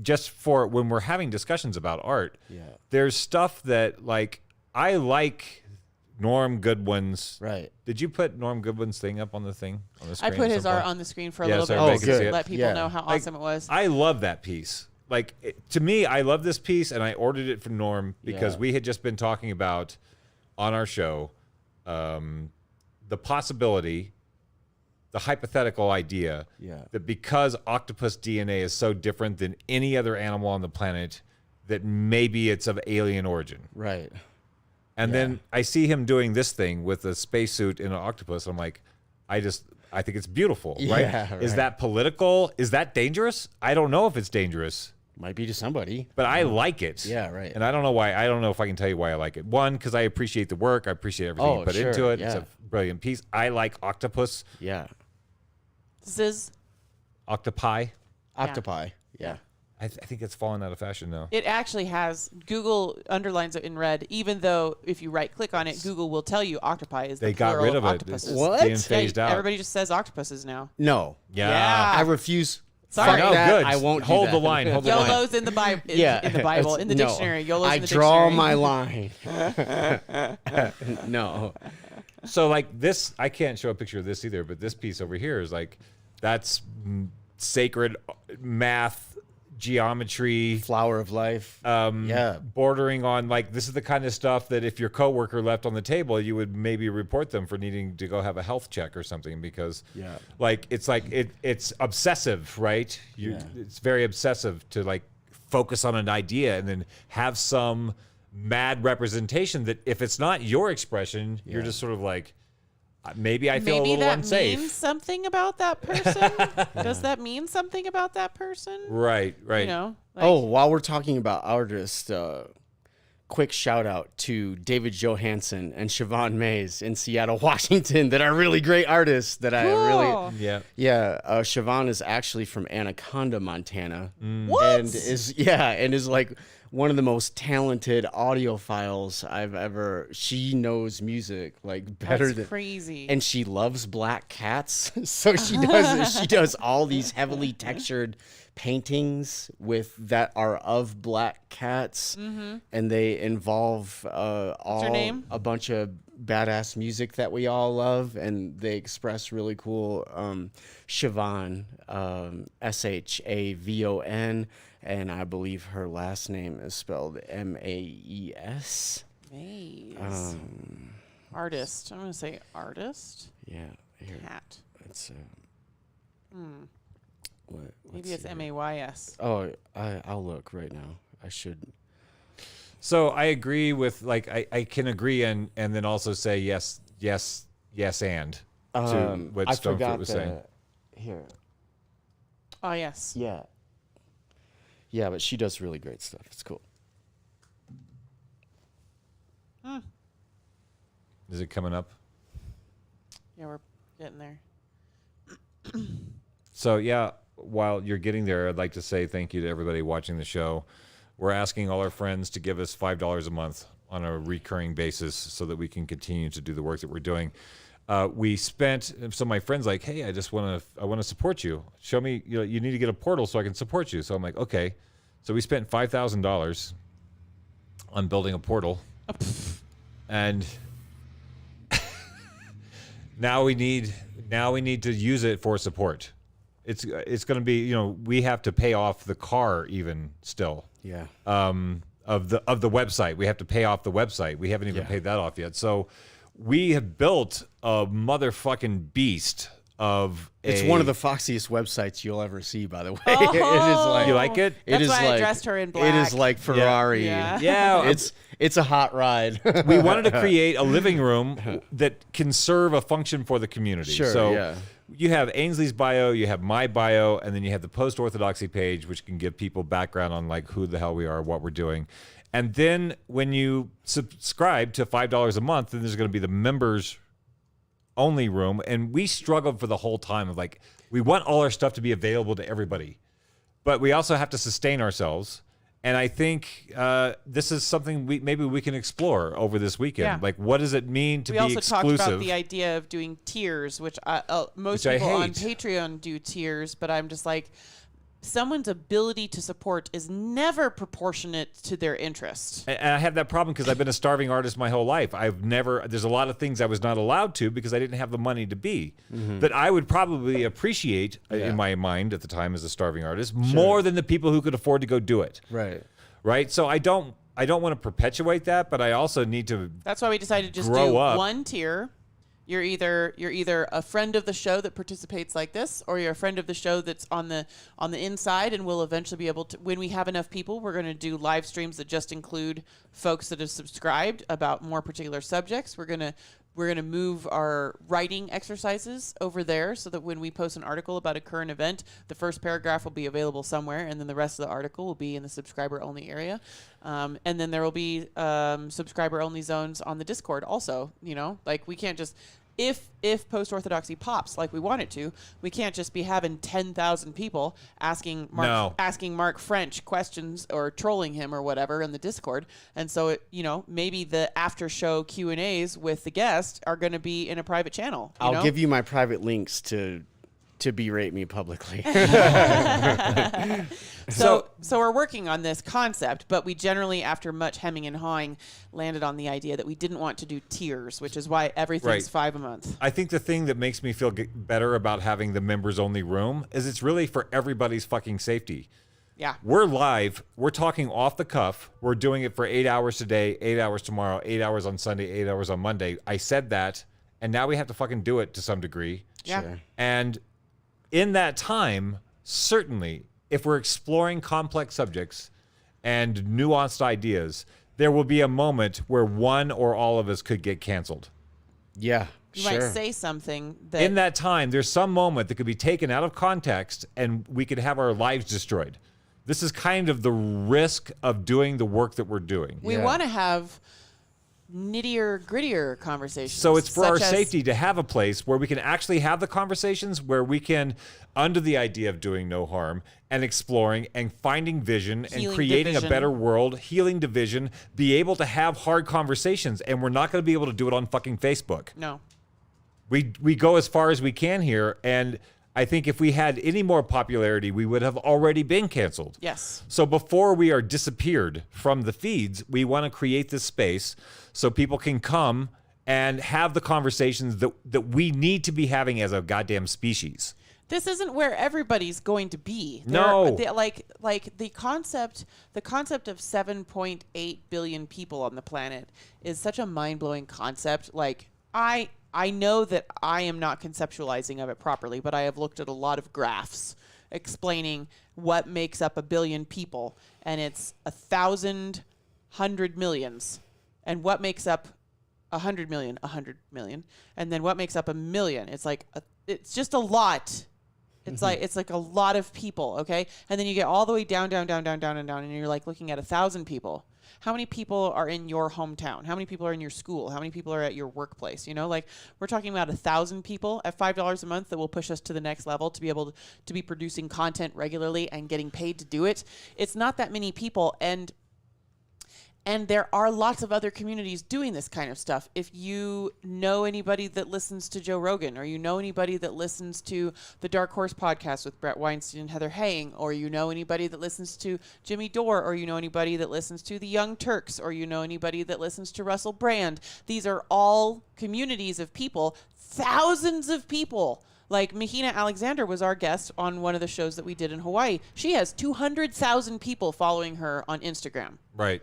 just for when we're having discussions about art. Yeah. There's stuff that like I like. Norm Goodwin's. Right. Did you put Norm Goodwin's thing up on the thing on the I screen? put at his some art point? on the screen for a Yeah, little so bit. everybody can to see it. let people Yeah. know how Like, awesome it was. I love that piece. Like to me, I love this piece, and I ordered it from Norm because Yeah. we had just been talking about on our show the possibility, the hypothetical idea that because octopus DNA is so different than any other animal on the planet, that maybe it's of alien origin. Right. And then I see him doing this thing with a spacesuit and an octopus. I'm like, I think it's beautiful, right? Yeah, Is right. that political? Is that dangerous? I don't know if it's dangerous, Might be to somebody. but I like it. Yeah, right. And I don't know why. I don't know if I can tell you why I like it. One, because I appreciate the work. I appreciate everything you put sure, into it. It's yeah. a brilliant piece. I like octopus, Yeah. This is octopi. Octopi. Yeah. I think it's fallen out of fashion now. It actually has Google underlines it in red, even though if you right click on it, Google will tell you octopi is the They got plural rid of it. octopuses. It's What? being Yeah, phased out. Everybody just says octopuses now. No. Yeah. I refuse. Sorry. Fuck No, that. good. I won't do Hold that. the line. Hold the line. YOLO's in the Bible. Yeah. In the Bible, in the No. dictionary. YOLO's I in the draw dictionary. my line. No. So like this, I can't show a picture of this either, but this piece over here is like, that's sacred math, geometry, Flower of life. Yeah. bordering on like, this is the kind of stuff that if your coworker left on the table, you would maybe report them for needing to go have a health check or something because it's obsessive, right? It's very obsessive to like focus on an idea and then have some mad representation that if it's not your expression, you're just sort of like, maybe I feel a Maybe little that unsafe. means something about that person. Does that mean something about that person? Right. You know. Like, Oh, while we're talking about artists, quick shout out to David Johansen and Siobhan Mays in Seattle, Washington, that are really great artists that I really. Yeah. Yeah, Siobhan is actually from Anaconda, Montana, What? and is like one of the most talented audiophiles I've ever. She knows music like better That's than crazy. and she loves black cats, so she does all these heavily textured paintings that are of black cats, and they involve name? a bunch of badass music that we all love, and they express really cool. Siobhan, Shavon, and I believe her last name is spelled Maes. Maze. Artist. I'm gonna say artist. Yeah, here Cat. it's. What? Maybe let's it's see here. MAYS. Oh, I'll look right now. I should. So I agree with like I can agree and then also say yes and to what I Stonefruit forgot was saying. Here. Oh yes. Yeah. Yeah, but she does really great stuff. It's cool. Is it coming up? Yeah, we're getting there. So yeah, while you're getting there, I'd like to say thank you to everybody watching the show. We're asking all our friends to give us $5 a month on a recurring basis so that we can continue to do the work that we're doing. We spent some of my friends like, hey, I want to support you. Show me, you need to get a portal so I can support you. So I'm like, okay. So we spent $5,000 on building a portal, and Now we need to use it for support. It's going to be, we have to pay off the car even still. Yeah. Of the website. We have to pay off the website. We haven't even paid that off yet. So we have built a motherfucking beast of It's one of the foxiest websites you'll ever see, by the way. Oh. It is like, you like it? That's why I dressed her in black. It is like Ferrari. Yeah. Yeah. It's a hot ride. We wanted to create a living room that can serve a function for the community. Sure, So yeah. you have Ainsley's bio, you have my bio, and then you have the Post-Orthodoxy page, which can give people background on like who the hell we are, what we're doing. And then when you subscribe to $5 a month, then there's going to be the members only room. And we struggled for the whole time of like, we want all our stuff to be available to everybody, but we also have to sustain ourselves. And I think this is something maybe we can explore over this weekend. Yeah. Like, what does it mean to We be also exclusive? talked about the idea of doing tiers, which most Which I people on hate. Patreon do tiers, but I'm just like, someone's ability to support is never proportionate to their interest. And I have that problem because I've been a starving artist my whole life. There's a lot of things I was not allowed to because I didn't have the money to be. That I would probably appreciate in my mind at the time as a starving artist more than the people who could afford to go do it. Right. Right? So I don't want to perpetuate that, but I also need to That's why we decided to just grow do up. one tier. You're either a friend of the show that participates like this, or you're a friend of the show that's on the inside, and we'll eventually be able to, when we have enough people, we're going to do live streams that just include folks that have subscribed about more particular subjects. We're going to move our writing exercises over there so that when we post an article about a current event, the first paragraph will be available somewhere, and then the rest of the article will be in the subscriber-only area. And then there will be subscriber-only zones on the Discord also. Like we can't just... If Post-Orthodoxy pops like we want it to, we can't just be having 10,000 people asking Mark French questions or trolling him or whatever in the Discord. And so, maybe the after-show Q&As with the guest are going to be in a private channel. I'll give you my private links to berate me publicly. So we're working on this concept, but we generally, after much hemming and hawing, landed on the idea that we didn't want to do tiers, which is why everything's Right. $5 a month. I think the thing that makes me feel better about having the members only room is it's really for everybody's fucking safety. Yeah. We're live. We're talking off the cuff. We're doing it for 8 hours today, 8 hours tomorrow, 8 hours on Sunday, 8 hours on Monday. I said that, and now we have to fucking do it to some degree. Yeah. Sure. And in that time, certainly, if we're exploring complex subjects and nuanced ideas, there will be a moment where one or all of us could get canceled. Yeah. You sure. might say something that... In that time, there's some moment that could be taken out of context and we could have our lives destroyed. This is kind of the risk of doing the work that we're doing. We Yeah. want to have nittier, grittier conversations. So it's for our such as- safety to have a place where we can actually have the conversations, where we can, under the idea of doing no harm and exploring and finding vision and Healing creating division. a better world, healing division, be able to have hard conversations. And we're not going to be able to do it on fucking Facebook. No. We go as far as we can here. And I think if we had any more popularity, we would have already been canceled. Yes. So before we are disappeared from the feeds, we want to create this space so people can come and have the conversations that we need to be having as a goddamn species. This isn't where everybody's going to be. No. Like the concept of 7.8 billion people on the planet is such a mind-blowing concept. Like I know that I am not conceptualizing of it properly, but I have looked at a lot of graphs explaining what makes up a billion people, and it's 1,000 100 millions. And what makes up 100 million, 100 million, and then what makes up a million? It's like it's just a lot. It's like a lot of people, okay? And then you get all the way down, and you're like looking at 1,000 people. How many people are in your hometown? How many people are in your school? How many people are at your workplace? Like we're talking about 1,000 people at $5 a month that will push us to the next level to be able to be producing content regularly and getting paid to do it. It's not that many people, and there are lots of other communities doing this kind of stuff. If you know anybody that listens to Joe Rogan, or you know anybody that listens to the Dark Horse podcast with Brett Weinstein and Heather Haying, or you know anybody that listens to Jimmy Dore, or you know anybody that listens to the Young Turks, or you know anybody that listens to Russell Brand, these are all communities of people, thousands of people. Like Mahina Alexander was our guest on one of the shows that we did in Hawaii. She has 200,000 people following her on Instagram. Right.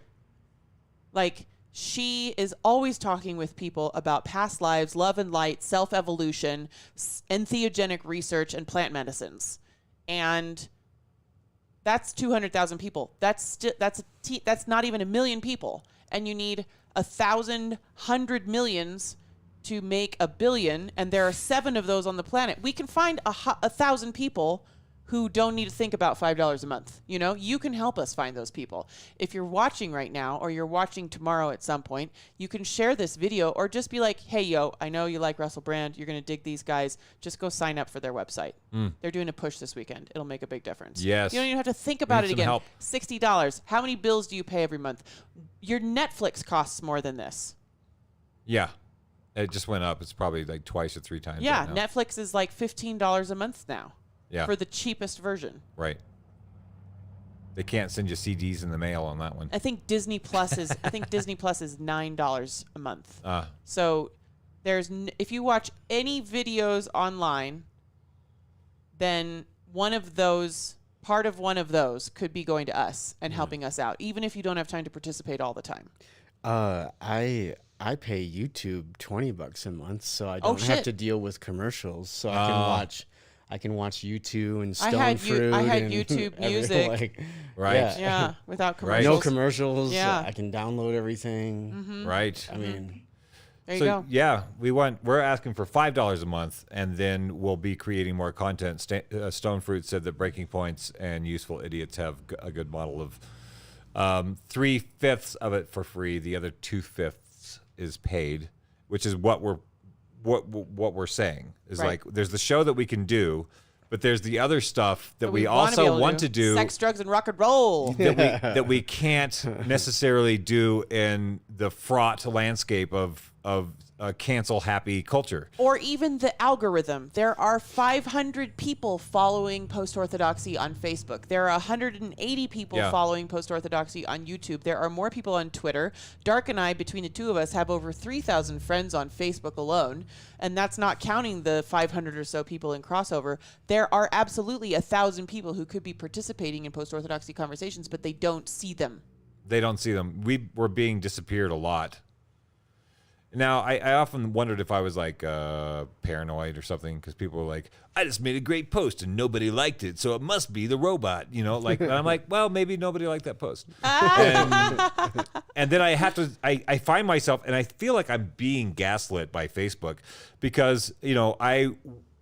Like, she is always talking with people about past lives, love and light, self-evolution, entheogenic research, and plant medicines. And that's 200,000 people. That's not even 1 million people. And you need 100 millions to make 1 billion, and there are 7 of those on the planet. We can find 1,000 people who don't need to think about $5 a month. You know, you can help us find those people. If you're watching right now, or you're watching tomorrow at some point, you can share this video, or just be like, hey, yo, I know you like Russell Brand. You're going to dig these guys. Just go sign up for their website. They're doing a push this weekend. It'll make a big difference. Yes. You don't even have to think about it again. Help. $60. How many bills do you pay every month? Your Netflix costs more than this. Yeah. It just went up. It's probably like twice or 3 times. Yeah, right now. Netflix is like $15 a month now. Yeah. For the cheapest version. Right. They can't send you CDs in the mail on that one. I think Disney Plus is $9 a month. So there's if you watch any videos online, then part of one of those could be going to us and helping us out, even if you don't have time to participate all the time. I pay YouTube $20 a month, so I don't have to deal with commercials. So I can watch YouTube and Stone Fruit. I had and YouTube Music. Right. Yeah, without commercials. No commercials. Yeah. I can download everything. Right. I mean, there you go. Yeah, we're asking for $5 a month, and then we'll be creating more content. Stone Fruit said that Breaking Points and Useful Idiots have a good model of 3/5 of it for free. The other 2/5 is paid, which is what we're saying is Right. like there's the show that we can do, but there's the other stuff that we wanna be also able want to do sex, drugs, and rock and roll. that we can't necessarily do in the fraught landscape of a cancel happy culture. Or even the algorithm. There are 500 people following Post-Orthodoxy on Facebook. There are 180 people following Post-Orthodoxy on YouTube. There are more people on Twitter. Dark and I, between the two of us, have over 3,000 friends on Facebook alone. And that's not counting the 500 or so people in crossover. There are absolutely 1,000 people who could be participating in Post-Orthodoxy conversations, but they don't see them. They don't see them. We were being disappeared a lot. Now, I often wondered if I was like paranoid or something, because people were like, I just made a great post and nobody liked it, so it must be the robot, you know? Like, and I'm like, well, maybe nobody liked that post. And then I find myself, and I feel like I'm being gaslit by Facebook, because, you know,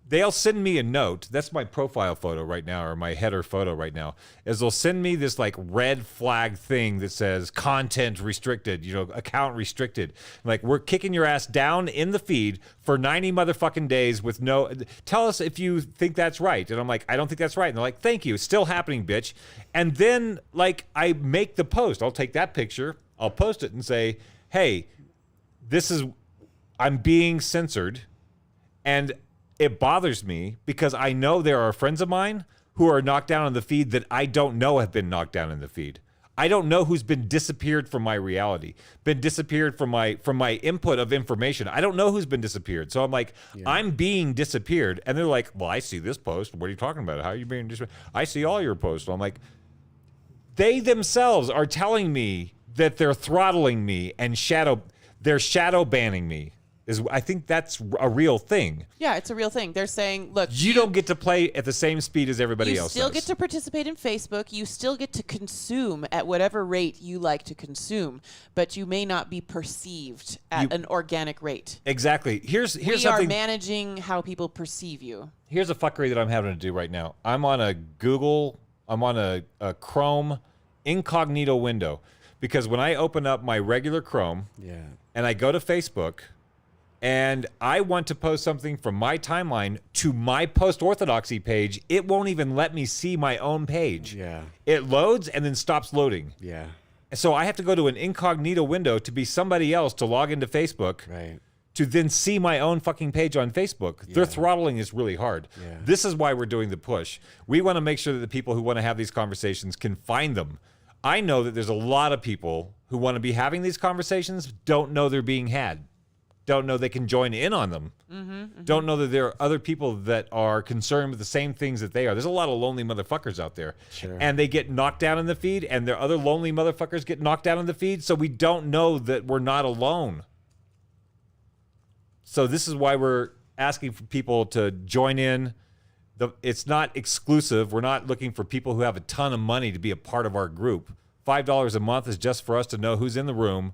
they'll send me a note. That's my profile photo right now, or my header photo right now, is they'll send me this like red flag thing that says content restricted, you know, account restricted. Like, we're kicking your ass down in the feed for 90 motherfucking days with no, tell us if you think that's right. And I'm like, I don't think that's right. And they're like, thank you. It's still happening, bitch. And then like I make the post. I'll take that picture. I'll post it and say, hey, I'm being censored. And it bothers me because I know there are friends of mine who are knocked down in the feed that I don't know have been knocked down in the feed. I don't know who's been disappeared from my reality, been disappeared from my input of information. I don't know who's been disappeared. So I'm like, I'm being disappeared. And they're like, well, I see this post. What are you talking about? How are you being disappeared? I see all your posts. So I'm like, they themselves are telling me that they're throttling me and they're shadow banning me. I think that's a real thing. Yeah, it's a real thing. They're saying, look, you don't get to play at the same speed as everybody else. You still does. get to participate in Facebook. You still get to consume at whatever rate you like to consume, but you may not be perceived at an organic rate. Exactly. Here's we something. are managing how people perceive you. Here's a fuckery that I'm having to do right now. I'm on a Chrome incognito window, because when I open up my regular Chrome and I go to Facebook, and I want to post something from my timeline to my Post-Orthodoxy page, it won't even let me see my own page. Yeah. It loads and then stops loading. Yeah. So I have to go to an incognito window to be somebody else to log into Facebook to then see my own fucking page on Facebook. Their throttling is really hard. Yeah. This is why we're doing the push. We want to make sure that the people who want to have these conversations can find them. I know that there's a lot of people who want to be having these conversations don't know they're being had. don't know they can join in on them, don't know that there are other people that are concerned with the same things that they are. There's a lot of lonely motherfuckers out there. Sure. And they get knocked down in the feed, and there are other lonely motherfuckers get knocked down in the feed, so we don't know that we're not alone. So this is why we're asking for people to join in. It's not exclusive. We're not looking for people who have a ton of money to be a part of our group. $5 a month is just for us to know who's in the room,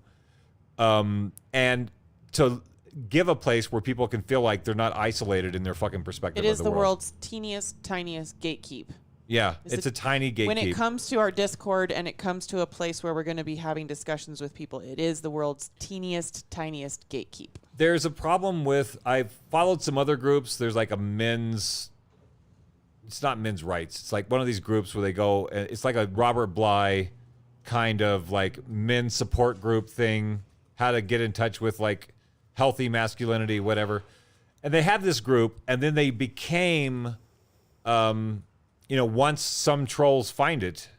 and to give a place where people can feel like they're not isolated in their fucking perspective. It is of the world. world's tiniest gatekeep. Yeah, it's a tiny gatekeep. When it comes to our Discord and it comes to a place where we're going to be having discussions with people, it is the world's tiniest gatekeep. There's a problem with, I've followed some other groups. There's like a men's, it's not men's rights. It's like one of these groups where they go, it's like a Robert Bly kind of like men's support group thing, how to get in touch with like healthy masculinity, whatever. And they have this group, and then they became, once some trolls find it,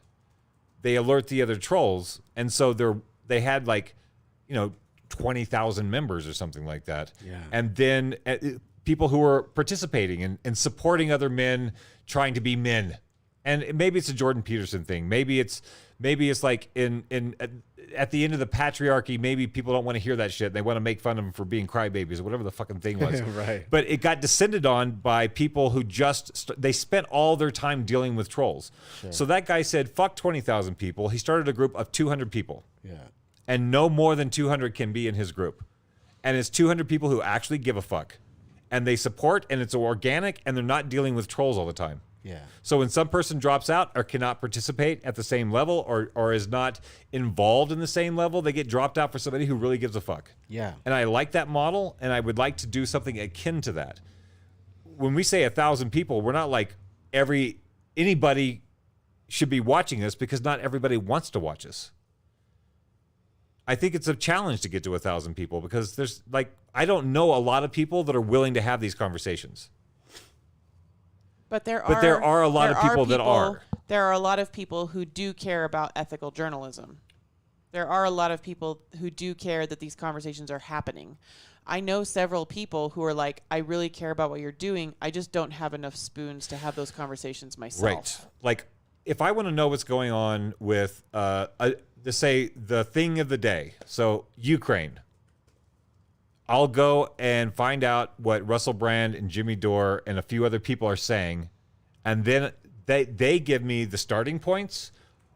they alert the other trolls. And so they had like, 20,000 members or something like that. Yeah. And then people who were participating and supporting other men trying to be men. And maybe it's a Jordan Peterson thing. Maybe it's like at the end of the patriarchy, maybe people don't want to hear that shit. They want to make fun of them for being crybabies or whatever the fucking thing was. Right. But it got descended on by people who they spent all their time dealing with trolls. Sure. So that guy said, fuck 20,000 people. He started a group of 200 people. Yeah. And no more than 200 can be in his group. And it's 200 people who actually give a fuck. And they support, and it's organic, and they're not dealing with trolls all the time. Yeah. So when some person drops out or cannot participate at the same level or is not involved in the same level, they get dropped out for somebody who really gives a fuck. Yeah. And I like that model, and I would like to do something akin to that. When we say 1,000 people, we're not like anybody should be watching this, because not everybody wants to watch us. I think it's a challenge to get to 1,000 people, because there's I don't know a lot of people that are willing to have these conversations. But there are a lot of people that are. There are a lot of people who do care about ethical journalism. There are a lot of people who do care that these conversations are happening. I know several people who are like, I really care about what you're doing. I just don't have enough spoons to have those conversations myself. Right. Like, if I want to know what's going on with, say, the thing of the day, so Ukraine, I'll go and find out what Russell Brand and Jimmy Dore and a few other people are saying, and then they give me the starting points,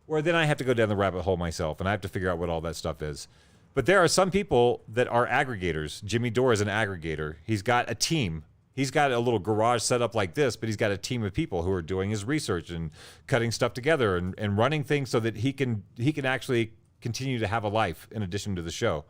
or then I have to go down the rabbit hole myself, and I have to figure out what all that stuff is. But there are some people that are aggregators. Jimmy Dore is an aggregator. He's got a team. He's got a little garage set up like this, but he's got a team of people who are doing his research and cutting stuff together and running things so that he can actually continue to have a life in addition to the show.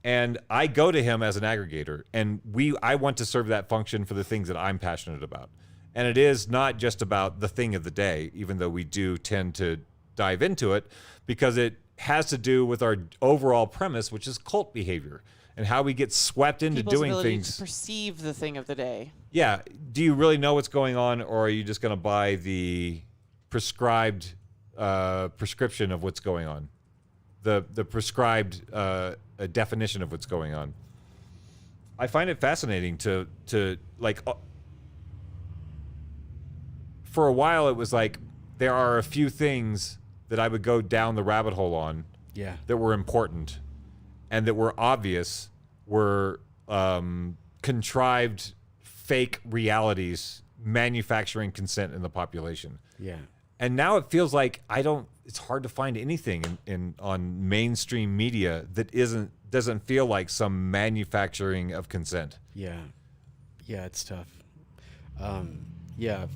And I go to him as an aggregator, and I want to serve that function for the things that I'm passionate about. And it is not just about the thing of the day, even though we do tend to dive into it, because it has to do with our overall premise, which is cult behavior and how we get swept into People's doing ability things. To perceive the thing of the day. Yeah. Do you really know what's going on, or are you just going to buy the prescribed prescription of what's going on? The prescribed definition of what's going on. I find it fascinating to for a while it was like there are a few things that I would go down the rabbit hole on, yeah, that were important and that were obvious, were contrived fake realities manufacturing consent in the population. Yeah. And now it feels like it's hard to find anything on mainstream media that doesn't feel like some manufacturing of consent. Yeah. Yeah, it's tough. Yeah,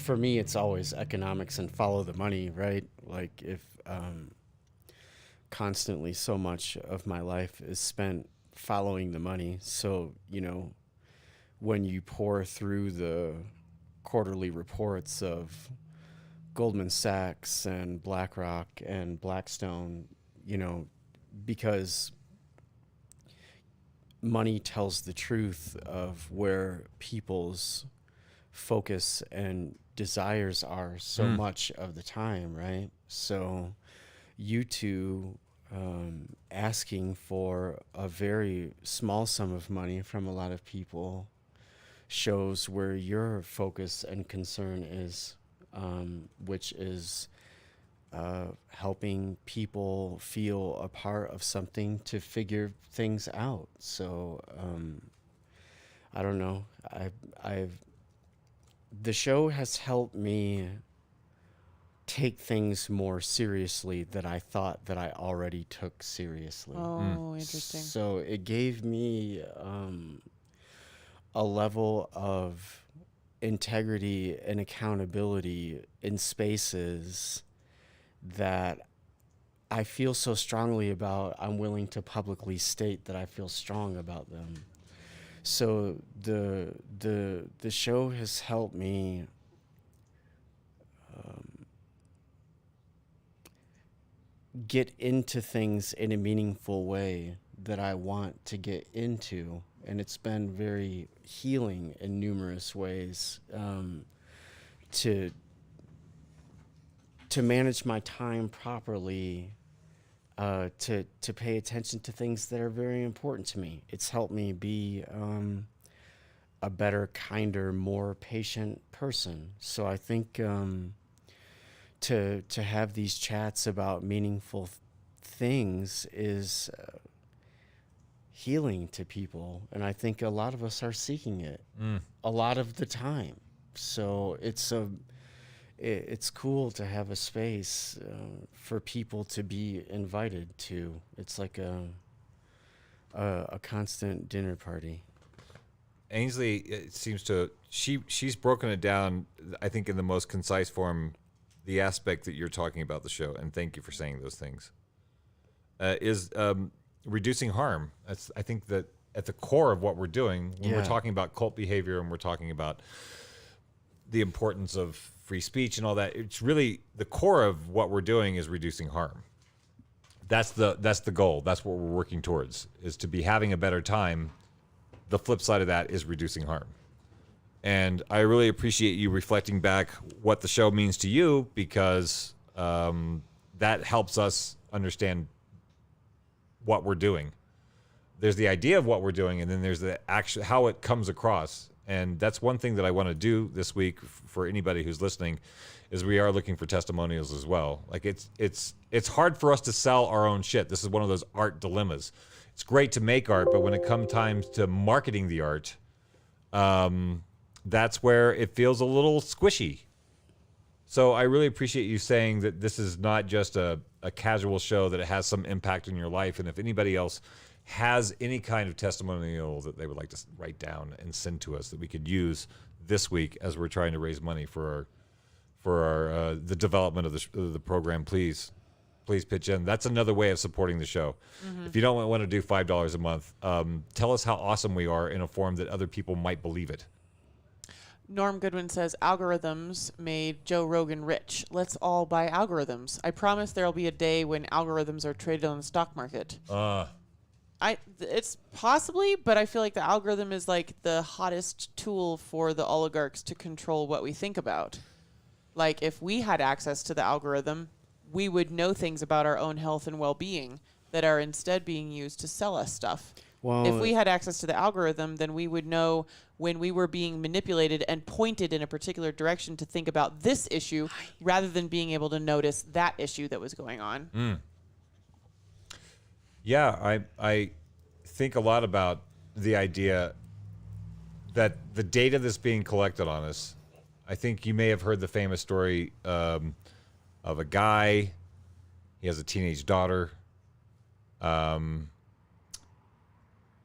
for me, it's always economics and follow the money, right? Like, if constantly so much of my life is spent following the money. So, when you pour through the quarterly reports of Goldman Sachs and BlackRock and Blackstone, because money tells the truth of where people's focus and desires are so much of the time, right? So you two asking for a very small sum of money from a lot of people shows where your focus and concern is, which is helping people feel a part of something to figure things out. So I don't know. The show has helped me take things more seriously that I thought that I already took seriously. Oh, interesting. So it gave me a level of integrity and accountability in spaces that I feel so strongly about. I'm willing to publicly state that I feel strong about them. So the show has helped me get into things in a meaningful way that I want to get into, and it's been very healing in numerous ways to manage my time properly, to pay attention to things that are very important to me. It's helped me be a better, kinder, more patient person. So I think to have these chats about meaningful things is healing to people, and I think a lot of us are seeking it a lot of the time. So it's cool to have a space for people to be invited to. It's like a constant dinner party. Ainsley, it seems to she's broken it down, I think, in the most concise form, the aspect that you're talking about the show, and thank you for saying those things, is reducing harm. That's, I think, that at the core of what we're doing when we're talking about cult behavior and we're talking about the importance of free speech and all that. It's really the core of what we're doing is reducing harm. That's the goal. That's what we're working towards, is to be having a better time. The flip side of that is reducing harm. And I really appreciate you reflecting back what the show means to you, because that helps us understand what we're doing. There's the idea of what we're doing, and then there's the actual how it comes across. And that's one thing that I want to do this week for anybody who's listening, is we are looking for testimonials as well. Like it's hard for us to sell our own shit. This is one of those art dilemmas. It's great to make art, but when it comes time to marketing the art, that's where it feels a little squishy. So I really appreciate you saying that this is not just a casual show, that it has some impact in your life. And if anybody else has any kind of testimonial that they would like to write down and send to us that we could use this week as we're trying to raise money for our the development of the program, please pitch in. That's another way of supporting the show. Mm-hmm. If you don't want to do $5 a month, tell us how awesome we are in a form that other people might believe it. Norm Goodwin says, algorithms made Joe Rogan rich. Let's all buy algorithms. I promise there'll be a day when algorithms are traded on the stock market. It's possibly, but I feel like the algorithm is like the hottest tool for the oligarchs to control what we think about. Like, if we had access to the algorithm, we would know things about our own health and well-being that are instead being used to sell us stuff. Well, if we had access to the algorithm, then we would know when we were being manipulated and pointed in a particular direction to think about this issue rather than being able to notice that issue that was going on. Yeah, I think a lot about the idea that the data that's being collected on us. I think you may have heard the famous story of a guy. He has a teenage daughter.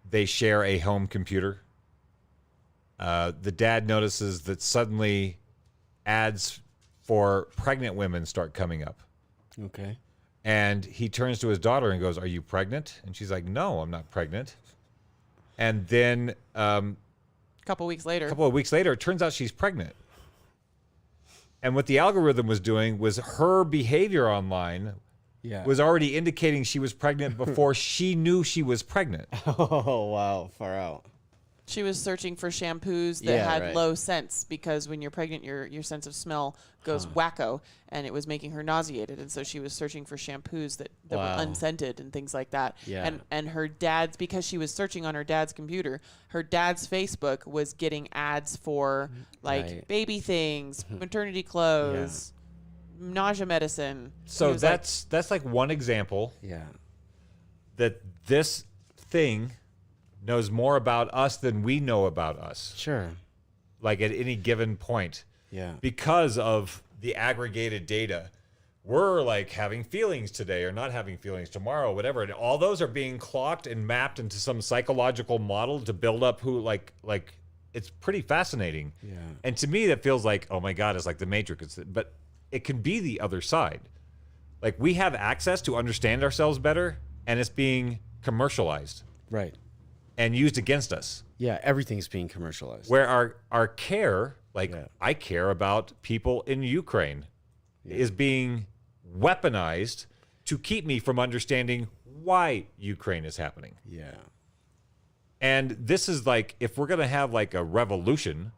They share a home computer. The dad notices that suddenly ads for pregnant women start coming up. Okay. And he turns to his daughter and goes, "Are you pregnant?" And she's like, "No, I'm not pregnant." And then a couple of weeks later, it turns out she's pregnant. And what the algorithm was doing was her behavior online was already indicating she was pregnant before she knew she was pregnant. Oh, wow. Far out. She was searching for shampoos that Yeah, had right. low scents because when you're pregnant, your sense of smell goes wacko, and it was making her nauseated. And so she was searching for shampoos that Wow. were unscented and things like that. Yeah. And her dad's, because she was searching on her dad's computer, her dad's Facebook was getting ads for like Right. baby things, maternity clothes, nausea medicine. So He was like, that's like one example Yeah. that this thing knows more about us than we know about us, Sure. like at any given point. Yeah. Because of the aggregated data. We're like having feelings today or not having feelings tomorrow, whatever. And all those are being clocked and mapped into some psychological model to build up who like it's pretty fascinating. Yeah. And to me that feels like, oh my God, it's like the Matrix. But it can be the other side. Like we have access to understand ourselves better and it's being commercialized Right. and used against us. Yeah. Everything's being commercialized. Where our care, like Yeah. I care about people in Ukraine, is being weaponized to keep me from understanding why Ukraine is happening. Yeah. And this is like, if we're going to have like a revolution,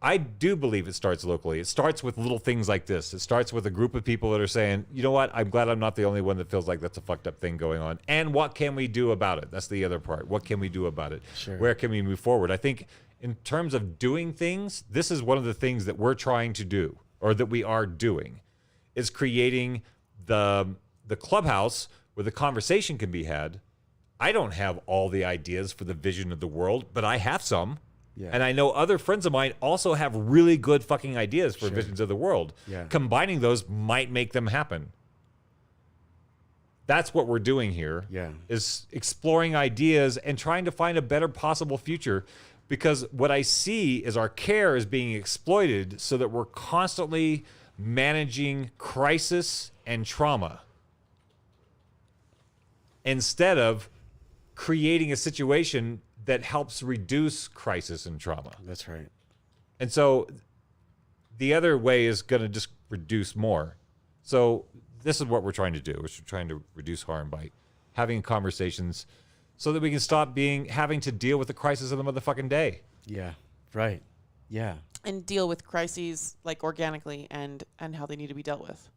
I do believe it starts locally. It starts with little things like this. It starts with a group of people that are saying, you know what, I'm glad I'm not the only one that feels like that's a fucked up thing going on. And what can we do about it? That's the other part. What can we do about it? Sure. Where can we move forward? I think in terms of doing things, this is one of the things that we're trying to do, or that we are doing, is creating the clubhouse where the conversation can be had. I don't have all the ideas for the vision of the world, but I have some. Yeah. And I know other friends of mine also have really good fucking ideas for visions of the world. Yeah. Combining those might make them happen. That's what we're doing here. Yeah. Is exploring ideas and trying to find a better possible future. Because what I see is our care is being exploited so that we're constantly managing crisis and trauma instead of creating a situation that helps reduce crisis and trauma. That's right. And so the other way is going to just reduce more. So this is what we're trying to do. We're trying to reduce harm by having conversations so that we can stop having to deal with the crisis of the motherfucking day. Yeah. Right. Yeah. and deal with crises like organically and how they need to be dealt with.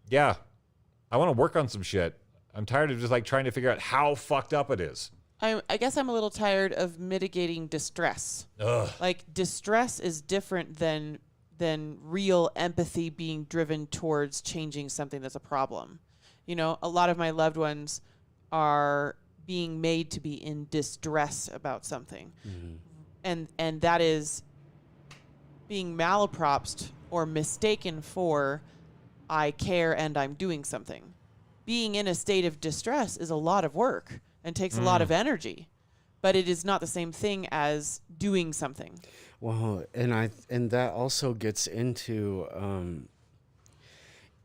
Yeah. I want to work on some shit. I'm tired of just like trying to figure out how fucked up it is. I guess I'm a little tired of mitigating distress. Ugh. Like distress is different than real empathy being driven towards changing something that's a problem. You know, a lot of my loved ones are being made to be in distress about something. Mm-hmm. And that is being malaproped or mistaken for I care and I'm doing something. Being in a state of distress is a lot of work and takes a lot of energy, but it is not the same thing as doing something. Well, and that also gets into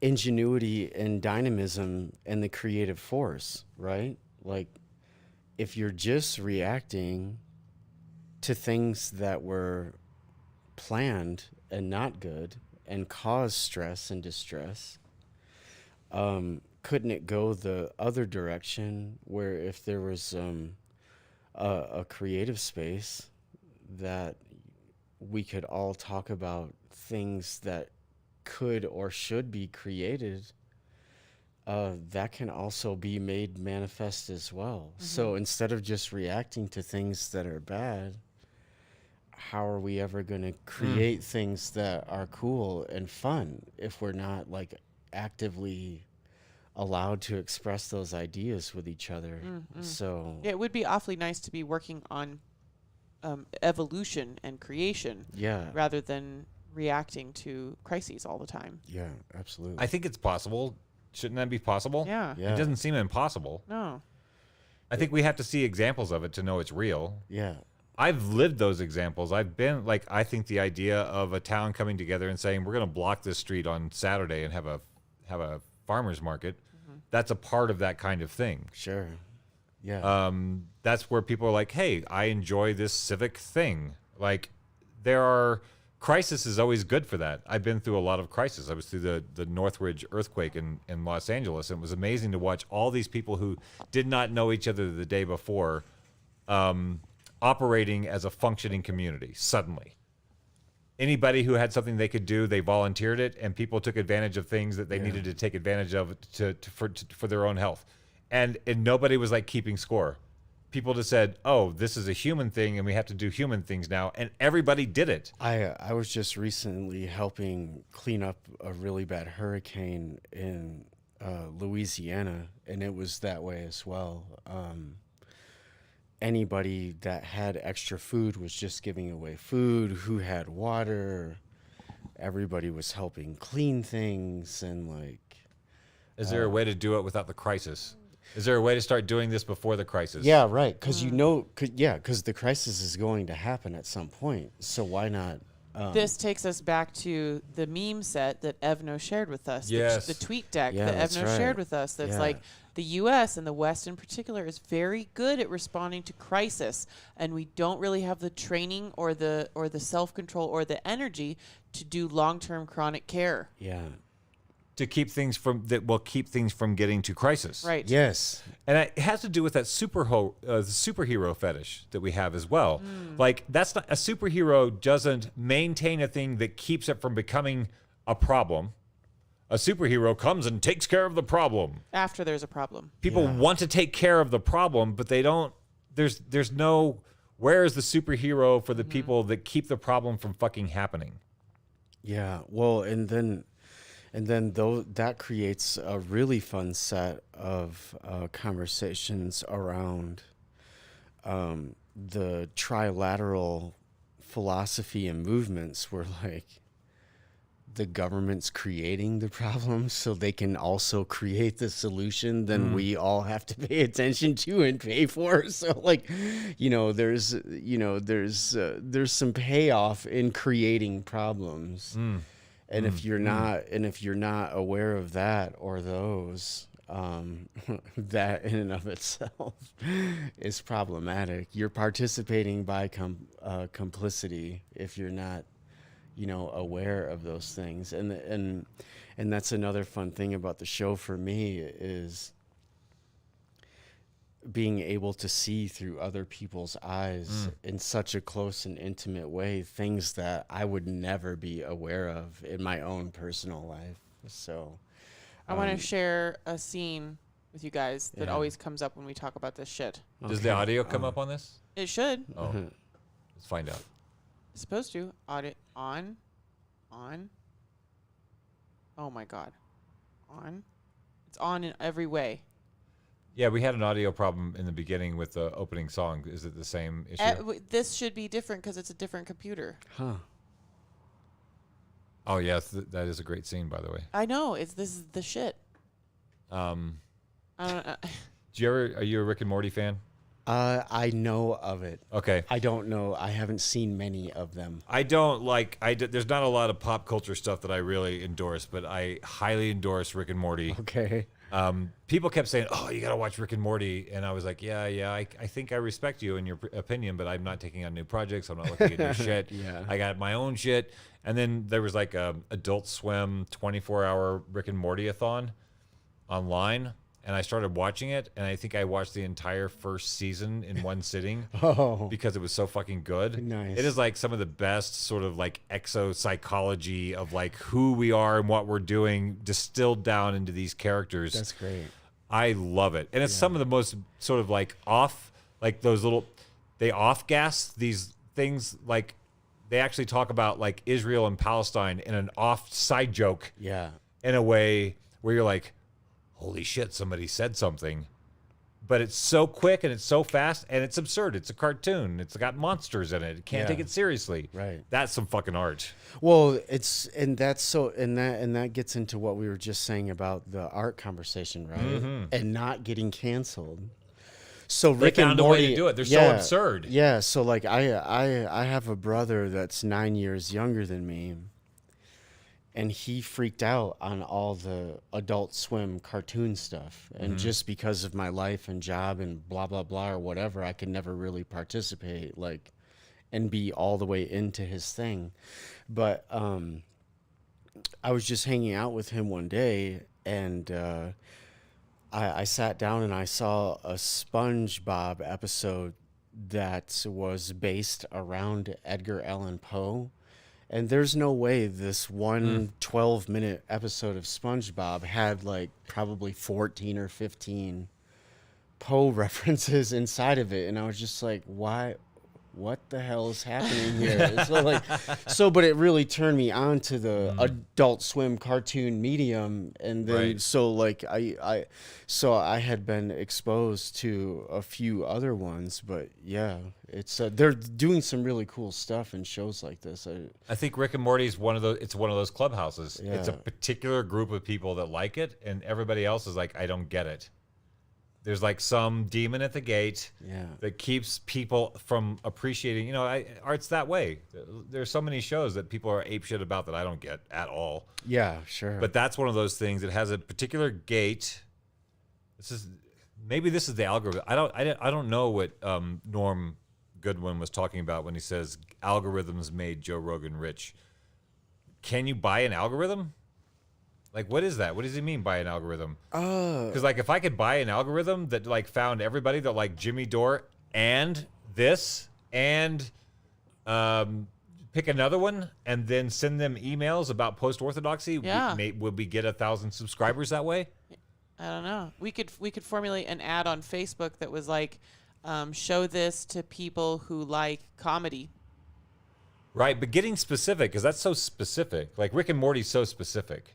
ingenuity and dynamism and the creative force, right? Like, if you're just reacting to things that were planned and not good and cause stress and distress, couldn't it go the other direction where if there was a creative space that we could all talk about things that could or should be created, that can also be made manifest as well. Mm-hmm. So instead of just reacting to things that are bad, how are we ever going to create things that are cool and fun if we're not like actively allowed to express those ideas with each other? Mm-hmm. So yeah, it would be awfully nice to be working on evolution and creation, rather than reacting to crises all the time. Yeah, absolutely. I think it's possible. Shouldn't that be possible? Yeah. It doesn't seem impossible. No. I think we have to see examples of it to know it's real. Yeah. I've lived those examples. I've been like, I think the idea of a town coming together and saying, we're going to block this street on Saturday and have a farmer's market. Mm-hmm. That's a part of that kind of thing. Sure. Yeah. That's where people are like, hey, I enjoy this civic thing. Like, crisis is always good for that. I've been through a lot of crisis. I was through the Northridge earthquake in Los Angeles, and it was amazing to watch all these people who did not know each other the day before operating as a functioning community suddenly. Anybody who had something they could do, they volunteered it, and people took advantage of things that they needed to take advantage of for their own health. And nobody was like keeping score. People just said, oh, this is a human thing and we have to do human things now. And everybody did it. I was just recently helping clean up a really bad hurricane in Louisiana, and it was that way as well. Anybody that had extra food was just giving away food. Who had water, everybody was helping clean things. And like, is there a way to do it without the crisis? Is there a way to start doing this before the crisis? Yeah, right. Because because the crisis is going to happen at some point. So why not? This takes us back to the meme set that Evno shared with us. Yes. The tweet deck Yeah, that that's Evno right. shared with us. That's Yeah. like the U.S. and the West in particular is very good at responding to crisis, and we don't really have the training or the self-control or the energy to do long-term chronic care. Yeah. To keep things from getting to crisis. Right. Yes. And it has to do with that superhero fetish that we have as well. Like, that's not a superhero doesn't maintain a thing that keeps it from becoming a problem. A superhero comes and takes care of the problem. After there's a problem. People want to take care of the problem, but they don't. There's no. Where is the superhero for the people that keep the problem from fucking happening? Yeah. Well, and then though that creates a really fun set of conversations around the trilateral philosophy and movements where like the government's creating the problem so they can also create the solution then we all have to pay attention to and pay for. So like, there's some payoff in creating problems. And if you're not aware of that or those, that in and of itself is problematic. You're participating by complicity if you're not, aware of those things. And that's another fun thing about the show for me is being able to see through other people's eyes in such a close and intimate way, things that I would never be aware of in my own personal life. So I want to share a scene with you guys that always comes up when we talk about this shit. Does the audio come up on this? It should. Oh, let's find out. It's supposed to. Audit on. Oh my God. On. It's on in every way. Yeah, we had an audio problem in the beginning with the opening song. Is it the same issue? This should be different because it's a different computer. Huh. Oh, yes, that is a great scene, by the way. I know. This is the shit. I don't know. Are you a Rick and Morty fan? I know of it. Okay. I don't know. I haven't seen many of them. I don't there's not a lot of pop culture stuff that I really endorse, but I highly endorse Rick and Morty. Okay. People kept saying, "Oh, you got to watch Rick and Morty," and I was like, "Yeah, I think I respect you and your opinion, but I'm not taking on new projects. I'm not looking at new shit. Yeah. I got my own shit." And then there was like a Adult Swim 24-hour Rick and Morty-a-thon online, and I started watching it, and I think I watched the entire first season in one sitting because it was so fucking good. Nice. It is like some of the best sort of like exopsychology of like who we are and what we're doing distilled down into these characters. That's great. I love it. And it's some of the most sort of like off, like those little, they off gas these things. Like they actually talk about like Israel and Palestine in an off side joke Yeah. in a way where you're like, holy shit, somebody said something. But it's so quick and it's so fast and it's absurd. It's a cartoon. It's got monsters in it. You can't take it seriously. Right. That's some fucking art. Well, that gets into what we were just saying about the art conversation, right? And not getting canceled. So They Rick and found a Morty, way to do it. They're so absurd. Yeah. So like I have a brother that's 9 years younger than me. And he freaked out on all the Adult Swim cartoon stuff. And just because of my life and job and blah, blah, blah, or whatever, I could never really participate and be all the way into his thing. But I was just hanging out with him one day, and I sat down and I saw a SpongeBob episode that was based around Edgar Allan Poe. And there's no way this one 12-minute episode of SpongeBob had like probably 14 or 15 Poe references inside of it. And I was just like, why? What the hell is happening here? But it really turned me on to the Adult Swim cartoon medium. And then, I had been exposed to a few other ones, but yeah, it's, they're doing some really cool stuff in shows like this. I think Rick and Morty is one of those clubhouses. Yeah. It's a particular group of people that like it, and everybody else is like, I don't get it. There's like some demon at the gate that keeps people from appreciating. Art's that way. There's so many shows that people are apeshit about that I don't get at all. Yeah, sure. But that's one of those things. It has a particular gate. Maybe this is the algorithm. I don't know what Norm Goodwin was talking about when he says algorithms made Joe Rogan rich. Can you buy an algorithm? Like, what is that? What does he mean by an algorithm? Because, like, if I could buy an algorithm that, like, found everybody that liked Jimmy Dore and this and pick another one and then send them emails about Post-Orthodoxy, would we get 1,000 subscribers that way? I don't know. We could formulate an ad on Facebook that was like, show this to people who like comedy. Right, but getting specific, because that's so specific. Like, Rick and Morty's so specific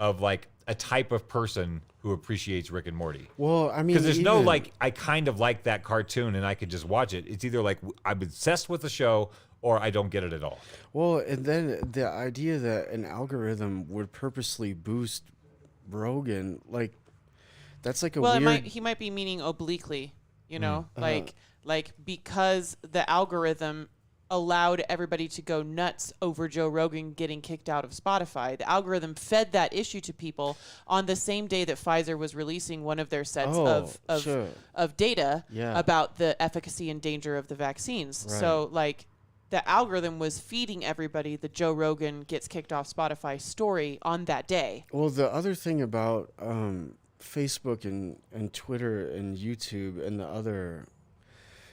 of, like, a type of person who appreciates Rick and Morty. Well, I mean, because there's no, like, I kind of like that cartoon and I could just watch it. It's either, like, I'm obsessed with the show or I don't get it at all. Well, and then the idea that an algorithm would purposely boost Rogan, like, that's like a weird... he might be meaning obliquely, like because the algorithm allowed everybody to go nuts over Joe Rogan getting kicked out of Spotify. The algorithm fed that issue to people on the same day that Pfizer was releasing one of their sets of data about the efficacy and danger of the vaccines. Right. So, like, the algorithm was feeding everybody the Joe Rogan gets kicked off Spotify story on that day. Well, the other thing about Facebook and Twitter and YouTube and the other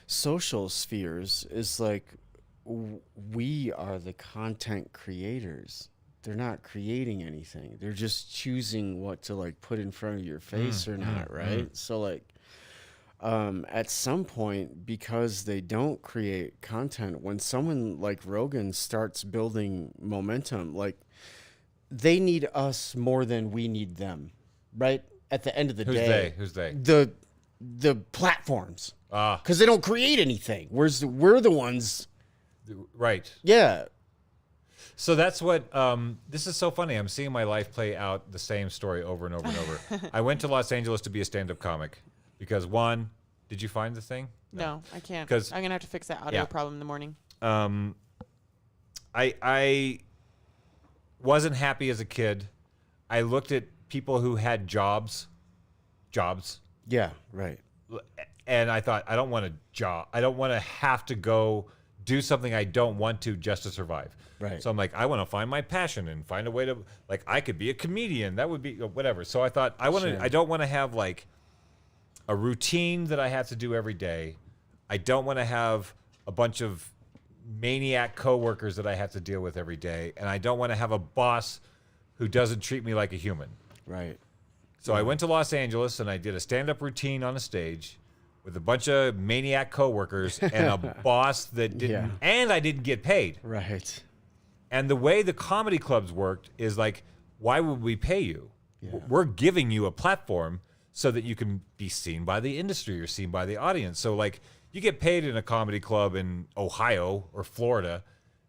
social spheres is, like, we are the content creators. They're not creating anything. They're just choosing what to, like, put in front of your face or not, right? So, like, at some point, because they don't create content, when someone like Rogan starts building momentum, like, they need us more than we need them, right? At the end of the day. Who's they? The platforms. Because they don't create anything. We're the ones... Right. Yeah. So that's what, this is so funny. I'm seeing my life play out the same story over and over and over. I went to Los Angeles to be a stand-up comic because, one, did you find the thing? No, I can't. I'm going to have to fix that audio problem in the morning. I wasn't happy as a kid. I looked at people who had jobs. Yeah, right. And I thought, I don't want a job. I don't want to have to go do something I don't want to just to survive. Right. So I'm like, I want to find my passion and find a way to, like, I could be a comedian. That would be whatever. So I thought, I don't want to have, like, a routine that I have to do every day. I don't want to have a bunch of maniac coworkers that I have to deal with every day. And I don't want to have a boss who doesn't treat me like a human. Right. So I went to Los Angeles and I did a stand-up routine on a stage with a bunch of maniac coworkers and a boss that didn't, and I didn't get paid. Right. And the way the comedy clubs worked is like, why would we pay you? Yeah. We're giving you a platform so that you can be seen by the industry or seen by the audience. So, like, you get paid in a comedy club in Ohio or Florida.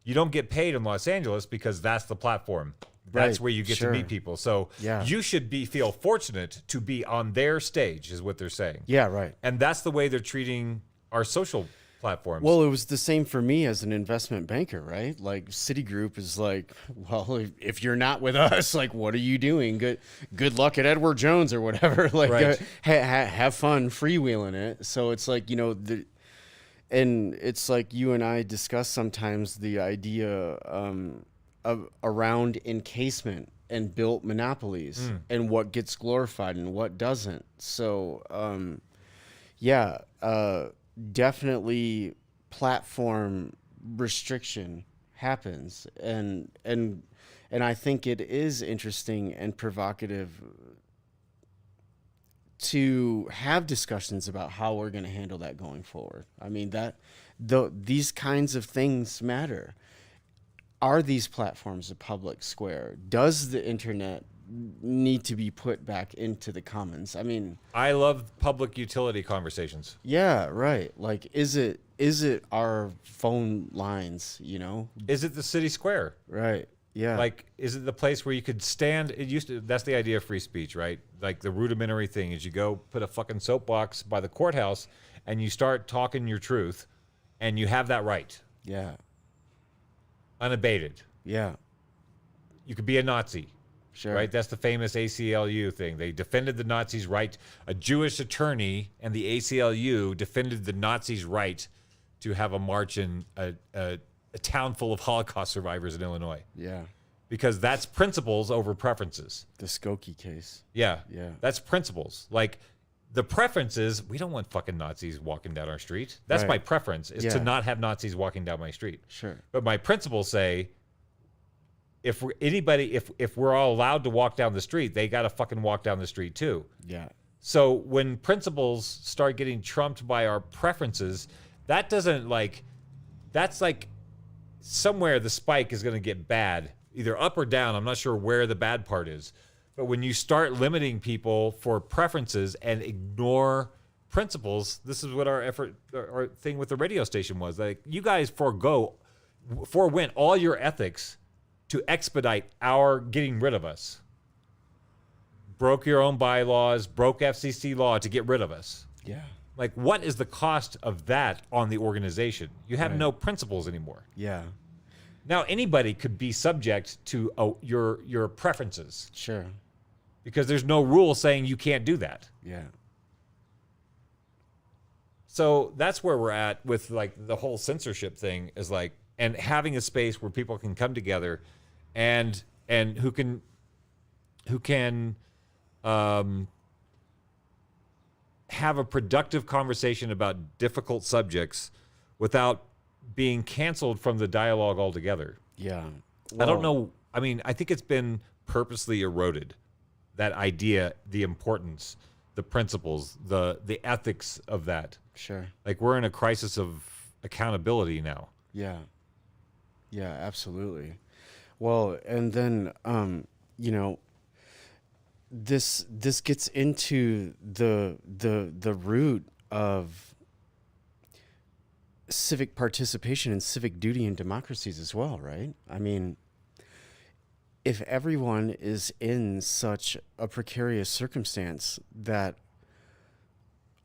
You don't get paid in Los Angeles because that's the platform. That's where you get to meet people. So you should feel fortunate to be on their stage, is what they're saying. Yeah, right. And that's the way they're treating our social platforms. Well, it was the same for me as an investment banker, right? Like, Citigroup is like, well, if you're not with us, like, what are you doing? Good luck at Edward Jones or whatever. Like, have fun freewheeling it. So it's like, and it's like you and I discuss sometimes the idea around encasement and built monopolies and what gets glorified and what doesn't. So, definitely platform restriction happens, and I think it is interesting and provocative to have discussions about how we're going to handle that going forward. I mean, these kinds of things matter. Are these platforms a public square? Does the internet need to be put back into the commons? I mean, I love public utility conversations. yeah, right. Like, is it our phone lines, you know? Is it the city square? Right. Yeah. Like, is it the place where you could stand? It used to. That's the idea of free speech, right? Like the rudimentary thing is you go put a fucking soapbox by the courthouse and you start talking your truth, and you have that right, yeah. unabated. Yeah. You could be a Nazi. Sure. Right? That's the famous ACLU thing. They defended the Nazis' right. A Jewish attorney and the ACLU defended the Nazis' right to have a march in a town full of Holocaust survivors in Illinois. Yeah. Because that's principles over preferences. The Skokie case. Yeah. Yeah. That's principles. Like the preferences, we don't want fucking Nazis walking down our street. That's Right. my preference, is to Yeah. not have Nazis walking down my street. Sure. But my principles say, if we're all allowed to walk down the street, they got to fucking walk down the street too. Yeah. So when principles start getting trumped by our preferences, that's like somewhere the spike is going to get bad, either up or down. I'm not sure where the bad part is. But when you start limiting people for preferences and ignore principles, this is what our thing with the radio station was. Like, you guys forewent all your ethics to expedite our getting rid of us. Broke your own bylaws, broke FCC law to get rid of us. Yeah. Like, what is the cost of that on the organization? You have Right. no principles anymore. Yeah. Now, anybody could be subject to your preferences Sure. because there's no rule saying you can't do that. Yeah. So that's where we're at with like the whole censorship thing, is like, and having a space where people can come together and who can have a productive conversation about difficult subjects without being canceled from the dialogue altogether. Yeah. I don't Well, know. I mean, I think it's been purposely eroded, that idea, the importance, the principles, the ethics of that. Sure. Like, we're in a crisis of accountability now. Yeah. Yeah, absolutely. Well, and then you know, this gets into the root of civic participation and civic duty in democracies as well, right? I mean, if everyone is in such a precarious circumstance that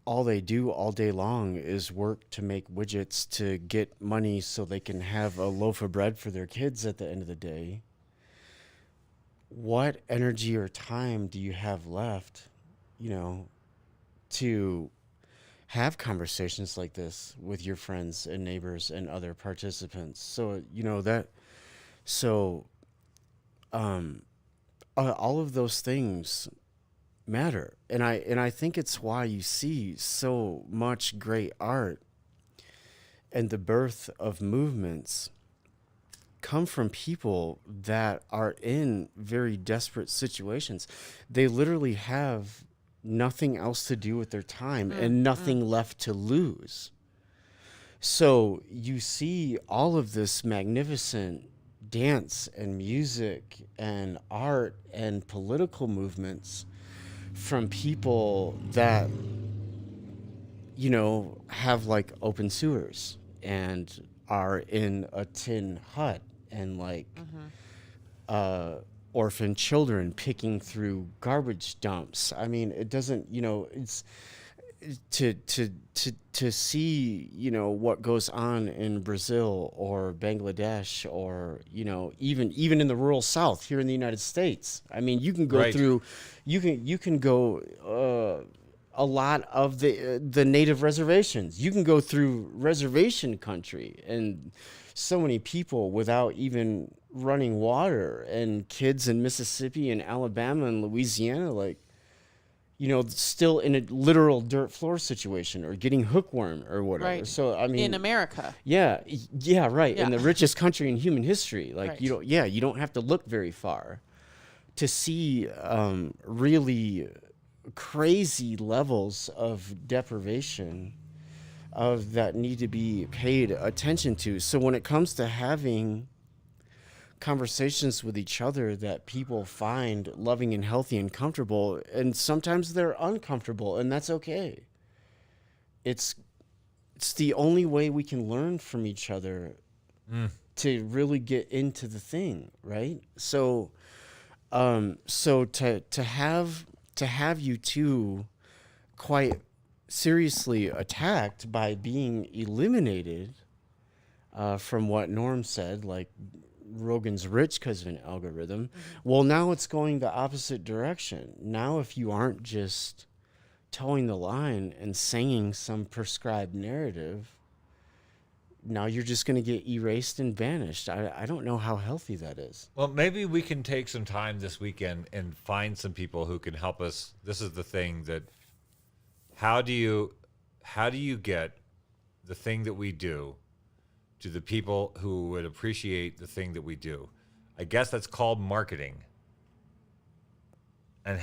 all they do all day long is work to make widgets to get money so they can have a loaf of bread for their kids at the end of the day, what energy or time do you have left, you know, to have conversations like this with your friends and neighbors and other participants? So, you know, all of those things matter. And I think it's why you see so much great art and the birth of movements come from people that are in very desperate situations. They literally have nothing else to do with their time and nothing left to lose. So you see all of this magnificent dance and music and art and political movements from people that, you know, have like open sewers and are in a tin hut and like orphan children picking through garbage dumps. I mean, it doesn't, you know, it's to see, you know, what goes on in Brazil or Bangladesh or, you know, even in the rural South here in the United States. I mean, you can go Right. through, you can go a lot of the native reservations. You can go through reservation country and so many people without even running water, and kids in Mississippi and Alabama and Louisiana, like, still in a literal dirt floor situation or getting hookworm or whatever. Right. So, I mean, in America. yeah, right. Yeah. In the richest country in human history. Like, Right. you don't have to look very far to see really crazy levels of deprivation that need to be paid attention to. So when it comes to having conversations with each other that people find loving and healthy and comfortable, and sometimes they're uncomfortable, and that's okay. It's the only way we can learn from each other to really get into the thing, right? So to have you two quite seriously attacked by being eliminated from what Norm said, like Rogan's rich because of an algorithm. Well, now it's going the opposite direction. Now, if you aren't just towing the line and saying some prescribed narrative, now you're just going to get erased and banished. I don't know how healthy that is. Well, maybe we can take some time this weekend and find some people who can help us. This is the thing that how do you get the thing that we do to the people who would appreciate the thing that we do? I guess that's called marketing. And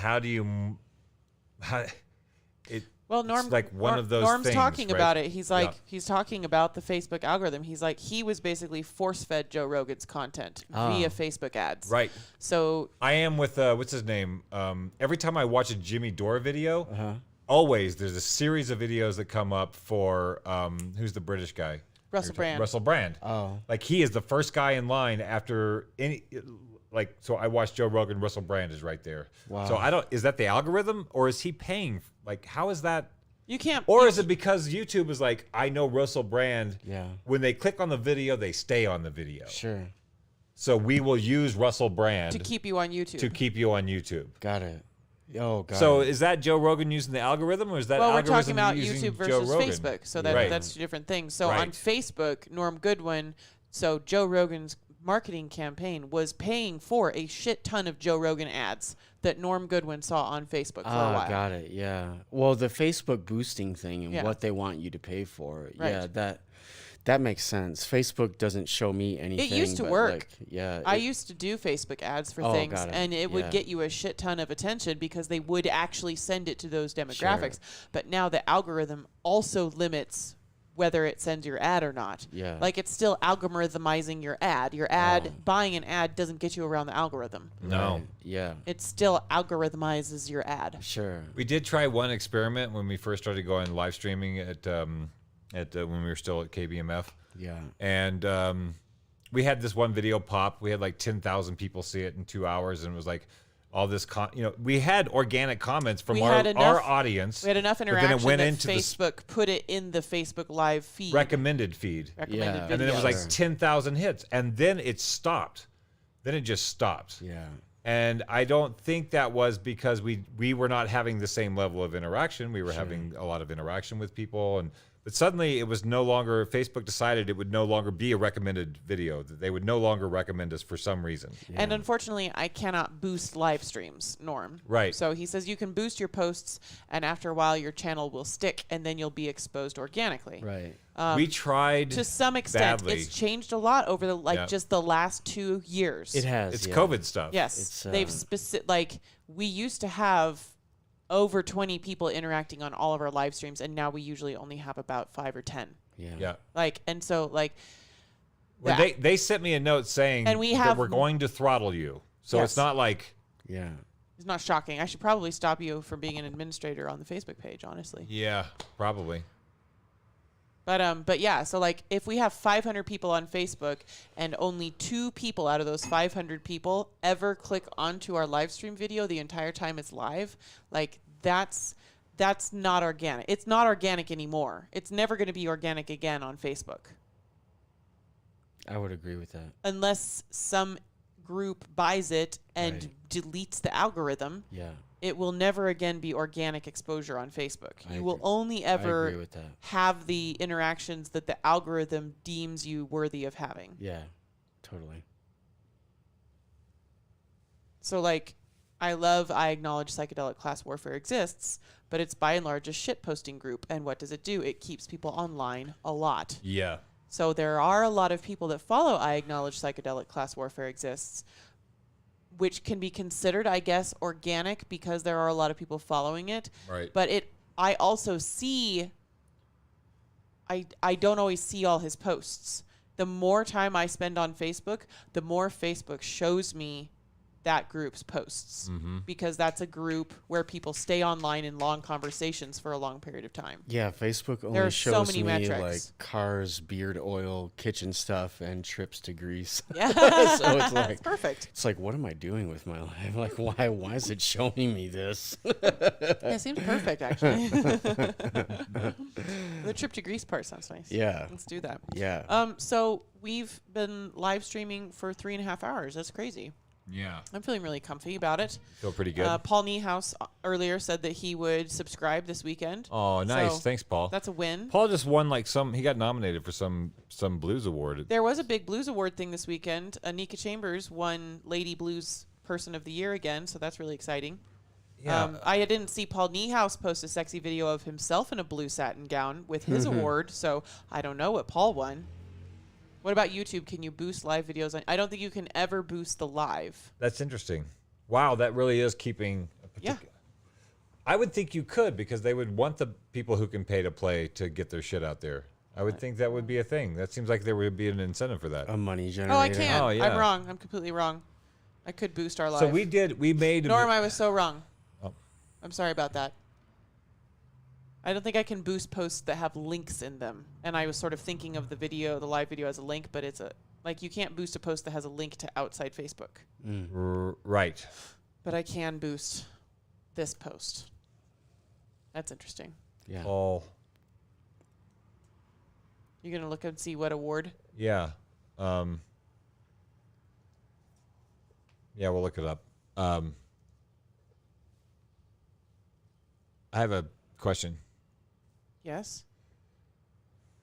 Well, Norm, it's like one of those Norm's things, talking right? about it. He's like, Yeah. he's talking about the Facebook algorithm. He's like, he was basically force-fed Joe Rogan's content via Facebook ads. Right. So I am with what's his name? Every time I watch a Jimmy Dore video, always there's a series of videos that come up for who's the British guy? Russell Brand. Russell Brand. Oh. Like he is the first guy in line after any. Like, so I watched Joe Rogan. Russell Brand is right there. Wow. So is that the algorithm, or is he paying? Like, how is that? you can't. Or is it because YouTube is like, I know Russell Brand. Yeah. When they click on the video, they stay on the video. Sure. So we will use Russell Brand to keep you on YouTube? to keep you on YouTube. Got it. Oh, got So it. is that Joe Rogan using the algorithm, or is that Well, we're algorithm talking about using YouTube Joe versus Rogan? Facebook, so Right. that's two different things. So on Right. Facebook, Norm Goodwin, so Joe Rogan's marketing campaign was paying for a shit ton of Joe Rogan ads that Norm Goodwin saw on Facebook for a while. Got it. Yeah. Well, the Facebook boosting thing and Yeah. what they want you to pay for. Right. Yeah, that makes sense. Facebook doesn't show me anything. It used to but, work. like, yeah. I used to do Facebook ads for things, got it. and it would Yeah. get you a shit ton of attention because they would actually send it to those demographics. But now the algorithm also limits whether it sends your ad or not. Yeah. Like it's still algorithmizing your ad. Your ad, buying an ad doesn't get you around the algorithm. No. Right. Yeah. It still algorithmizes your ad. Sure. We did try one experiment when we first started going live streaming at when we were still at KBMF. Yeah. And we had this one video pop. We had like 10,000 people see it in 2 hours, and it was like all this. We had organic comments from our audience. We had enough but interaction then it went that into Facebook put it in the Facebook Live feed. recommended feed, recommended Yeah. videos. and then it was like Sure. 10,000 hits, and then it stopped. Then it just stopped. Yeah. And I don't think that was because we were not having the same level of interaction. We were having a lot of interaction with people, but suddenly it was no longer. Facebook decided it would no longer be a recommended video. That they would no longer recommend us for some reason. And unfortunately, I cannot boost live streams, Norm. Right. So he says you can boost your posts, and after a while, your channel will stick, and then you'll be exposed organically. Right. We tried To some extent, badly. it's changed a lot over the Yeah. just the last 2 years. It has. It's yeah. COVID stuff. Yes, It's, they've we used to have over 20 people interacting on all of our live streams, and now we usually only have about 5 or 10. Yeah. Yeah. Well, they sent me a note saying And we that have- we're going to throttle you. So Yes. it's not like Yeah. It's not shocking. I should probably stop you from being an administrator on the Facebook page, honestly. yeah, probably. But yeah, so like if we have 500 people on Facebook and only 2 people out of those 500 people ever click onto our live stream video the entire time it's live, like that's not organic. It's not organic anymore. It's never going to be organic again on Facebook I would agree with that. unless some group buys it and Right. deletes the algorithm. Yeah. It will never again be organic exposure on Facebook. I You will agree. only I agree ever with that. have the interactions that the algorithm deems you worthy of having. Yeah. Totally. So like I acknowledge psychedelic class warfare exists, but it's by and large a shit posting group. And what does it do? It keeps people online a lot. Yeah. So there are a lot of people that follow I acknowledge psychedelic class warfare exists, which can be considered, I guess, organic because there are a lot of people following it. Right. But I also see, I don't always see all his posts. The more time I spend on Facebook, the more Facebook shows me that group's posts, because that's a group where people stay online in long conversations for a long period of time. Yeah, Facebook There only are so shows many me metrics. like cars, beard oil, kitchen stuff, and trips to Greece. Yeah, So it's like it's perfect. It's like, what am I doing with my life? Like, why is it showing me this? Yeah, it seems perfect, actually. The trip to Greece part sounds nice. Yeah. Let's do that. Yeah. So we've been live streaming for 3.5 hours. That's crazy. Yeah. I'm feeling really comfy about it. Feel pretty good. Paul Niehaus earlier said that he would subscribe this weekend. Oh, nice. So Thanks, Paul. that's a win. Paul just won he got nominated for some blues award. There was a big blues award thing this weekend. Anika Chambers won Lady Blues Person of the Year again, so that's really exciting. Yeah. I didn't see Paul Niehaus post a sexy video of himself in a blue satin gown with his award, so I don't know what Paul won. What about YouTube? Can you boost live videos? I don't think you can ever boost the live. That's interesting. Wow, that really is keeping a Yeah. I would think you could, because they would want the people who can pay to play to get their shit out there. I would think that would be a thing. That seems like there would be an incentive for that. A money generator. Oh, I can't. Oh, yeah. I'm wrong. I'm completely wrong. I could boost our live. So we made Norm, I was so wrong. Oh. I'm sorry about that. I don't think I can boost posts that have links in them. And I was sort of thinking of the live video as a link, but it's you can't boost a post that has a link to outside Facebook. Right. But I can boost this post. That's interesting. Yeah. Oh, You're going to look and see what award? yeah. Yeah, we'll look it up. I have a question. Yes.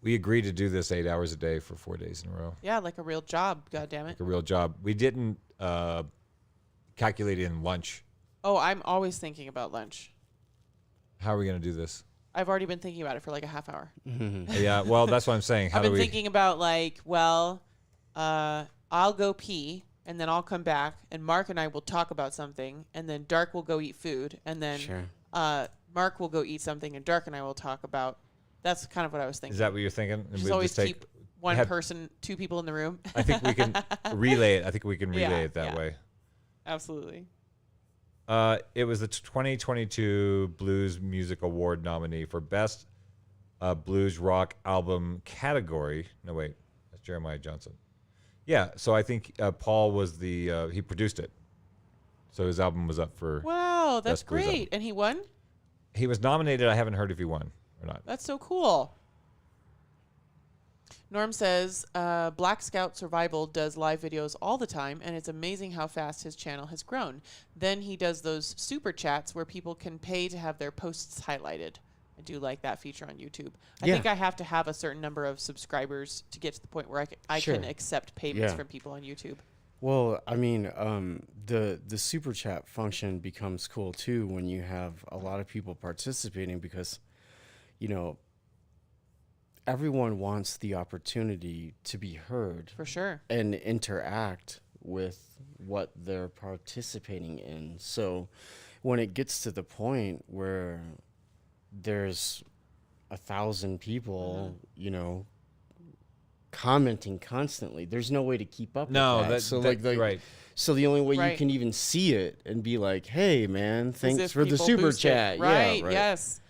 We agreed to do this 8 hours a day for 4 days in a row, Yeah, like a real job, goddammit. like a real job. We didn't calculate in lunch. Oh, I'm always thinking about lunch. How are we going to do this? I've already been thinking about it for like a half hour. Yeah, well, that's what I'm saying. How I've do been we? thinking about I'll go pee and then I'll come back and Mark and I will talk about something and then Dark will go eat food and then Sure. Mark will go eat something and Dark and I will talk about. That's kind of what I was thinking. Is that what you're thinking? And Just we'll always take- keep one have- person, two people in the room. I think we can relay it. I think we can relay Yeah, it that yeah. way. Absolutely. It was the 2022 Blues Music Award nominee for Best Blues Rock Album category. No, wait. That's Jeremiah Johnson. Yeah, so I think Paul was he produced it. So his album was up for... Wow, that's Best Blues great. album. And he won? He was nominated. I haven't heard if he won or not. That's so cool. Norm says, Black Scout Survival does live videos all the time, and it's amazing how fast his channel has grown. Then he does those super chats where people can pay to have their posts highlighted. I do like that feature on YouTube. I Yeah. think I have to have a certain number of subscribers to get to the point where I Sure. can accept payments Yeah. from people on YouTube. Well, I mean, the super chat function becomes cool too when you have a lot of people participating because, you know, everyone wants the opportunity to be heard For sure. and interact with what they're participating in. So when it gets to the point where there's 1,000 people, you know, commenting constantly, there's no way to keep up No, with that. that's So like right. so the only way Right. you can even see it and be like, "Hey man, As thanks if for the people super boost it. chat." Right, Yeah, right. yes.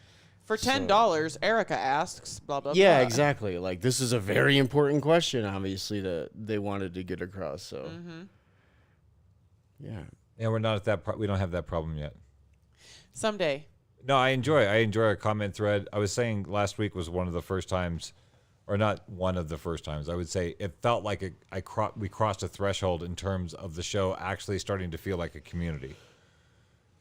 For $10, Erica asks, blah, blah, Yeah, blah. exactly. Like this is a very important question obviously that they wanted to get across, so. Mm-hmm. Yeah. Yeah, we're not at that. We don't have that problem yet. Someday. No, I enjoy a comment thread. I was saying last week was one of the first times, or not one of the first times. I would say it felt like we crossed a threshold in terms of the show actually starting to feel like a community.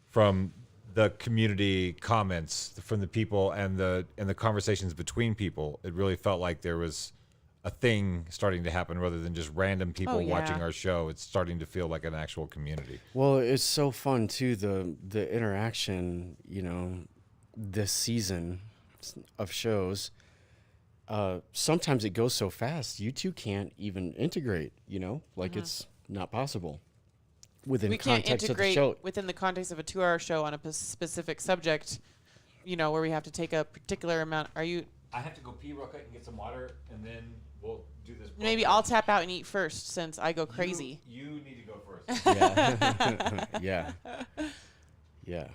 From the community comments from the people and the conversations between people, it really felt like there was a thing starting to happen rather than just random people watching our show. It's starting to feel like an actual community. Well, it's so fun too, the interaction, this season of shows. Sometimes it goes so fast you two can't even integrate, it's not possible within context of the show. Within the context of a 2-hour show on a specific subject, where we have to take a particular amount. I have to go pee real quick and get some water, and then we'll do this. Maybe I'll tap out and eat first since I go crazy. You need to go first. Yeah. Yeah.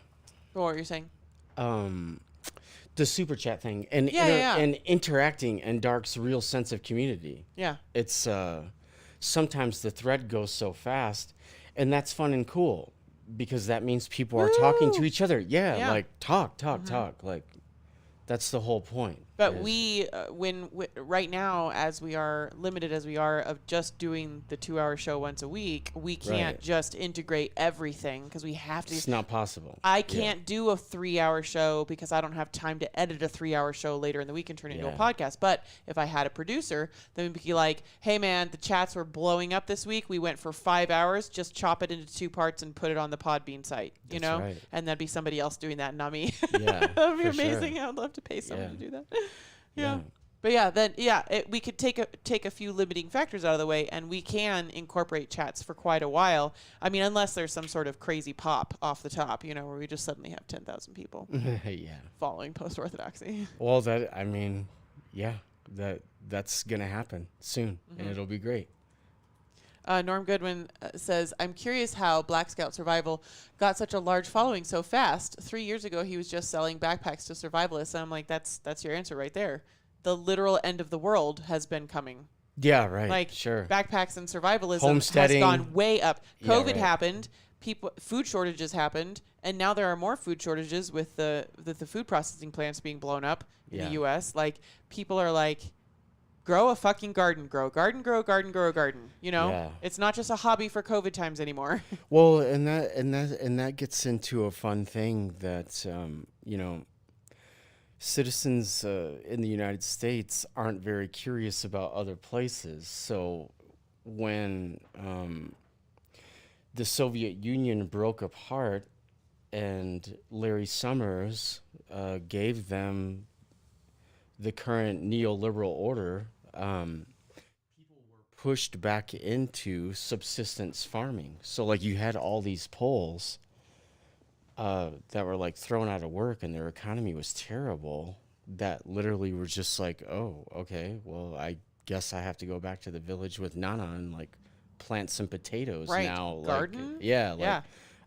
What were you saying? The super chat thing and and interacting and Dark's real sense of community. Yeah. It's sometimes the thread goes so fast, and that's fun and cool because that means people are talking to each other. Yeah. Like talk. Like that's the whole point. But right now, as we are limited as we are of just doing the 2-hour show once a week, we can't just integrate everything because we have to. It's not possible. I can't do a 3-hour show because I don't have time to edit a 3-hour show later in the week and turn it into a podcast. But if I had a producer, then we'd be like, hey man, the chats were blowing up this week. We went for 5 hours. Just chop it into 2 parts and put it on the Podbean site. That's right. And that'd be somebody else doing that, not me. Yeah, that'd be amazing. Sure. I'd love to pay someone to do that. Yeah. But we could take a few limiting factors out of the way, and we can incorporate chats for quite a while. I mean, unless there's some sort of crazy pop off the top, where we just suddenly have 10,000 people following Post-Orthodoxy. Well, that's gonna happen soon, and it'll be great. Norm Goodwin says, I'm curious how Black Scout Survival got such a large following so fast. 3 years ago, he was just selling backpacks to survivalists. And I'm like, that's your answer right there. The literal end of the world has been coming. Yeah, right. Like, sure. Backpacks and survivalism Homesteading has gone way up. COVID right. happened. Food shortages happened. And now there are more food shortages with the food processing plants being blown up in the U.S. Like, people are like, grow a fucking garden, grow a garden. It's not just a hobby for COVID times anymore. Well, and that gets into a fun thing that citizens in the United States aren't very curious about other places. So when the Soviet Union broke apart and Larry Summers gave them the current neoliberal order, people were pushed back into subsistence farming. So like you had all these Poles that were like thrown out of work and their economy was terrible, that literally were just like, oh, okay, well, I guess I have to go back to the village with Nana and like plant some potatoes now. Garden?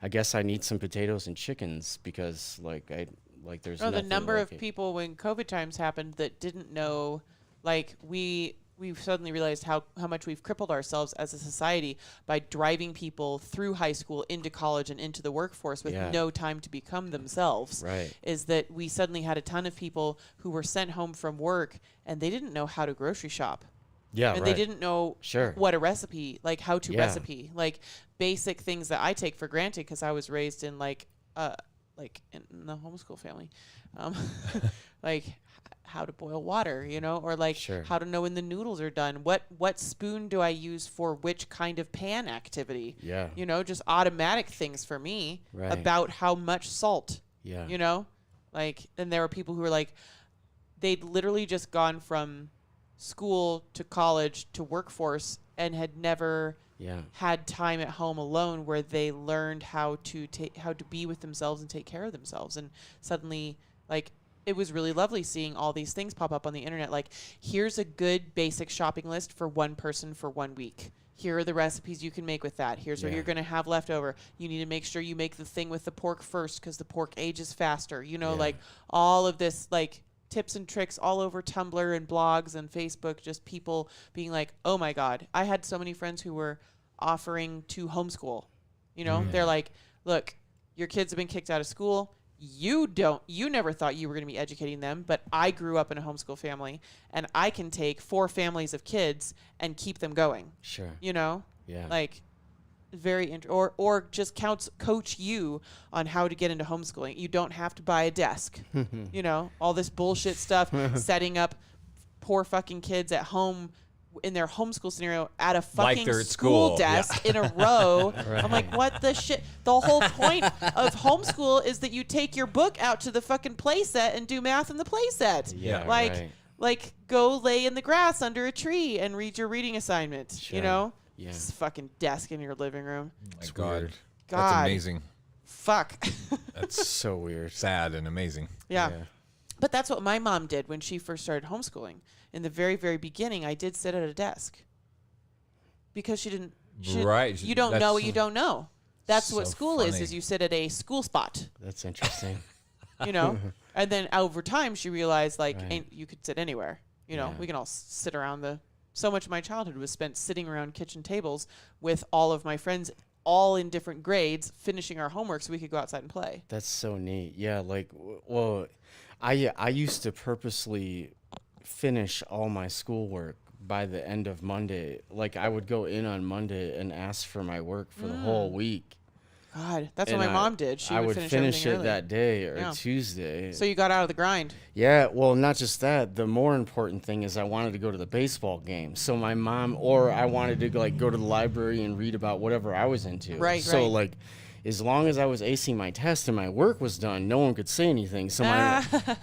I guess I need some potatoes and chickens because there's the number of people when COVID times happened that didn't know, like we've suddenly realized how much we've crippled ourselves as a society by driving people through high school into college and into the workforce with no time to become themselves. Right. Is that we suddenly had a ton of people who were sent home from work and they didn't know how to grocery shop. Yeah, and they didn't know what a recipe, like how to recipe, like basic things that I take for granted because I was raised in like in the homeschool family, like how to boil water, or like how to know when the noodles are done. What spoon do I use for which kind of pan activity? Yeah. Just automatic things for me about how much salt. Yeah. Like, and there were people who were like, they'd literally just gone from school to college to workforce and had never had time at home alone where they learned how to be with themselves and take care of themselves. And suddenly, like, it was really lovely seeing all these things pop up on the internet. Like, here's a good basic shopping list for one person for 1 week. Here are the recipes you can make with that. Here's what you're going to have left over. You need to make sure you make the thing with the pork first because the pork ages faster. Like all of this, like, tips and tricks all over Tumblr and blogs and Facebook, just people being like, oh my God. I had so many friends who were offering to homeschool. They're like, look, your kids have been kicked out of school. You never thought you were going to be educating them, but I grew up in a homeschool family and I can take 4 families of kids and keep them going. Sure. Yeah. Like, very or just coach you on how to get into homeschooling. You don't have to buy a desk. All this bullshit stuff, setting up poor fucking kids at home in their homeschool scenario at a Like fucking they're at school school. desk in a row. I'm like, what the shit? The whole point of homeschool is that you take your book out to the fucking play set and do math in the play set. Yeah, like, right. like go lay in the grass under a tree and read your reading assignment. Sure. You know, Yeah. This fucking desk in your living room. Oh my It's God. weird. God. That's amazing. Fuck. That's So weird. sad and amazing. Yeah. But that's what my mom did when she first started homeschooling. In the very, very beginning, I did sit at a desk because she didn't. Right. You don't know what you don't know. That's what so school is funny. you sit at a school spot, That's interesting. you know? And then over time, she realized, like, Right. you could sit anywhere. You know, Yeah. we can all sit around so much of my childhood was spent sitting around kitchen tables with all of my friends, all in different grades, finishing our homework so we could go outside and play. That's so neat. Yeah, like, well, I used to purposely finish all my schoolwork by the end of Monday. Like, I would go in on Monday and ask for my work for the whole week. God, that's And what my mom did. She I would finish everything it early. that day or Yeah. Tuesday. So you got out of the grind. Yeah, well, not just that. The more important thing is I wanted to go to the baseball game. So my mom, or I wanted to like go to the library and read about whatever I was into. Right, So right. like, as long as I was acing my test and my work was done, no one could say anything. So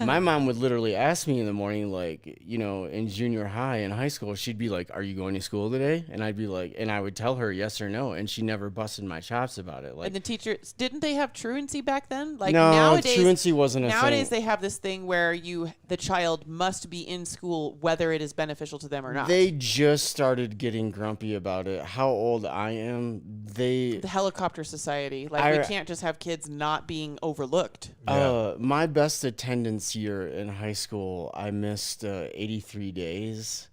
my mom would literally ask me in the morning, like, you know, in junior high and high school, she'd be like, "Are you going to school today?" And I'd be like, and I would tell her yes or no, and she never busted my chops about it. Like, And the teachers, didn't they have truancy back then? Like no, nowadays, truancy wasn't a nowadays thing. they have this thing where the child must be in school whether it is beneficial to them or not. They just started getting grumpy about it. How old I am, The helicopter society, like we can't just have kids not being overlooked. my best attendance year in high school, I missed 83 days.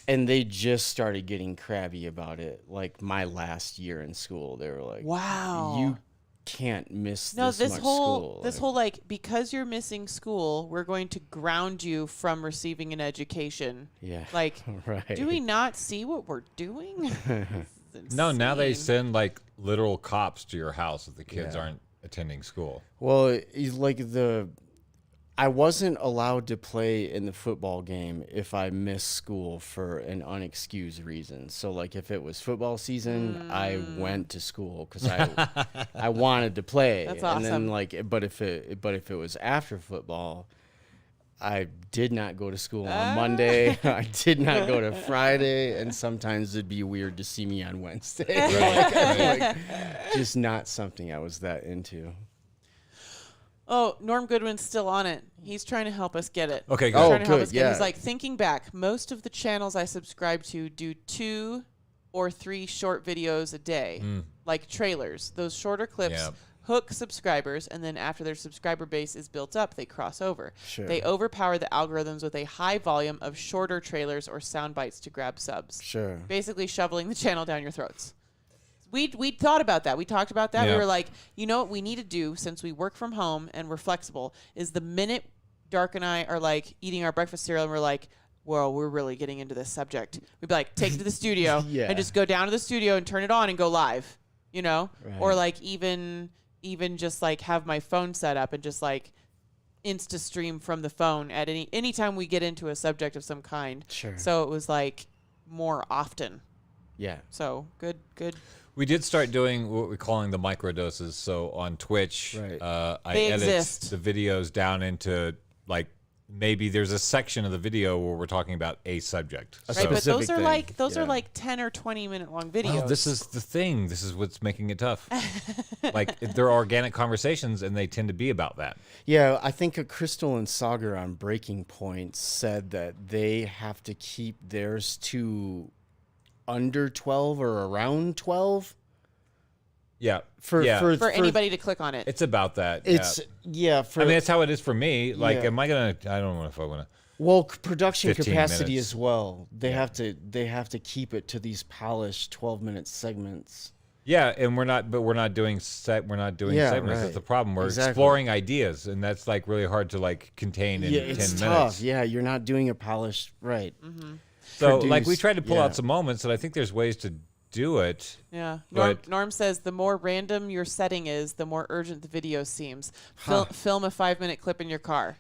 And they just started getting crabby about it. Like my last year in school, they were like, Wow. you can't miss No, this much school." this whole like because you're missing school, we're going to ground you from receiving an education. Yeah. Like, Right. do we not see what we're doing? No, now they insane. send like literal cops to your house if the kids Yeah. aren't attending school. Well, it's like I wasn't allowed to play in the football game if I missed school for an unexcused reason. So, like, if it was football season, I went to school because I wanted to play. That's And then, awesome. like, but if it was after football, I did not go to school on Monday. I did not go to Friday, and sometimes it'd be weird to see me on Wednesday. like, just not something I was that into. Oh, Norm Goodwin's still on it. He's trying to help us get it. Okay, He's good. Oh, trying to help good, us get it. He's yeah. like, thinking back, most of the channels I subscribe to do 2 or 3 short videos a day, like trailers. Those shorter clips Yeah. hook subscribers, and then after their subscriber base is built up, they cross over. Sure. They overpower the algorithms with a high volume of shorter trailers or sound bites to grab subs. Sure. Basically shoveling the channel down your throats. We thought about that. We talked about that. Yeah. We were like, you know what we need to do since we work from home and we're flexible is the minute Dark and I are like eating our breakfast cereal and we're like, whoa, we're really getting into this subject. We'd be like, take it to the studio Yeah. and just go down to the studio and turn it on and go live, you know? Right. Or like even just like have my phone set up and just like Insta stream from the phone at anytime we get into a subject of some kind. Sure. So it was like more often. Yeah. So good. We did start doing what we're calling the microdoses. So on Twitch, Right. I They edit exist. the videos down into like maybe there's a section of the video where we're talking about a subject. A Right, but those specific are thing. like Yeah. are like 10 or 20 minute long videos. Well, this is the thing. This is what's making it tough. Like they're organic conversations, and they tend to be about that. Yeah, I think Crystal and Sagar on Breaking Point said that they have to keep theirs to under 12 or around 12 Yeah. for anybody to click on it. It's about that. It's yeah. for I mean, that's how it is for me. Like, Yeah. am I gonna? I don't know if I wanna. well, production 15 capacity minutes. as well. They have to keep it to these polished 12-minute segments. Yeah, and we're not doing Yeah, segments. right. That's the problem. We're Exactly. exploring ideas, and that's like really hard to like contain in Yeah, 10 it's minutes. tough. Yeah, you're not doing a polished right. So like we Produce- tried to pull yeah. out some moments, and I think there's ways to do it. Yeah. But- Norm says the more random your setting is, the more urgent the video seems. Film a 5-minute clip in your car.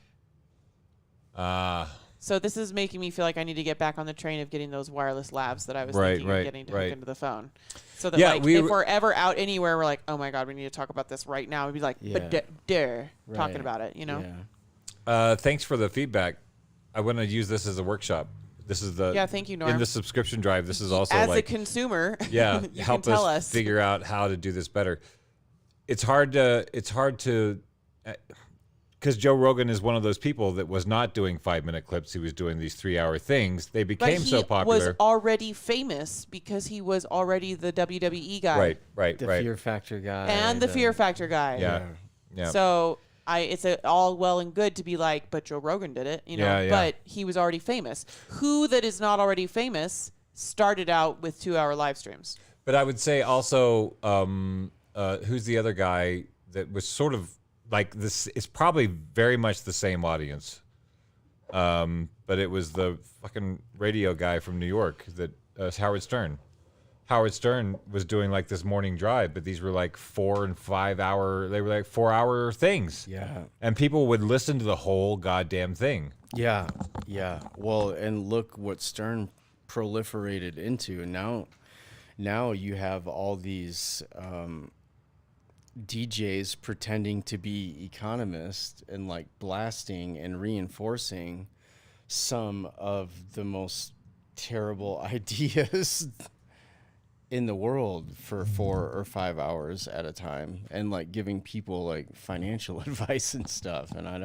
So this is making me feel like I need to get back on the train of getting those wireless labs that I was Right, thinking right, of getting to right. hook into the phone. So that Yeah, like if we're ever out anywhere, we're like, oh my God, we need to talk about this right now. We'd be like, talking Right. about it, you know? Yeah. Thanks for the feedback. I want to use this as a workshop. This is the Thank you, Norm. in the subscription drive. This is also As like a consumer, yeah, you help can tell us us. figure out how to do this better. It's hard to because Joe Rogan is one of those people that was not doing 5-minute clips. He was doing these 3-hour things. They became so popular. He was already famous because he was already the WWE guy. Right. The Fear Factor guy. And the Fear Factor guy. Yeah. So it's all well and good to be like, but Joe Rogan did it, you know. Yeah. But he was already famous. Who that is not already famous started out with 2-hour live streams? But I would say also, who's the other guy that was sort of like this? It's probably very much the same audience, but it was the fucking radio guy from New York that Howard Stern. Howard Stern was doing like this morning drive, but these were like 4 and 5 hour. They were like 4-hour things. Yeah. And people would listen to the whole goddamn thing. Yeah. Well, and look what Stern proliferated into, and now you have all these DJs pretending to be economists and like blasting and reinforcing some of the most terrible ideas in the world for 4 or 5 hours at a time, and like giving people like financial advice and stuff. And I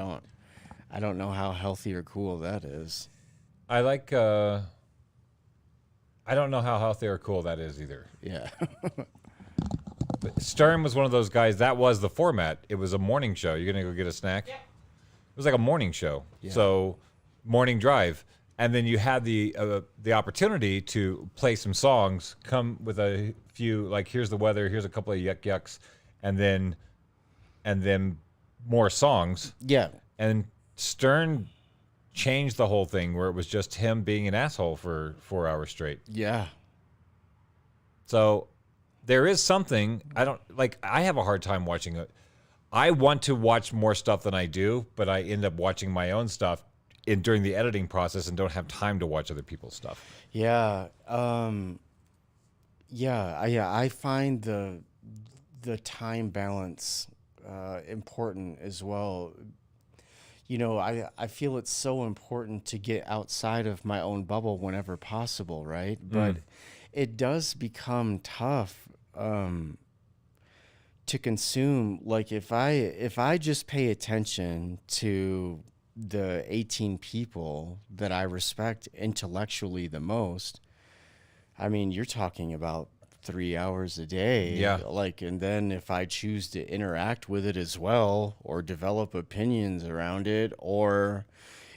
don't know how healthy or cool that is. I don't know how healthy or cool that is either. Yeah. But Stern was one of those guys. That was the format. It was a morning show. You're gonna go get a snack. Yeah. It was like a morning show. Yeah. So morning drive, and then you had the opportunity to play some songs. Come with a few, like, here's the weather. Here's a couple of yucks, and then more songs. Yeah. And Stern changed the whole thing where it was just him being an asshole for 4 hours straight. Yeah. So there is something I have a hard time watching it. I want to watch more stuff than I do, but I end up watching my own stuff during the editing process and don't have time to watch other people's stuff. Yeah. I find the time balance important as well. You know, I feel it's so important to get outside of my own bubble whenever possible, right? But it does become tough to consume. Like if I just pay attention to the 18 people that I respect intellectually the most, I mean, you're talking about 3 hours a day. Yeah. Like, and then if I choose to interact with it as well, or develop opinions around it, or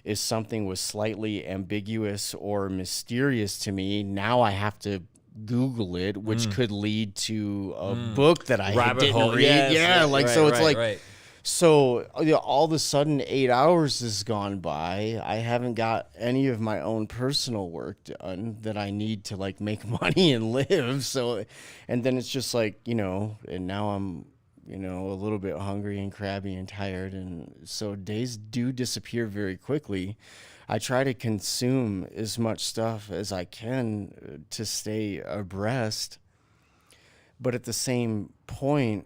if something was slightly ambiguous or mysterious to me, now I have to Google it, which could lead to a book that I Rabbit didn't hole. read. Yes, Yeah. right, Like, right, so it's right, like, right. so all of a sudden 8 hours has gone by. I haven't got any of my own personal work done that I need to like make money and live. So, and then it's just like, you know, and now I'm, you know, a little bit hungry and crabby and tired. And so days do disappear very quickly. I try to consume as much stuff as I can to stay abreast. But at the same point,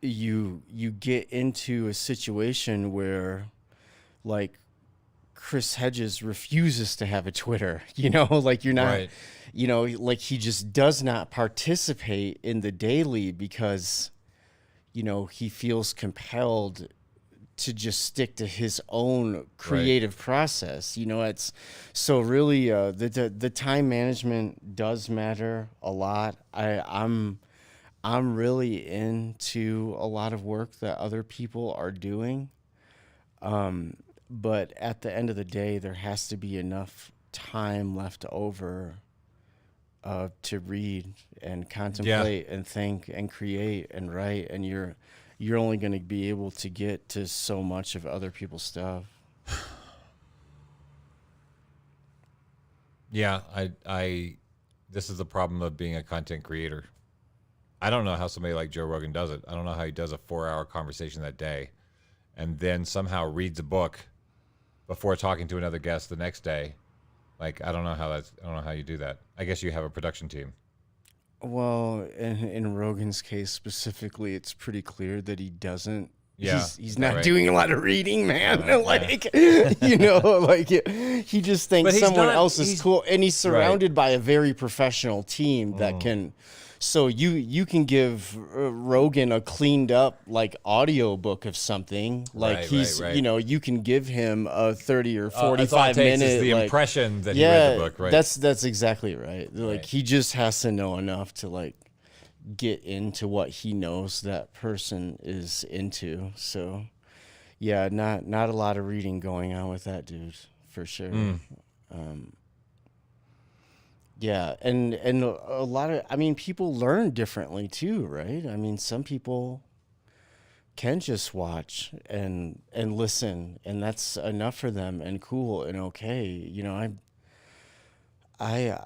you get into a situation where like Chris Hedges refuses to have a Twitter, you know, like you're not, Right. you know, like he just does not participate in the daily because, you know, he feels compelled to just stick to his own creative process. You know, it's so really the time management does matter a lot. I'm really into a lot of work that other people are doing. But at the end of the day, there has to be enough time left over to read and contemplate and think and create and write. And you're only going to be able to get to so much of other people's stuff. Yeah, I this is the problem of being a content creator. I don't know how somebody like Joe Rogan does it. I don't know how he does a 4-hour conversation that day and then somehow reads a book before talking to another guest the next day. Like, I don't know how you do that. I guess you have a production team. Well, in Rogan's case specifically, it's pretty clear that he doesn't. Yeah, he's not right. doing a lot of reading, man. He just thinks someone else is cool, and he's surrounded by a very professional team that can. So you can give Rogan a cleaned up like audio book of something, like right. you can give him a 30 or 45 that's all it takes minute is the like, impression that he read the book, right? That's exactly right. Like he just has to know enough to like get into what he knows that person is into. So yeah, not a lot of reading going on with that dude for sure. Yeah, and a lot of, I mean, people learn differently too, right? I mean, some people can just watch and listen, and that's enough for them and cool and okay. You know, I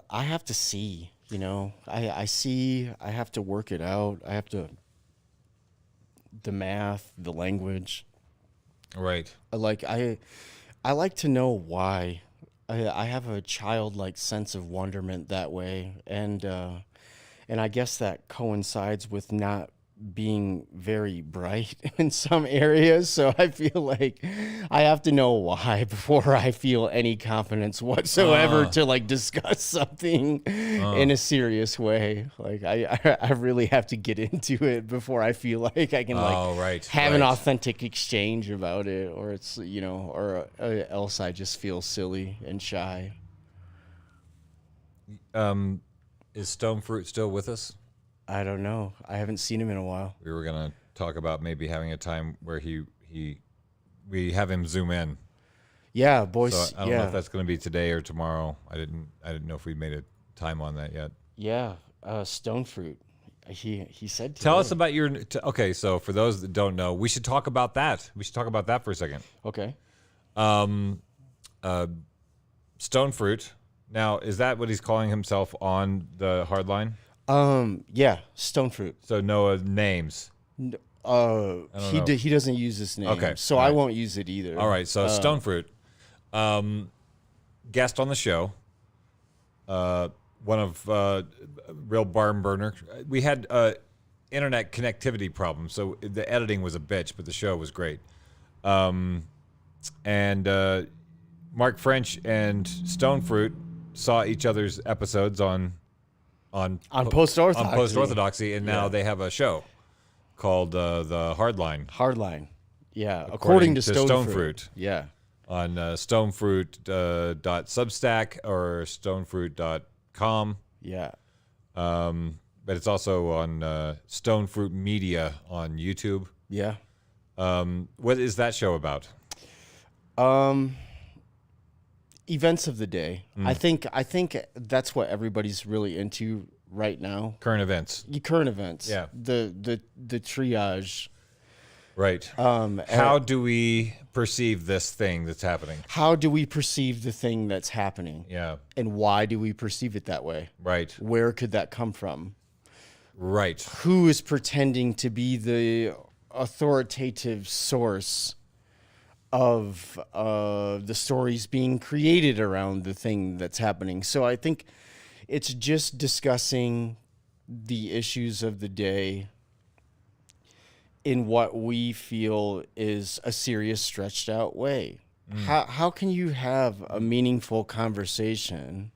have to see. You know, I see. I have to work it out. I have to the math, the language. Right. I like to know why. I have a childlike sense of wonderment that way, and I guess that coincides with not being very bright in some areas. So I feel like I have to know why before I feel any confidence whatsoever to like discuss something in a serious way. Like I really have to get into it before I feel like I can have an authentic exchange about it, or it's or else I just feel silly and shy. Is Stone Fruit still with us? I don't know. I haven't seen him in a while. We were gonna talk about maybe having a time where we have him zoom in. Yeah, boys. So I don't know if that's gonna be today or tomorrow. I didn't know if we made a time on that yet. Yeah, Stone Fruit. He said. Tell us about your. Okay, so for those that don't know, we should talk about that. We should talk about that for a second. Okay. Stone Fruit. Now, is that what he's calling himself on the hardline? Yeah, Stone Fruit. So no names. He doesn't use this name. Okay, so I won't use it either. All right, so Stone Fruit, guest on the show. One of real barn burner. We had internet connectivity problems, so the editing was a bitch, but the show was great. And Mark French and Stone Fruit saw each other's episodes on Post-Orthodoxy, and now they have a show called the Hardline. Hardline, yeah. According to Stone Fruit. Yeah. On stonefruit.substack or stonefruit.com. Yeah. But it's also on Stone Fruit Media on YouTube. Yeah. What is that show about? Events of the day. I think that's what everybody's really into right now. Current events. Current events. Yeah. The triage. Right. How do we perceive this thing that's happening? How do we perceive the thing that's happening? Yeah. And why do we perceive it that way? Right. Where could that come from? Right. Who is pretending to be the authoritative source of the stories being created around the thing that's happening? So I think it's just discussing the issues of the day in what we feel is a serious, stretched out way. How can you have a meaningful conversation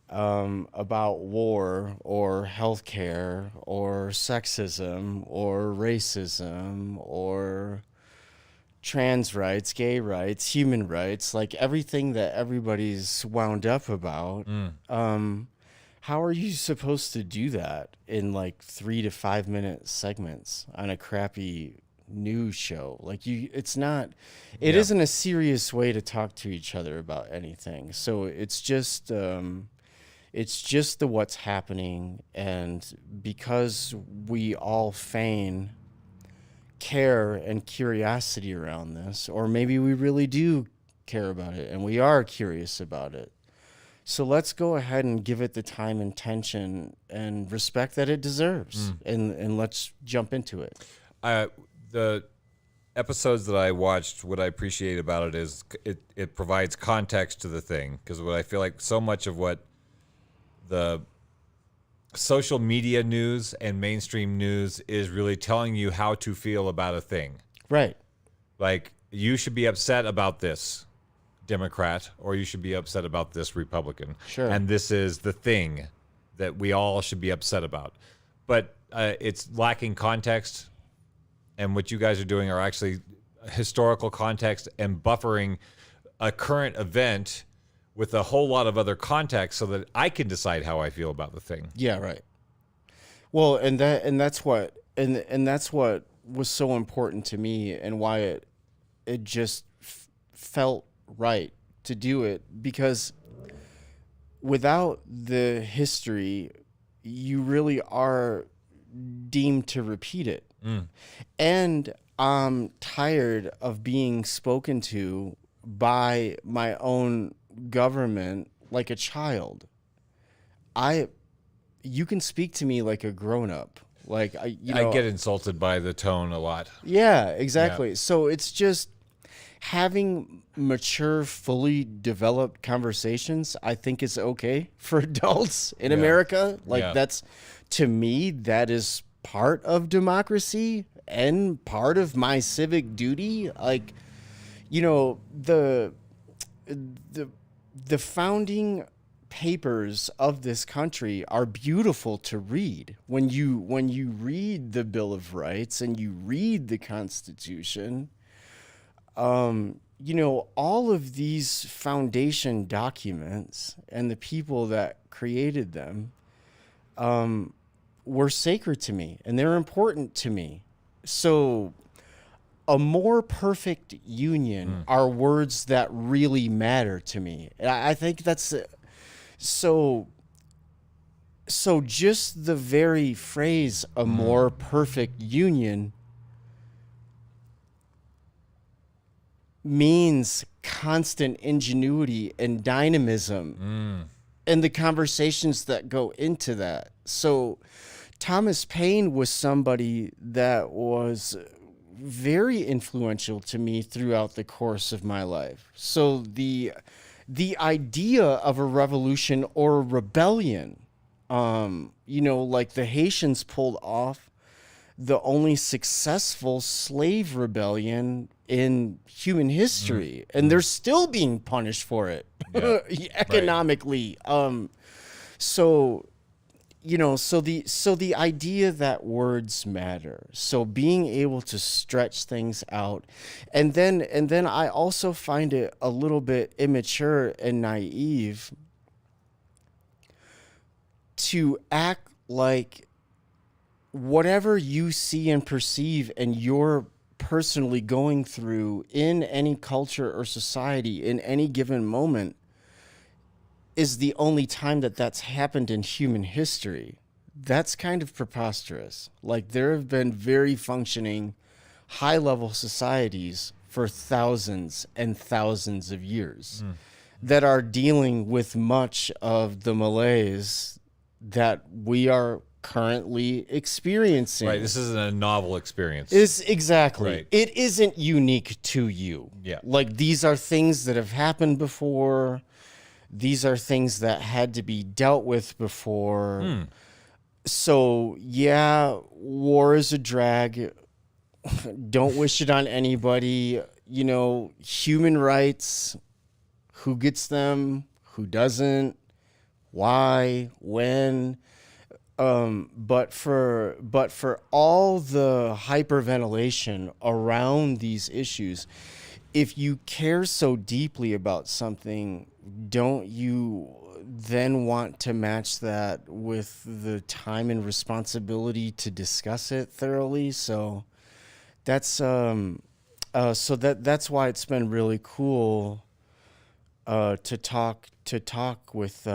about war or healthcare or sexism or racism or trans rights, gay rights, human rights, like everything that everybody's wound up about? How are you supposed to do that in like 3 to 5 minute segments on a crappy news show? Like it isn't a serious way to talk to each other about anything. So it's just the what's happening. And because we all feign care and curiosity around this, or maybe we really do care about it and we are curious about it, so let's go ahead and give it the time and attention and respect that it deserves, and let's jump into it. episodes that I watched, what I appreciate about it is it provides context to the thing. Because what I feel like so much of what the social media news and mainstream news is really telling you how to feel about a thing. Right. Like, you should be upset about this Democrat, or you should be upset about this Republican. Sure. And this is the thing that we all should be upset about. But it's lacking context. And what you guys are doing are actually historical context and buffering a current event with a whole lot of other context so that I can decide how I feel about the thing. Yeah, right. Well, and that's what was so important to me, and why it just felt right to do it, because without the history, you really are deemed to repeat it. And I'm tired of being spoken to by my own government like a child. You can speak to me like a grown-up. Like I get insulted by the tone a lot. Yeah, exactly. Yeah. So it's just having mature, fully developed conversations, I think, is okay for adults in America. Like that's, to me, that is part of democracy and part of my civic duty. Like, the founding papers of this country are beautiful to read. When you read the Bill of Rights and you read the Constitution, all of these foundation documents and the people that created them were sacred to me, and they're important to me. So a more perfect union are words that really matter to me. I think that's so just the very phrase, a more perfect union, means constant ingenuity and dynamism and the conversations that go into that. So Thomas Paine was somebody that was very influential to me throughout the course of my life. So the idea of a revolution or a rebellion, like the Haitians pulled off the only successful slave rebellion in human history, and they're still being punished for it economically. Right. So the idea that words matter, so being able to stretch things out, and then I also find it a little bit immature and naive to act like whatever you see and perceive and you're personally going through in any culture or society in any given moment is the only time that that's happened in human history. That's kind of preposterous. Like, there have been very functioning, high-level societies for thousands and thousands of years that are dealing with much of the malaise that we are currently experiencing. Right, this isn't a novel experience. Exactly. Right. It isn't unique to you. Yeah. Like, these are things that have happened before. These are things that had to be dealt with before. So, yeah, war is a drag. Don't wish it on anybody. Human rights, who gets them, who doesn't, why, when. But for all the hyperventilation around these issues, if you care so deeply about something, don't you then want to match that with the time and responsibility to discuss it thoroughly? So that's that's why it's been really cool to talk with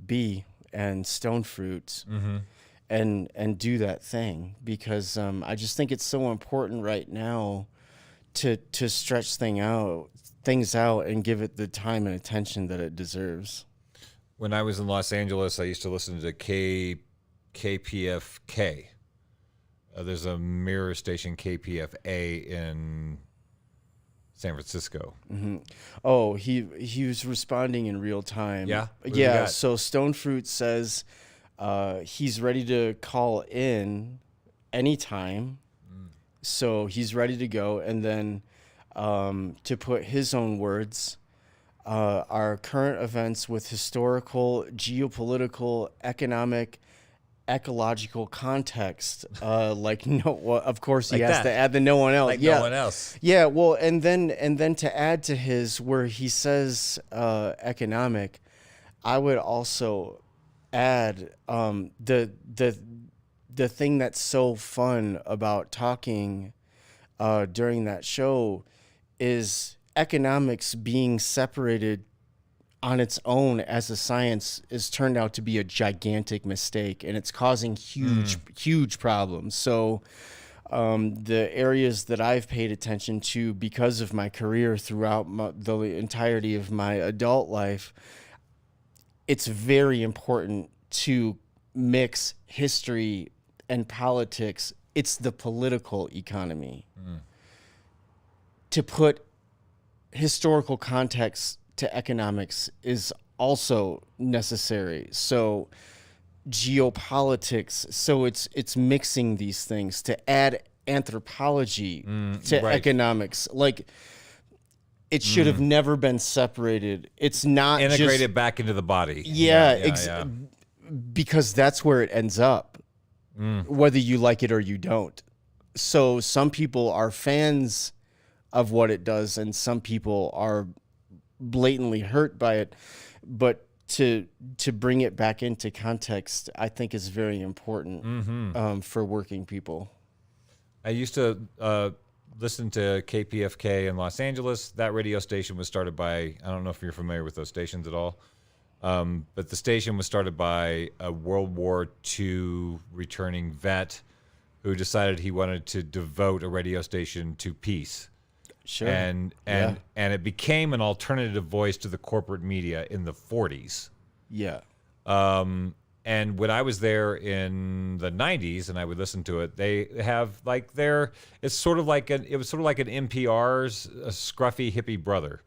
B and Stone Fruit and do that thing, because I just think it's so important right now to stretch things out and give it the time and attention that it deserves. When I was in Los Angeles, I used to listen to KPFK. there's a mirror station KPFA in San Francisco. Oh, he was responding in real time. Yeah? What do we Yeah. got? So Stone Fruit says he's ready to call in anytime. So he's ready to go. And then to put his own words, our current events with historical, geopolitical, economic, ecological context. Like of course he Like has that. to add the no one else. Like yeah. no one else. Yeah, well, and then to add to his where he says economic, I would also add the thing that's so fun about talking during that show is economics being separated on its own as a science is turned out to be a gigantic mistake, and it's causing huge problems. So the areas that I've paid attention to because of my career throughout the entirety of my adult life, it's very important to mix history and politics. It's the political economy. To put historical context to economics is also necessary. So geopolitics, so it's mixing these things to add anthropology to right. economics. Like it should have never been separated. It's not Integrated just, back into the body. yeah, because that's where it ends up, whether you like it or you don't. So some people are fans of what it does, and some people are blatantly hurt by it. But to bring it back into context, I think is very important for working people. I used to listen to KPFK in Los Angeles. That radio station was started by, I don't know if you're familiar with those stations at all, but the station was started by a World War II returning vet who decided he wanted to devote a radio station to peace. Sure. And it became an alternative voice to the corporate media in the 40s. Yeah. And when I was there in the 90s and I would listen to it, they have like it's sort of like it was sort of like an NPR's a scruffy hippie brother.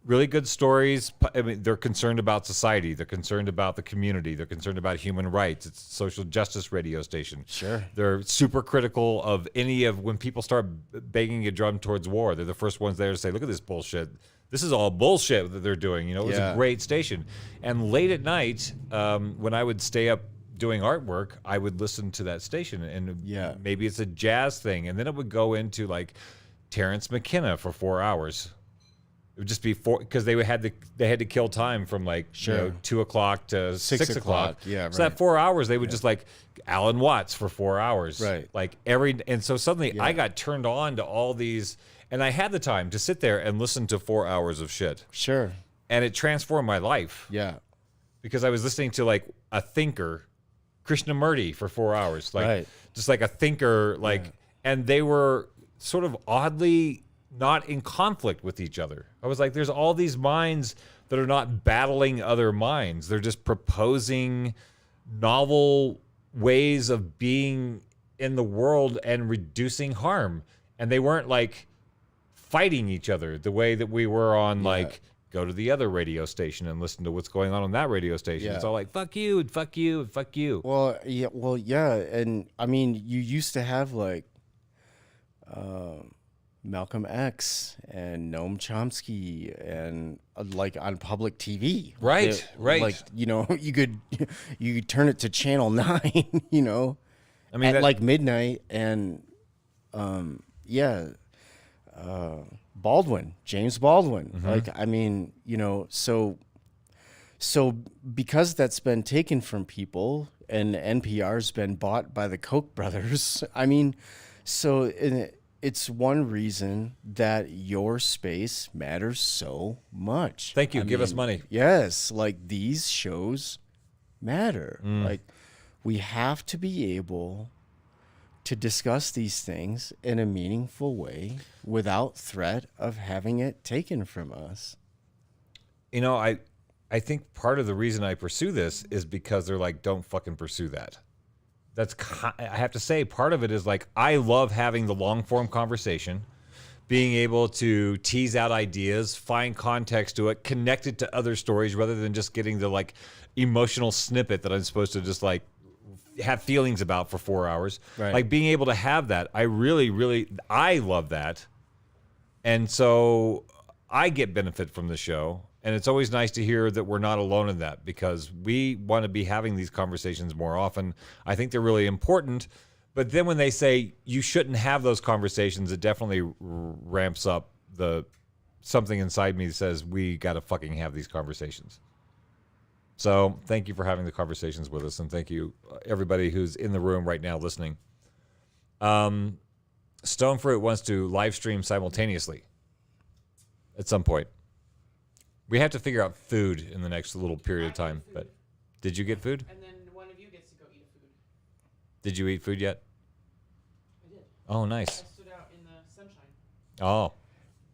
Really good stories. I mean, they're concerned about society. They're concerned about the community. They're concerned about human rights. It's a social justice radio station. Sure. They're super critical of when people start banging a drum towards war. They're the first ones there to say, look at this bullshit. This is all bullshit that they're doing. You know, it was a great station. And late at night, when I would stay up doing artwork, I would listen to that station. And maybe it's a jazz thing. And then it would go into like Terrence McKenna for 4 hours. It would just be because they had to kill time from like 2 o'clock to 6 o'clock. Yeah, so that 4 hours they would just like Alan Watts for 4 hours. Right. Like and so suddenly I got turned on to all these, and I had the time to sit there and listen to 4 hours of shit. Sure. And it transformed my life. Yeah. Because I was listening to like a thinker, Krishnamurti, for 4 hours, like just like a thinker, and they were sort of oddly not in conflict with each other. I was like, there's all these minds that are not battling other minds. They're just proposing novel ways of being in the world and reducing harm. And they weren't like fighting each other the way that we were on like, go to the other radio station and listen to what's going on that radio station. Yeah. It's all like, fuck you and fuck you and fuck you. Well, yeah. And I mean, you used to have like, Malcolm X and Noam Chomsky and like on public TV. Right. Like, you know, you could turn it to Channel 9, you know, I mean, at like midnight and, James Baldwin. Like, I mean, you know, so because that's been taken from people and NPR's been bought by the Koch brothers, I mean, so it's one reason that your space matters so much. Thank you. Give us money. Yes. Like these shows matter. Like we have to be able to discuss these things in a meaningful way without threat of having it taken from us. You know, I think part of the reason I pursue this is because they're like, don't fucking pursue that. I have to say, part of it is like, I love having the long form conversation, being able to tease out ideas, find context to it, connect it to other stories rather than just getting the like emotional snippet that I'm supposed to just like have feelings about for 4 hours. Right. Like being able to have that, I love that. And so I get benefit from the show. And it's always nice to hear that we're not alone in that, because we want to be having these conversations more often. I think they're really important. But then when they say you shouldn't have those conversations, it definitely ramps up something inside me that says we got to fucking have these conversations. So thank you for having the conversations with us. And thank you, everybody who's in the room right now listening. Stonefruit wants to live stream simultaneously at some point. We have to figure out food in the next little period of time. But did you get food? And then one of you gets to go eat a food. Did you eat food yet? I did. Oh, I nice. stood out in the sunshine.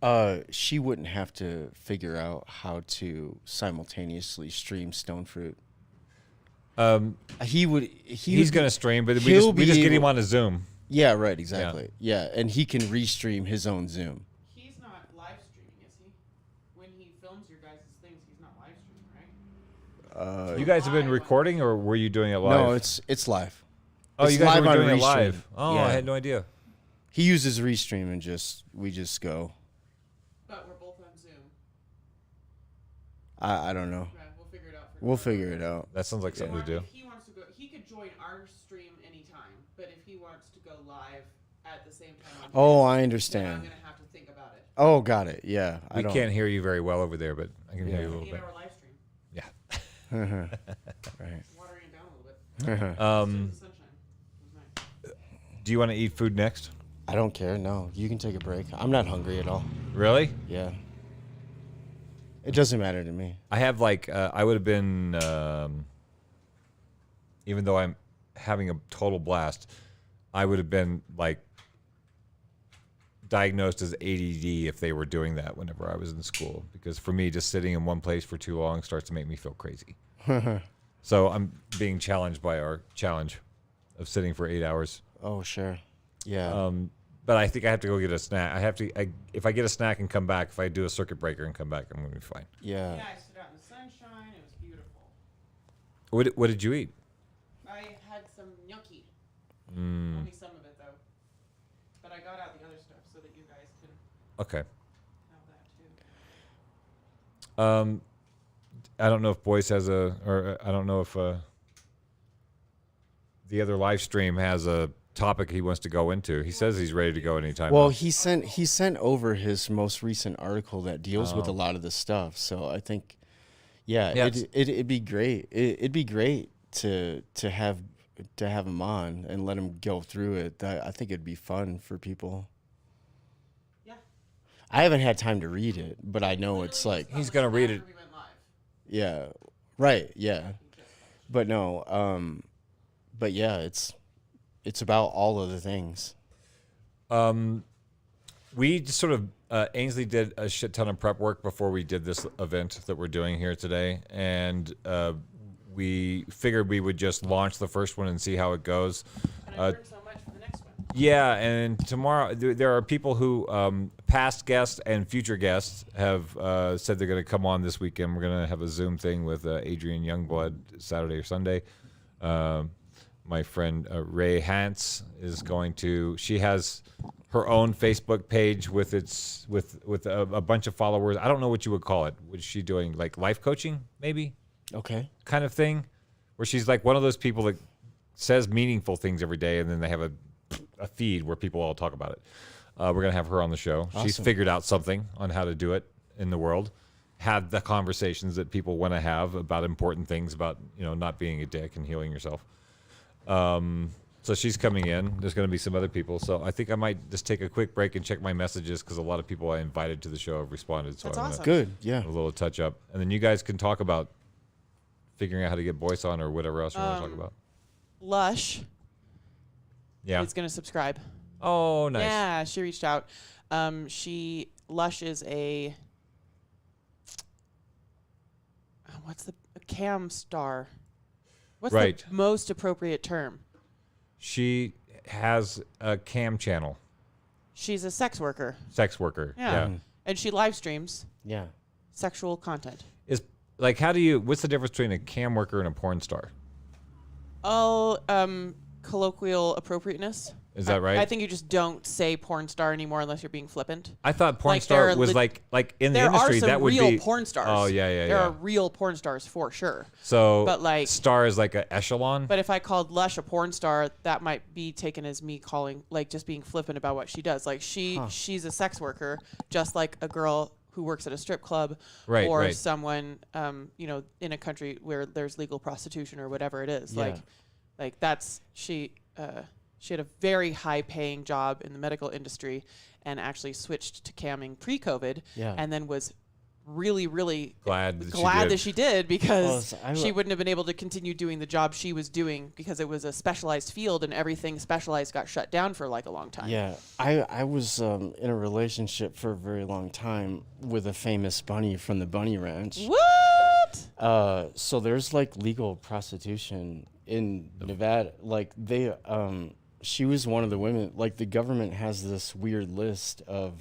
Oh, She wouldn't have to figure out how to simultaneously stream Stonefruit. he's going to stream, but we he'll just be get him able- on a Zoom. Yeah, right, exactly. Yeah, and he can restream his own Zoom. He's not live streaming, is he? When he films your guys' things, he's not live streaming, right? You guys have been recording, or were you doing it live? No, it's live. Oh, it's you guys live were on doing it Restream. live. Oh, Yeah. I had no idea. He uses Restream and we just go. But we're both on Zoom. I don't know. Right, we'll figure it out. We'll figure it out. That sounds like something to do. If he wants to go, he could join our stream anytime. But if he wants to go live at the same time on Oh, his, I then I'm understand. gonna have to think about it. Oh, got it. Yeah. We can't hear you very well over there, but I can hear you a little bit. 8-hour live stream. Yeah. Right. Watering it down a little bit. Um, The sunshine. It was nice. do you want to eat food next? I don't care. No, you can take a break. I'm not hungry at all. Really? Yeah. It doesn't matter to me. I have like I would have been, even though I'm having a total blast, I would have been like diagnosed as ADD if they were doing that whenever I was in school. Because for me, just sitting in one place for too long starts to make me feel crazy. So I'm being challenged by our challenge of sitting for 8 hours. Oh, sure. Yeah. But I think I have to go get a snack. If I get a snack and come back, if I do a circuit breaker and come back, I'm going to be fine. Yeah. Yeah, I stood out in the sunshine. It was beautiful. What did you eat? I had some gnocchi. Mm. Only some of it though. But I got out the other stuff so that you guys can Okay. have that too. I don't know if Boyce has or I don't know if the other live stream has a topic he wants to go into. He says he's ready to go anytime. Well, now. he sent over his most recent article that deals with a lot of this stuff. So I think, yeah, it'd be great. It'd be great to have him on and let him go through it. I think it'd be fun for people. Yeah. I haven't had time to read it, but I know it's like, He's gonna read it. We went live. yeah, right, yeah, but no, but yeah, it's about all of the things. We just sort of Ainsley did a shit ton of prep work before we did this event that we're doing here today, and we figured we would just launch the first one and see how it goes. And I learned so much for the next one. Yeah, and tomorrow there are people who, past guests and future guests, have said they're going to come on this weekend. We're going to have a Zoom thing with Adrienne Youngblood Saturday or Sunday. My friend Ray Hance is going to. She has her own Facebook page with a bunch of followers. I don't know what you would call it. What is she doing? Like life coaching, maybe? Okay. Kind of thing, where she's like one of those people that says meaningful things every day, and then they have a feed where people all talk about it. We're gonna have her on the show. Awesome. She's figured out something on how to do it in the world, have the conversations that people want to have about important things, about not being a dick and healing yourself. So she's coming in. There's going to be some other people. So I think I might just take a quick break and check my messages, because a lot of people I invited to the show have responded. So That's I'm awesome. Good. Yeah. a little touch up, and then you guys can talk about figuring out how to get Boyce on or whatever else you want to talk about. Lush Yeah. is going to subscribe. Oh, nice. Yeah, she reached out. Lush is a what's a cam star? What's Right. the most appropriate term? She has a cam channel. She's a sex worker. Sex worker. Yeah. And she live streams Yeah. sexual content. Is what's the difference between a cam worker and a porn star? Colloquial appropriateness. Is that right? I think you just don't say porn star anymore unless you're being flippant. I thought porn Like, star there are was like in the There are industry some that would real be porn stars. Oh yeah. There are real porn stars for sure. So, But, like- star is like an echelon. But if I called Lush a porn star, that might be taken as me calling, like, just being flippant about what she does. Like, she's a sex worker, just like a girl who works at a strip club, or someone, in a country where there's legal prostitution or whatever it is. Yeah. Like that's she had a very high-paying job in the medical industry, and actually switched to camming pre-COVID, and then was really, really glad that she did, because Well, she wouldn't have been able to continue doing the job she was doing, because it was a specialized field, and everything specialized got shut down for like a long time. Yeah, I was in a relationship for a very long time with a famous bunny from the Bunny Ranch. What? So there's like legal prostitution in Nevada. Like she was one of the women. Like the government has this weird list of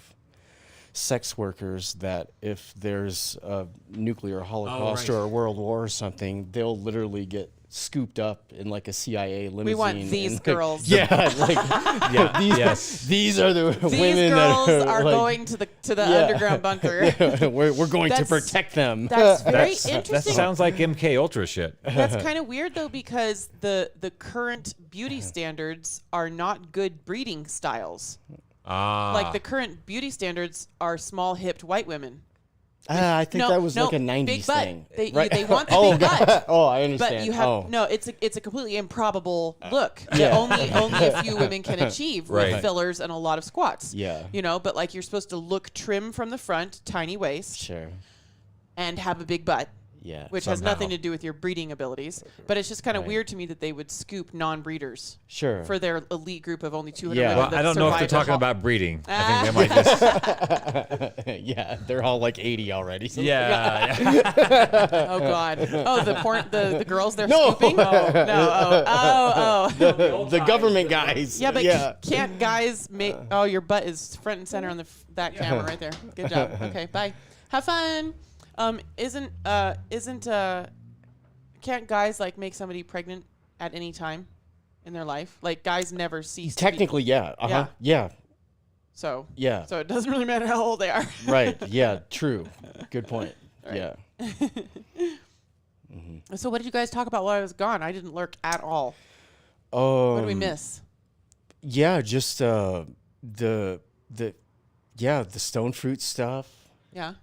sex workers that if there's a nuclear holocaust or a world war or something, they'll literally get scooped up in like a CIA limousine. We want these girls. These are the These women girls that are like, going to the underground bunker. we're going to protect them. That's very interesting. That sounds like MK Ultra shit. That's kind of weird though, because the current beauty standards are not good breeding styles. Like the current beauty standards are small-hipped white women. I think that was like a 90s big butt. thing. They want the big butt. Oh, I understand. But you have it's a completely improbable look that Yeah. only a few women can achieve with fillers and a lot of squats. Yeah. But like you're supposed to look trim from the front, tiny waist, Sure. and have a big butt. Yeah. Which has nothing to do with your breeding abilities. But it's just kind of weird to me that they would scoop non-breeders Sure. for their elite group of only 200 Yeah. women. Well, that I don't know if they're survived talking about breeding. I think they might just. Yeah, they're all like 80 already. Yeah. Oh God! Oh, the girls they're scooping. Oh no! The government guys. Yeah, but can't guys make? Oh, your butt is front and center on that camera right there. Good job. Okay, bye. Have fun. Can't guys like make somebody pregnant at any time in their life? Like guys never cease. Technically, yeah. Yeah. So Yeah. So it doesn't really matter how old they are. Right. Yeah. True. Good point. Right. Yeah. So what did you guys talk about while I was gone? I didn't lurk at all. What did we miss? Yeah, just the stone fruit stuff. Yeah.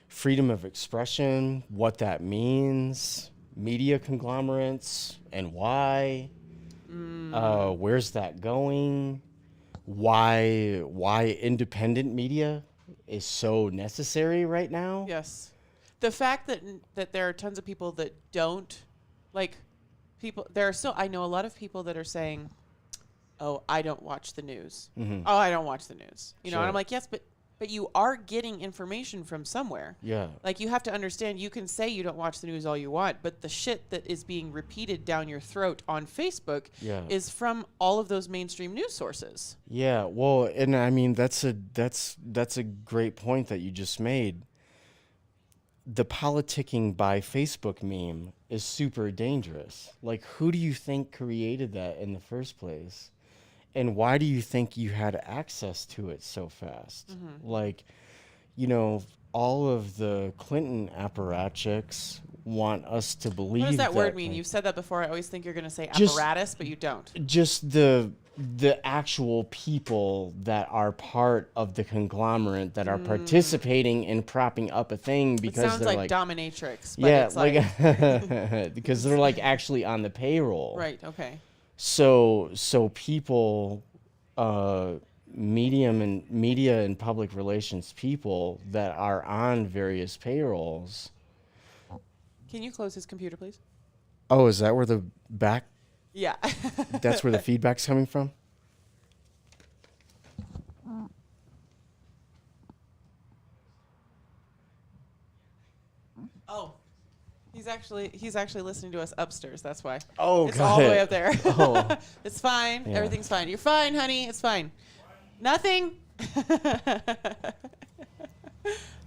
Freedom of expression, what that means, media conglomerates and why, where's that going, why independent media is so necessary right now. Yes. The fact that there are tons of people that don't like I know a lot of people that are saying, "Oh, I don't watch the news." Mm-hmm. Oh, I don't watch the news. And Sure. I'm like, "Yes, but you are getting information from somewhere." Yeah. Like you have to understand, you can say you don't watch the news all you want, but the shit that is being repeated down your throat on Facebook is from all of those mainstream news sources. Yeah, well, and I mean that's a great point that you just made. The politicking by Facebook meme is super dangerous. Like, who do you think created that in the first place? And why do you think you had access to it so fast? Mm-hmm. Like, all of the Clinton apparatchiks want us to believe. What does that word mean? like, You've said that before. I always think you're going to say Just- apparatus, but you don't. just the actual people that are part of the conglomerate that are participating in propping up a thing It because sounds they're like dominatrix, but yeah, it's like because they're like actually on the payroll. right, okay. So people, media and public relations people that are on various payrolls. Can you close his computer, please? Oh, is that where the back? Yeah. That's where the feedback's coming from? Oh. He's actually listening to us upstairs. That's why. Oh, it's got all the it. way up there. Oh. It's fine. Yeah. Everything's fine. You're fine, honey. It's fine. Nothing.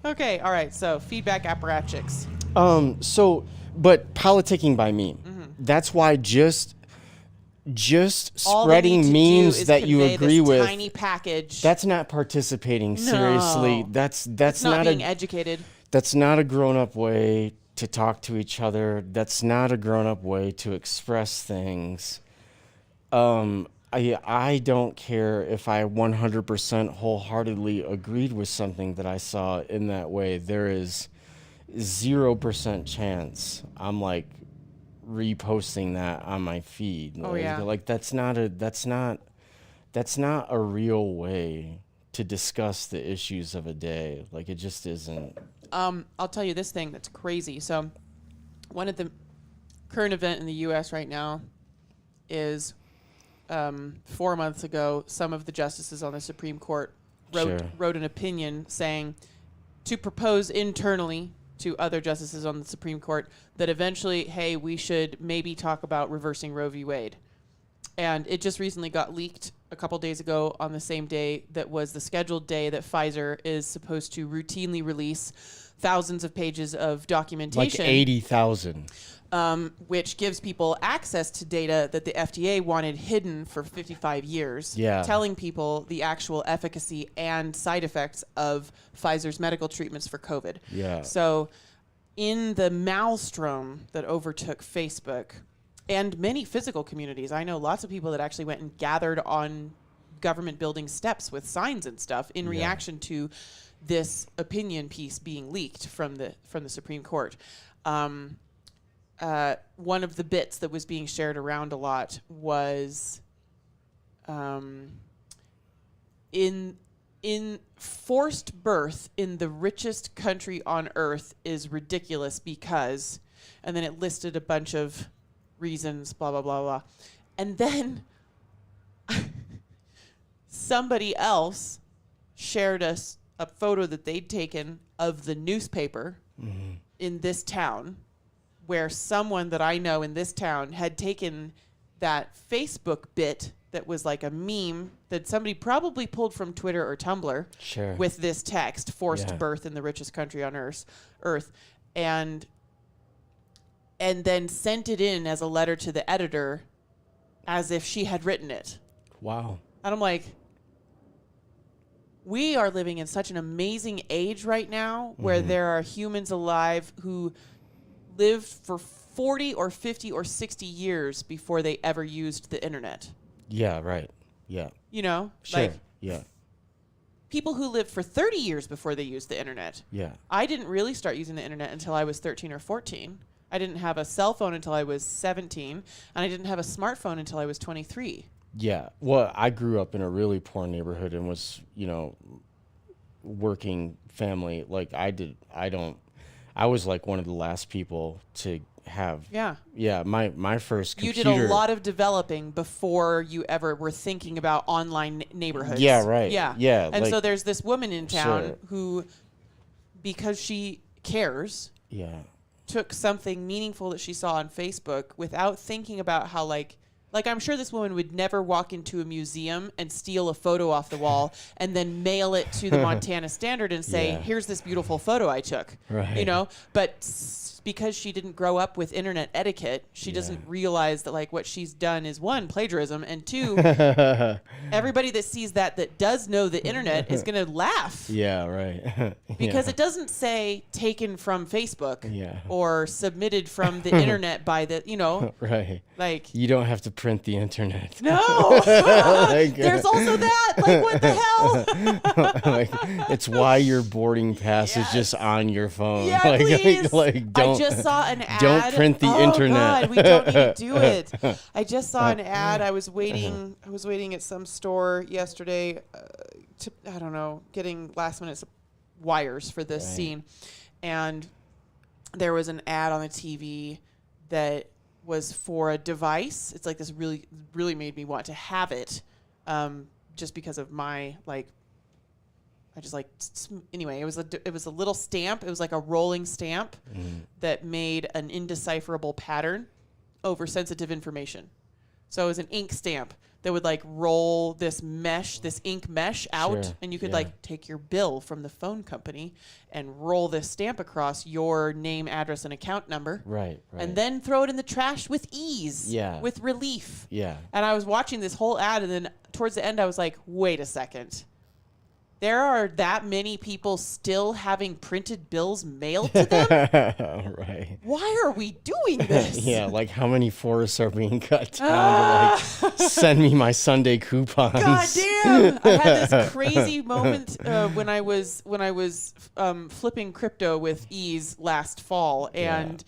Okay. All right. So feedback apparatchiks. But politicking by meme. Mm-hmm. That's why just All they need spreading to do memes is that you convey agree this with. tiny package. That's not participating. Seriously, No. that's it's not being a educated. that's not a grown-up way to talk to each other. That's not a grown-up way to express things. I don't care if I 100% wholeheartedly agreed with something that I saw in that way. There is 0% chance I'm like reposting that on my feed. Oh, yeah. Like that's not a real way to discuss the issues of a day. Like it just isn't. I'll tell you this thing that's crazy. So, one of the current event in the U.S. right now is 4 months ago, some of the justices on the Supreme Court wrote an opinion saying to propose internally to other justices on the Supreme Court that eventually, hey, we should maybe talk about reversing Roe v. Wade. And it just recently got leaked a couple days ago on the same day that was the scheduled day that Pfizer is supposed to routinely release thousands of pages of documentation. Like 80,000. Which gives people access to data that the FDA wanted hidden for 55 years, Yeah. telling people the actual efficacy and side effects of Pfizer's medical treatments for COVID. Yeah. So in the maelstrom that overtook Facebook and many physical communities, I know lots of people that actually went and gathered on government building steps with signs and stuff in reaction to this opinion piece being leaked from the Supreme Court. One of the bits that was being shared around a lot was in forced birth in the richest country on earth is ridiculous because, and then it listed a bunch of reasons, blah, blah, blah, blah. And then somebody else shared us a photo that they'd taken of the newspaper in this town, where someone that I know in this town had taken that Facebook bit that was like a meme that somebody probably pulled from Twitter or Tumblr with this text, forced birth in the richest country on earth, and then sent it in as a letter to the editor as if she had written it. Wow. And I'm like, we are living in such an amazing age right now where there are humans alive who lived for 40 or 50 or 60 years before they ever used the internet. Yeah, right. Yeah. You know? Sure. Like yeah. people who lived for 30 years before they used the internet. Yeah. I didn't really start using the internet until I was 13 or 14. I didn't have a cell phone until I was 17, and I didn't have a smartphone until I was 23. Yeah. Well, I grew up in a really poor neighborhood and was, working family like I did. I was like one of the last people to have. Yeah. Yeah. My first computer. You did a lot of developing before you ever were thinking about online neighborhoods. Yeah, right. Yeah. Yeah. And so there's this woman in town Sure. who, because she cares, took something meaningful that she saw on Facebook without thinking about how like I'm sure this woman would never walk into a museum and steal a photo off the wall and then mail it to the Montana Standard and say, here's this beautiful photo I took. Right. But because she didn't grow up with internet etiquette, she doesn't realize that like what she's done is one, plagiarism, and two, everybody that sees that does know the internet is going to laugh. Yeah, right. Because it doesn't say taken from Facebook Yeah. or submitted from the internet by the, Right. like. You don't have to print the internet. No. There's also that. Like, what the hell? Like, it's why your boarding pass is just on your phone. Yeah, like, please. Like, don't. I just saw an ad. Don't print the internet. God, we don't need to do it. I just saw an ad. I was waiting at some store yesterday to, I don't know, getting last minute wires for this scene. And there was an ad on the TV that was for a device. It's like this really made me want to have it just because of my, like, I just like, anyway, it was a little stamp. It was like a rolling stamp that made an indecipherable pattern over sensitive information. So it was an ink stamp that would like roll this ink mesh out, and you could like take your bill from the phone company and roll this stamp across your name, address, and account number. Right. And then throw it in the trash with ease. Yeah. With relief. Yeah. And I was watching this whole ad, and then towards the end, I was like, wait a second. There are that many people still having printed bills mailed to them? Right. Why are we doing this? Yeah, like how many forests are being cut down to like send me my Sunday coupons? God damn! I had this crazy moment when I was flipping crypto with ease last fall, and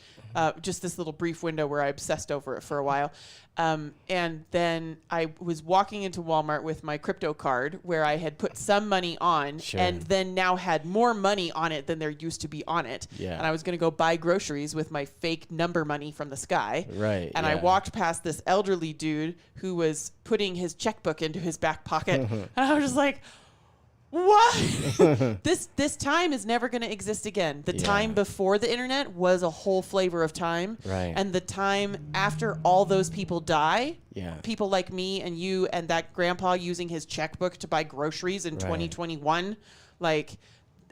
just this little brief window where I obsessed over it for a while. And then I was walking into Walmart with my crypto card where I had put some money on and then now had more money on it than there used to be on it. Yeah. And I was going to go buy groceries with my fake number money from the sky. Right. And I walked past this elderly dude who was putting his checkbook into his back pocket. And I was just like, what? This time is never going to exist again. The time before the internet was a whole flavor of time. Right. And the time after all those people die, Yeah. people like me and you and that grandpa using his checkbook to buy groceries in 2021, like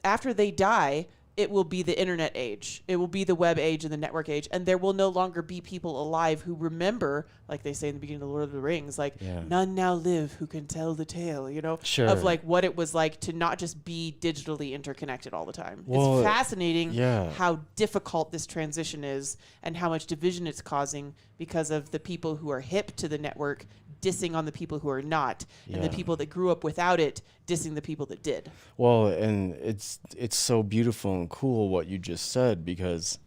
after they die, it will be the internet age. It will be the web age and the network age. And there will no longer be people alive who remember, like they say in the beginning of The Lord of the Rings, like none now live who can tell the tale, you know, of like what it was like to not just be digitally interconnected all the time. Well, it's fascinating how difficult this transition is and how much division it's causing because of the people who are hip to the network dissing on the people who are not, and the people that grew up without it dissing the people that did. Well, and it's so beautiful and cool what you just said, because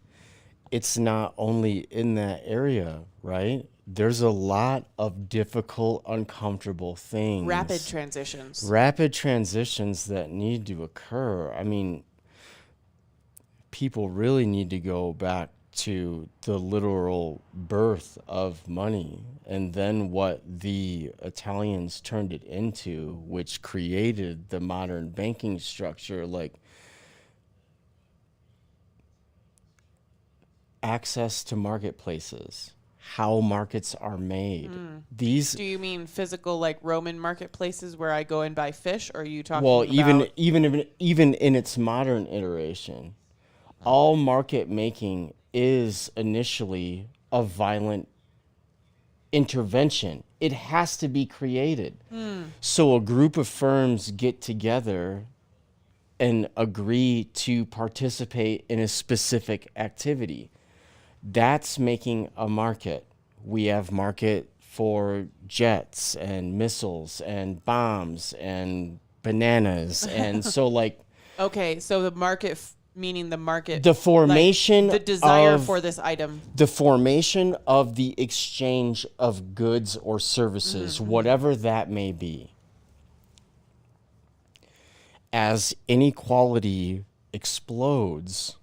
it's not only in that area, right? There's a lot of difficult, uncomfortable things. Rapid transitions that need to occur. I mean, people really need to go back to the literal birth of money and then what the Italians turned it into, which created the modern banking structure, like access to marketplaces, how markets are made. These Do you mean physical, like Roman marketplaces where I go and buy fish, or are you talking well, about... even in its modern iteration, all market making is initially a violent intervention. It has to be created. So a group of firms get together and agree to participate in a specific activity. That's making a market. We have market for jets and missiles and bombs and bananas. And so like... Okay, so the market... meaning the market, the formation, like the desire of, for this item, the formation of the exchange of goods or services, whatever that may be. As inequality explodes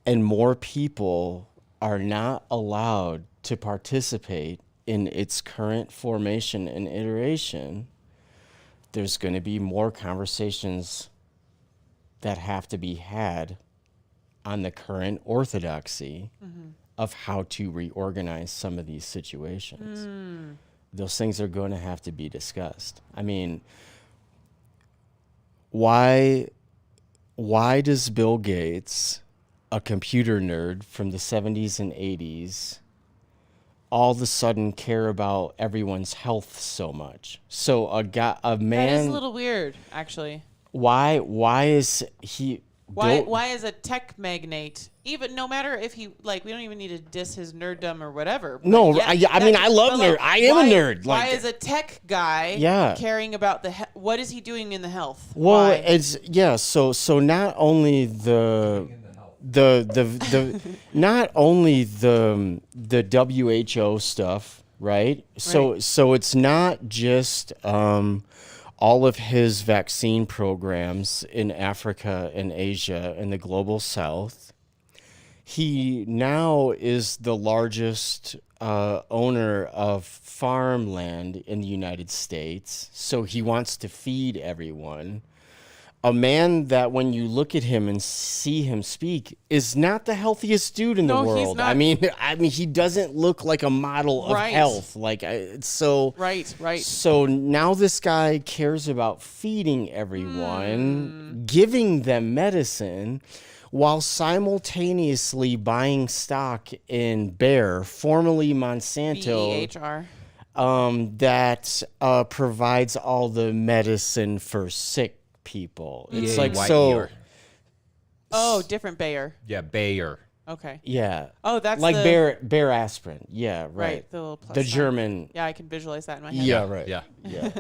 and more people are not allowed to participate in its current formation and iteration, there's going to be more conversations that have to be had on the current orthodoxy of how to reorganize some of these situations. Those things are going to have to be discussed. I mean, why does Bill Gates, a computer nerd from the 70s and 80s, all of a sudden care about everyone's health so much? So a man... That is a little weird, actually. Why is he... Why is a tech magnate, even no matter if he, like, we don't even need to diss his nerddom or whatever. No, I mean, I love nerd. I am a nerd. Why Like, is a tech guy caring about what is he doing in the health? well, Why? it's so not only the not only the WHO stuff, right? So it's not just all of his vaccine programs in Africa and Asia and the global south. He now is the largest owner of farmland in the United States, so he wants to feed everyone. a man that when you look at him and see him speak is not the healthiest dude in the No, he's world. not. I mean, he doesn't look like a model of Right. health. Like, so Right. So now this guy cares about feeding everyone, giving them medicine, while simultaneously buying stock in Bayer, formerly Monsanto, EIGHT. that provides all the medicine for sick people. It's like, white so, ear. Oh, different Bayer. Yeah, Bayer. Okay. yeah. Oh, that's like the, Bayer aspirin. Yeah, right. right. The little plus The sign. German. Yeah, I can visualize that in my head. Yeah, right. Yeah. Yeah.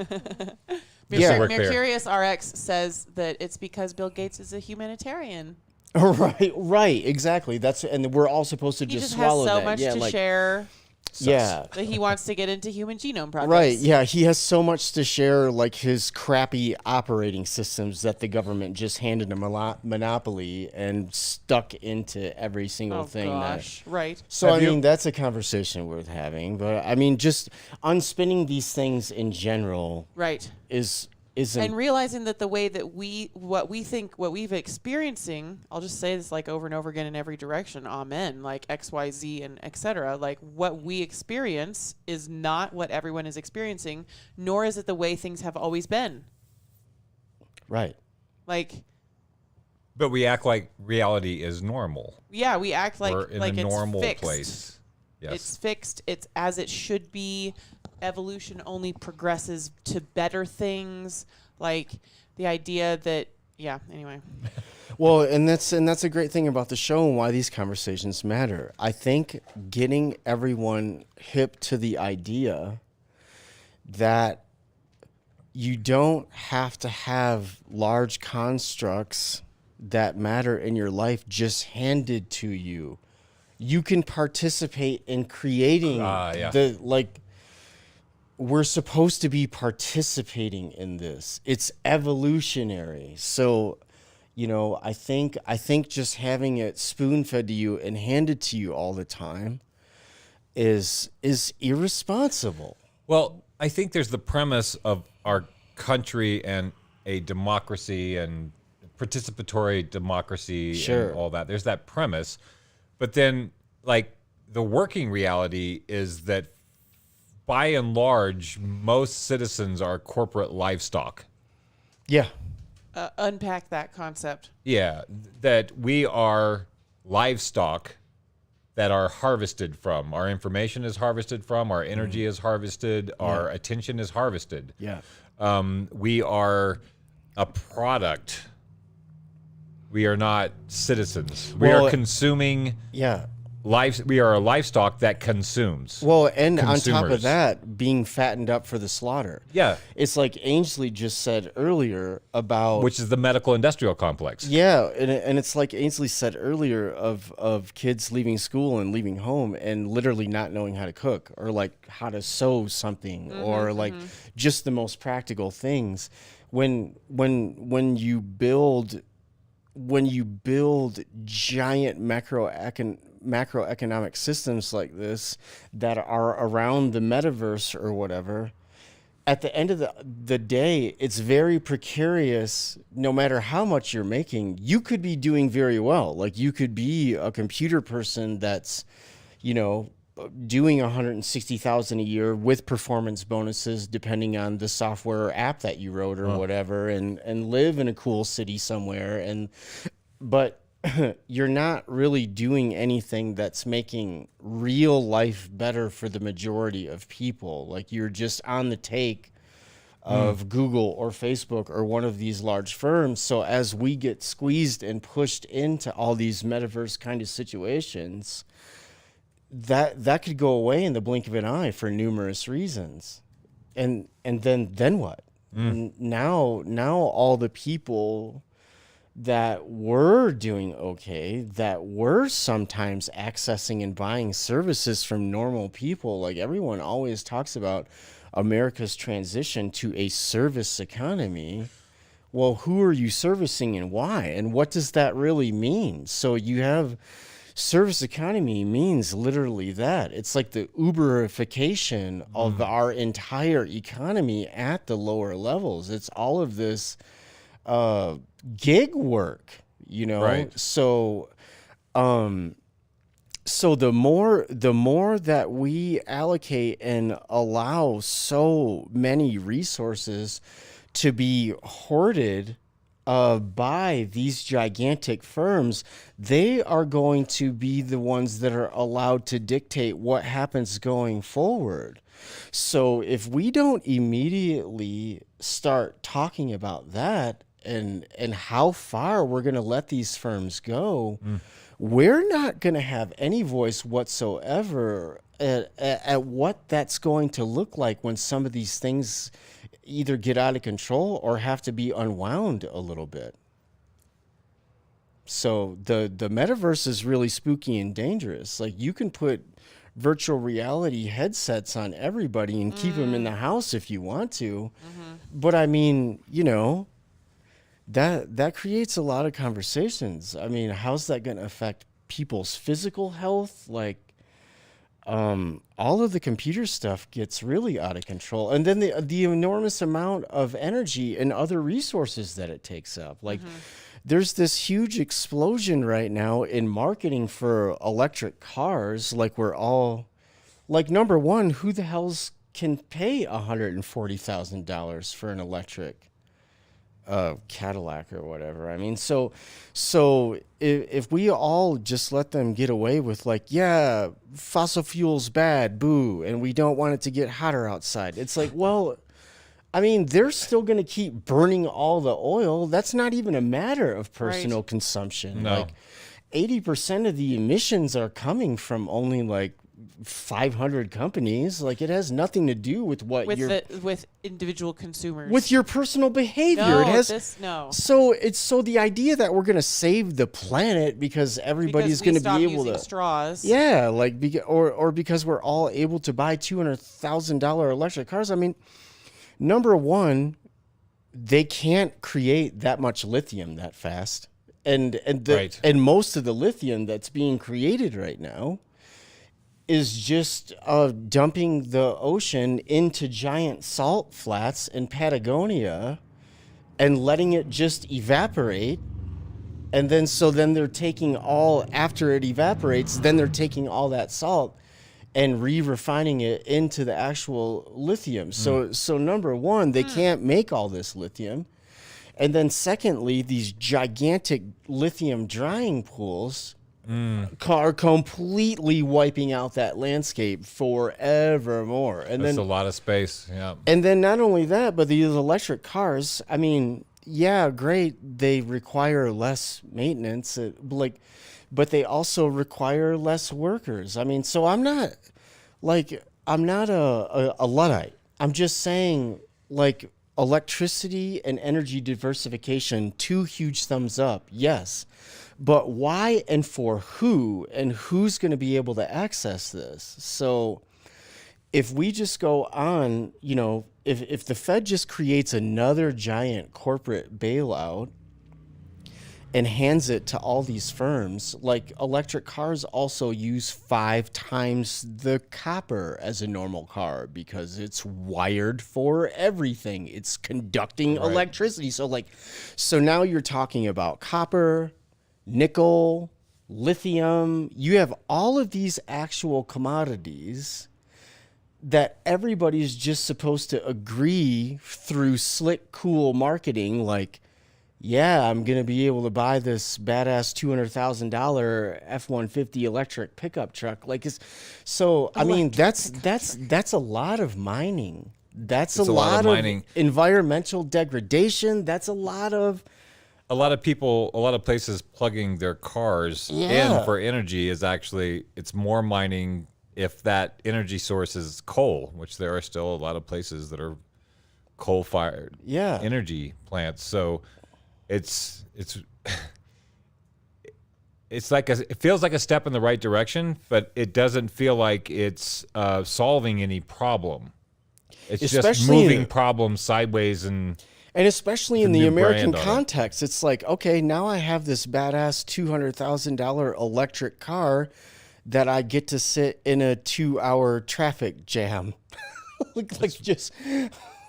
Yeah. Work there. Mercurius RX says that it's because Bill Gates is a humanitarian. Right, exactly. And we're all supposed to He just just swallow has so that. much yeah, to like, share yeah. that he wants to get into human genome projects. Right, yeah, he has so much to share, like his crappy operating systems that the government just handed a monopoly and stuck into every single Oh thing. gosh. Right. So, Have I you- mean, that's a conversation worth having. But, I mean, just unspinning these things in general Right. is And realizing that the way that what we've experiencing, I'll just say this like over and over again in every direction, amen, like XYZ and etc. Like what we experience is not what everyone is experiencing, nor is it the way things have always been. right. Like, But we act like reality is normal. yeah, we act like We're in like a it's normal fixed. place. Yes. It's fixed. It's as it should be. Evolution only progresses to better things. Like the idea that, yeah. Anyway, Well, and that's a great thing about the show and why these conversations matter. I think getting everyone hip to the idea that you don't have to have large constructs that matter in your life just handed to you. You can participate in creating yeah. we're supposed to be participating in this. It's evolutionary. So, I think just having it spoon-fed to you and handed to you all the time is irresponsible. Well, I think there's the premise of our country and a democracy and participatory democracy Sure. and all that. There's that premise. But then, like, the working reality is that by and large, most citizens are corporate livestock. Yeah. unpack that concept. Yeah, that we are livestock that are harvested from. Our information is harvested from. Our energy is harvested. Our attention is harvested. Yeah. We are a product. We are not citizens. We Well, are consuming Yeah. we are a livestock that consumes. Well, and on top of Consumers. that, being fattened up for the slaughter. Yeah. It's like Ainsley just said earlier about Which is the medical industrial complex. Yeah, and it's like Ainsley said earlier of kids leaving school and leaving home and literally not knowing how to cook or like how to sew something or like just the most practical things. When you build giant macroeconomic systems like this that are around the metaverse or whatever, at the end of the day, it's very precarious. No matter how much you're making, you could be doing very well. Like you could be a computer person that's, doing $160,000 a year with performance bonuses, depending on the software or app that you wrote or whatever, and live in a cool city somewhere. But you're not really doing anything that's making real life better for the majority of people. Like you're just on the take of Google or Facebook or one of these large firms. So as we get squeezed and pushed into all these metaverse kind of situations, that could go away in the blink of an eye for numerous reasons. And then what? Now all the people that were doing okay, that were sometimes accessing and buying services from normal people. Like everyone always talks about America's transition to a service economy. Well, who are you servicing and why? And what does that really mean? So you have service economy means literally that. It's like the Uberification of our entire economy at the lower levels. It's all of this gig work, you know? Right. So the more that we allocate and allow so many resources to be hoarded by these gigantic firms, they are going to be the ones that are allowed to dictate what happens going forward. So if we don't immediately start talking about that and how far we're going to let these firms go, we're not going to have any voice whatsoever at what that's going to look like when some of these things either get out of control or have to be unwound a little bit. So the metaverse is really spooky and dangerous. Like, you can put virtual reality headsets on everybody and keep them in the house if you want to. But I mean, you know, that creates a lot of conversations. I mean, how's that going to affect people's physical health? Like, all of the computer stuff gets really out of control. And then the enormous amount of energy and other resources that it takes up. Like, there's this huge explosion right now in marketing for electric cars. Like, we're all, like, number one, who the hell's can pay $140,000 for an electric Cadillac or whatever? I mean, so if we all just let them get away with, like, yeah, fossil fuels bad, boo, and we don't want it to get hotter outside, it's like, well, I mean, they're still going to keep burning all the oil. That's not even a matter of personal consumption. No. Like, 80% of the emissions are coming from only like 500 companies. Like, it has nothing to do with what with individual consumers, with your personal behavior. No, It has So the idea that we're going to save the planet because everybody's going to be able to straws. Yeah, like, or because we're all able to buy $200,000 electric cars. I mean, number one, they can't create that much lithium that fast. And most of the lithium that's being created right now is just dumping the ocean into giant salt flats in Patagonia and letting it just evaporate. And then they're taking after it evaporates, then they're taking all that salt and re-refining it into the actual lithium. So number one, they can't make all this lithium. And then secondly, these gigantic lithium drying pools are completely wiping out that landscape forevermore. And That's then a lot of space. Yeah. And then not only that, but these electric cars, I mean, yeah, great. They require less maintenance, but they also require less workers. I mean, so I'm not a Luddite. I'm just saying, like, electricity and energy diversification, 2 huge thumbs up, yes. But why and for who, and who's going to be able to access this? So if we just go on, you know, if the Fed just creates another giant corporate bailout and hands it to all these firms, like, electric cars also use 5 times the copper as a normal car because it's wired for everything. It's conducting electricity. So now you're talking about copper, nickel, lithium. You have all of these actual commodities that everybody's just supposed to agree through slick, cool marketing, like, yeah, I'm going to be able to buy this badass $200,000 F-150 electric pickup truck. Like, I mean, that's a lot of mining. That's a lot of mining. Environmental degradation. That's a lot of people, a lot of places plugging their cars in for energy is actually, it's more mining if that energy source is coal, which there are still a lot of places that are coal-fired energy plants. So it's like it feels like a step in the right direction, but it doesn't feel like it's solving any problem. It's just moving problems sideways and especially in the American context, it's like, okay, now I have this badass $200,000 electric car that I get to sit in a 2-hour traffic jam.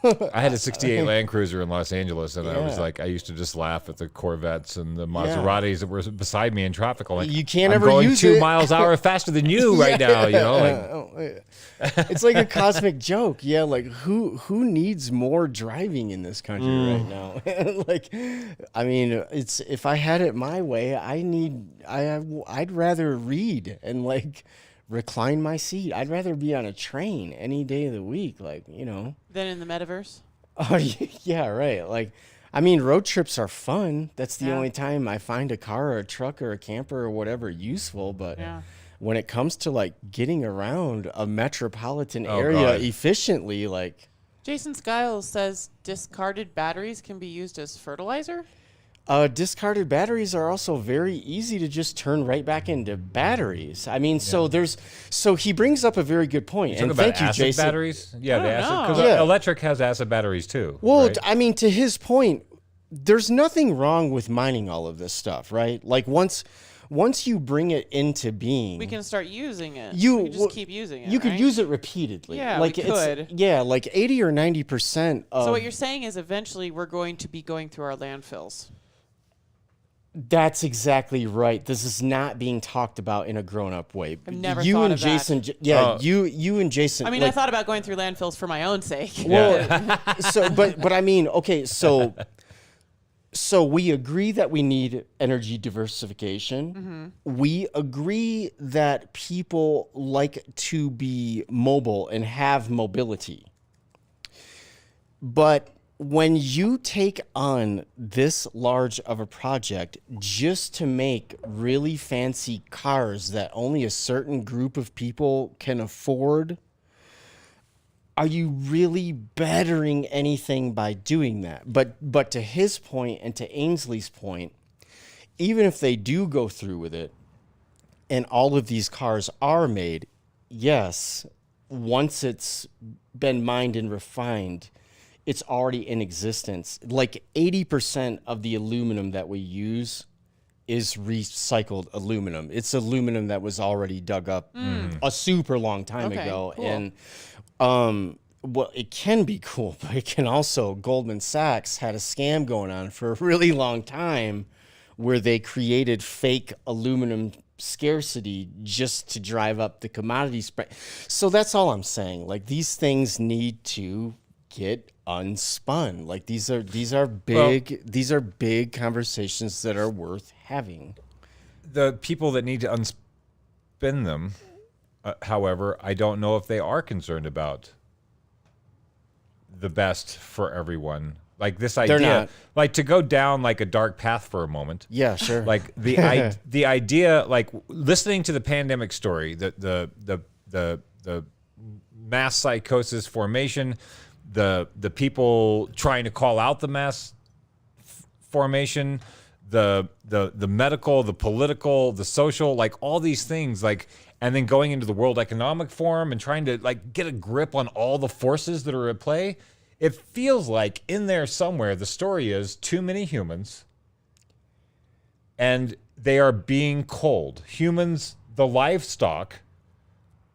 I had a 68 Land Cruiser in Los Angeles, and I was like, I used to just laugh at the Corvettes and the Maseratis that were beside me in traffic. I'm like, You can't I'm ever going use 2 it. miles an hour faster than you right now, you know? Like, It's like a cosmic joke. Yeah, like who needs more driving in this country right now? Like, I mean, it's if I had it my way, I'd rather read and like recline my seat. I'd rather be on a train any day of the week, like, you know. Then in the metaverse. Oh yeah, right. Like, I mean, road trips are fun. That's the Yeah. only time I find a car or a truck or a camper or whatever useful, but Yeah. when it comes to like getting around a metropolitan Oh, area God. efficiently, like Jason Skiles says discarded batteries can be used as fertilizer. discarded batteries are also very easy to just turn right back into batteries. I mean, so he brings up a very good point. talk And about thank you, acid Jason. batteries? Yeah, the don't acid. know. Because Yeah. electric has acid batteries too. Well, right? I mean, to his point, there's nothing wrong with mining all of this stuff, right? Like once you bring it into being, We can start using it. You- we can just well, keep using it. you could right? use it repeatedly. Yeah, like we it's could. yeah, like 80 or 90% of So what you're saying is eventually we're going to be going through our landfills. That's exactly right. This is not being talked about in a grown-up way. I've never you thought and of that. Jason, you and Jason. I mean, I thought about going through landfills for my own sake. well, so but I mean, okay, so we agree that we need energy diversification. We agree that people like to be mobile and have mobility. But when you take on this large of a project just to make really fancy cars that only a certain group of people can afford, are you really bettering anything by doing that? But to his point and to Ainsley's point, even if they do go through with it and all of these cars are made, yes, once it's been mined and refined, it's already in existence. Like 80% of the aluminum that we use is recycled aluminum. It's aluminum that was already dug up a super long time Okay, ago. cool. And well, it can be cool, but it can also, Goldman Sachs had a scam going on for a really long time where they created fake aluminum scarcity just to drive up the commodity price. So that's all I'm saying. Like, these things need to get unspun. Like, these are big conversations that are worth having. The people that need to unspin them, however, I don't know if they are concerned about the best for everyone. Like this idea, not. like to go down like a dark path for a moment. Yeah, sure. Like the idea, like listening to the pandemic story, the mass psychosis formation, the people trying to call out the mass formation, the medical, the political, the social, like all these things, like, and then going into the World Economic Forum and trying to like get a grip on all the forces that are at play. It feels like in there somewhere the story is too many humans and they are being cold. Humans, the livestock,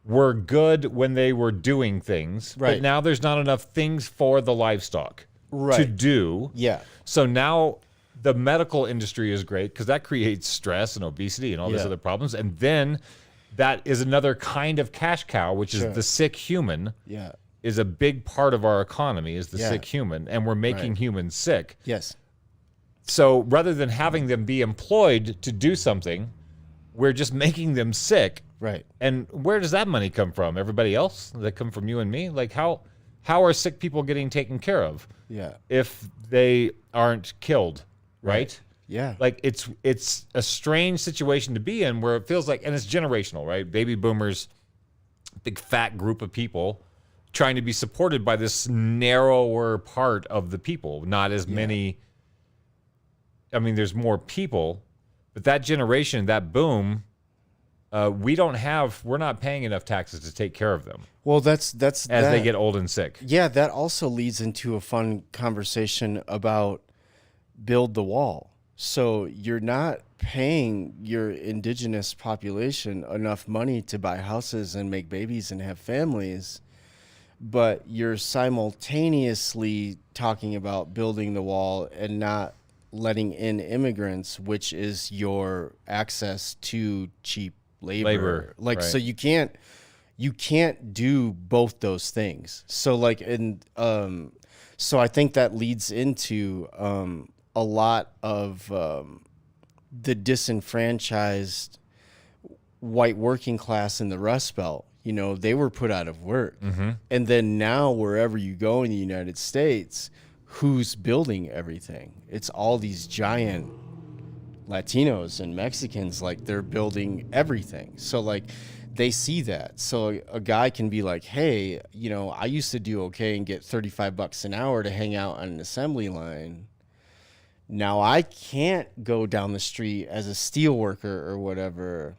were good when they were doing things, but Right. now there's not enough things for the livestock to Right. do. Yeah. So now the medical industry is great because that creates stress and obesity and all these Yeah. other problems. And then that is another kind of cash cow, which Sure. is the sick human. Yeah. Is a big part of our economy is the Yeah. sick human, and we're making Right. humans sick. Yes. So rather than having them be employed to do something, we're just making them sick. Right. And where does that money come from? Everybody else? That come from you and me? Like how are sick people getting taken care of Yeah. if they aren't killed, right? Yeah. Like it's a strange situation to be in where it feels like, and it's generational, right? Baby boomers, big fat group of people trying to be supported by this narrower part of the people, not as many. I mean, there's more people, but that generation, that boom, we're not paying enough taxes to take care of them Well, that's as they get old and sick. Yeah, that also leads into a fun conversation about build the wall. So you're not paying your indigenous population enough money to buy houses and make babies and have families. but you're simultaneously talking about building the wall and not letting in immigrants, which is your access to cheap labor. Like, right. so you can't do both those things. So like, so I think that leads into a lot of the disenfranchised white working class in the Rust Belt. You know, they were put out of work. Mm-hmm. And then now wherever you go in the United States, who's building everything? It's all these giant Latinos and Mexicans, like they're building everything. So like they see that. So a guy can be like, hey, you know, I used to do okay and get $35 an hour to hang out on an assembly line. Now I can't go down the street as a steel worker or whatever.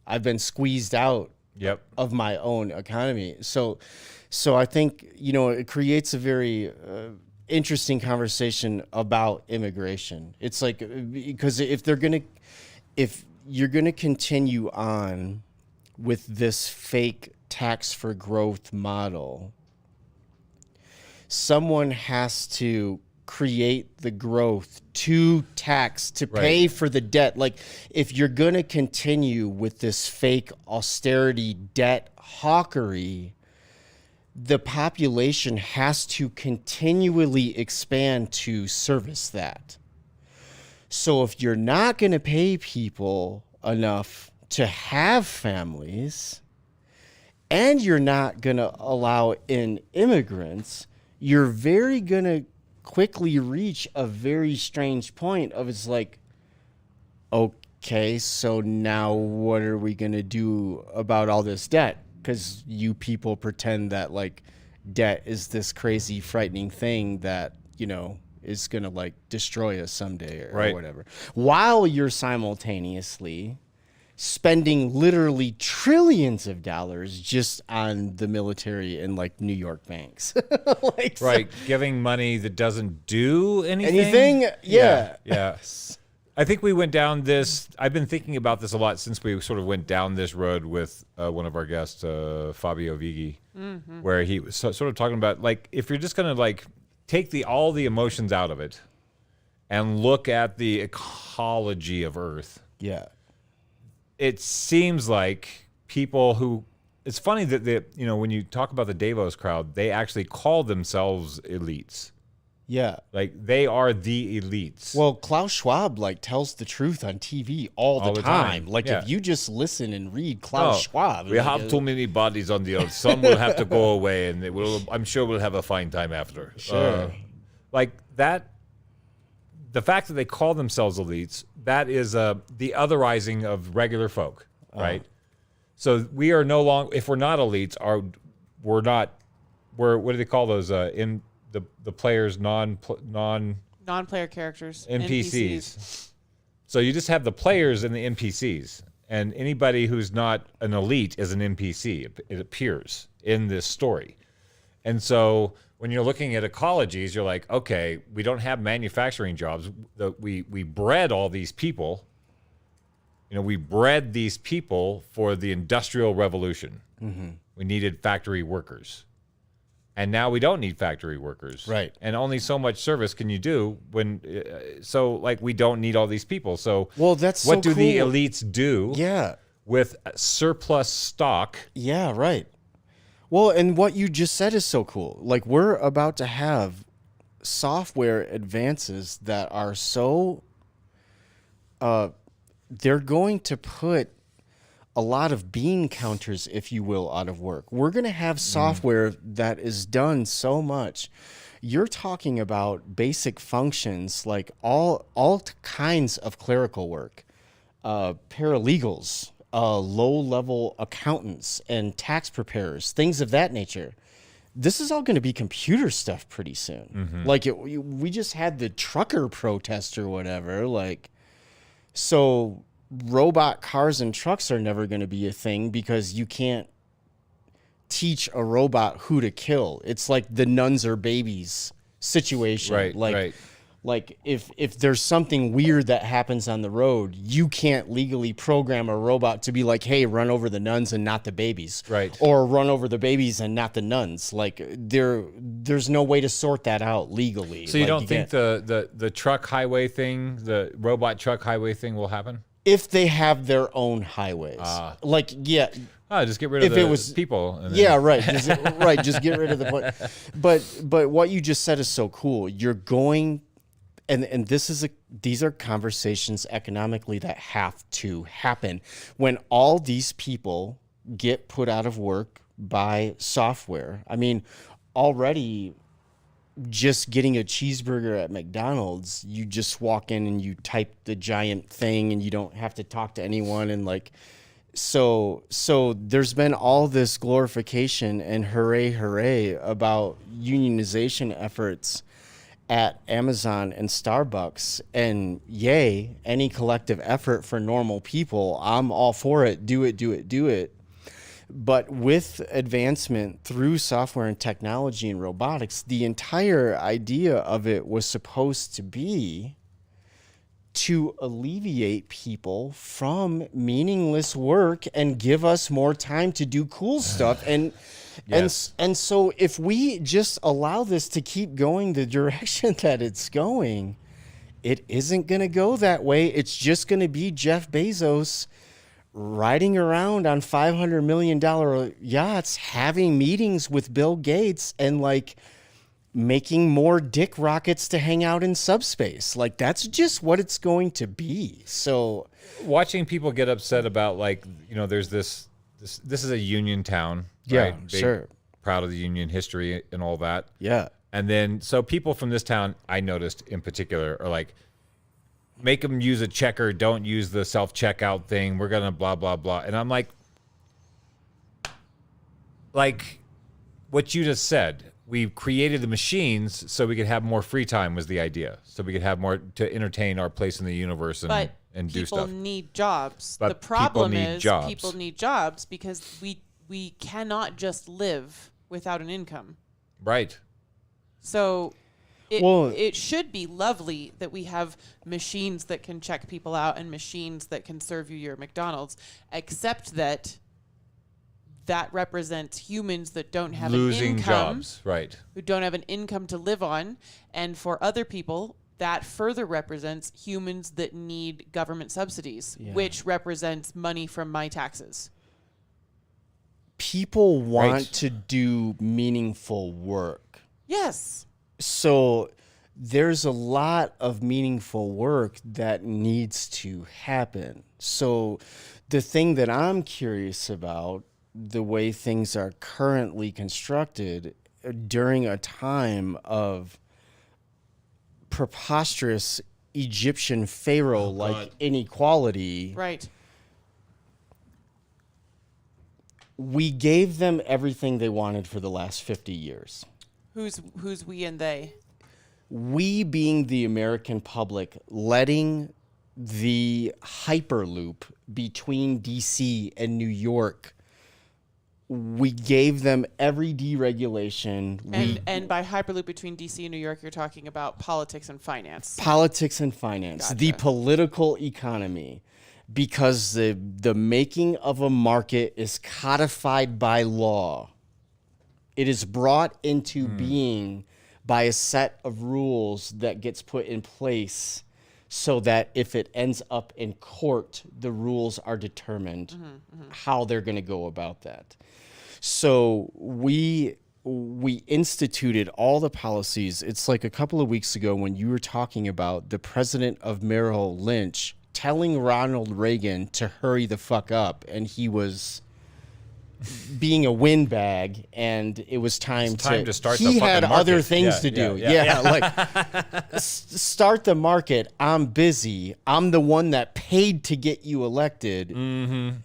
I've been squeezed out of my own economy. So I think, you know, it creates a very interesting conversation about immigration. It's like, because if you're going to continue on with this fake tax for growth model, someone has to create the growth to tax, to pay for the debt. Like, if you're going to continue with this fake austerity debt hawkery, the population has to continually expand to service that. So if you're not going to pay people enough to have families, and you're not going to allow in immigrants, you're very going to quickly reach a very strange point of, it's like, okay, so now what are we going to do about all this debt? Because you people pretend that like debt is this crazy, frightening thing that, you know, is going to like destroy us someday or whatever. While you're simultaneously spending literally trillions of dollars just on the military and like New York banks. Like, Right. Giving money that doesn't do anything. Anything? Yeah. Yeah. I think we went down this. I've been thinking about this a lot since we sort of went down this road with one of our guests, Fabio Vighi, where he was sort of talking about, like, if you're just going to like take all the emotions out of it and look at the ecology of Earth. Yeah. It seems like people who, it's funny that you know, when you talk about the Davos crowd, they actually call themselves elites. Yeah. Like, they are the elites. Well, Klaus Schwab like tells the truth on TV all the time. Like, if you just listen and read Klaus Schwab, we have too many bodies on the earth. Some will have to go away, and I'm sure we'll have a fine time after. Sure. Like that. The fact that they call themselves elites, that is the otherizing of regular folk, right? So we are no longer, if we're not elites, we're what do they call those? In the players, non-player characters, NPCs. So you just have the players and the NPCs, and anybody who's not an elite is an NPC. It appears in this story, and so when you're looking at ecologies, you're like, okay, we don't have manufacturing jobs. We bred all these people. You know, we bred these people for the Industrial Revolution. Mm-hmm. We needed factory workers. And now we don't need factory workers. Right. And only so much service can you do when, so like we don't need all these people. So well, that's what so do the cool. elites do with surplus stock? Yeah, right. Well, and what you just said is so cool. Like, we're about to have software advances that are so, they're going to put a lot of bean counters, if you will, out of work. We're going to have software that is done so much. You're talking about basic functions, like all kinds of clerical work, paralegals, low-level accountants and tax preparers, things of that nature. This is all going to be computer stuff pretty soon. Mm-hmm. Like, we just had the trucker protest or whatever. Like, so robot cars and trucks are never going to be a thing because you can't teach a robot who to kill. It's like the nuns are babies situation. Right, like, right. Like if there's something weird that happens on the road, you can't legally program a robot to be like, hey, run over the nuns and not the babies. Right. Or run over the babies and not the nuns. Like there's no way to sort that out legally. So you Like, don't think can't- the truck highway thing, the robot truck highway thing will happen? if they have their own highways. Like, yeah. Just get rid of If the it was people. And then- Yeah, right. Just get rid of the point. But what you just said is so cool. You're going, and these are conversations economically that have to happen. When all these people get put out of work by software, I mean, already just getting a cheeseburger at McDonald's, you just walk in and you type the giant thing and you don't have to talk to anyone, and like, so there's been all this glorification and hooray about unionization efforts at Amazon and Starbucks, and yay, any collective effort for normal people, I'm all for it. Do it. But with advancement through software and technology and robotics, the entire idea of it was supposed to be to alleviate people from meaningless work and give us more time to do cool stuff. And Yes. and so if we just allow this to keep going the direction that it's going, it isn't going to go that way. It's just going to be Jeff Bezos riding around on $500 million yachts, having meetings with Bill Gates, and like making more dick rockets to hang out in subspace. Like, that's just what it's going to be. So watching people get upset about, like, you know, there's this is a union town. Yeah, right? sure. Proud of the union history and all that. yeah. And then, so people from this town, I noticed in particular, are like, make them use a checker, don't use the self-checkout thing, we're gonna blah, blah, blah. And I'm like what you just said, we created the machines so we could have more free time was the idea. So we could have more to entertain our place in the universe and, But and do people stuff. need jobs. But The problem people need is jobs. people need jobs because we cannot just live without an income. Right. So Well- it should be lovely that we have machines that can check people out and machines that can serve you your McDonald's, except that represents humans that don't have an Losing income, jobs. Right. who don't have an income to live on. And for other people, that further represents humans that need government subsidies, which represents money from my taxes. People want Right. to do meaningful work. Yes. So there's a lot of meaningful work that needs to happen. So the thing that I'm curious about, the way things are currently constructed during a time of preposterous Egyptian pharaoh-like inequality, Right. we gave them everything they wanted for the last 50 years. Who's we and they? We being the American public, letting the hyperloop between DC and New York, we gave them every deregulation. And by hyperloop between DC and New York, you're talking about politics and finance. Politics and finance, the political economy, because the making of a market is codified by law. It is brought into being by a set of rules that gets put in place so that if it ends up in court, the rules are determined how they're going to go about that. So we instituted all the policies. It's like a couple of weeks ago when you were talking about the president of Merrill Lynch telling Ronald Reagan to hurry the fuck up, and he was being a windbag, and it was time to start the he fucking had market. other things Yeah, to do. yeah. Like start the market. I'm busy. I'm the one that paid to get you elected.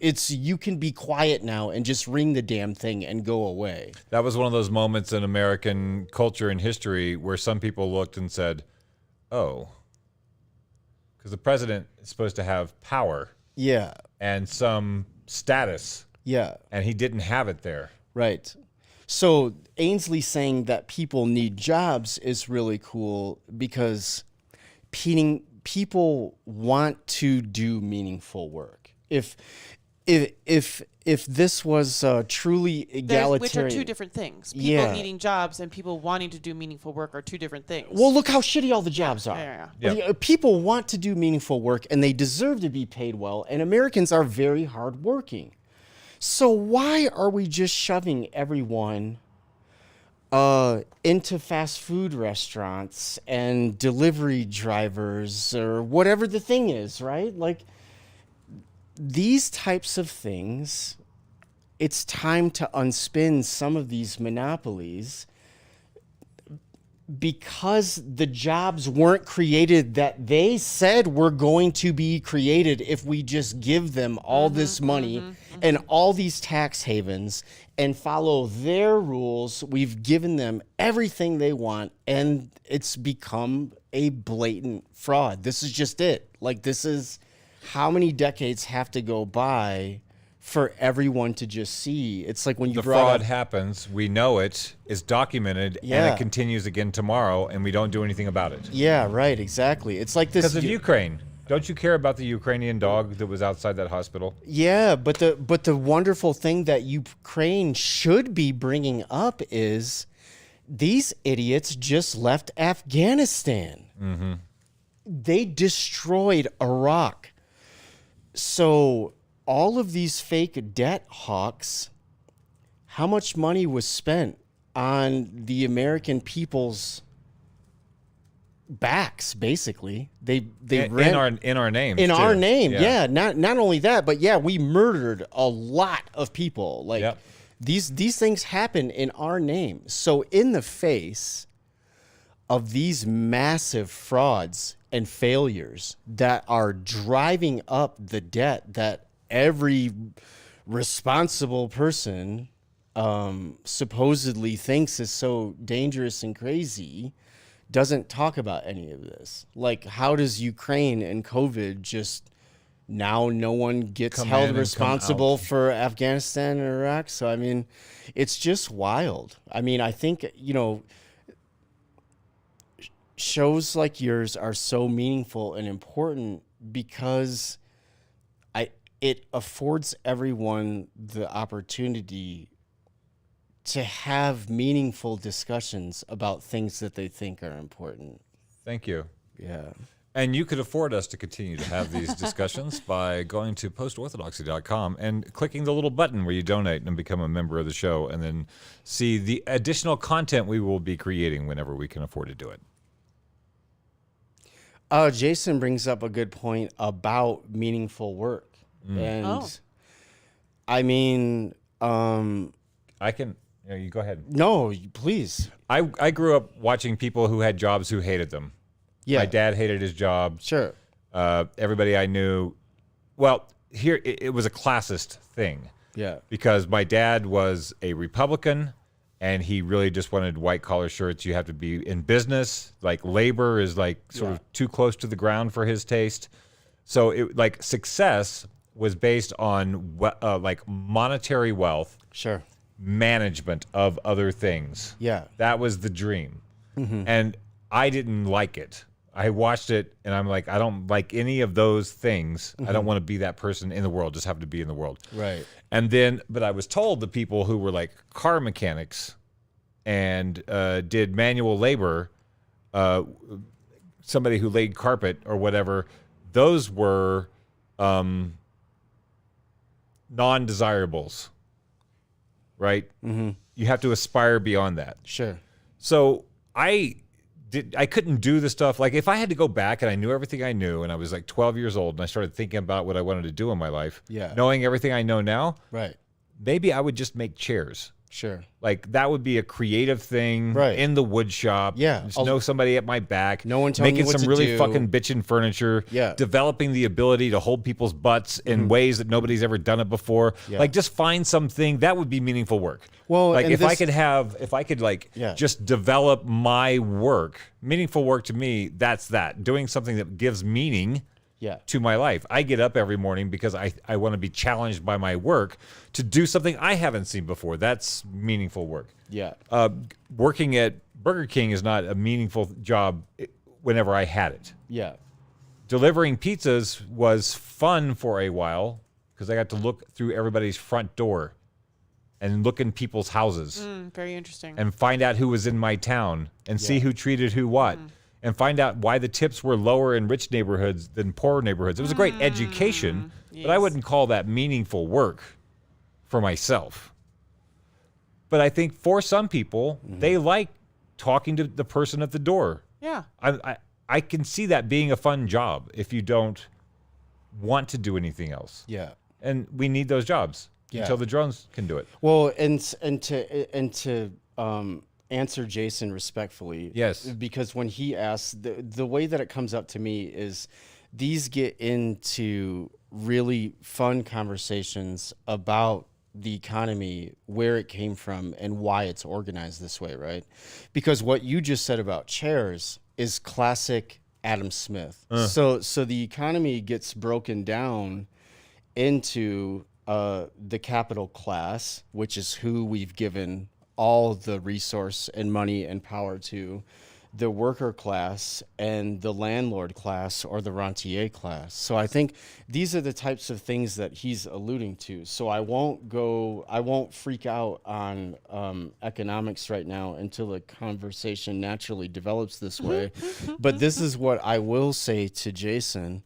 It's you can be quiet now and just ring the damn thing and go away. That was one of those moments in American culture and history where some people looked and said, oh, because the president is supposed to have power Yeah. and some status, Yeah. and he didn't have it there. Right. So Ainsley saying that people need jobs is really cool because people want to do meaningful work. If this was truly egalitarian, which are two different things. People needing jobs and people wanting to do meaningful work are two different things. Well, look how shitty all the jobs are. Yeah. People want to do meaningful work and they deserve to be paid well, and Americans are very hardworking. So why are we just shoving everyone into fast food restaurants and delivery drivers or whatever the thing is, right? Like, these types of things, it's time to unspin some of these monopolies, because the jobs weren't created that they said were going to be created if we just give them all this money and all these tax havens and follow their rules. We've given them everything they want, and it's become a blatant fraud. This is just it. Like, this is how many decades have to go by for everyone to just see. It's like when you the brought fraud up, happens, we know it, it's documented, and Yeah. it continues again tomorrow, and we don't do anything about it. yeah, right, exactly. It's like this. Because of Ukraine. Don't you care about the Ukrainian dog that was outside that hospital? Yeah, but the wonderful thing that Ukraine should be bringing up is these idiots just left Afghanistan. Mm-hmm. They destroyed Iraq. So all of these fake debt hawks, how much money was spent on the American people's backs? Basically, they rent in our name. in our name. Yeah. Not only that, but yeah, we murdered a lot of people. Like, Yep. these things happen in our name. So in the face of these massive frauds and failures that are driving up the debt that every responsible person supposedly thinks is so dangerous and crazy, doesn't talk about any of this. Like, how does Ukraine and COVID just now no one gets Come in held and come responsible out. for Afghanistan and Iraq? So, I mean, it's just wild. I mean, I think, shows like yours are so meaningful and important because it affords everyone the opportunity to have meaningful discussions about things that they think are important. Thank you. Yeah. And you could afford us to continue to have these discussions by going to postorthodoxy.com and clicking the little button where you donate and become a member of the show, and then see the additional content we will be creating whenever we can afford to do it. Jason brings up a good point about meaningful work. And I mean, I can, you go ahead. no, please. I grew up watching people who had jobs who hated them. Yeah. My dad hated his job. Sure. Everybody I knew, well, here it was a classist thing. Yeah. Because my dad was a Republican, and he really just wanted white collar shirts. You have to be in business. Like, labor is like sort of too close to the ground for his taste. So it, like, success was based on like monetary wealth, Sure. management of other things. Yeah. That was the dream. And I didn't like it. I watched it and I'm like, I don't like any of those things. I don't want to be that person in the world, just happen to be in the world. Right. And then, but I was told the people who were like car mechanics and did manual labor, somebody who laid carpet or whatever, those were non-desirables, right? You have to aspire beyond that. Sure. So I couldn't do the stuff. Like, if I had to go back and I knew everything I knew and I was like 12 years old and I started thinking about what I wanted to do in my life, knowing everything I know now, Right. maybe I would just make chairs. Sure. Like, that would be a creative thing in the wood shop. Yeah. Just know somebody at my back. No one telling making you what some to really do. fucking bitchin' furniture. Yeah. Developing the ability to hold people's butts in ways that nobody's ever done it before. Yeah. Like, just find something that would be meaningful work. Well, like, and if I this- could just develop my work, meaningful work to me, that's that. Doing something that gives meaning to my life. I get up every morning because I want to be challenged by my work to do something I haven't seen before. That's meaningful work. Yeah. Working at Burger King is not a meaningful job whenever I had it. Yeah. Delivering pizzas was fun for a while because I got to look through everybody's front door and look in people's houses Very interesting. and find out who was in my town and see who treated who what and find out why the tips were lower in rich neighborhoods than poor neighborhoods. It was a great education, but I wouldn't call that meaningful work for myself. But I think for some people, they like talking to the person at the door. Yeah. I can see that being a fun job if you don't want to do anything else. Yeah. And we need those jobs until the drones can do it. Well, and to answer Jason respectfully, Yes, because when he asks, the way that it comes up to me is these get into really fun conversations about the economy, where it came from, and why it's organized this way, right? Because what you just said about chairs is classic Adam Smith. So the economy gets broken down into the capital class, which is who we've given all the resource and money and power to, the worker class and the landlord class or the rentier class. So I think these are the types of things that he's alluding to. So I won't freak out on economics right now until the conversation naturally develops this way. But this is what I will say to Jason.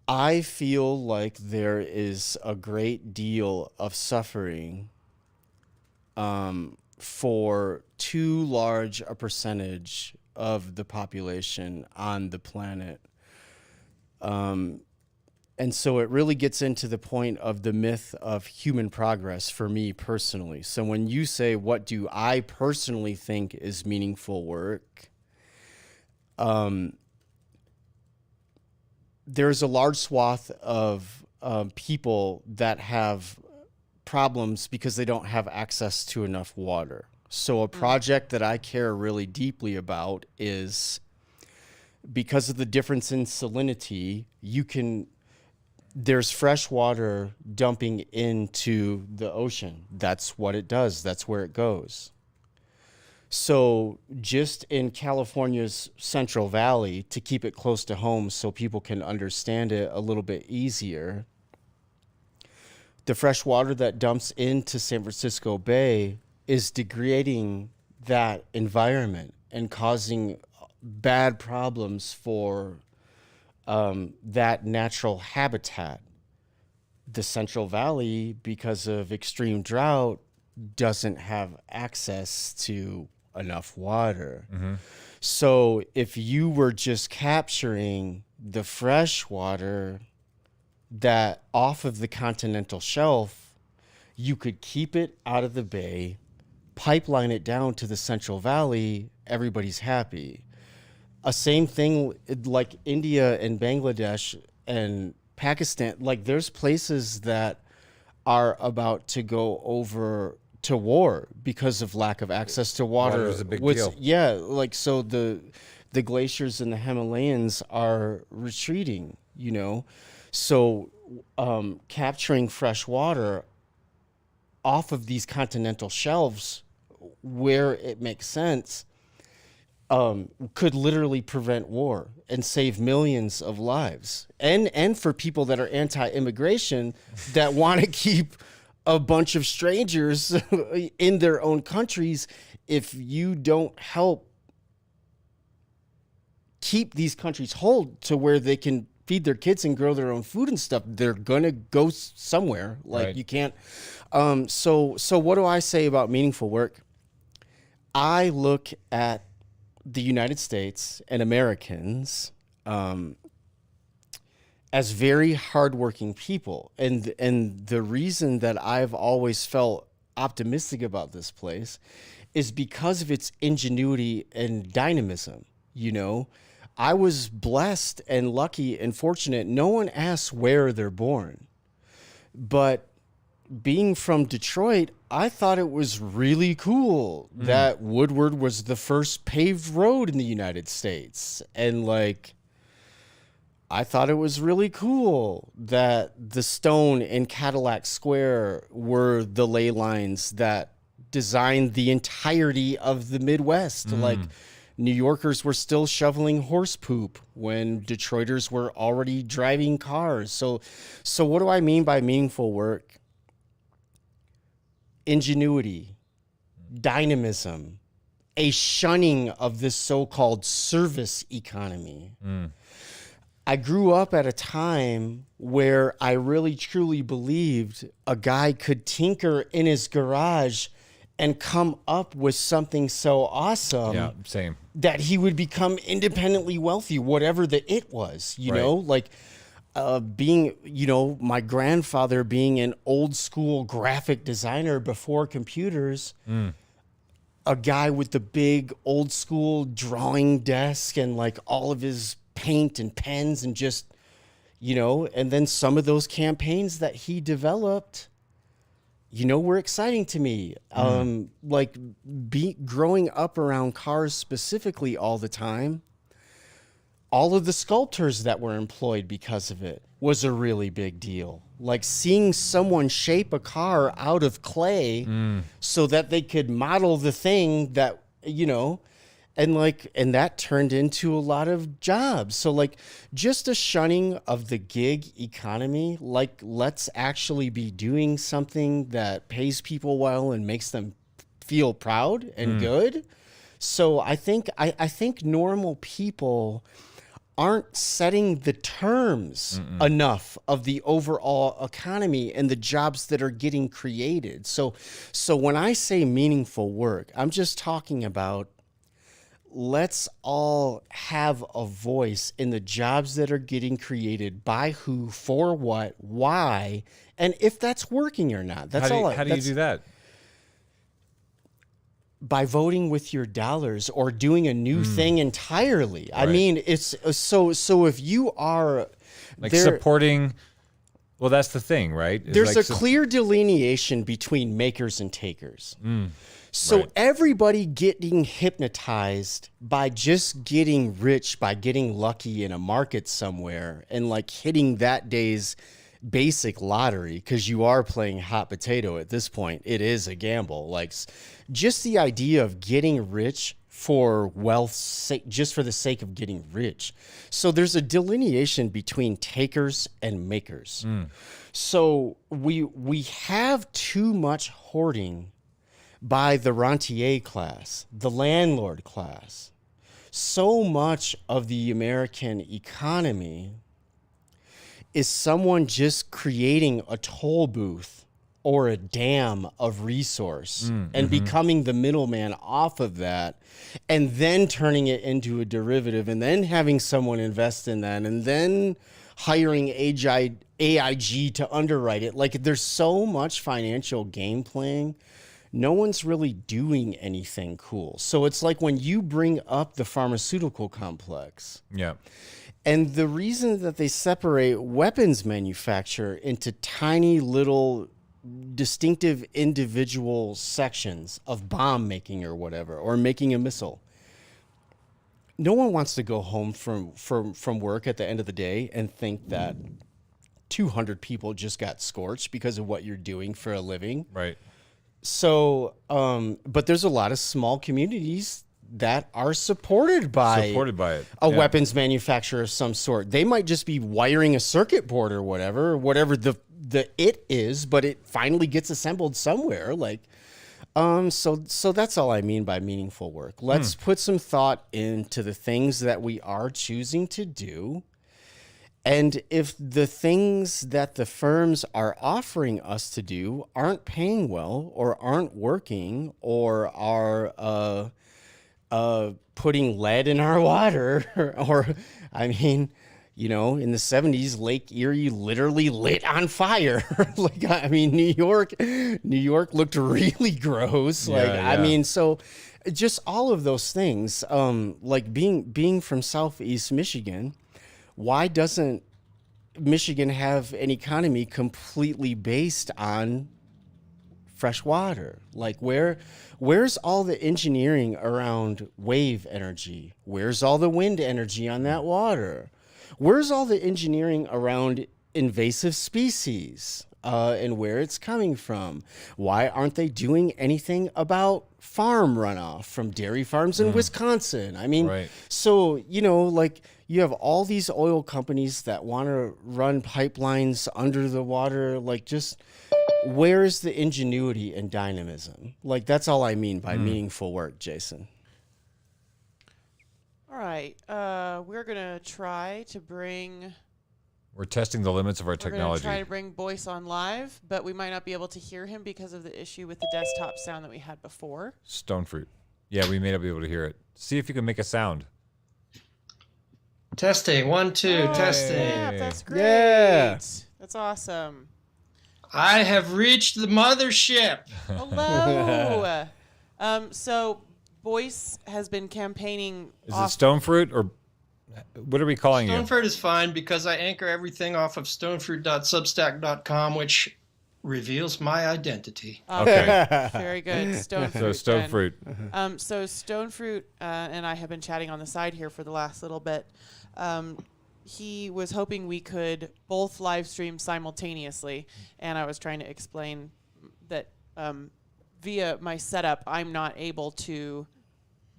I feel like there is a great deal of suffering for too large a percentage of the population on the planet. And so it really gets into the point of the myth of human progress for me personally. So when you say, what do I personally think is meaningful work? There's a large swath of people that have problems because they don't have access to enough water. So a project that I care really deeply about is, because of the difference in salinity, there's fresh water dumping into the ocean. That's what it does. That's where it goes. So just in California's Central Valley, to keep it close to home so people can understand it a little bit easier, the fresh water that dumps into San Francisco Bay is degrading that environment and causing bad problems for that natural habitat. The Central Valley, because of extreme drought, doesn't have access to enough water. So if you were just capturing the fresh water that off of the continental shelf, you could keep it out of the bay, pipeline it down to the Central Valley, everybody's happy. A same thing like India and Bangladesh and Pakistan, like there's places that are about to go over to war because of lack of access to water. Water is a big deal. Yeah, like so the glaciers in the Himalayas are retreating, you know. So capturing fresh water off of these continental shelves where it makes sense could literally prevent war and save millions of lives. And for people that are anti-immigration that want to keep a bunch of strangers in their own countries, if you don't help keep these countries whole to where they can feed their kids and grow their own food and stuff, they're gonna go somewhere. Like Right. you can't. So what do I say about meaningful work? I look at the United States and Americans as very hardworking people, and the reason that I've always felt optimistic about this place is because of its ingenuity and dynamism. You know, I was blessed and lucky and fortunate. No one asks where they're born, but being from Detroit, I thought it was really cool that Woodward was the first paved road in the United States. And like, I thought it was really cool that the stone in Cadillac Square were the ley lines that designed the entirety of the Midwest. Like New Yorkers were still shoveling horse poop when Detroiters were already driving cars. So what do I mean by meaningful work? Ingenuity, dynamism, a shunning of this so-called service economy. I grew up at a time where I really truly believed a guy could tinker in his garage and come up with something so awesome Yeah, same. that he would become independently wealthy, whatever the it was, you Right. know, like being, you know, my grandfather being an old school graphic designer before computers, a guy with the big old school drawing desk and like all of his paint and pens and just, you know, and then some of those campaigns that he developed, you know, were exciting to me. Like growing up around cars specifically all the time, all of the sculptors that were employed because of it was a really big deal. Like seeing someone shape a car out of clay so that they could model the thing that, you know, and that turned into a lot of jobs. So like just a shunning of the gig economy, like let's actually be doing something that pays people well and makes them feel proud and good. So I think normal people aren't setting the terms enough of the overall economy and the jobs that are getting created. So when I say meaningful work, I'm just talking about let's all have a voice in the jobs that are getting created by who, for what, why, and if that's working or not. That's How do you do that? By voting with your dollars or doing a new thing entirely. I Right. mean, it's so if you are Like there, supporting. Well, that's the thing, right? It's there's like a clear delineation between makers and takers. So right. everybody getting hypnotized by just getting rich, by getting lucky in a market somewhere and like hitting that day's basic lottery, because you are playing hot potato at this point. It is a gamble. Like just the idea of getting rich for wealth's sake, just for the sake of getting rich. So there's a delineation between takers and makers. So we have too much hoarding by the rentier class, the landlord class. So much of the American economy is someone just creating a toll booth or a dam of resource and becoming the middleman off of that, and then turning it into a derivative, and then having someone invest in that, and then hiring AIG to underwrite it. Like there's so much financial game playing. No one's really doing anything cool. So it's like when you bring up the pharmaceutical complex, Yeah. and the reason that they separate weapons manufacture into tiny little distinctive individual sections of bomb making or whatever, or making a missile. No one wants to go home from work at the end of the day and think that 200 people just got scorched because of what you're doing for a living. Right. So, but there's a lot of small communities that are supported by it. a weapons manufacturer of some sort. They might just be wiring a circuit board or whatever the it is, but it finally gets assembled somewhere. Like, so that's all I mean by meaningful work. Let's put some thought into the things that we are choosing to do. And if the things that the firms are offering us to do aren't paying well, or aren't working, or are putting lead in our water, or I mean, you know, in the 70s, Lake Erie literally lit on fire. Like, I mean, New York looked really gross. Yeah, Like, yeah. I mean, so just all of those things, like being from Southeast Michigan, why doesn't Michigan have an economy completely based on fresh water? Like where's all the engineering around wave energy? Where's all the wind energy on that water? Where's all the engineering around invasive species? and where it's coming from. Why aren't they doing anything about farm runoff from dairy farms in Wisconsin? I mean, Right. so, like you have all these oil companies that want to run pipelines under the water. Like, just where's the ingenuity and dynamism? Like, that's all I mean by meaningful work, Jason. All right. We're going to try to bring... We're testing the limits of our We're going to technology. try to bring Boyce on live, but we might not be able to hear him because of the issue with the desktop sound that we had before. Stone fruit. Yeah, we may not be able to hear it. See if you can make a sound. Testing, 1, 2, testing. Yeah, that's great. Yeah. That's awesome. I have reached the mothership. Hello. So Boyce has been campaigning. Is it stone fruit or what are we calling you? Stonefruit is fine because I anchor everything off of stonefruit.substack.com, which reveals my identity. Okay. Very good. Stone fruit. So stone then. fruit. So Stone Fruit and I have been chatting on the side here for the last little bit. He was hoping we could both live stream simultaneously, and I was trying to explain that via my setup, I'm not able to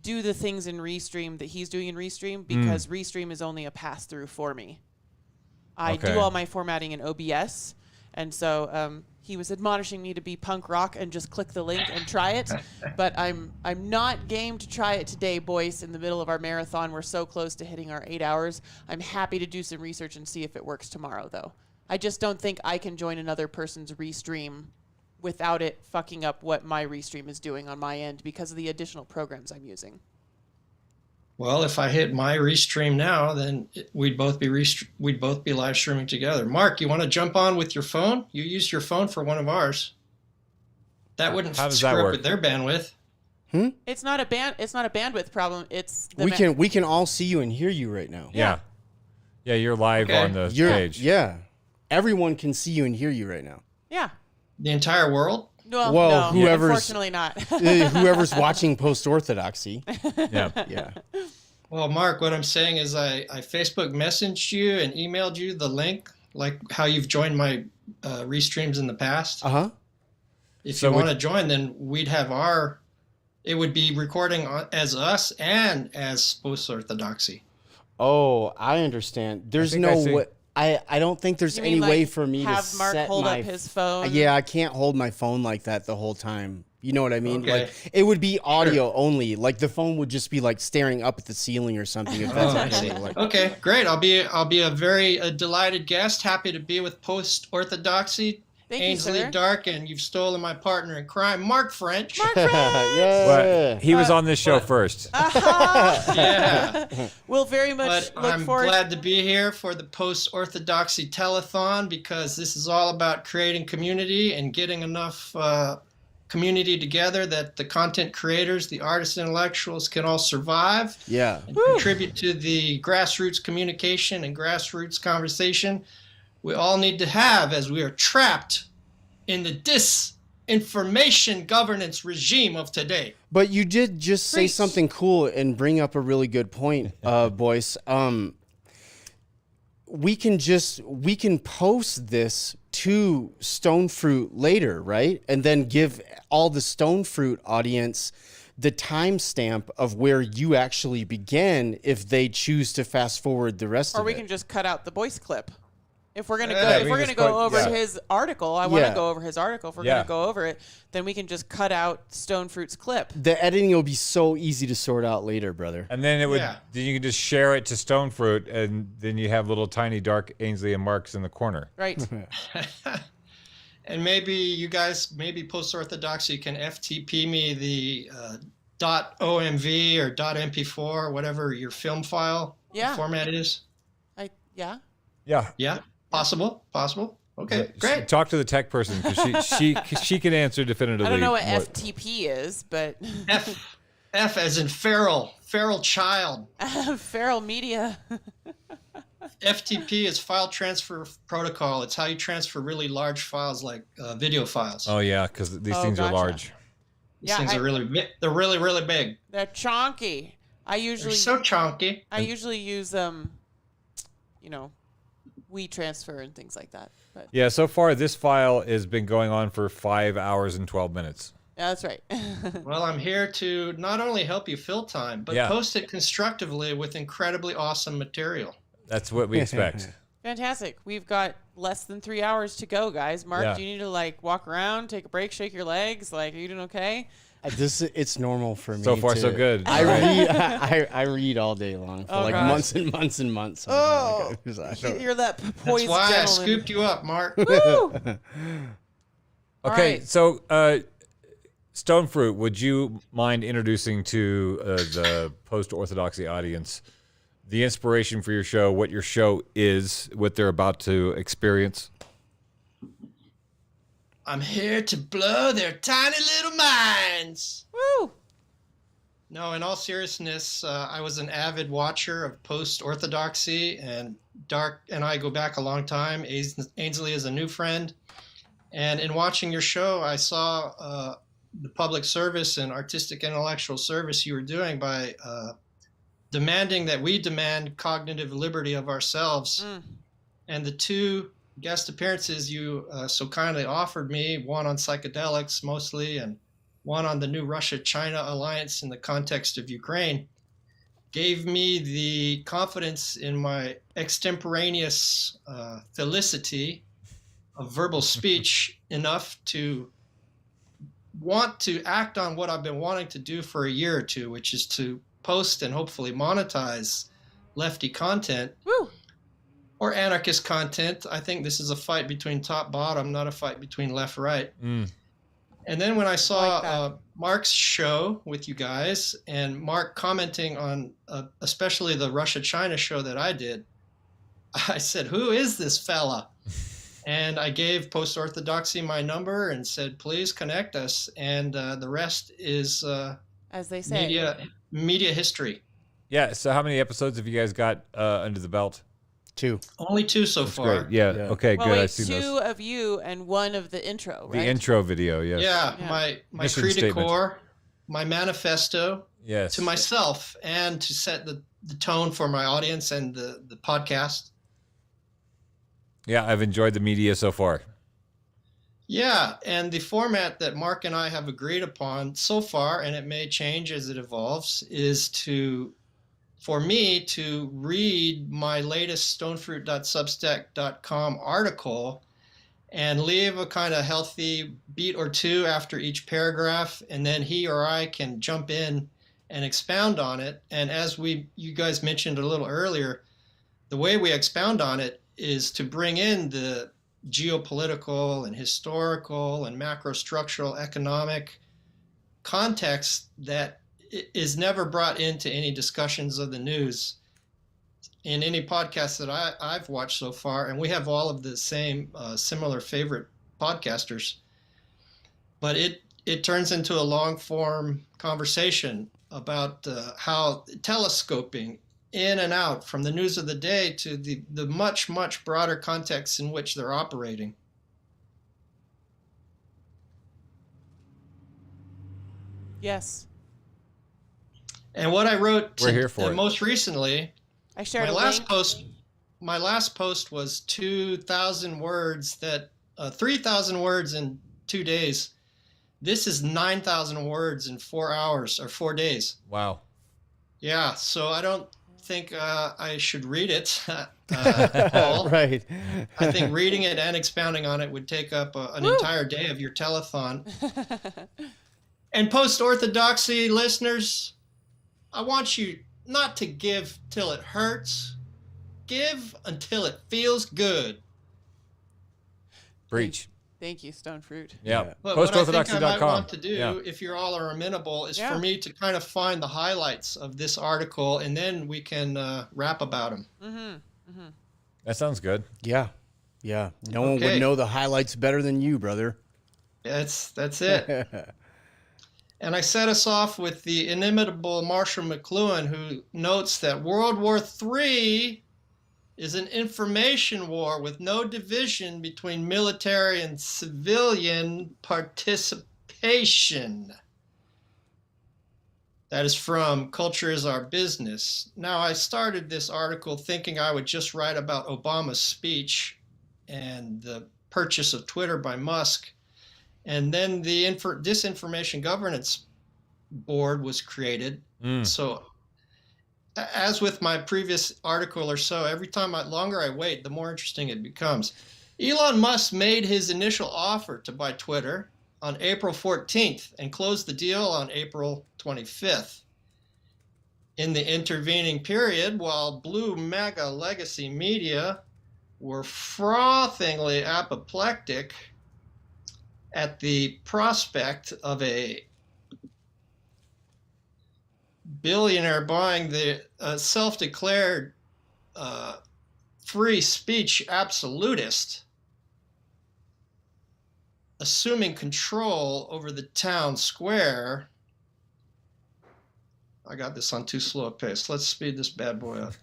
do the things in Restream that he's doing in Restream because Restream is only a pass-through for me. I do all my formatting in OBS, and so he was admonishing me to be punk rock and just click the link and try it. But I'm not game to try it today, Boyce. In the middle of our marathon, we're so close to hitting our 8 hours. I'm happy to do some research and see if it works tomorrow, though. I just don't think I can join another person's Restream without it fucking up what my Restream is doing on my end because of the additional programs I'm using. Well, if I hit my restream now, then we'd both be live streaming together. Mark, you want to jump on with your phone? You used your phone for one of ours. That wouldn't How does screw that up work? with their bandwidth. It's not a bandwidth problem. It's the We can all see you and hear you right now. Yeah. Yeah, you're live Okay. on the You're, page. yeah. Everyone can see you and hear you right now. Yeah. The entire world? Well, Well, no, whoever's- unfortunately not. Whoever's watching Post-Orthodoxy. Yeah. Yeah. Well, Mark, what I'm saying is I Facebook messaged you and emailed you the link, like how you've joined my restreams in the past. Uh-huh. If So you want to join, then we'd have it would be recording as us and as Post-Orthodoxy. Oh, I understand. There's think I no see. way. I don't think there's You any mean, like, way for me to have Mark set hold my up his phone? Yeah, I can't hold my phone like that the whole time. You know what I mean? Okay. Like, it would be audio only. Like, the phone would just be like staring up at the ceiling or something. If that's Oh, I okay. see. Like, Okay, great. I'll be a very delighted guest. Happy to be with Post-Orthodoxy. Thank you, Ainsley sir. Dark, and you've stolen my partner in crime, Mark French. yeah. Well, he was on this show first. Yeah. We'll very much But look I'm forward. glad to be here for the Post-Orthodoxy Telethon because this is all about creating community and getting enough community together that the content creators, the artists, and intellectuals can all survive Yeah. and contribute to the grassroots communication and grassroots conversation we all need to have as we are trapped in the disinformation governance regime of today. But you did just say Preach. something cool and bring up a really good point, Boyce. We can post this to Stone Fruit later, right? And then give all the Stone Fruit audience the timestamp of where you actually began if they choose to fast forward the rest Or of we it. can just cut out the voice clip. If we're gonna Yeah, go, we if can we're just gonna go quote- over yeah. his article, I want to Yeah. go over his article. If we're Yeah. gonna go over it, then we can just cut out Stone Fruit's clip. The editing will be so easy to sort out later, brother. And then Yeah. then you can just share it to Stone Fruit, and then you have little tiny dark Ainsley and Marks in the corner. Right. And maybe you guys, Post-Orthodoxy can FTP me the .omv or .mp4 or whatever your film file Yeah. format is. Yeah. Yeah. Yeah, possible. Okay, great. Talk to the tech person because she can answer definitively. I don't know what FTP is, but F as in feral child. Feral Media. FTP is file transfer protocol. It's how you transfer really large files like video files. Oh yeah, because these Oh, things are gotcha. large. These Yeah, things I- are really big. They're really, really big. They're chonky. I They're usually so chunky. use we transfer and things like that. But Yeah, so far this file has been going on for 5 hours and 12 minutes. yeah, that's right. Well, I'm here to not only help you fill time, but Yeah. post it constructively with incredibly awesome material. That's what we expect. Fantastic. We've got less than 3 hours to go, guys. Mark, Yeah. do you need to like walk around, take a break, shake your legs? Like, are you doing okay? It's normal for me. So far, so good. I Right. read. I read all day long for Oh, like gosh. months and months and months. Oh, I don't- you're that That's poised why I gentleman. scooped you up, Mark. Woo! Okay, right. so Stone Fruit, would you mind introducing to the post-Orthodoxy audience the inspiration for your show, what your show is, what they're about to experience? I'm here to blow their tiny little minds. Woo! No, in all seriousness, I was an avid watcher of Post-Orthodoxy, and Dark and I go back a long time. Ainsley is a new friend. And in watching your show, I saw the public service and artistic intellectual service you were doing by demanding that we demand cognitive liberty of ourselves. And the two guest appearances you so kindly offered me, one on psychedelics mostly, and one on the new Russia-China alliance in the context of Ukraine, gave me the confidence in my extemporaneous felicity of verbal speech enough to want to act on what I've been wanting to do for a year or two, which is to post and hopefully monetize lefty content. Woo! Or anarchist content. I think this is a fight between top bottom, not a fight between left right. Mm. And then when I saw Like that. Mark's show with you guys and Mark commenting on especially the Russia-China show that I did, I said, who is this fella? And I gave Post-Orthodoxy my number and said, please connect us. And the rest is As they say. media history. Yeah, so how many episodes have you guys got under the belt? 2. Only 2 so far. Great. Yeah. Yeah. Okay, Well, good. I wait, see 2 those. of you and 1 of the intro, The right? intro video, yes. Yeah, Yeah. my Mission cri de statement. corps, my manifesto Yes. to myself, and to set the tone for my audience and the podcast. Yeah, I've enjoyed the media so far. Yeah, and the format that Mark and I have agreed upon so far, and it may change as it evolves, is for me to read my latest stonefruit.substack.com article and leave a kind of healthy beat or two after each paragraph, and then he or I can jump in and expound on it. And as you guys mentioned a little earlier, the way we expound on it is to bring in the geopolitical and historical and macrostructural economic context that is never brought into any discussions of the news in any podcast that I've watched so far. And we have all of the same similar favorite podcasters, but it turns into a long form conversation about how telescoping in and out from the news of the day to the much, much broader context in which they're operating. Yes. And what I wrote We're here for it. most recently, I shared my a last link. post, my last post was 2,000 words, that 3,000 words in 2 days. This is 9,000 words in 4 hours or 4 days. Wow. Yeah, so I don't think I should read it all. Right. I think reading it and expounding on it would take up an entire day of your telethon. And post-orthodoxy listeners, I want you not to give till it hurts. Give until it feels good. Breach. Thank you, Stone Fruit. Yeah. But what I think I might Postorthodoxy.com. want to do, Yeah. if you all are amenable, is Yeah. for me to kind of find the highlights of this article, and then we can rap about them. Mm-hmm. That sounds good. Yeah. Yeah. No one Okay. would know the highlights better than you, brother. That's it. And I set us off with the inimitable Marshall McLuhan, who notes that World War III is an information war with no division between military and civilian participation. That is from Culture is Our Business. Now, I started this article thinking I would just write about Obama's speech and the purchase of Twitter by Musk. And then the Disinformation Governance Board was created. So as with my previous article or so, every time longer I wait, the more interesting it becomes. Elon Musk made his initial offer to buy Twitter on April 14th and closed the deal on April 25th. In the intervening period, while blue mega legacy media were frothingly apoplectic at the prospect of a billionaire buying the self-declared free speech absolutist, assuming control over the town square. I got this on too slow a pace. Let's speed this bad boy up.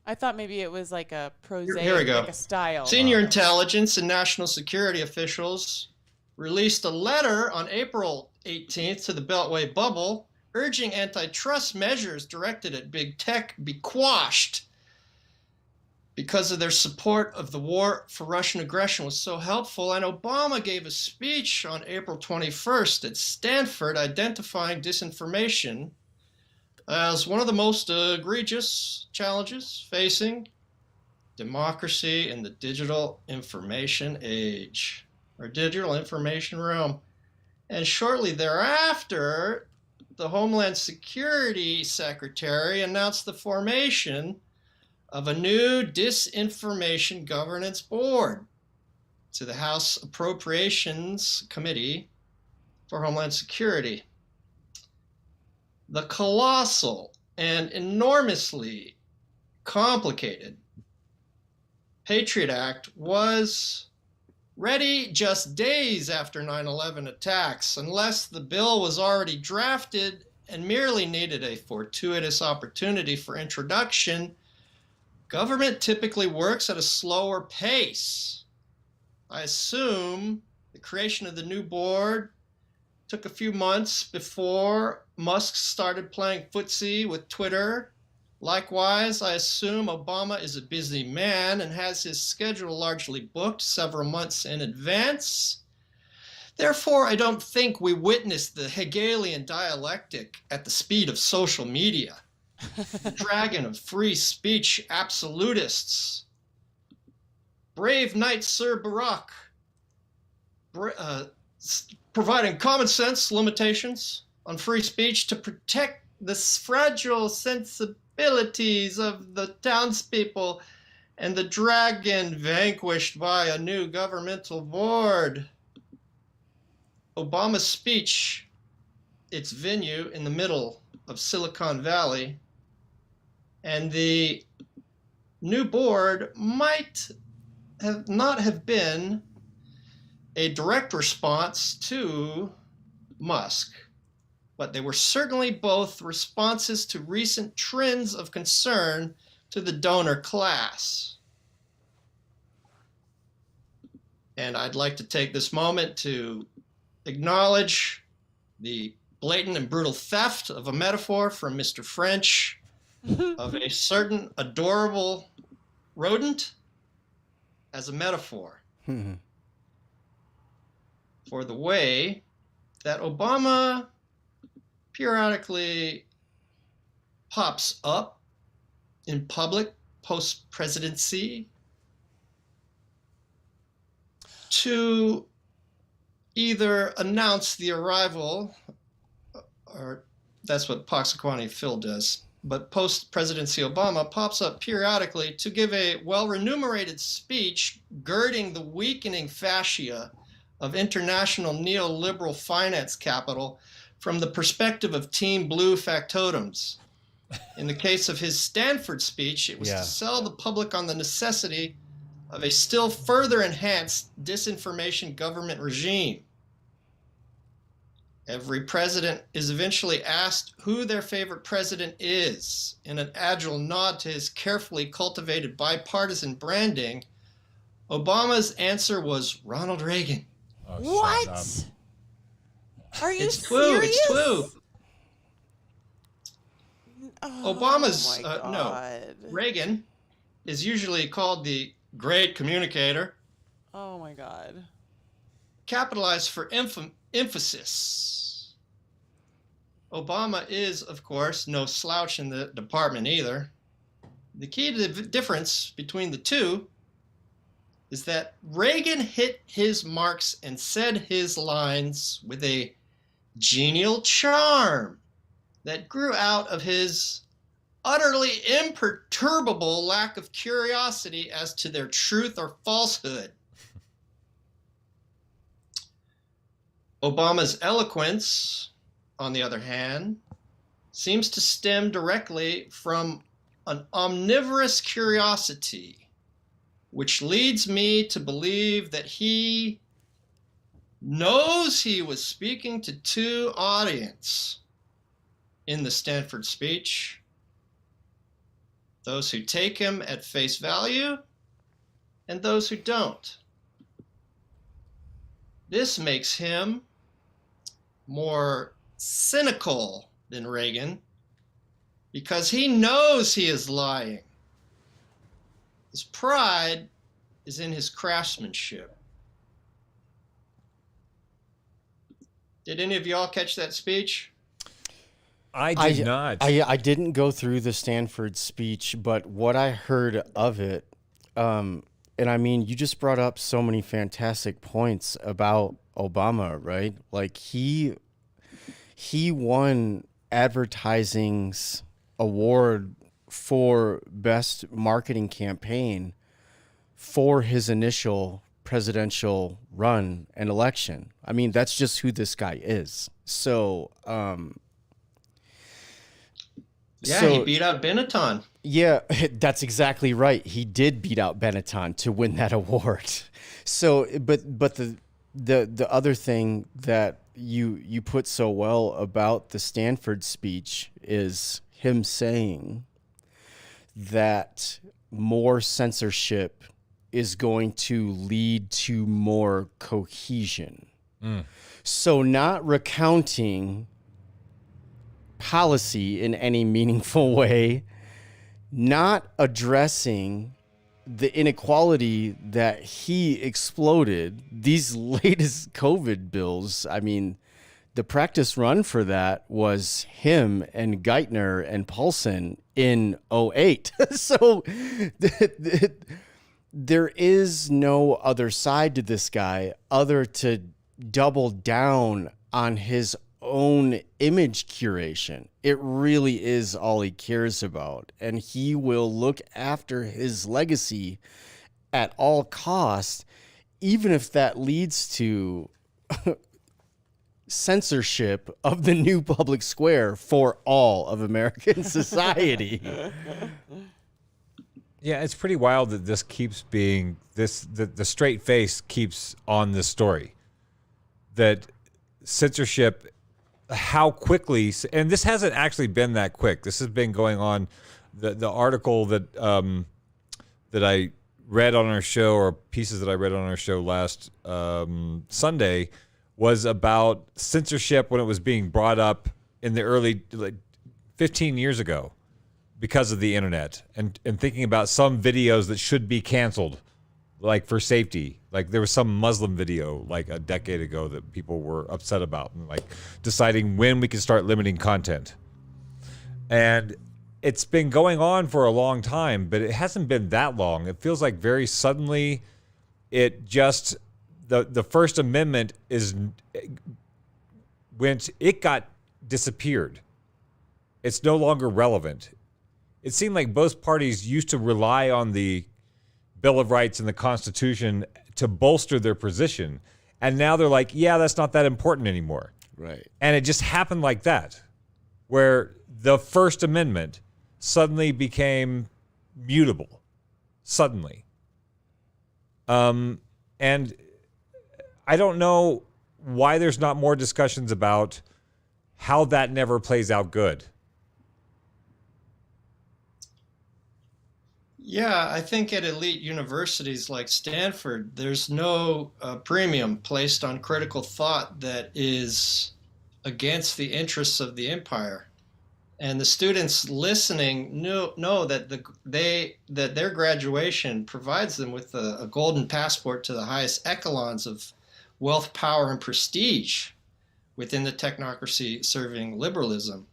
I thought maybe it was like a prosaic, Here we go. like a style. Senior intelligence and national security officials released a letter on April 18th to the Beltway bubble urging antitrust measures directed at big tech be quashed because of their support of the war for Russian aggression was so helpful. And Obama gave a speech on April 21st at Stanford identifying disinformation as one of the most egregious challenges facing democracy in the digital information age, or digital information realm. And shortly thereafter, the Homeland Security Secretary announced the formation of a new Disinformation Governance Board to the House Appropriations Committee for Homeland Security. The colossal and enormously complicated Patriot Act was ready just days after 9/11 attacks, unless the bill was already drafted and merely needed a fortuitous opportunity for introduction. Government typically works at a slower pace. I assume the creation of the new board took a few months before Musk started playing footsie with Twitter. Likewise, I assume Obama is a busy man and has his schedule largely booked several months in advance. Therefore, I don't think we witnessed the Hegelian dialectic at the speed of social media. The dragon of free speech absolutists. Brave knight Sir Barack, providing common sense limitations on free speech to protect the fragile sensibilities of the townspeople, and the dragon vanquished by a new governmental board. Obama's speech, its venue in the middle of Silicon Valley, and the new board might not have been a direct response to Musk, but they were certainly both responses to recent trends of concern to the donor class. And I'd like to take this moment to acknowledge the blatant and brutal theft of a metaphor from Mr. French of a certain adorable rodent as a metaphor for the way that Obama periodically pops up in public post-presidency to either announce the arrival, or that's what Poxaquani Phil does, but post-presidency Obama pops up periodically to give a well-remunerated speech girding the weakening fascia of international neoliberal finance capital from the perspective of Team Blue factotums. In the case of his Stanford speech, it was to sell the public on the necessity of a still further enhanced disinformation government regime. Every president is eventually asked who their favorite president is. In an agile nod to his carefully cultivated bipartisan branding, Obama's answer was Ronald Reagan. What? Are you It's serious? It's true. Oh, Obama's, my God. Reagan is usually called the great communicator, Oh, my God. capitalized for emphasis. Obama is, of course, no slouch in the department either. The key to the difference between the two is that Reagan hit his marks and said his lines with a genial charm that grew out of his utterly imperturbable lack of curiosity as to their truth or falsehood. Obama's eloquence, on the other hand, seems to stem directly from an omnivorous curiosity, which leads me to believe that he knows he was speaking to two audiences in the Stanford speech: those who take him at face value and those who don't. This makes him more cynical than Reagan because he knows he is lying. His pride is in his craftsmanship. Did any of y'all catch that speech? I did not. I didn't go through the Stanford speech, but what I heard of it, and I mean, you just brought up so many fantastic points about Obama, right? Like he won advertising's award for best marketing campaign for his initial presidential run and election. I mean, that's just who this guy is. So, he beat out Benetton. Yeah, that's exactly right. He did beat out Benetton to win that award. So, but the other thing that you put so well about the Stanford speech is him saying that more censorship is going to lead to more cohesion. So not recounting policy in any meaningful way, not addressing the inequality that he exploded, these latest COVID bills. I mean, the practice run for that was him and Geithner and Paulson in 2008. So there is no other side to this guy other to double down on his own image curation. It really is all he cares about, and he will look after his legacy at all costs, even if that leads to censorship of the new public square for all of American society. Yeah, it's pretty wild that this keeps being the straight face keeps on this story. That censorship, how quickly, and this hasn't actually been that quick. This has been going on. The article that that I read on our show, or pieces that I read on our show last Sunday, was about censorship when it was being brought up in the early, 15 years ago, because of the internet, and thinking about some videos that should be canceled, like for safety. Like there was some Muslim video like a decade ago that people were upset about, and like deciding when we could start limiting content. And it's been going on for a long time, but it hasn't been that long. It feels like very suddenly it just, the First Amendment got disappeared. It's no longer relevant. It seemed like both parties used to rely on the Bill of Rights and the Constitution to bolster their position. And now they're like, yeah, that's not that important anymore. Right. And it just happened like that, where the First Amendment suddenly became mutable. Suddenly. And I don't know why there's not more discussions about how that never plays out good. Yeah, I think at elite universities like Stanford, there's no premium placed on critical thought that is against the interests of the empire. And the students listening know that that their graduation provides them with a golden passport to the highest echelons of wealth, power, and prestige within the technocracy serving liberalism.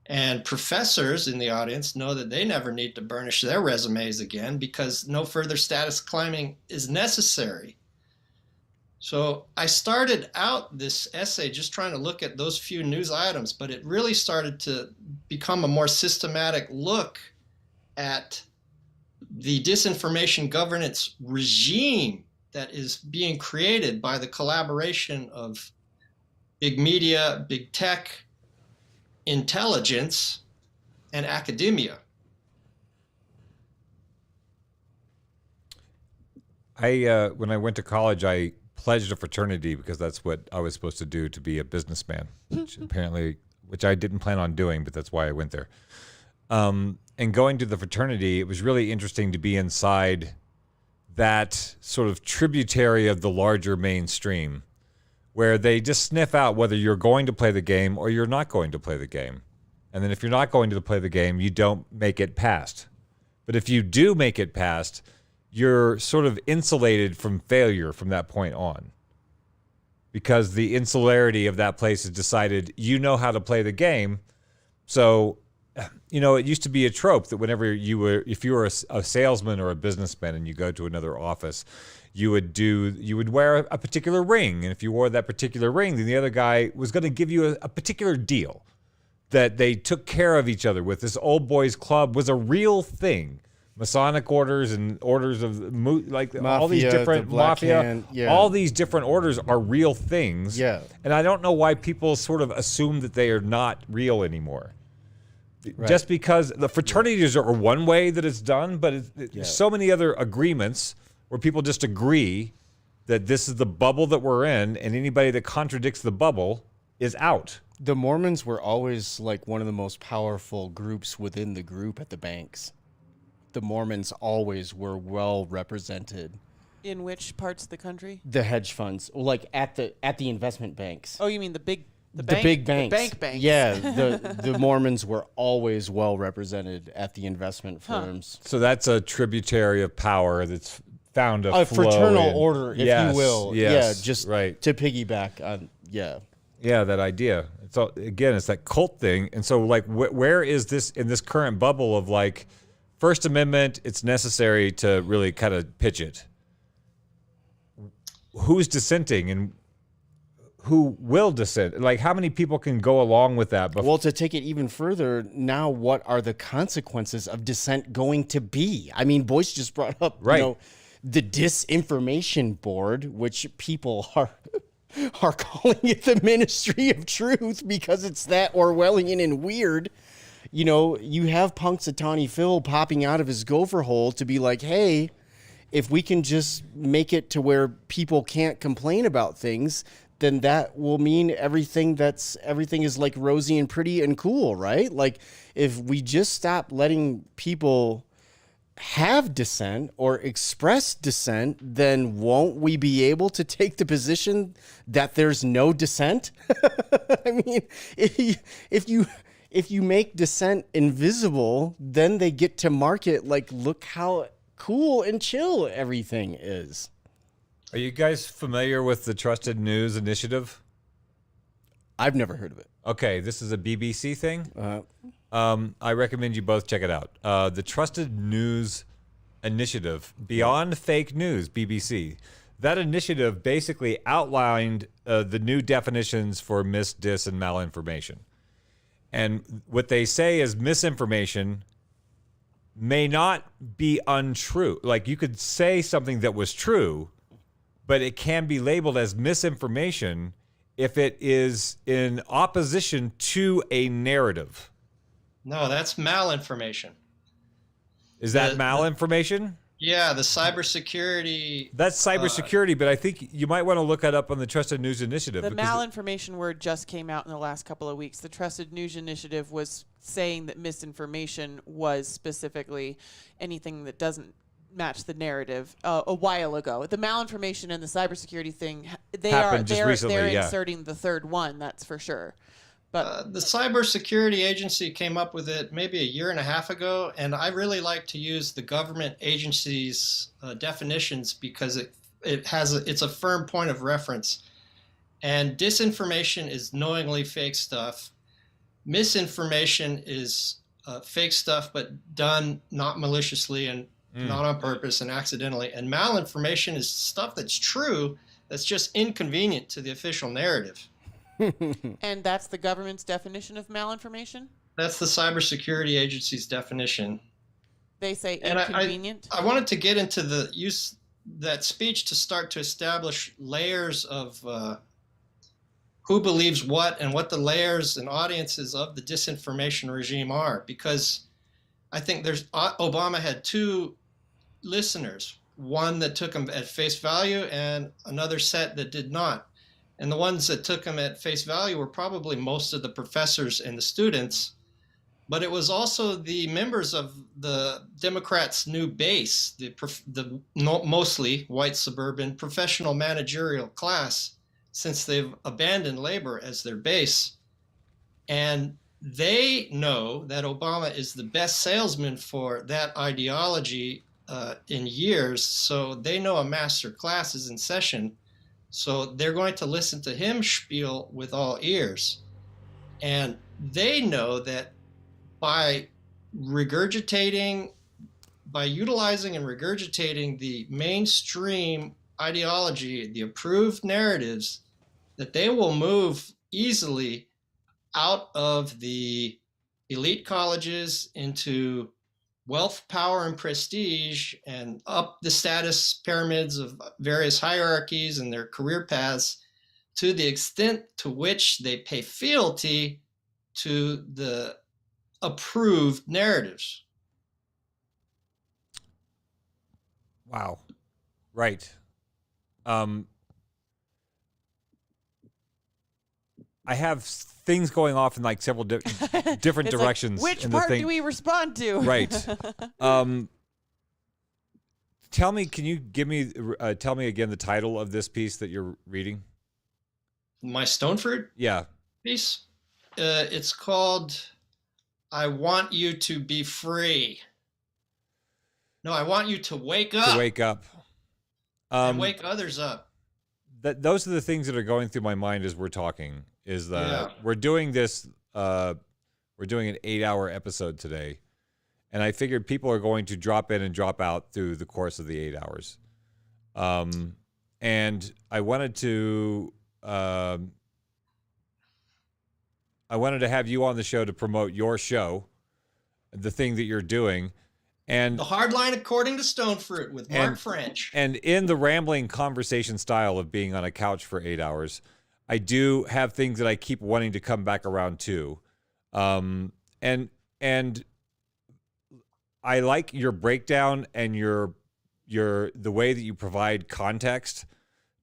And professors in the audience know that they never need to burnish their resumes again because no further status climbing is necessary. So I started out this essay just trying to look at those few news items, but it really started to become a more systematic look at the disinformation governance regime that is being created by the collaboration of big media, big tech, intelligence, and academia. When I went to college, I pledged a fraternity because that's what I was supposed to do to be a businessman, which I didn't plan on doing, but that's why I went there. And going to the fraternity, it was really interesting to be inside that sort of tributary of the larger mainstream, where they just sniff out whether you're going to play the game or you're not going to play the game. And then if you're not going to play the game, you don't make it past. But if you do make it past, you're sort of insulated from failure from that point on. Because the insularity of that place has decided you know how to play the game. So, it used to be a trope that whenever if you were a salesman or a businessman and you go to another office, you would wear a particular ring. And if you wore that particular ring, then the other guy was going to give you a particular deal that they took care of each other with. This old boys club was a real thing. Masonic orders and orders of mafia, all these different mafia, all these different orders are real things. Yeah. And I don't know why people sort of assume that they are not real anymore. Right. Just because the fraternities are one way that it's done, but there's so many other agreements where people just agree that this is the bubble that we're in, and anybody that contradicts the bubble is out. The Mormons were always like one of the most powerful groups within the group at the banks. The Mormons always were well represented. In which parts of the country? The hedge funds, like at the investment banks. Oh, you mean the big banks? The banks. Yeah, the Mormons were always well represented at the investment firms. So that's a tributary of power that's found a flow fraternal in. order, if you will. Yes, yeah, just right. To piggyback on, yeah. Yeah, that idea. So again, it's that cult thing. And so like, where is this in this current bubble of like, First Amendment, it's necessary to really kind of pitch it. Who's dissenting and who will dissent? Like, how many people can go along with that? Well, to take it even further, now what are the consequences of dissent going to be? I mean, Boyce just brought up, the disinformation board, which people are calling it the Ministry of Truth because it's that Orwellian and weird. You have Punxsutawney Phil popping out of his gopher hole to be like, hey, if we can just make it to where people can't complain about things, then that will mean everything is like rosy and pretty and cool, right? Like if we just stop letting people have dissent or express dissent, then won't we be able to take the position that there's no dissent? I mean, if you make dissent invisible, then they get to market like, look how cool and chill everything is. Are you guys familiar with the Trusted News Initiative? I've never heard of it. Okay, this is a BBC thing. I recommend you both check it out. The Trusted News Initiative, Beyond Fake News, BBC. That initiative basically outlined the new definitions for mis, dis, and malinformation. And what they say is misinformation may not be untrue. Like you could say something that was true, but it can be labeled as misinformation if it is in opposition to a narrative. No, that's malinformation. Is that malinformation? Yeah, the cybersecurity. That's cybersecurity, but I think you might want to look that up on the Trusted News Initiative. The malinformation word just came out in the last couple of weeks. The Trusted News Initiative was saying that misinformation was specifically anything that doesn't match the narrative a while ago. The malinformation and the cybersecurity thing, Happened just recently, they're yeah. inserting the third one, that's for sure. But the Cybersecurity Agency came up with it maybe a year and a half ago, and I really like to use the government agencies' definitions because it's a firm point of reference. And disinformation is knowingly fake stuff. Misinformation is fake stuff, but done not maliciously and not on purpose and accidentally. And malinformation is stuff that's true, that's just inconvenient to the official narrative. And that's the government's definition of malinformation? That's the Cybersecurity Agency's definition. They say And inconvenient? I wanted to get into the use that speech to start to establish layers of who believes what and what the layers and audiences of the disinformation regime are. Because I think Obama had two listeners, one that took him at face value and another set that did not. And the ones that took him at face value were probably most of the professors and the students, but it was also the members of the Democrats' new base, the mostly white suburban professional managerial class, since they've abandoned labor as their base. And they know that Obama is the best salesman for that ideology in years, so they know a master class is in session. So they're going to listen to him spiel with all ears. And they know that by utilizing and regurgitating the mainstream ideology, the approved narratives, that they will move easily out of the elite colleges into wealth, power, and prestige, and up the status pyramids of various hierarchies and their career paths to the extent to which they pay fealty to the approved narratives. Wow. Right. I have things going off in like several different It's directions. Like, which in part the thing. do we respond to? Right. Tell me, can you tell me again the title of this piece that you're reading? My Stoneford Yeah. piece, it's called I Want You to Be Free. No, I want you to wake up. To wake up. And wake others up. Those are the things that are going through my mind as we're talking, is that we're doing this, we're doing an 8-hour episode today. And I figured people are going to drop in and drop out through the course of the 8 hours. And I wanted to have you on the show to promote your show, the thing that you're doing. And The Hardline According to Stonefruit with Mark French. And in the rambling conversation style of being on a couch for 8 hours, I do have things that I keep wanting to come back around to. And I like your breakdown and your the way that you provide context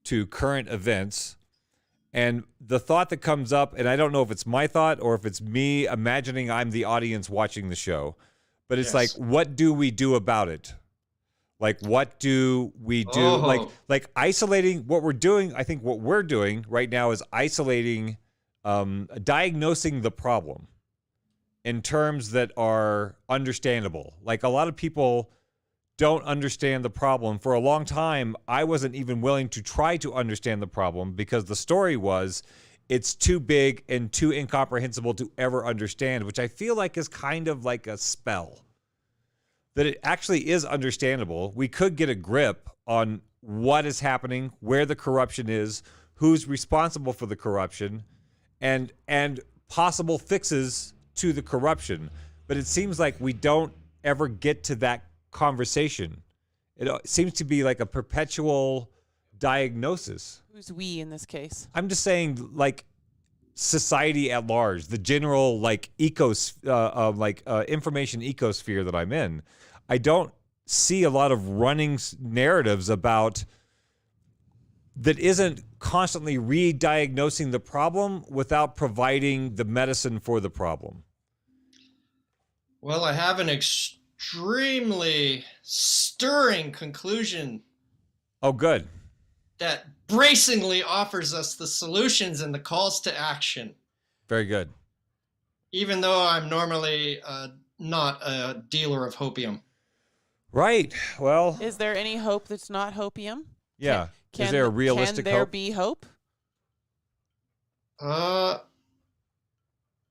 to current events. And the thought that comes up, and I don't know if it's my thought or if it's me imagining I'm the audience watching the show, but it's like, what do we do about it? Like, what do we do? Like isolating what we're doing. I think what we're doing right now is isolating, diagnosing the problem in terms that are understandable. Like, a lot of people don't understand the problem. For a long time, I wasn't even willing to try to understand the problem because the story was it's too big and too incomprehensible to ever understand, which I feel like is kind of like a spell. That it actually is understandable. We could get a grip on what is happening, where the corruption is, who's responsible for the corruption, and possible fixes to the corruption. But it seems like we don't ever get to that conversation. It seems to be like a perpetual diagnosis. Who's we in this case? I'm just saying, like, society at large, the general like information ecosphere that I'm in. I don't see a lot of running narratives about that isn't constantly re-diagnosing the problem without providing the medicine for the problem. Well, I have an extremely stirring conclusion Oh, good. that bracingly offers us the solutions and the calls to action. Very good. Even though I'm normally not a dealer of hopium. Right. Well, Is there any hope that's not hopium? yeah. Is there a realistic Can there hope? be hope?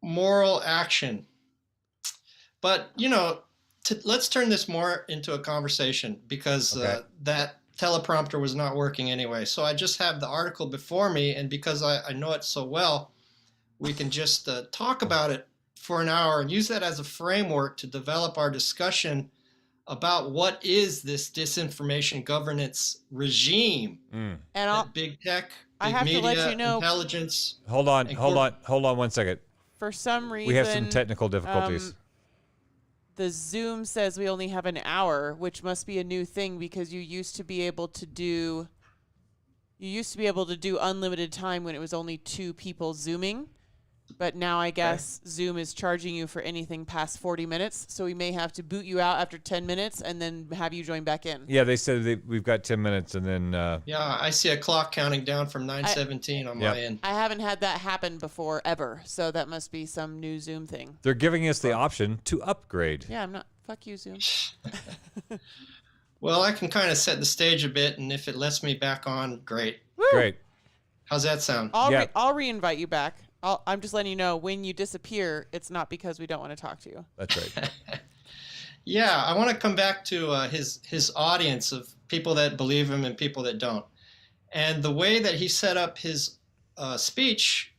Moral action. But, let's turn this more into a conversation because Okay. that teleprompter was not working anyway. So I just have the article before me, and because I know it so well, we can just talk about it for an hour and use that as a framework to develop our discussion about what is this disinformation governance regime And that big tech, I big have to media, let you know- intelligence. Hold on 1 second. for some reason, We have some technical difficulties. The Zoom says we only have an hour, which must be a new thing because you used to be able to do unlimited time when it was only 2 people Zooming. But now I guess Zoom is charging you for anything past 40 minutes. So we may have to boot you out after 10 minutes and then have you join back in. Yeah, they said we've got 10 minutes and then Yeah, I see a clock counting down from 9:17 on my end. I haven't had that happen before ever. So that must be some new Zoom thing. they're giving us the option to upgrade. Yeah, I'm not. Fuck you, Zoom. Well, I can kind of set the stage a bit, and if it lets me back on, great. Great. How's that sound? I'll re-invite you back. I'm just letting you know when you disappear, it's not because we don't want to talk to you. That's right. Yeah, I want to come back to his audience of people that believe him and people that don't. And the way that he set up his speech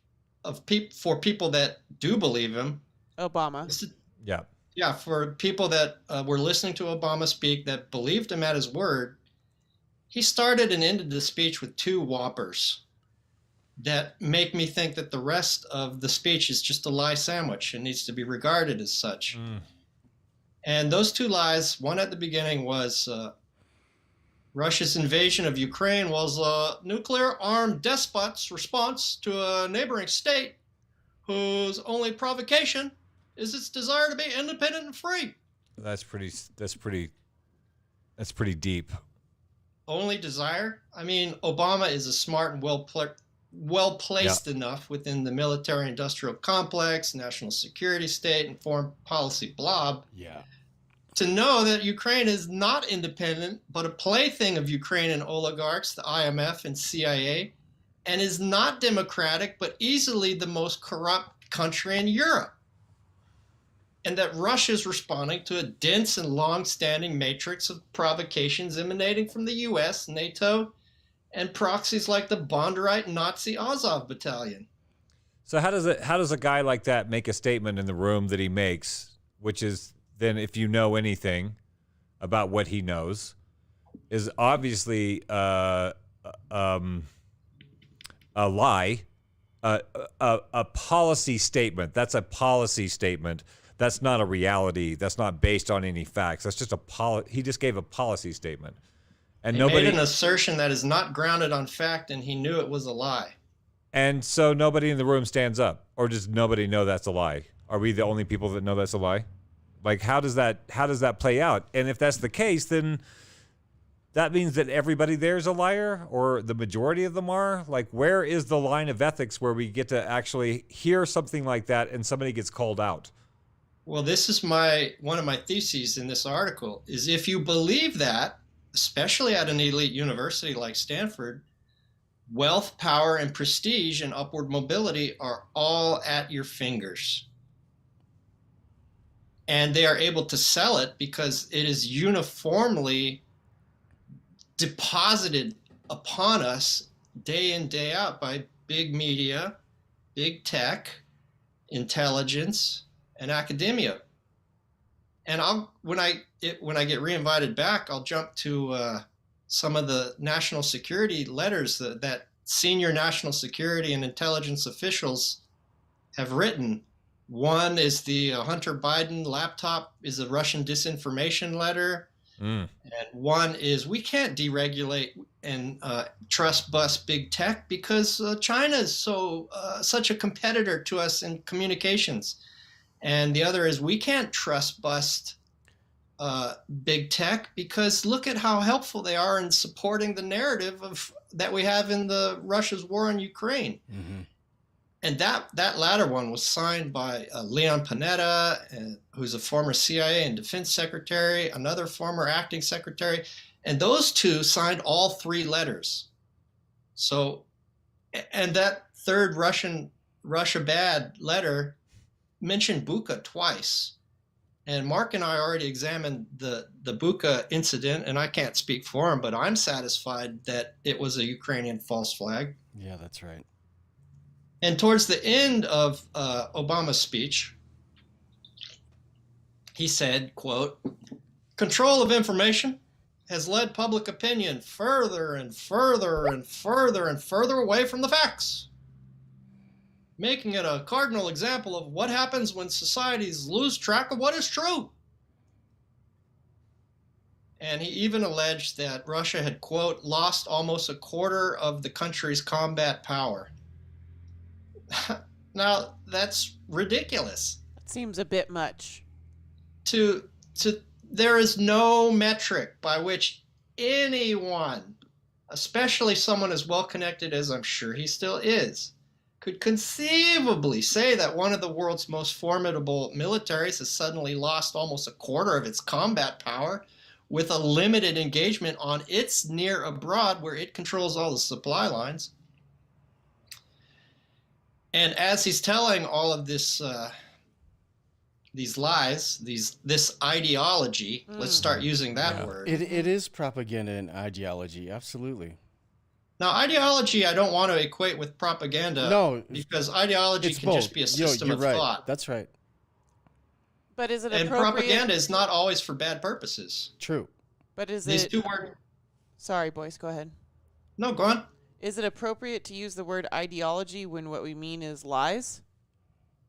for people that do believe him. Obama. Yeah. Yeah, for people that were listening to Obama speak that believed him at his word, he started and ended the speech with 2 whoppers that make me think that the rest of the speech is just a lie sandwich and needs to be regarded as such. And those 2 lies, one at the beginning was Russia's invasion of Ukraine was a nuclear-armed despot's response to a neighboring state whose only provocation is its desire to be independent and free. That's pretty deep. Only desire? I mean, Obama is a smart and well-placed enough within the military-industrial complex, national security state, and foreign policy blob to know that Ukraine is not independent, but a plaything of Ukrainian oligarchs, the IMF and CIA, and is not democratic, but easily the most corrupt country in Europe. And that Russia is responding to a dense and long-standing matrix of provocations emanating from the U.S., NATO, and proxies like the Bondarite Nazi Azov Battalion. So how does a guy like that make a statement in the room that he makes, which is then, if you know anything about what he knows, is obviously a lie, a policy statement. That's a policy statement. That's not a reality. That's not based on any facts. That's just he just gave a policy statement. And he made an assertion that is not grounded on fact, and he knew it was a lie. And so nobody in the room stands up, or does nobody know that's a lie? Are we the only people that know that's a lie? Like, how does that play out? And if that's the case, then that means that everybody there is a liar, or the majority of them are. Like, where is the line of ethics where we get to actually hear something like that and somebody gets called out? Well, this is one of my theses in this article, is if you believe that, especially at an elite university like Stanford, wealth, power, and prestige and upward mobility are all at your fingers. And they are able to sell it because it is uniformly deposited upon us day in, day out by big media, big tech, intelligence, and academia. And when I get reinvited back, I'll jump to some of the national security letters that senior national security and intelligence officials have written. One is the Hunter Biden laptop is a Russian disinformation letter. And one is, we can't deregulate and trust bust big tech because China is such a competitor to us in communications. And the other is, we can't trust bust big tech, because look at how helpful they are in supporting the narrative that we have in the Russia's war on Ukraine. Mm-hmm. And that latter one was signed by Leon Panetta, who's a former CIA and defense secretary, another former acting secretary, and those two signed all three letters. So, and that third Russia bad letter mentioned Bucha twice. And Mark and I already examined the Bucha incident, and I can't speak for him, but I'm satisfied that it was a Ukrainian false flag. Yeah, that's right. And towards the end of Obama's speech, he said, quote, "Control of information has led public opinion further and further and further and further away from the facts, making it a cardinal example of what happens when societies lose track of what is true." And he even alleged that Russia had, quote, "lost almost a quarter of the country's combat power." Now, that's ridiculous. That seems a bit much. There is no metric by which anyone, especially someone as well connected as I'm sure he still is, could conceivably say that one of the world's most formidable militaries has suddenly lost almost a quarter of its combat power with a limited engagement on its near abroad, where it controls all the supply lines. And as he's telling all of this, these lies, this ideology, let's start using that word. It is propaganda and ideology, absolutely. Now, ideology, I don't want to equate with propaganda. No, because ideology can just be a system of thought. That's right. But is it and appropriate? Propaganda is not always for bad purposes. True. But is These it? two words. Sorry, Boyce. Go ahead. No, go on. Is it appropriate to use the word ideology when what we mean is lies?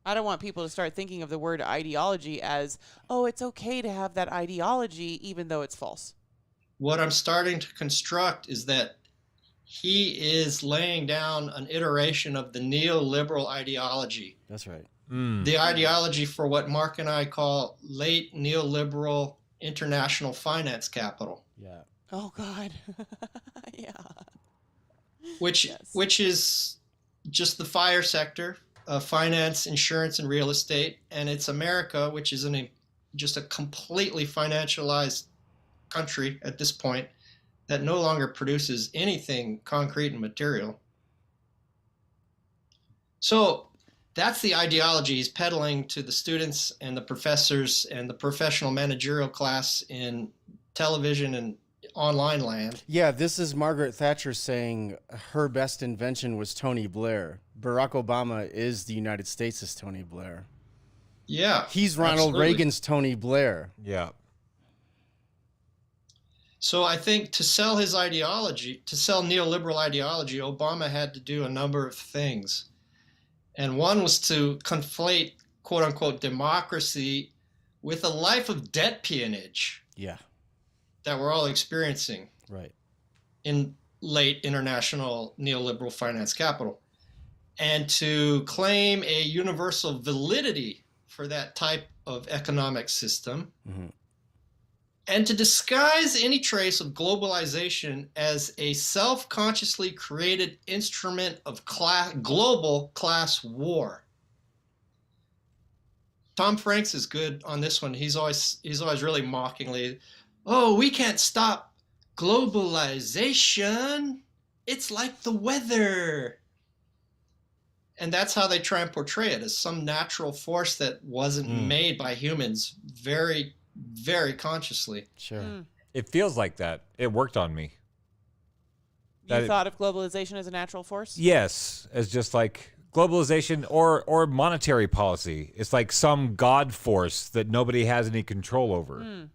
I don't want people to start thinking of the word ideology as, oh, it's okay to have that ideology even though it's false. What I'm starting to construct is that he is laying down an iteration of the neoliberal ideology. That's right. The ideology for what Mark and I call late neoliberal international finance capital. Yeah. Oh, God. Yeah. Which is just the fire sector of finance, insurance, and real estate. And it's America, which is just a completely financialized country at this point that no longer produces anything concrete and material. So that's the ideology he's peddling to the students and the professors and the professional managerial class in television and online land. Yeah, this is Margaret Thatcher saying her best invention was Tony Blair. Barack Obama is the United States' Tony Blair. Yeah. He's Ronald Reagan's Tony Blair. Yeah. So I think to sell his ideology, to sell neoliberal ideology, Obama had to do a number of things. And one was to conflate, quote unquote, democracy with a life of debt peonage. Yeah. That we're all experiencing. Right. In late international neoliberal finance capital. And to claim a universal validity for that type of economic system. Mm-hmm. And to disguise any trace of globalization as a self-consciously created instrument of global class war. Tom Franks is good on this one. He's always really mockingly, "Oh, we can't stop globalization. It's like the weather." And that's how they try and portray it, as some natural force that wasn't made by humans very, very consciously. Sure. It feels like that. It worked on me. You thought of globalization as a natural force? Yes, as just like globalization or monetary policy. It's like some god force that nobody has any control over.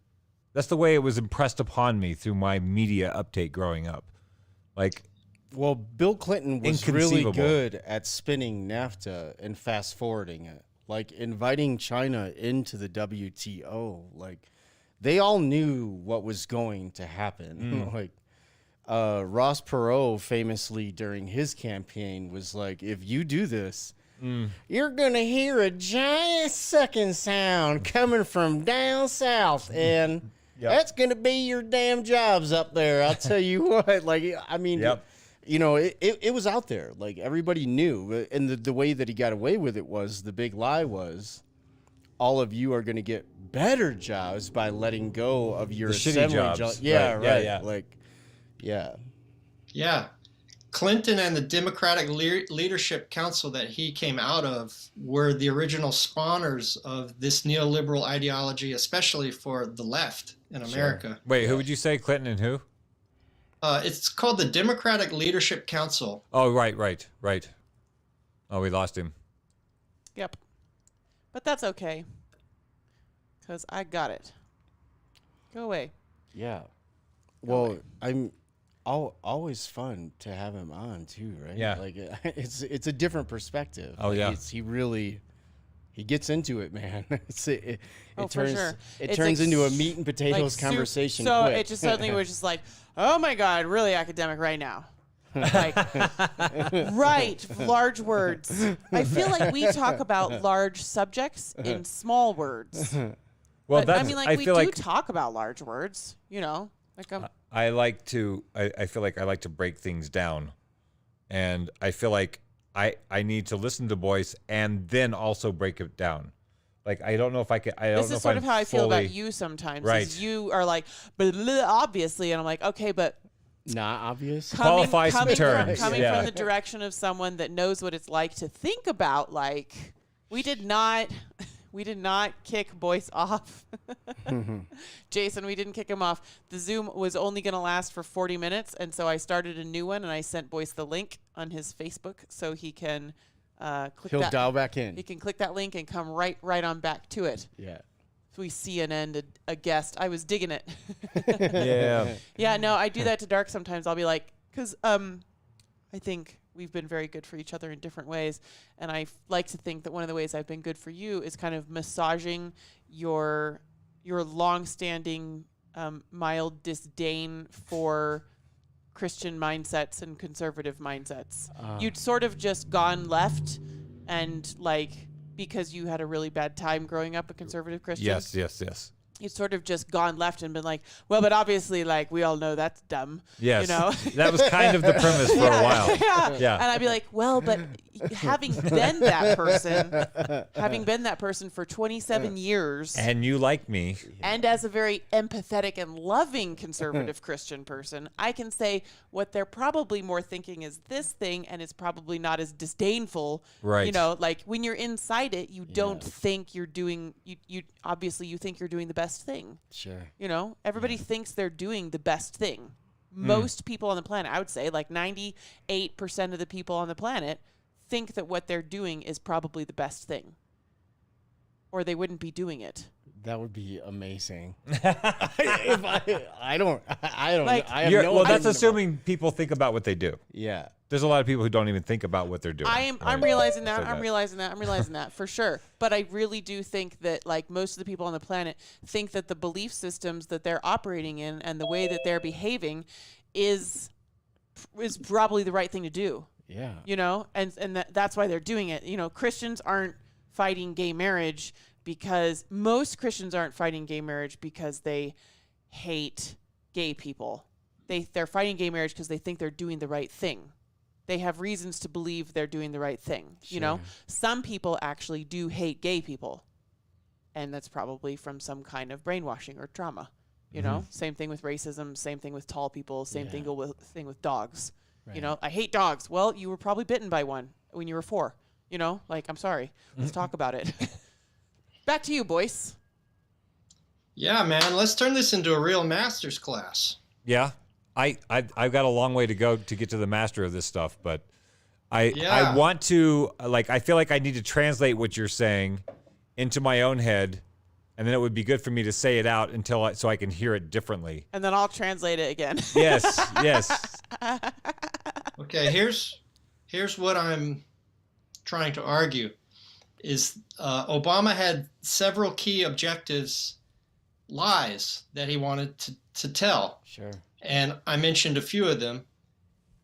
That's the way it was impressed upon me through my media uptake growing up. Like, well, Bill Clinton was really good at spinning NAFTA and fast forwarding it. Like inviting China into the WTO. Like they all knew what was going to happen. Like Ross Perot famously during his campaign was like, if you do this, you're going to hear a giant sucking sound coming from down south, and that's going to be your damn jobs up there. I'll tell you what. Like, I mean, you know, it was out there. Like, everybody knew. And the way that he got away with it was, the big lie was, all of you are going to get better jobs by letting go of your assembly jobs. Yeah, right. Yeah. Like, yeah. Clinton and the Democratic Leadership Council that he came out of were the original spawners of this neoliberal ideology, especially for the left in America. Wait, who would you say, Clinton and who? It's called the Democratic Leadership Council. Oh, right. Oh, we lost him. Yep. But that's okay. Because I got it. Go away. Yeah. Well, I'm always fun to have him on too, right? Yeah. Like, it's a different perspective. Oh, like, yeah. He gets into it, man. It For turns sure. it It's turns like into a meat and potatoes like conversation. So quick. it just suddenly was just like, oh my God, really academic right now. Like, right, large words. I feel like we talk about large subjects in small words. Well, But, that's, I mean, like, we feel do like talk about large words, you know? Like, I like to, I feel like I like to break things down. And I feel like I need to listen to Boyce and then also break it down. Like, I don't know if I can, I don't know if this is sort I'm of how I feel fully- about you sometimes. Right. Is you are like, but obviously, and I'm like, okay, but not obvious. Qualify some terms. Coming Yeah. from the direction of someone that knows what it's like to think about, like, we did not kick Boyce off. Jason, we didn't kick him off. The Zoom was only going to last for 40 minutes, and so I started a new one, and I sent Boyce the link on his Facebook so he can click He'll that. dial back in. He can click that link and come right on back to it. Yeah. So we CNN a guest. I was digging it. Yeah. Yeah, no, I do that to Dark sometimes. I'll be like, because I think we've been very good for each other in different ways. And I like to think that one of the ways I've been good for you is kind of massaging your long-standing mild disdain for Christian mindsets and conservative mindsets. You'd sort of just gone left and, like, because you had a really bad time growing up a conservative Christian. Yes. You'd sort of just gone left and been like, well, but obviously, like, we all know that's dumb. Yes. You know? That was kind of the premise for a while. Yeah. And I'd be like, well, but having been that person for 27 years. And you like me. And as a very empathetic and loving conservative Christian person, I can say what they're probably more thinking is this thing, and it's probably not as disdainful. Right. You know, like, when you're inside it, you don't think you're doing, you obviously you think you're doing the best thing. Sure. You know, everybody thinks they're doing the best thing. Most people on the planet, I would say, like 98% of the people on the planet think that what they're doing is probably the best thing, or they wouldn't be doing it. That would be amazing. I don't. Like, I have no. Well, that's opinion assuming people think about what they do. about- Yeah. There's a lot of people who don't even think about what they're doing. I'm Right. realizing that. So I'm realizing that for sure. But I really do think that, like, most of the people on the planet think that the belief systems that they're operating in and the way that they're behaving is probably the right thing to do. Yeah. You know, and that's why they're doing it. You know, Christians aren't fighting gay marriage because most Christians aren't fighting gay marriage because they hate gay people. They're fighting gay marriage because they think they're doing the right thing. They have reasons to believe they're doing the right thing. You know, some people actually do hate gay people, and that's probably from some kind of brainwashing or trauma. You know, same thing with racism, same thing with tall people, same thing with dogs. Right. You know, I hate dogs. Well, you were probably bitten by one when you were 4. You know, like, I'm sorry. Let's talk about it. Back to you, Boyce. Yeah, man. Let's turn this into a real master's class. Yeah. I've got a long way to go to get to the master of this stuff, but I want to, like, I feel like I need to translate what you're saying into my own head, and then it would be good for me to say it out so I can hear it differently. And then I'll translate it again. Yes. Okay, here's what I'm trying to argue is Obama had several key objectives, lies that he wanted to tell. Sure. And I mentioned a few of them.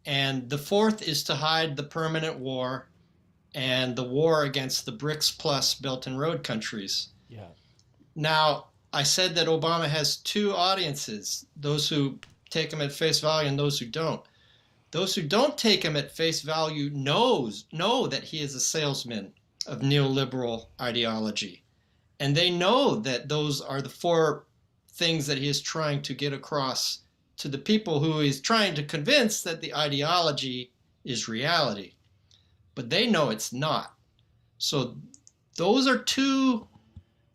And the fourth is to hide the permanent war and the war against the BRICS plus Belt and Road countries. Yeah. Now, I said that Obama has two audiences, those who take him at face value and those who don't. Those who don't take him at face value know that he is a salesman of neoliberal ideology. And they know that those are the four things that he is trying to get across to the people who he's trying to convince that the ideology is reality. But they know it's not. So those are two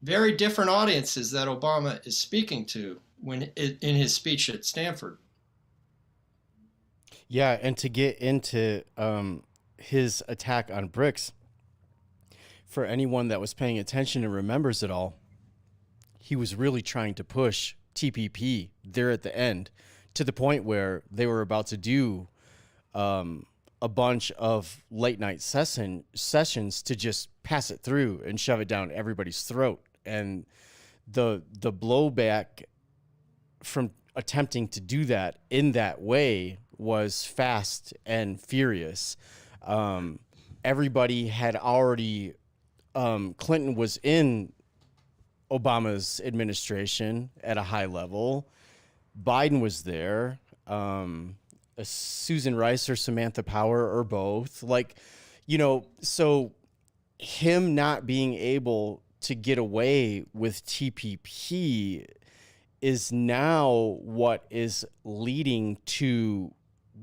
very different audiences that Obama is speaking to when in his speech at Stanford. Yeah, and to get into his attack on BRICS, for anyone that was paying attention and remembers it all, he was really trying to push TPP there at the end to the point where they were about to do a bunch of late night sessions to just pass it through and shove it down everybody's throat. And the blowback from attempting to do that in that way was fast and furious. Everybody had already, Clinton was in Obama's administration at a high level. Biden was there. Susan Rice or Samantha Power or both. Like, you know, so him not being able to get away with TPP is now what is leading to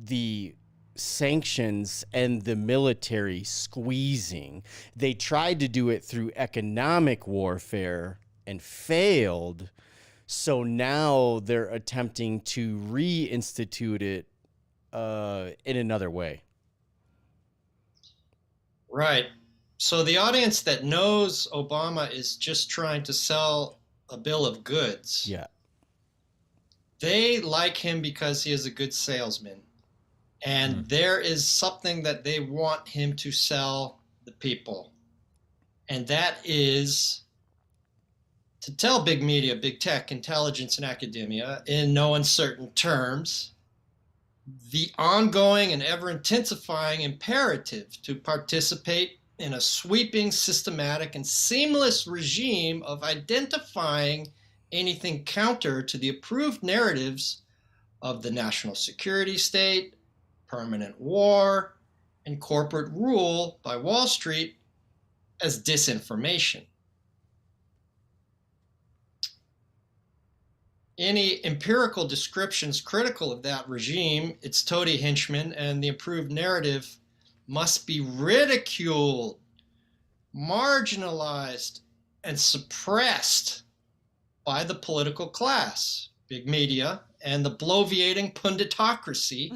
the sanctions and the military squeezing. They tried to do it through economic warfare and failed. So now they're attempting to reinstitute it in another way. Right. So the audience that knows Obama is just trying to sell a bill of goods. Yeah. They like him because he is a good salesman. And there is something that they want him to sell the people. And that is to tell big media, big tech, intelligence, and academia in no uncertain terms the ongoing and ever intensifying imperative to participate in a sweeping, systematic, and seamless regime of identifying anything counter to the approved narratives of the national security state, permanent war, and corporate rule by Wall Street as disinformation. Any empirical descriptions critical of that regime, its toady henchmen, and the approved narrative must be ridiculed, marginalized, and suppressed by the political class, big media, and the bloviating punditocracy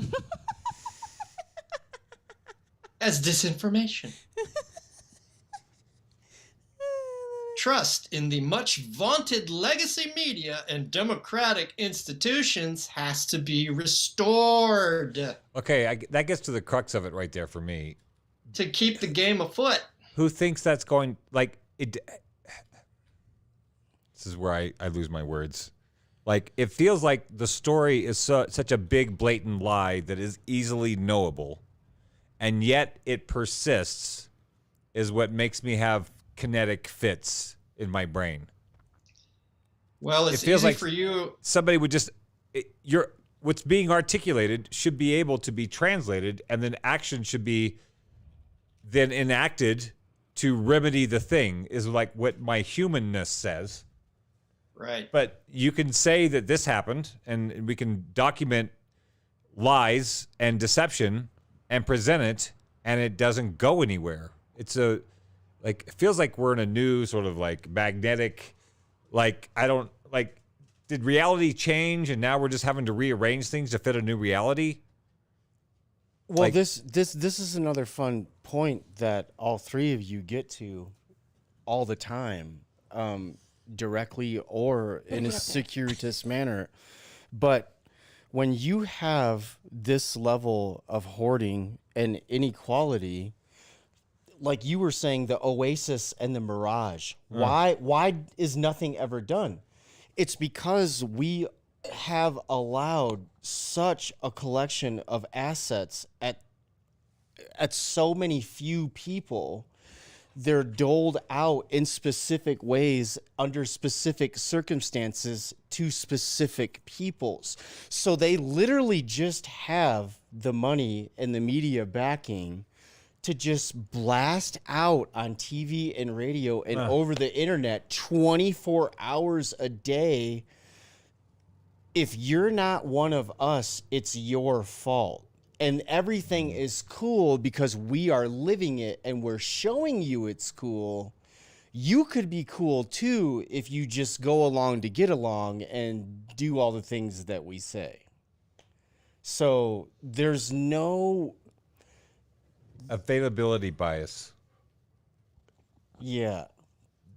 as disinformation. Trust in the much vaunted legacy media and democratic institutions has to be restored. Okay, that gets to the crux of it right there for me. To keep the game afoot. Who thinks that's going, like, it? This is where I lose my words. Like, it feels like the story is such a big, blatant lie that is easily knowable, and yet it persists, is what makes me have kinetic fits in my brain. Well, it's it feels easy like for you. Somebody would just, what's being articulated should be able to be translated, and then action should be then enacted to remedy the thing, is like what my humanness says. Right. But you can say that this happened, and we can document lies and deception and present it, and it doesn't go anywhere. It's it feels like we're in a new sort of like magnetic, did reality change and now we're just having to rearrange things to fit a new reality? Well, this is another fun point that all three of you get to all the time, directly or in a circuitous manner. But when you have this level of hoarding and inequality, like you were saying, the oasis and the mirage, why is nothing ever done? It's because we have allowed such a collection of assets at at so many few people. They're doled out in specific ways under specific circumstances to specific peoples. So they literally just have the money and the media backing to just blast out on TV and radio and over the internet 24 hours a day. If you're not one of us, it's your fault. And everything is cool because we are living it and we're showing you it's cool. You could be cool too if you just go along to get along and do all the things that we say. So there's no availability bias. Yeah.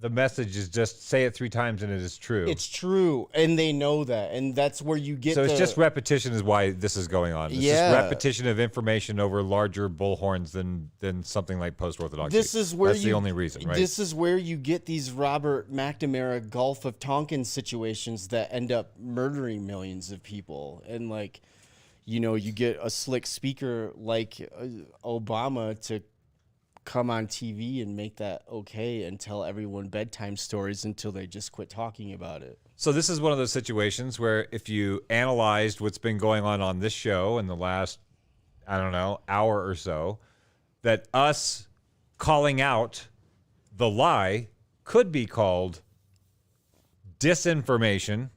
The message is just say it 3 times and it is true. It's true, and they know that, and that's where you get. So it's just repetition is why this is going on. It's just repetition of information over larger bullhorns than something like post-orthodoxy. This is where that's the only reason, right? This is where you get these Robert McNamara Gulf of Tonkin situations that end up murdering millions of people, and like, you know, you get a slick speaker like Obama to come on TV and make that okay and tell everyone bedtime stories until they just quit talking about it. So this is one of those situations where if you analyzed what's been going on this show in the last, I don't know, hour or so, that us calling out the lie could be called disinformation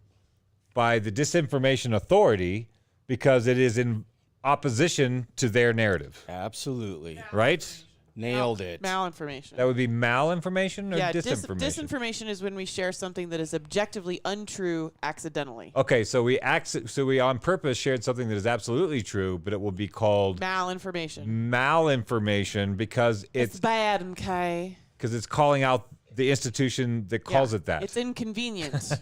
by the disinformation authority because it is in opposition to their narrative. Absolutely. Right? Nailed it. Malinformation. That would be malinformation or disinformation? Disinformation is when we share something that is objectively untrue accidentally. Okay, so we on purpose shared something that is absolutely true, but it will be called malinformation because it's bad, okay? Because it's calling out the institution that calls it that. It's inconvenient.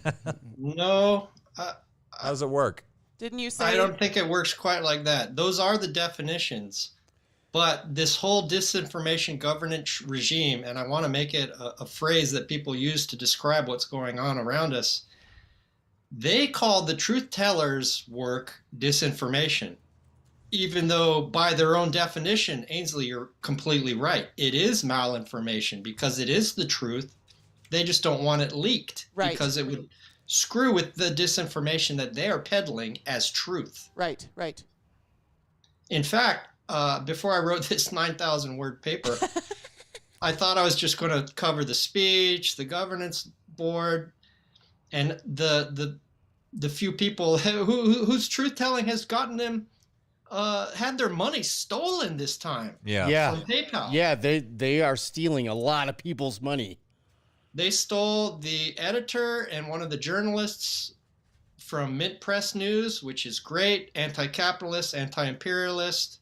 No. How does it work? Didn't you say? I don't think it works quite like that. Those are the definitions. But this whole disinformation governance regime, and I want to make it a phrase that people use to describe what's going on around us, they call the truth tellers' work disinformation. Even though by their own definition, Ainsley, you're completely right. It is malinformation because it is the truth. They just don't want it leaked because it would screw with the disinformation that they are peddling as truth. Right. In fact, before I wrote this 9,000 word paper, I thought I was just going to cover the speech, the governance board, and the few people whose truth telling has gotten them had their money stolen this time. From PayPal. Yeah, they are stealing a lot of people's money. They stole the editor and one of the journalists from Mint Press News, which is great, anti-capitalist, anti-imperialist.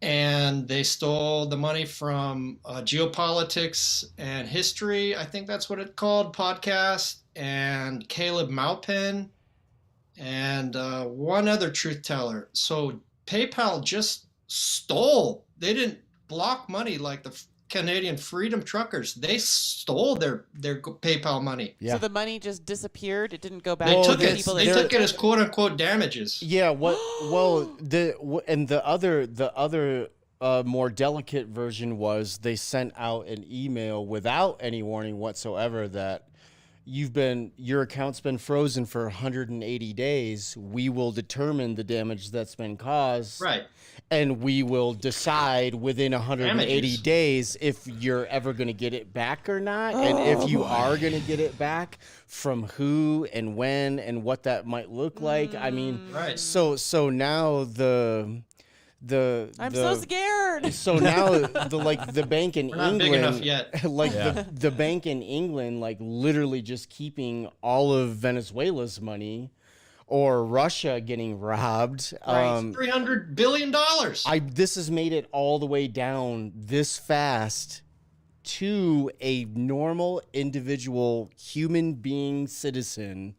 And they stole the money from Geopolitics and History, I think that's what it's called, podcast, and Caleb Maupin, and one other truth teller. So PayPal just stole. They didn't block money like the Canadian Freedom Truckers. They stole their PayPal money. So the money just disappeared. It didn't go back. They to took the it. people They took it as quote unquote damages. Yeah. The other more delicate version was they sent out an email without any warning whatsoever that your account's been frozen for 180 days. We will determine the damage that's been caused. Right. And we will decide within 180 Damages. days if you're ever going to get it back or not. And if you are going to get it back, from who and when and what that might look like. I mean, so now I'm so scared. So now the bank in We're not England, big enough yet. the bank in England, literally just keeping all of Venezuela's money, or Russia getting robbed. $300 billion. This has made it all the way down this fast to a normal individual human being citizen.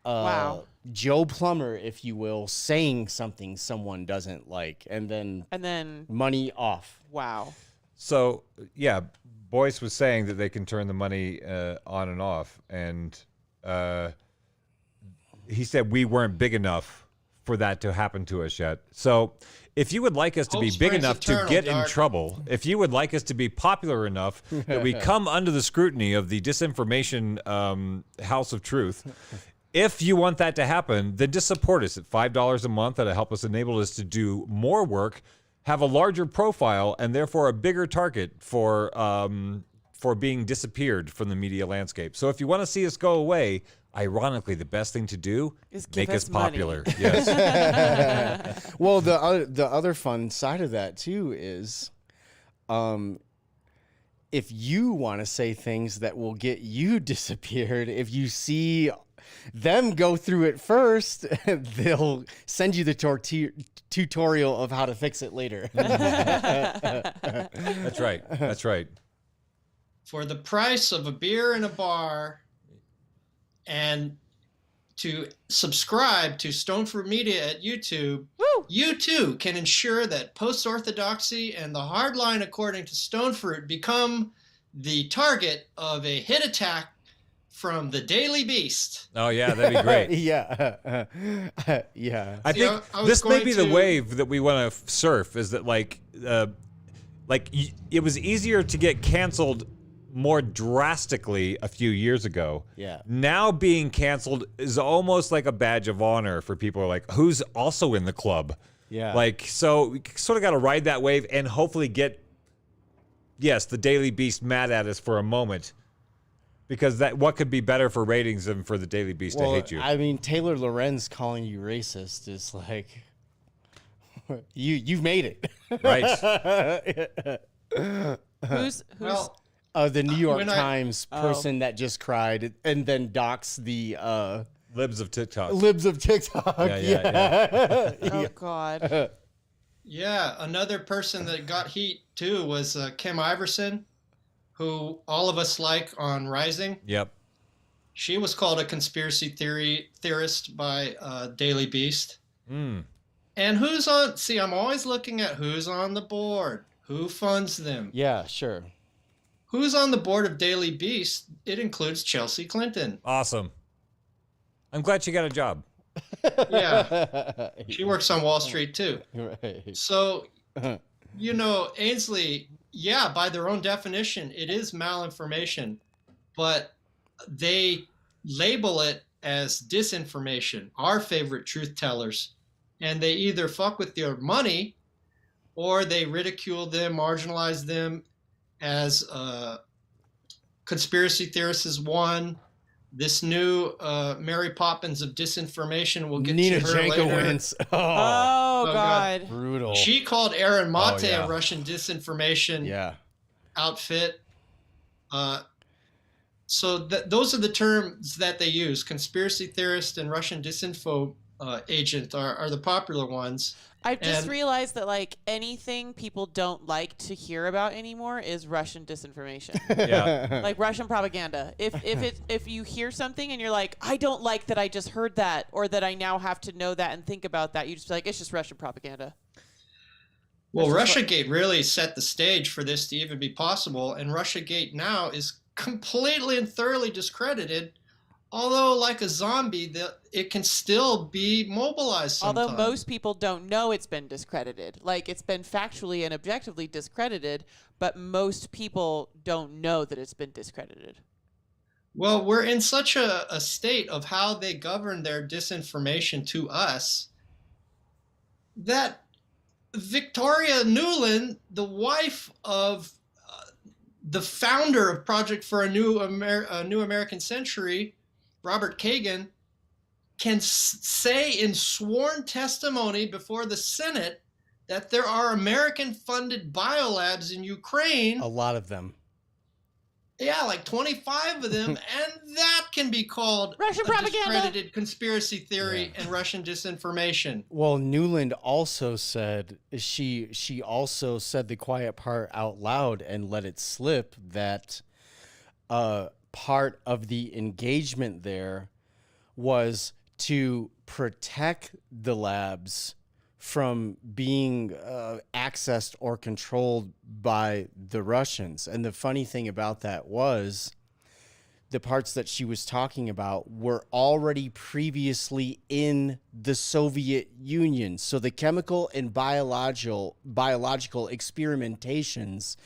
Wow. Joe Plumber, if you will, saying something someone doesn't like, and then money off. Wow. So, yeah, Boyce was saying that they can turn the money on and off, and he said we weren't big enough for that to happen to us yet. So if you would like us to be big enough to get in trouble, if you would like us to be popular enough that we come under the scrutiny of the disinformation house of truth, if you want that to happen, then just support us at $5 a month. That'll help us enable us to do more work, have a larger profile, and therefore a bigger target for being disappeared from the media landscape. So if you want to see us go away, ironically, the best thing to do is make us popular. Yes. Well, the other fun side of that too is, if you want to say things that will get you disappeared, if you see them go through it first, they'll send you the tutorial of how to fix it later. That's right. That's right. For the price of a beer in a bar, and to subscribe to Stonefruit Media at YouTube, you too can ensure that Post-Orthodoxy and the Hardline, according to Stonefruit, become the target of a hit attack from the Daily Beast. Oh, yeah, that'd be great. Yeah. Yeah. I think this may be the wave that we want to surf, is that it was easier to get canceled more drastically a few years ago. Yeah. Now being canceled is almost like a badge of honor for people like, who's also in the club. Yeah. Like, so we sort of got to ride that wave and hopefully get, yes, the Daily Beast mad at us for a moment. Because what could be better for ratings than for the Daily Beast to hate you? I mean, Taylor Lorenz calling you racist is like, you've made it. Right. Who's the New York Times person that just cried and then docks the Libs of TikTok. Libs of TikTok. Yeah. Oh God. Yeah, another person that got heat too was Kim Iverson, who all of us like on Rising. Yep. She was called a conspiracy theorist by Daily Beast. Mm. And who's on? See, I'm always looking at who's on the board, who funds them. Yeah, sure. Who's on the board of Daily Beast? It includes Chelsea Clinton. Awesome. I'm glad she got a job. Yeah. She works on Wall Street too. Right. So, Ainsley, yeah, by their own definition, it is malinformation, but they label it as disinformation, our favorite truth tellers. And they either fuck with your money or they ridicule them, marginalize them as conspiracy theorists is one. This new Mary Poppins of disinformation will get Nina to her Janko later. wins. Oh God. Brutal. She called Aaron Mate a Russian disinformation outfit. So those are the terms that they use. Conspiracy theorist and Russian disinfo agent are the popular ones. I've just realized that anything people don't like to hear about anymore is Russian disinformation. Yeah. Like Russian propaganda. If you hear something and you're like, I don't like that I just heard that, or that I now have to know that and think about that, you just be like, it's just Russian propaganda. Well, Russiagate really set the stage for this to even be possible, and Russiagate now is completely and thoroughly discredited. Although, like a zombie, it can still be mobilized sometimes. Although most people don't know it's been discredited. Like, it's been factually and objectively discredited, but most people don't know that it's been discredited. Well, we're in such a state of how they govern their disinformation to us that Victoria Nuland, the wife of the founder of Project for a New American Century, Robert Kagan, can say in sworn testimony before the Senate that there are American-funded biolabs in Ukraine. A lot of them. Yeah, like 25 of them, and that can be called Russian propaganda, discredited conspiracy theory and Russian disinformation. Well, Newland also said, she also said the quiet part out loud and let it slip that part of the engagement there was to protect the labs from being accessed or controlled by the Russians. And the funny thing about that was the parts that she was talking about were already previously in the Soviet Union. So the chemical and biological experimentations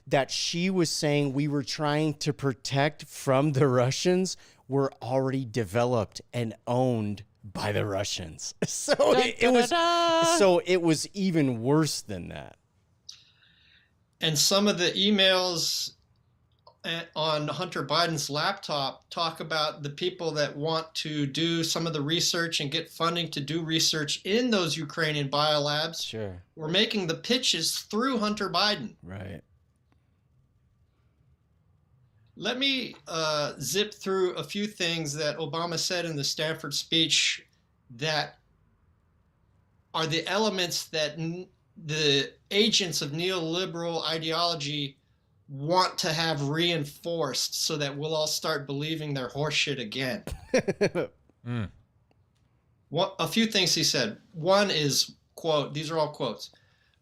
that she was saying we were trying to protect from the Russians were already developed and owned by the Russians. So it was even worse than that. And some of the emails on Hunter Biden's laptop talk about the people that want to do some of the research and get funding to do research in those Ukrainian biolabs. Sure. We're making the pitches through Hunter Biden. Right. Let me zip through a few things that Obama said in the Stanford speech that are the elements that the agents of neoliberal ideology want to have reinforced so that we'll all start believing their horseshit again. A few things he said. One is, quote, these are all quotes.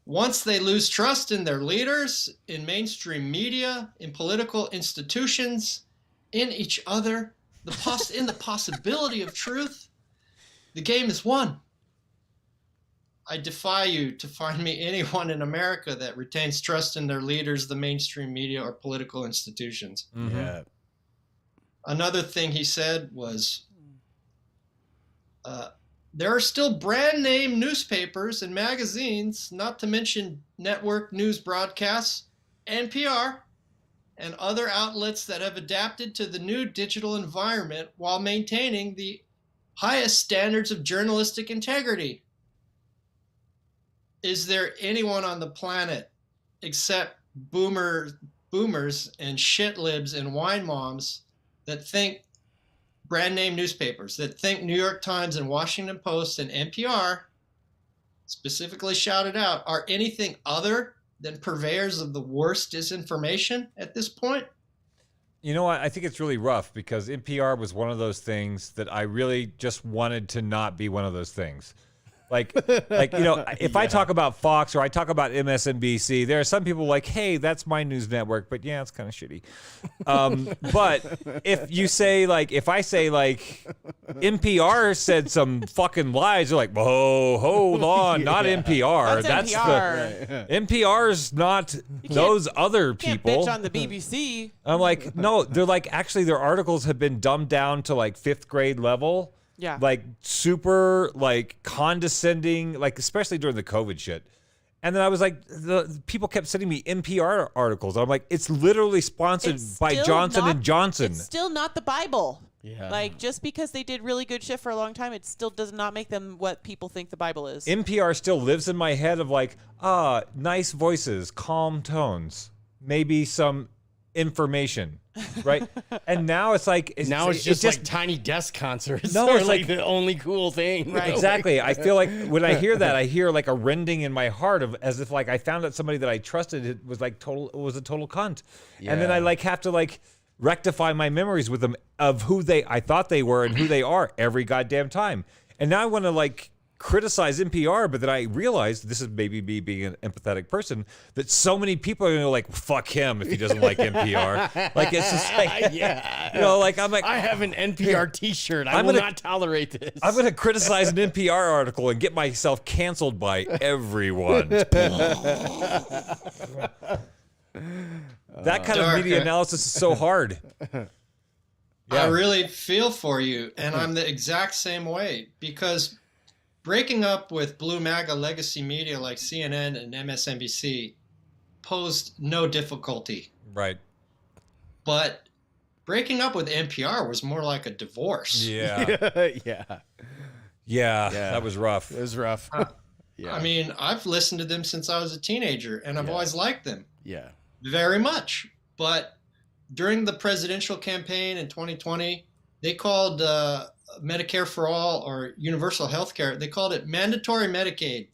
Once they lose trust in their leaders, in mainstream media, in political institutions, in each other, in the possibility of truth, the game is won. I defy you to find me anyone in America that retains trust in their leaders, the mainstream media, or political institutions. Mm-hmm. Yeah. Another thing he said was, there are still brand name newspapers and magazines, not to mention network news broadcasts, NPR, and other outlets that have adapted to the new digital environment while maintaining the highest standards of journalistic integrity. Is there anyone on the planet except boomers and shit libs and wine moms that think brand name newspapers, that think New York Times and Washington Post and NPR, specifically shouted out, are anything other than purveyors of the worst disinformation at this point? You know what? I think it's really rough because NPR was one of those things that I really just wanted to not be one of those things. Like you know, if I talk about Fox or I talk about MSNBC, there are some people like, hey, that's my news network, but yeah, it's kind of shitty. But if you say if I say NPR said some fucking lies, they're like, whoa, hold on, not NPR. That's NPR. NPR's not those other people. Can't bitch on the BBC. I'm like, no, they're like, actually their articles have been dumbed down to like 5th grade level. Yeah. Like super condescending, especially during the COVID shit. And then I was like, the people kept sending me NPR articles. I'm like, it's literally sponsored by Johnson and Johnson. It's still not the Bible. Yeah. Just because they did really good shit for a long time, it still does not make them what people think the Bible is. NPR still lives in my head of nice voices, calm tones, maybe some information. Right. And now it's like it's just tiny desk concerts. No, it's like the only cool thing. Right. Exactly. I feel like when I hear that, I hear like a rending in my heart of as if I found out somebody that I trusted was a total cunt. Yeah. And then I have to rectify my memories with them of who I thought they were and who they are every goddamn time. And now I want to criticize NPR, but then I realized, this is maybe me being an empathetic person, that so many people are going to fuck him if he doesn't like NPR. It's just yeah. I'm like, I have an NPR t-shirt. I will not tolerate this. I'm going to criticize an NPR article and get myself canceled by everyone. That kind of media analysis is so hard. Yeah. I really feel for you, and I'm the exact same way, because breaking up with Blue MAGA legacy media like CNN and MSNBC posed no difficulty. Right. But breaking up with NPR was more like a divorce. Yeah. Yeah, that was rough. It was rough. Yeah. I mean, I've listened to them since I was a teenager, and I've always liked them. Yeah. Very much. But during the presidential campaign in 2020, they called Medicare for all or universal health care, they called it mandatory Medicaid.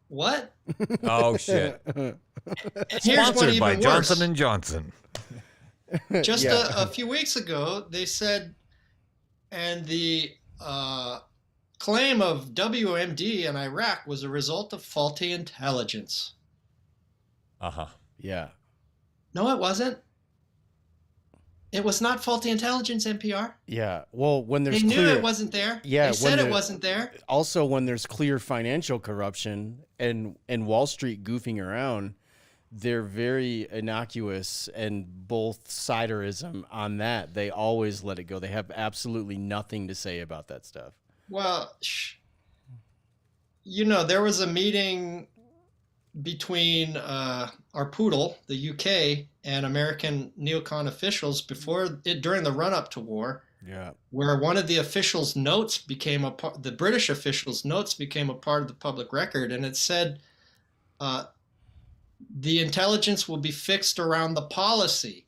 What? Oh, shit. And here's one Sponsored even by worse. Johnson & Johnson. Just a few weeks ago, they said, and the claim of WMD in Iraq was a result of faulty intelligence. Uh-huh. Yeah. No, it wasn't. It was not faulty intelligence, NPR. Yeah. Well, when there's They knew clear, it wasn't there. Yeah, They said when it wasn't there. also when there's clear financial corruption and Wall Street goofing around, they're very innocuous and both siderism on that. They always let it go. They have absolutely nothing to say about that stuff. Well, there was a meeting between our poodle, the UK, and American neocon officials during the run-up to war. Yeah. Where one of the officials' notes became the British officials' notes became a part of the public record, and it said, the intelligence will be fixed around the policy.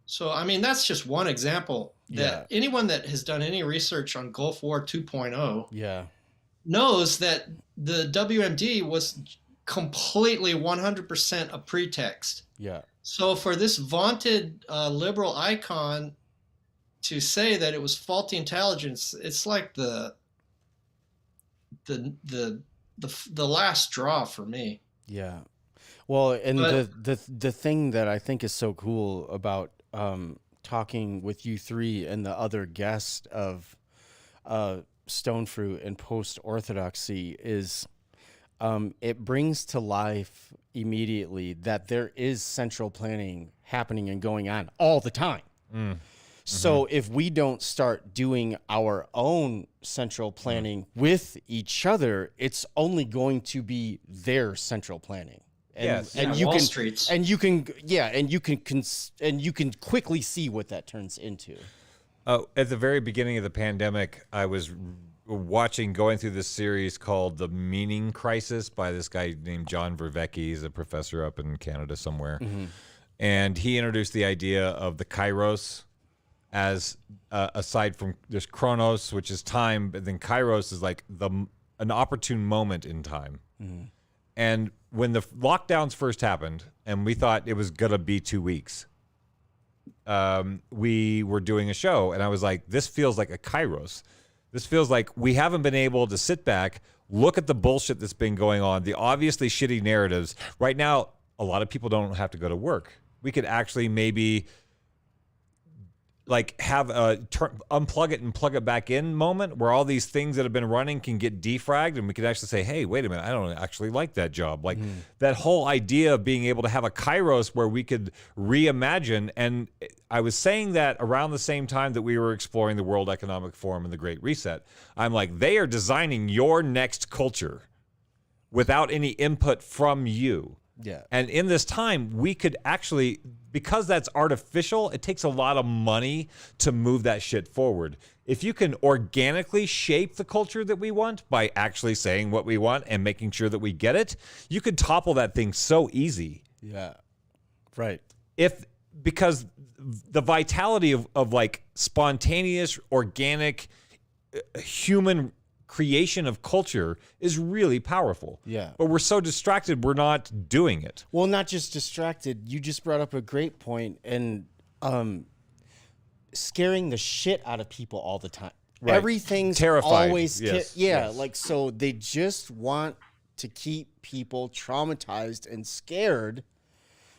So, I mean, that's just one example that anyone that has done any research on Gulf War 2.0 knows that the WMD was completely 100% a pretext. Yeah. So for this vaunted liberal icon to say that it was faulty intelligence, it's like the last straw for me. Yeah. Well, and the thing that I think is so cool about talking with you three and the other guests of Stone Fruit and Post-Orthodoxy is it brings to life immediately that there is central planning happening and going on all the time. So if we don't start doing our own central planning with each other, it's only going to be their central planning. And you Wall can Streets. and you can quickly see what that turns into. At the very beginning of the pandemic, I was going through this series called The Meaning Crisis by this guy named John Vervecke. He's a professor up in Canada somewhere. And he introduced the idea of the kairos as aside from there's chronos, which is time, but then kairos is like an opportune moment in time. And when the lockdowns first happened and we thought it was going to be 2 weeks, we were doing a show and I was like, this feels like a kairos. This feels like we haven't been able to sit back, look at the bullshit that's been going on, the obviously shitty narratives. Right now, a lot of people don't have to go to work. We could actually maybe like have a unplug it and plug it back in moment where all these things that have been running can get defragged and we could actually say, hey, wait a minute, I don't actually like that job. Like that whole idea of being able to have a kairos where we could reimagine. And I was saying that around the same time that we were exploring the World Economic Forum and the Great Reset. I'm like, they are designing your next culture without any input from you. Yeah. And in this time, we could actually, because that's artificial, it takes a lot of money to move that shit forward. If you can organically shape the culture that we want by actually saying what we want and making sure that we get it, you could topple that thing so easy. Yeah. Right. Because the vitality of like spontaneous, organic, human creation of culture is really powerful. Yeah. But we're so distracted, we're not doing it. Well, not just distracted. You just brought up a great point, and scaring the shit out of people all the time. Right. Everything's Terrified. always Yes. like, so they just want to keep people traumatized and scared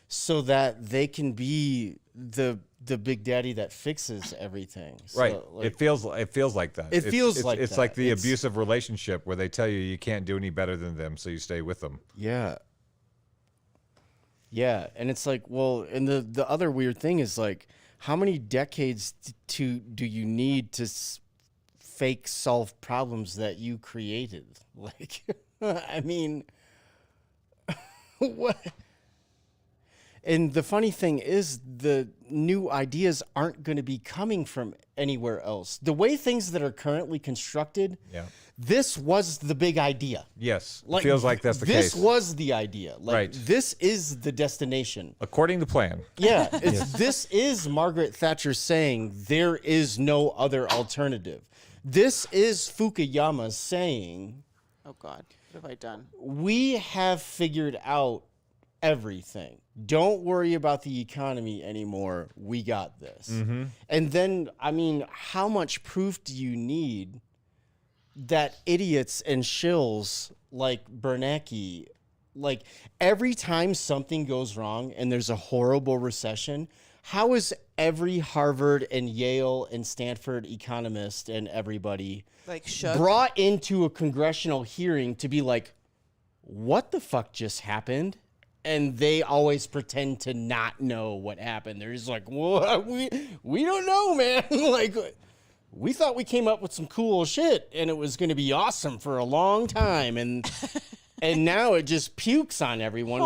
so that they can be the big daddy that fixes everything. So, Right. like, It feels like that. It's like the abusive relationship where they tell you can't do any better than them, so you stay with them. Yeah. Yeah, and it's like, well, and the other weird thing is like, how many decades do you need to fake solve problems that you created? Like, I mean, what? And the funny thing is, the new ideas aren't going to be coming from anywhere else. The way things that are currently constructed, this was the big idea. Yes. Like, feels like that's the case. This was the idea. Like, Right. This is the destination. According to plan. Yeah. This is Margaret Thatcher saying there is no other alternative. This is Fukuyama saying, Oh God, what have I done? we have figured out everything. Don't worry about the economy anymore. We got this. And then, I mean, how much proof do you need that idiots and shills like Bernanke, like every time something goes wrong and there's a horrible recession, how is every Harvard and Yale and Stanford economist and everybody Like shook. brought into a congressional hearing to be like, what the fuck just happened? And they always pretend to not know what happened. They're just like, well, we don't know, man. Like, we thought we came up with some cool shit and it was going to be awesome for a long time. And now it just pukes on everyone.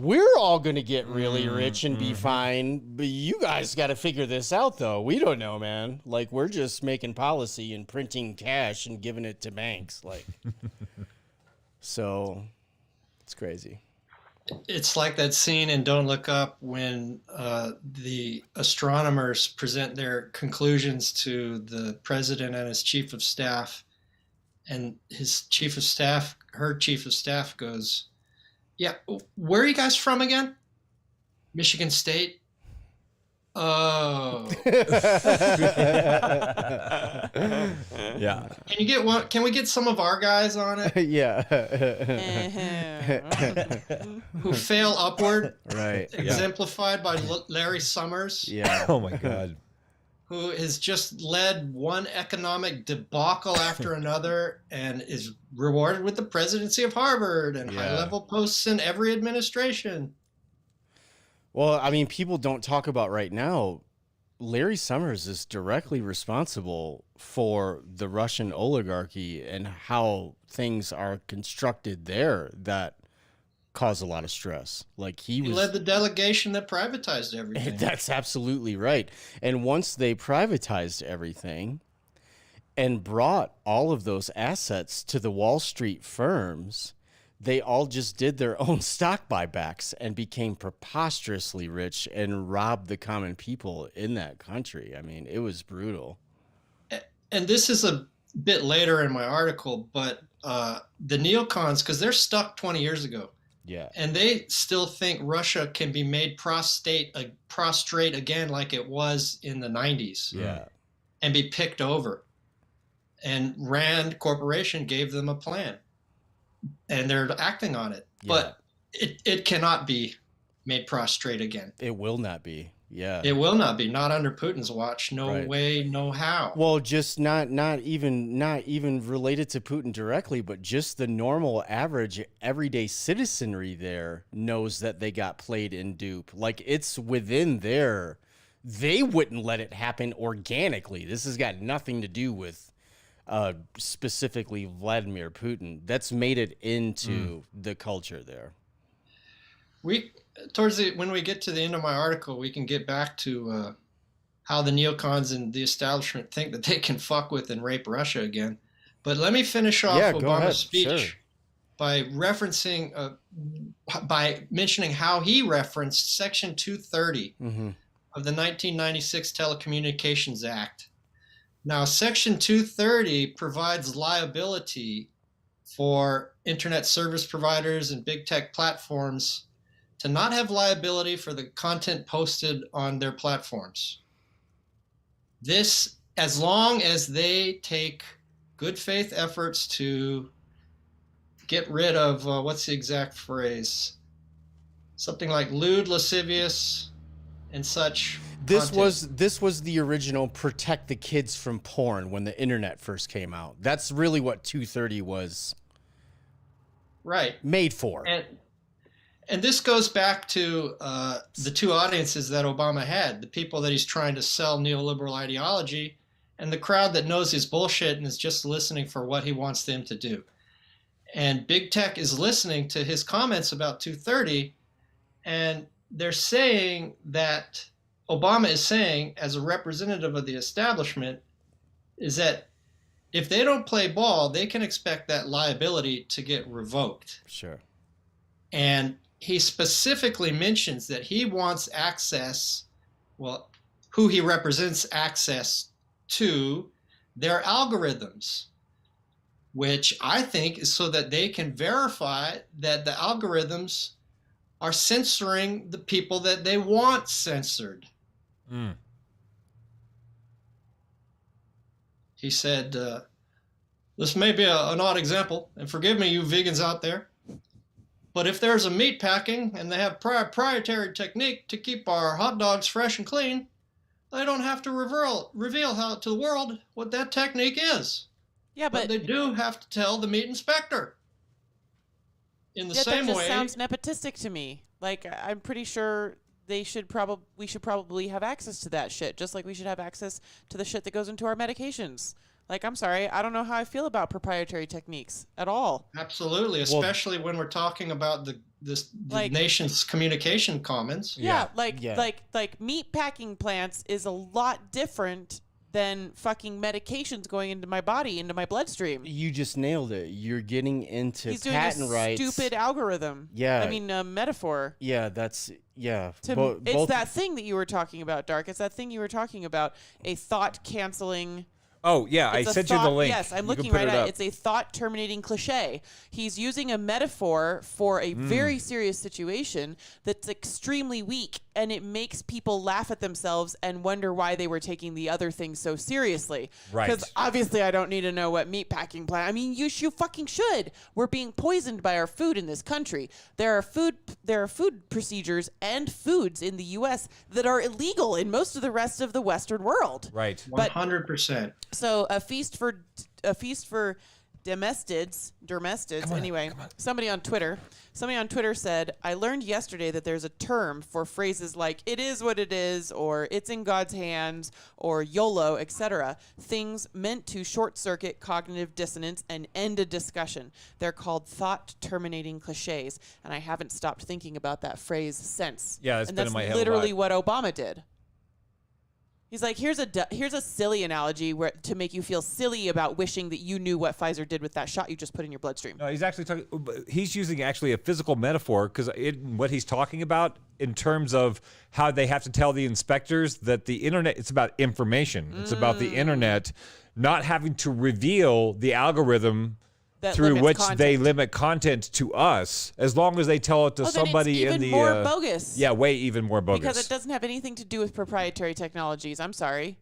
We're all going to get really rich and be fine. But you guys got to figure this out, though. We don't know, man. Like, we're just making policy and printing cash and giving it to banks. Like, so it's crazy. It's like that scene in Don't Look Up when the astronomers present their conclusions to the president and his chief of staff, and his chief of staff, her chief of staff goes, "Yeah, where are you guys from again? Michigan State? Oh." Yeah. Can you get one? Can we get some of our guys on it Yeah. who fail upward? Right. Exemplified by Larry Summers, Yeah. Oh my God. who has just led one economic debacle after another and is rewarded with the presidency of Harvard and high-level posts in every administration. Well, I mean, people don't talk about right now. Larry Summers is directly responsible for the Russian oligarchy and how things are constructed there that cause a lot of stress. Like he led the delegation that privatized everything. That's absolutely right. And once they privatized everything and brought all of those assets to the Wall Street firms, they all just did their own stock buybacks and became preposterously rich and robbed the common people in that country. I mean, it was brutal. And this is a bit later in my article, but the neocons, because they're stuck 20 years ago. Yeah. And they still think Russia can be made prostrate again like it was in the 90s. Yeah. And be picked over. And Rand Corporation gave them a plan. And they're acting on it. Yeah. But it cannot be made prostrate again. It will not be. Yeah. It will not be. Not under Putin's watch. No way, no how. Well, just not even related to Putin directly, but just the normal average everyday citizenry there knows that they got played in dupe. Like it's within their, they wouldn't let it happen organically. This has got nothing to do with specifically Vladimir Putin. That's made it into the culture there. When we get to the end of my article, we can get back to how the neocons and the establishment think that they can fuck with and rape Russia again. But let me finish off Obama's speech by referencing, by mentioning how he referenced Section 230 of the 1996 Telecommunications Act. Now, Section 230 provides liability for internet service providers and big tech platforms to not have liability for the content posted on their platforms. This, as long as they take good faith efforts to get rid of, what's the exact phrase? Something like lewd, lascivious, and such. This was the original protect the kids from porn when the internet first came out. That's really what 230 was made for. And this goes back to the two audiences that Obama had, the people that he's trying to sell neoliberal ideology and the crowd that knows his bullshit and is just listening for what he wants them to do. And big tech is listening to his comments about 230, and they're saying that Obama is saying, as a representative of the establishment, is that if they don't play ball, they can expect that liability to get revoked. Sure. And he specifically mentions that he wants access, well, who he represents access to their algorithms, which I think is so that they can verify that the algorithms are censoring the people that they want censored. He said, this may be an odd example, and forgive me, you vegans out there, But if there's a meat packing and they have proprietary technique to keep our hot dogs fresh and clean, they don't have to reveal how to the world what that technique is. Yeah, but they do have to tell the meat inspector. In the same that just way, sounds nepotistic to me. Like, I'm pretty sure we should probably have access to that shit, just like we should have access to the shit that goes into our medications. Like, I'm sorry, I don't know how I feel about proprietary techniques at all. Absolutely, especially when we're talking about the nation's communication commons. Yeah, like meat packing plants is a lot different than fucking medications going into my body, into my bloodstream. You just nailed it. You're getting into He's doing patent a rights. stupid algorithm. Yeah. I mean, metaphor. Yeah, that's It's both that thing that you were talking about, Dark. It's that thing you were talking about, a thought-canceling... Oh, yeah, I sent you the link. Yes, I'm You looking can put right it at up. it. It's a thought-terminating cliche. He's using a metaphor for a very serious situation that's extremely weak, and it makes people laugh at themselves and wonder why they were taking the other thing so seriously. Right. Because obviously I don't need to know what meatpacking plant... I mean, you fucking should. We're being poisoned by our food in this country. There are food procedures and foods in the U.S. that are illegal in most of the rest of the Western world. Right. 100%. So a feast for dermestids. Anyway, somebody on Twitter said, I learned yesterday that there's a term for phrases like "it is what it is" or "it's in God's hands" or "YOLO," etc. Things meant to short circuit cognitive dissonance and end a discussion. They're called thought-terminating cliches, and I haven't stopped thinking about that phrase since. Yeah, it's and been that's in my head a literally lot. what Obama did. He's like, here's a silly analogy to make you feel silly about wishing that you knew what Pfizer did with that shot you just put in your bloodstream. No, he's actually talking. He's using actually a physical metaphor because what he's talking about in terms of how they have to tell the inspectors that the internet. It's about information. It's about the internet not having to reveal the algorithm That through limits which content. they limit content to us, as long as they tell it to Oh, then somebody it's in even the more bogus. Yeah, way even more bogus. Because it doesn't have anything to do with proprietary technologies. I'm sorry.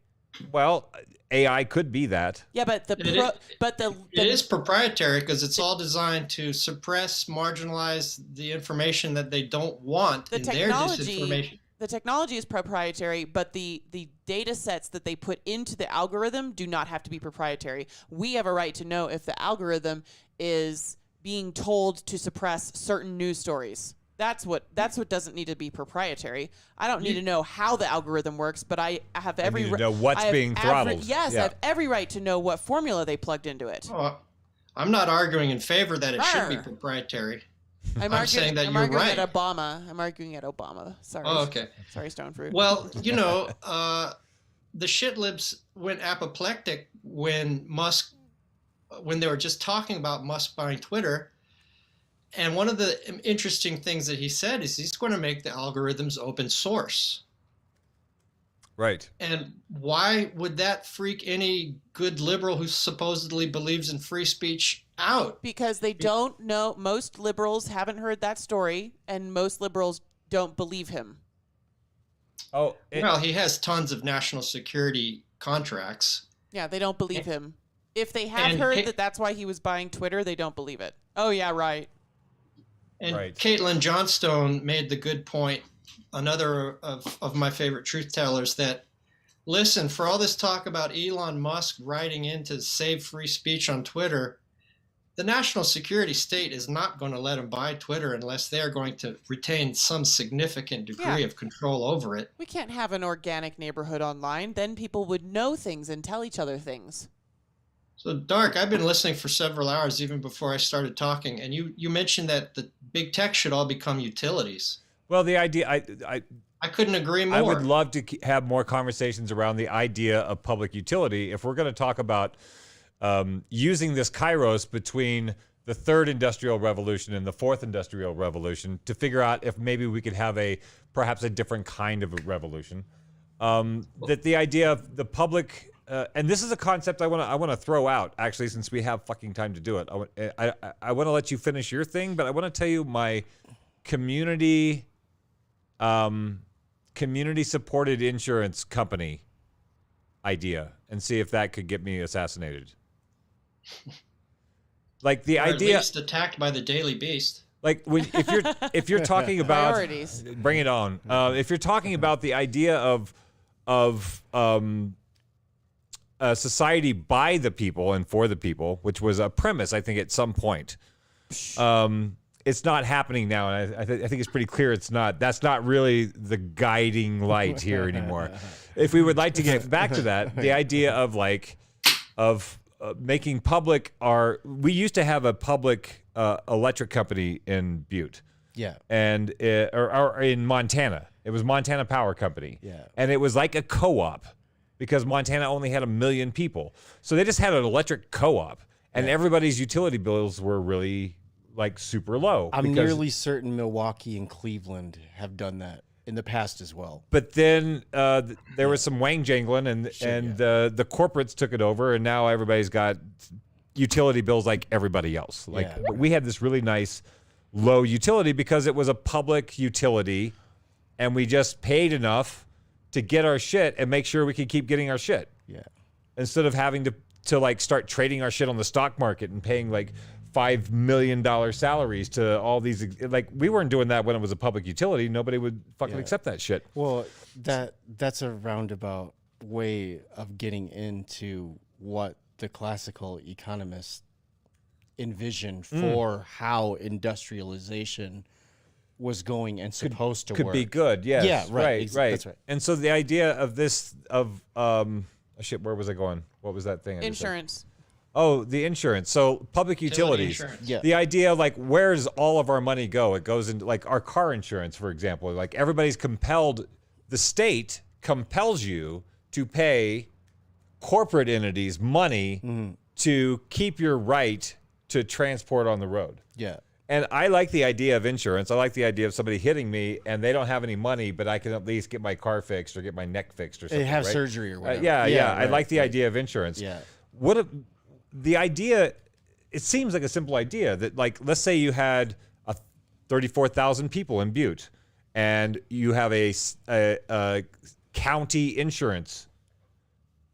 Well, AI could be that. Yeah, but It is proprietary because it's all designed to suppress, marginalize the information that they don't want the in their technology. disinformation. The technology is proprietary, but the data sets that they put into the algorithm do not have to be proprietary. We have a right to know if the algorithm is being told to suppress certain news stories. That's what doesn't need to be proprietary. I don't need to know how the algorithm works, but I have every need to know what's being throttled. Yes, Yeah. I have every right to know what formula they plugged into it. Oh, I'm not arguing in favor that it should be Arr. proprietary. I'm saying that I'm you're arguing right. at Obama. I'm arguing at Obama. Sorry. Oh, okay. Sorry, Stone Fruit. Well, the shit libs went apoplectic when they were just talking about Musk buying Twitter. And one of the interesting things that he said is he's going to make the algorithms open source. Right. And why would that freak any good liberal who supposedly believes in free speech out? Because they don't know. Most liberals haven't heard that story, and most liberals don't believe him. Oh, Well, he has tons of national security contracts. Yeah, they don't believe him. If they have And heard that that's why he was buying Twitter, they don't believe it. Oh, yeah, right. And Right. Caitlin Johnstone made the good point, another of my favorite truth tellers, that listen, for all this talk about Elon Musk writing in to save free speech on Twitter, the national security state is not going to let him buy Twitter unless they're going to retain some significant degree of control over it. We can't have an organic neighborhood online. Then people would know things and tell each other things. So, Dark, I've been listening for several hours even before I started talking, and you mentioned that the big tech should all become utilities. well, the idea. I couldn't agree more. I would love to have more conversations around the idea of public utility. If we're going to talk about using this kairos between the third industrial revolution and the fourth industrial revolution to figure out if maybe we could have perhaps a different kind of a revolution. That the idea of the public, and this is a concept I want to throw out actually, since we have fucking time to do it. I want to let you finish your thing, but I want to tell you my community supported insurance company idea and see if that could get me assassinated. Like the Or at idea, least attacked by the Daily Beast. Like if you're talking about Priorities. bring it on. If you're talking about the idea of a society by the people and for the people, which was a premise, I think, at some point. It's not happening now, and I think it's pretty clear it's not. That's not really the guiding light here anymore. If we would like to get back to that, the idea of making public we used to have a public electric company in Butte. Yeah. And or in Montana. It was Montana Power Company. Yeah. And it was like a co-op because Montana only had 1 million people. So they just had an electric co-op, and everybody's utility bills were really like super low. I'm nearly certain Milwaukee and Cleveland have done that in the past as well. But then there was some wang jangling, and the corporates took it over, and now everybody's got utility bills like everybody else. But we had this really nice low utility because it was a public utility, and we just paid enough to get our shit and make sure we could keep getting our shit. Yeah. Instead of having to like start trading our shit on the stock market and paying like $5 million salaries to all these, like we weren't doing that when it was a public utility. Nobody would fucking accept that shit. Well, that's a roundabout way of getting into what the classical economists envision for how industrialization was going and supposed to Could work. be good. Yes. Yeah, right. Right. That's right. And so the idea of this, where was I going? What was that thing? I just said? Insurance. Oh, the insurance. So public utilities. insurance. Yeah. The idea of like, where does all of our money go? It goes into like our car insurance, for example. Like everybody's compelled, the state compels you to pay corporate entities money to keep your right to transport on the road. Yeah. And I like the idea of insurance. I like the idea of somebody hitting me and they don't have any money, but I can at least get my car fixed or get my neck fixed or something. They have right? surgery or whatever. Yeah. I right, like the right. idea of insurance. Yeah. The idea, it seems like a simple idea that, like, let's say you had 34,000 people in Butte and you have a county insurance.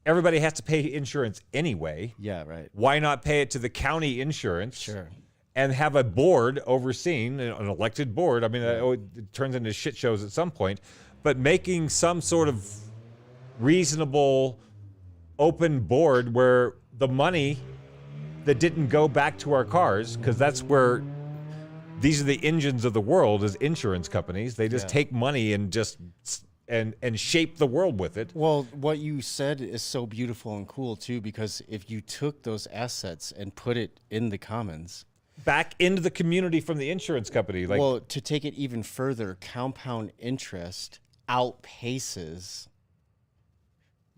Everybody has to pay insurance anyway. Yeah, right. Why not pay it to the county insurance? Sure. And have a board overseeing, an elected board. I mean, it turns into shit shows at some point, but making some sort of reasonable, open board where the money that didn't go back to our cars, because that's where these are the engines of the world, is insurance companies. They just take money and just and shape the world with it. Well, what you said is so beautiful and cool too, because if you took those assets and put it in the commons, Back into the community from the insurance company. Like, well, to take it even further, compound interest outpaces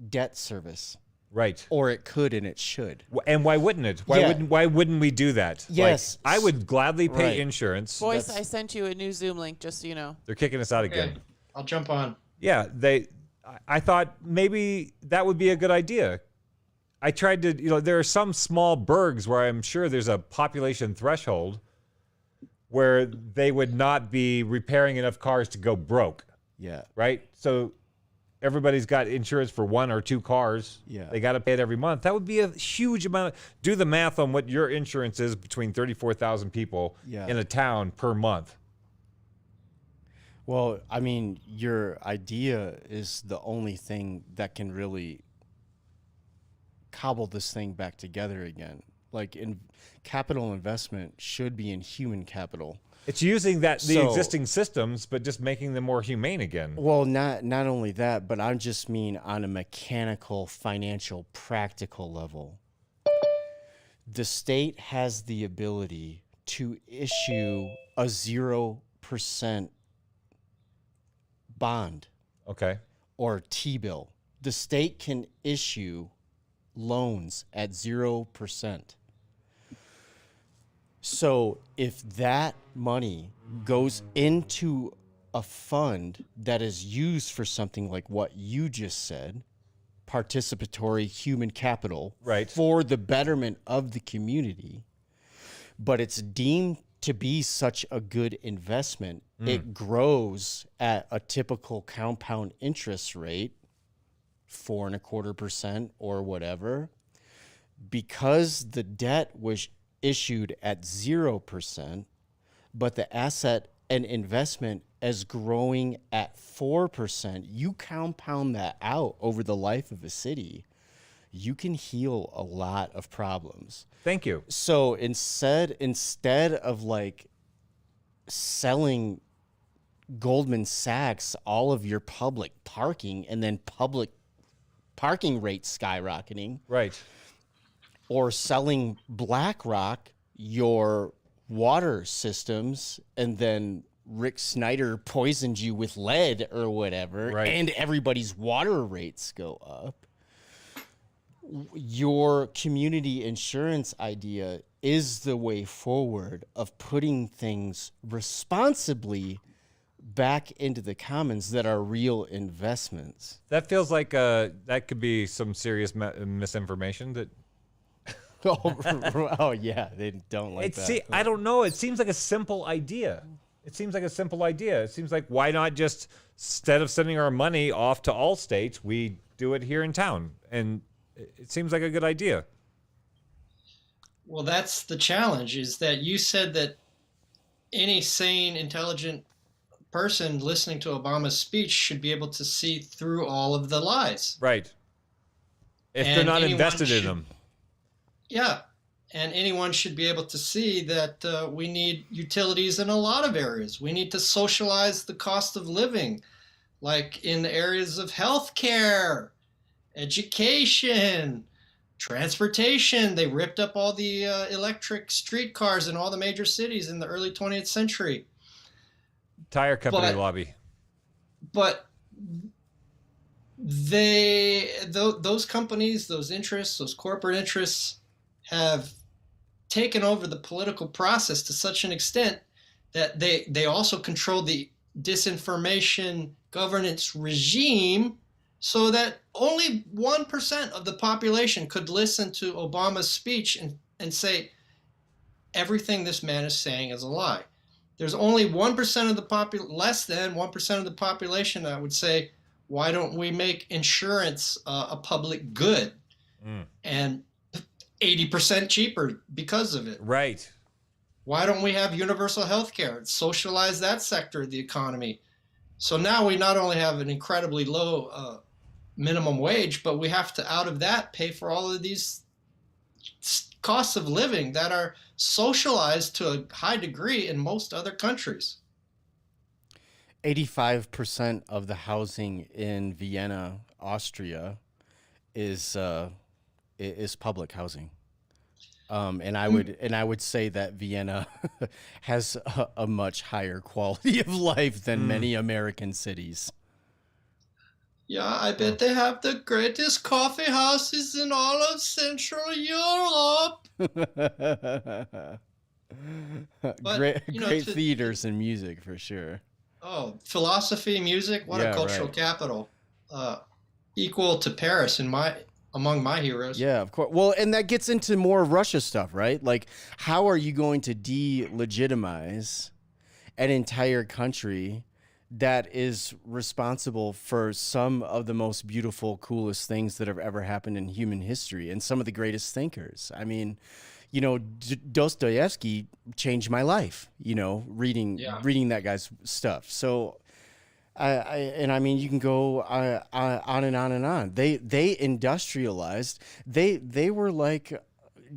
debt service, right. or it could and it should. And why wouldn't it? Why wouldn't we do that? Yes. Like, I would gladly pay Right. insurance. Boys, I sent you a new Zoom link just so you know. They're kicking us out Okay, again. I'll jump on. Yeah, I thought maybe that would be a good idea. I tried to, there are some small burgs where I'm sure there's a population threshold where they would not be repairing enough cars to go broke, Yeah. right? So everybody's got insurance for 1 or 2 cars. Yeah. They got to pay it every month. That would be a huge amount. Do the math on what your insurance is between 34,000 people in a town per month. Well, I mean, your idea is the only thing that can really cobble this thing back together again. Like, capital investment should be in human capital. It's using the So- existing systems, but just making them more humane again. Well, not only that, but I just mean on a mechanical, financial, practical level. The state has the ability to issue a 0% bond Okay. or T-bill. The state can issue loans at 0%. So if that money goes into a fund that is used for something like what you just said, participatory human capital, Right. for the betterment of the community, but it's deemed to be such a good investment, it grows at a typical compound interest rate, 4.25% or whatever. Because the debt was issued at 0%, but the asset and investment is growing at 4%. You compound that out over the life of a city, you can heal a lot of problems. Thank you. So instead of like selling Goldman Sachs all of your public parking and then public parking rates skyrocketing, Right. or selling BlackRock your water systems and then Rick Snyder poisoned you with lead or whatever, Right. and everybody's water rates go up, your community insurance idea is the way forward of putting things responsibly back into the commons that are real investments. That feels like that could be some serious misinformation. That Oh yeah, they don't like that. I don't know. It seems like a simple idea. It seems like, why not just, instead of sending our money off to all states, we do it here in town? And it seems like a good idea. Well, that's the challenge, is that you said that any sane, intelligent person listening to Obama's speech should be able to see through all of the lies. Right. If they're And not anyone invested in should- them. Yeah. And anyone should be able to see that we need utilities in a lot of areas. We need to socialize the cost of living, like in the areas of healthcare, education, transportation. They ripped up all the electric streetcars in all the major cities in the early 20th century. Tire company But- lobby. But those companies, those interests, those corporate interests have taken over the political process to such an extent that they also control the disinformation governance regime, so that only 1% of the population could listen to Obama's speech and say, everything this man is saying is a lie. There's only 1% of the less than 1% of the population that would say, why don't we make insurance a public good? And 80% cheaper because of it. Right. Why don't we have universal health care? Socialize that sector of the economy. So now we not only have an incredibly low minimum wage, but we have to, out of that, pay for all of these costs of living that are socialized to a high degree in most other countries. 85% of the housing in Vienna, Austria, is public housing. And I would say that Vienna has a much higher quality of life than many American cities. Yeah, I bet they have the greatest coffee houses in all of Central Europe. Great you know, theaters and music for sure. Oh, philosophy, music, what Yeah, a cultural right. capital. Equal to Paris among my heroes. Yeah, of course. Well, and that gets into more Russia stuff, right? Like, how are you going to delegitimize an entire country that is responsible for some of the most beautiful, coolest things that have ever happened in human history and some of the greatest thinkers? I mean, you know, Dostoevsky changed my life, you know, reading that guy's stuff. So, I mean, you can go on and on and on. They industrialized. They were like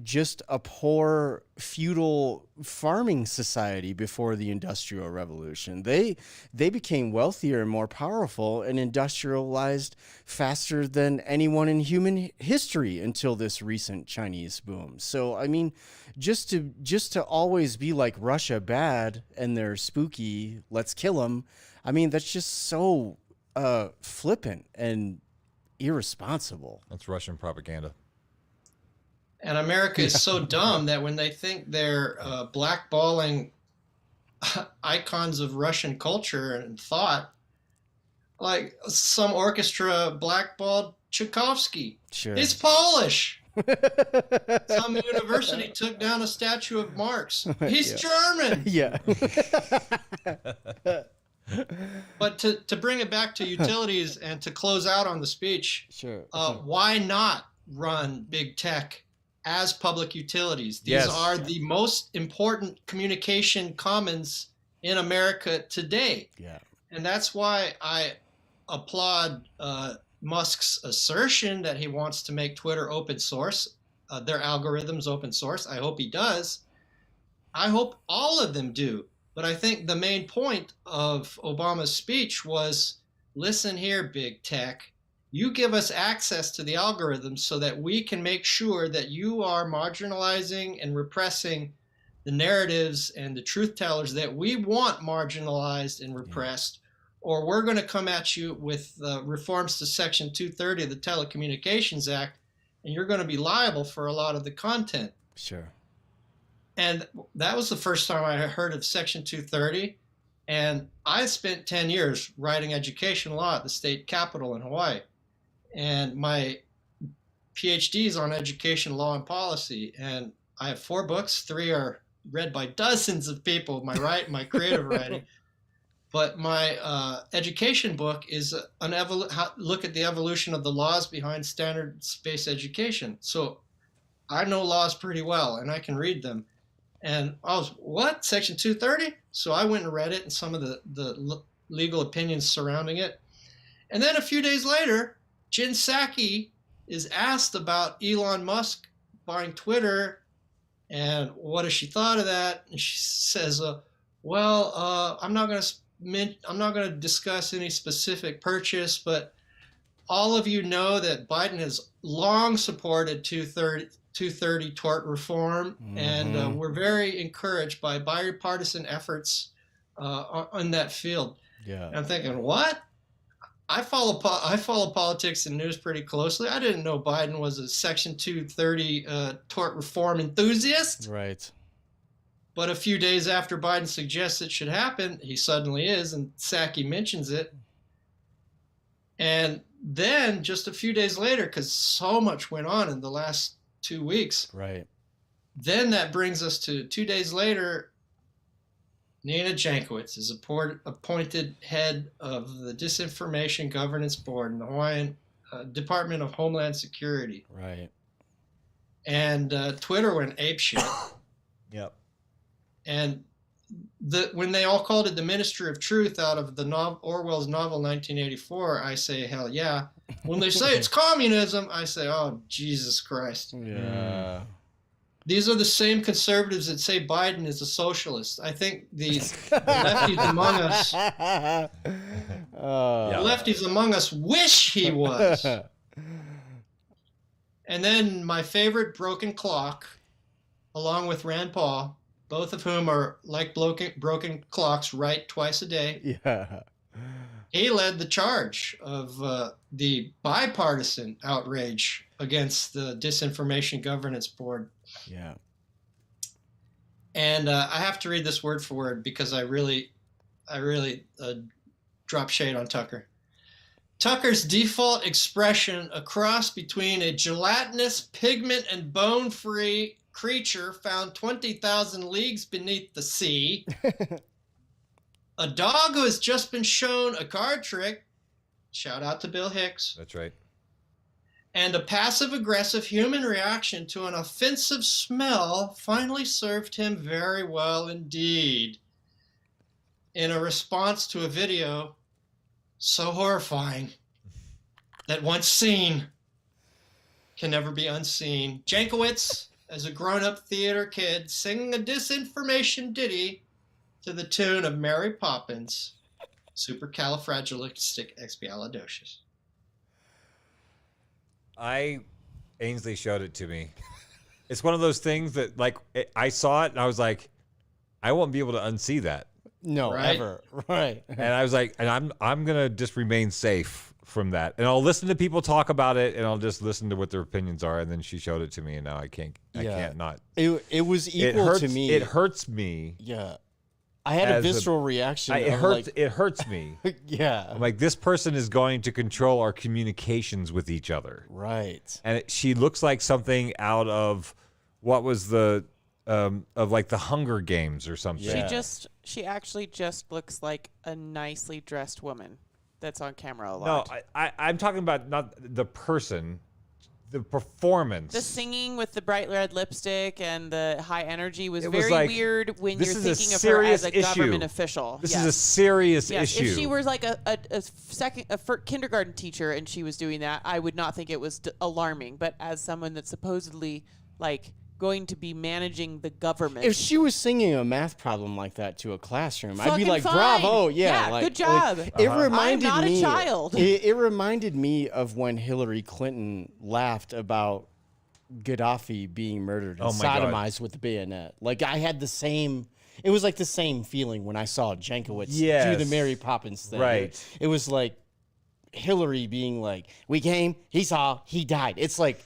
just a poor feudal farming society before the Industrial Revolution. They became wealthier and more powerful and industrialized faster than anyone in human history until this recent Chinese boom. So I mean, just to always be like Russia bad and they're spooky, let's kill them. I mean, that's just so flippant and irresponsible. That's Russian propaganda. And America is so dumb that when they think they're blackballing icons of Russin culture and thought, like some orchestra blackballed Tchaikovsky. Sure. He's Polish. Some university took down a statue of Marx. He's German. Yeah. But to bring it back to utilities and to close out on the speech, Sure. why not run big tech as public utilities. These Yes. are the most important communication commons in America today. Yeah. And that's why I applaud Musk's assertion that he wants to make Twitter open source, their algorithms open source. I hope he does. I hope all of them do. But I think the main point of Obama's speech was, listen here, big tech. You give us access to the algorithms so that we can make sure that you are marginalizing and repressing the narratives and the truth tellers that we want marginalized and repressed, or we're going to come at you with reforms to Section 230 of the Telecommunications Act, and you're going to be liable for a lot of the content. Sure. And that was the first time I heard of Section 230. And I spent 10 years writing education law at the state capitol in Hawaii. And my PhD is on education law and policy. And I have 4 books. 3 are read by dozens of people, my creative writing. But my education book is look at the evolution of the laws behind standards-based education. So I know laws pretty well, and I can read them. And I was, what? Section 230? So I went and read it and some of the legal opinions surrounding it. And then a few days later, Jen Psaki is asked about Elon Musk buying Twitter and what has she thought of that? And she says, I'm not going to discuss any specific purchase, but all of you know that Biden has long supported 230 tort reform, and we're very encouraged by bipartisan efforts on that field. Yeah. And I'm thinking, what? I follow politics and news pretty closely. I didn't know Biden was a Section 230 tort reform enthusiast. Right. But a few days after Biden suggests it should happen, he suddenly is, and Psaki mentions it. And then just a few days later, because so much went on in the last 2 weeks, Right. then that brings us to 2 days later, Nina Jankowicz is appointed head of the Disinformation Governance Board in the Hawaiian Department of Homeland Security. Right. And Twitter went apeshit. Yep. And when they all called it the Ministry of Truth out of Orwell's novel 1984, I say, hell yeah. When they say it's communism, I say, oh, Jesus Christ. Yeah. These are the same conservatives that say Biden is a socialist. I think the lefties among us, lefties among us wish he was. And then my favorite broken clock, along with Rand Paul, both of whom are like broken clocks, right twice a day. Yeah. He led the charge of the bipartisan outrage against the Disinformation Governance Board. Yeah. And I have to read this word for word because I really drop shade on Tucker. Tucker's default expression, a cross between a gelatinous, pigment, and bone-free creature found 20,000 leagues beneath the sea, a dog who has just been shown a card trick, shout out to Bill Hicks, That's right. and a passive-aggressive human reaction to an offensive smell finally served him very well indeed. In a response to a video so horrifying that once seen can never be unseen, Jankowicz, as a grown-up theater kid, singing a disinformation ditty to the tune of Mary Poppins, Supercalifragilisticexpialidocious. Ainsley showed it to me. It's one of those things that, like, I saw it and I was like, I won't be able to unsee that. No, Right? ever. Right. And I was like, and I'm gonna just remain safe from that, and I'll listen to people talk about it, and I'll just listen to what their opinions are. And then she showed it to me, and now I can't not. It was equal hurts, to me. It hurts me. Yeah. I had a visceral reaction. It of hurts. like, It hurts me. yeah. I'm like, this person is going to control our communications with each other. Right. And she looks like something out of what was the of like the Hunger Games or something. Yeah. She actually just looks like a nicely dressed woman that's on camera a No, lot. I'm talking about not the person. the performance. The singing with the bright red lipstick and the high energy was very like, weird when this you're is a thinking of her as a serious issue. government official. This is a serious issue. If she was like a kindergarten teacher and she was doing that, I would not think it was alarming. But as someone that's supposedly like going to be managing the government, If she was singing a math problem like that to a classroom, I'd be Fucking like, fine. bravo, Yeah, like, good job. It I'm reminded not a me, child. It reminded me of when Hillary Clinton laughed about Gaddafi being murdered and Oh my God. sodomized with the bayonet. Like I had the same. It was like the same feeling when I saw Jankowicz do Yes. the Mary Poppins thing. Right. It was like Hillary being like, "We came, he saw, he died." It's like,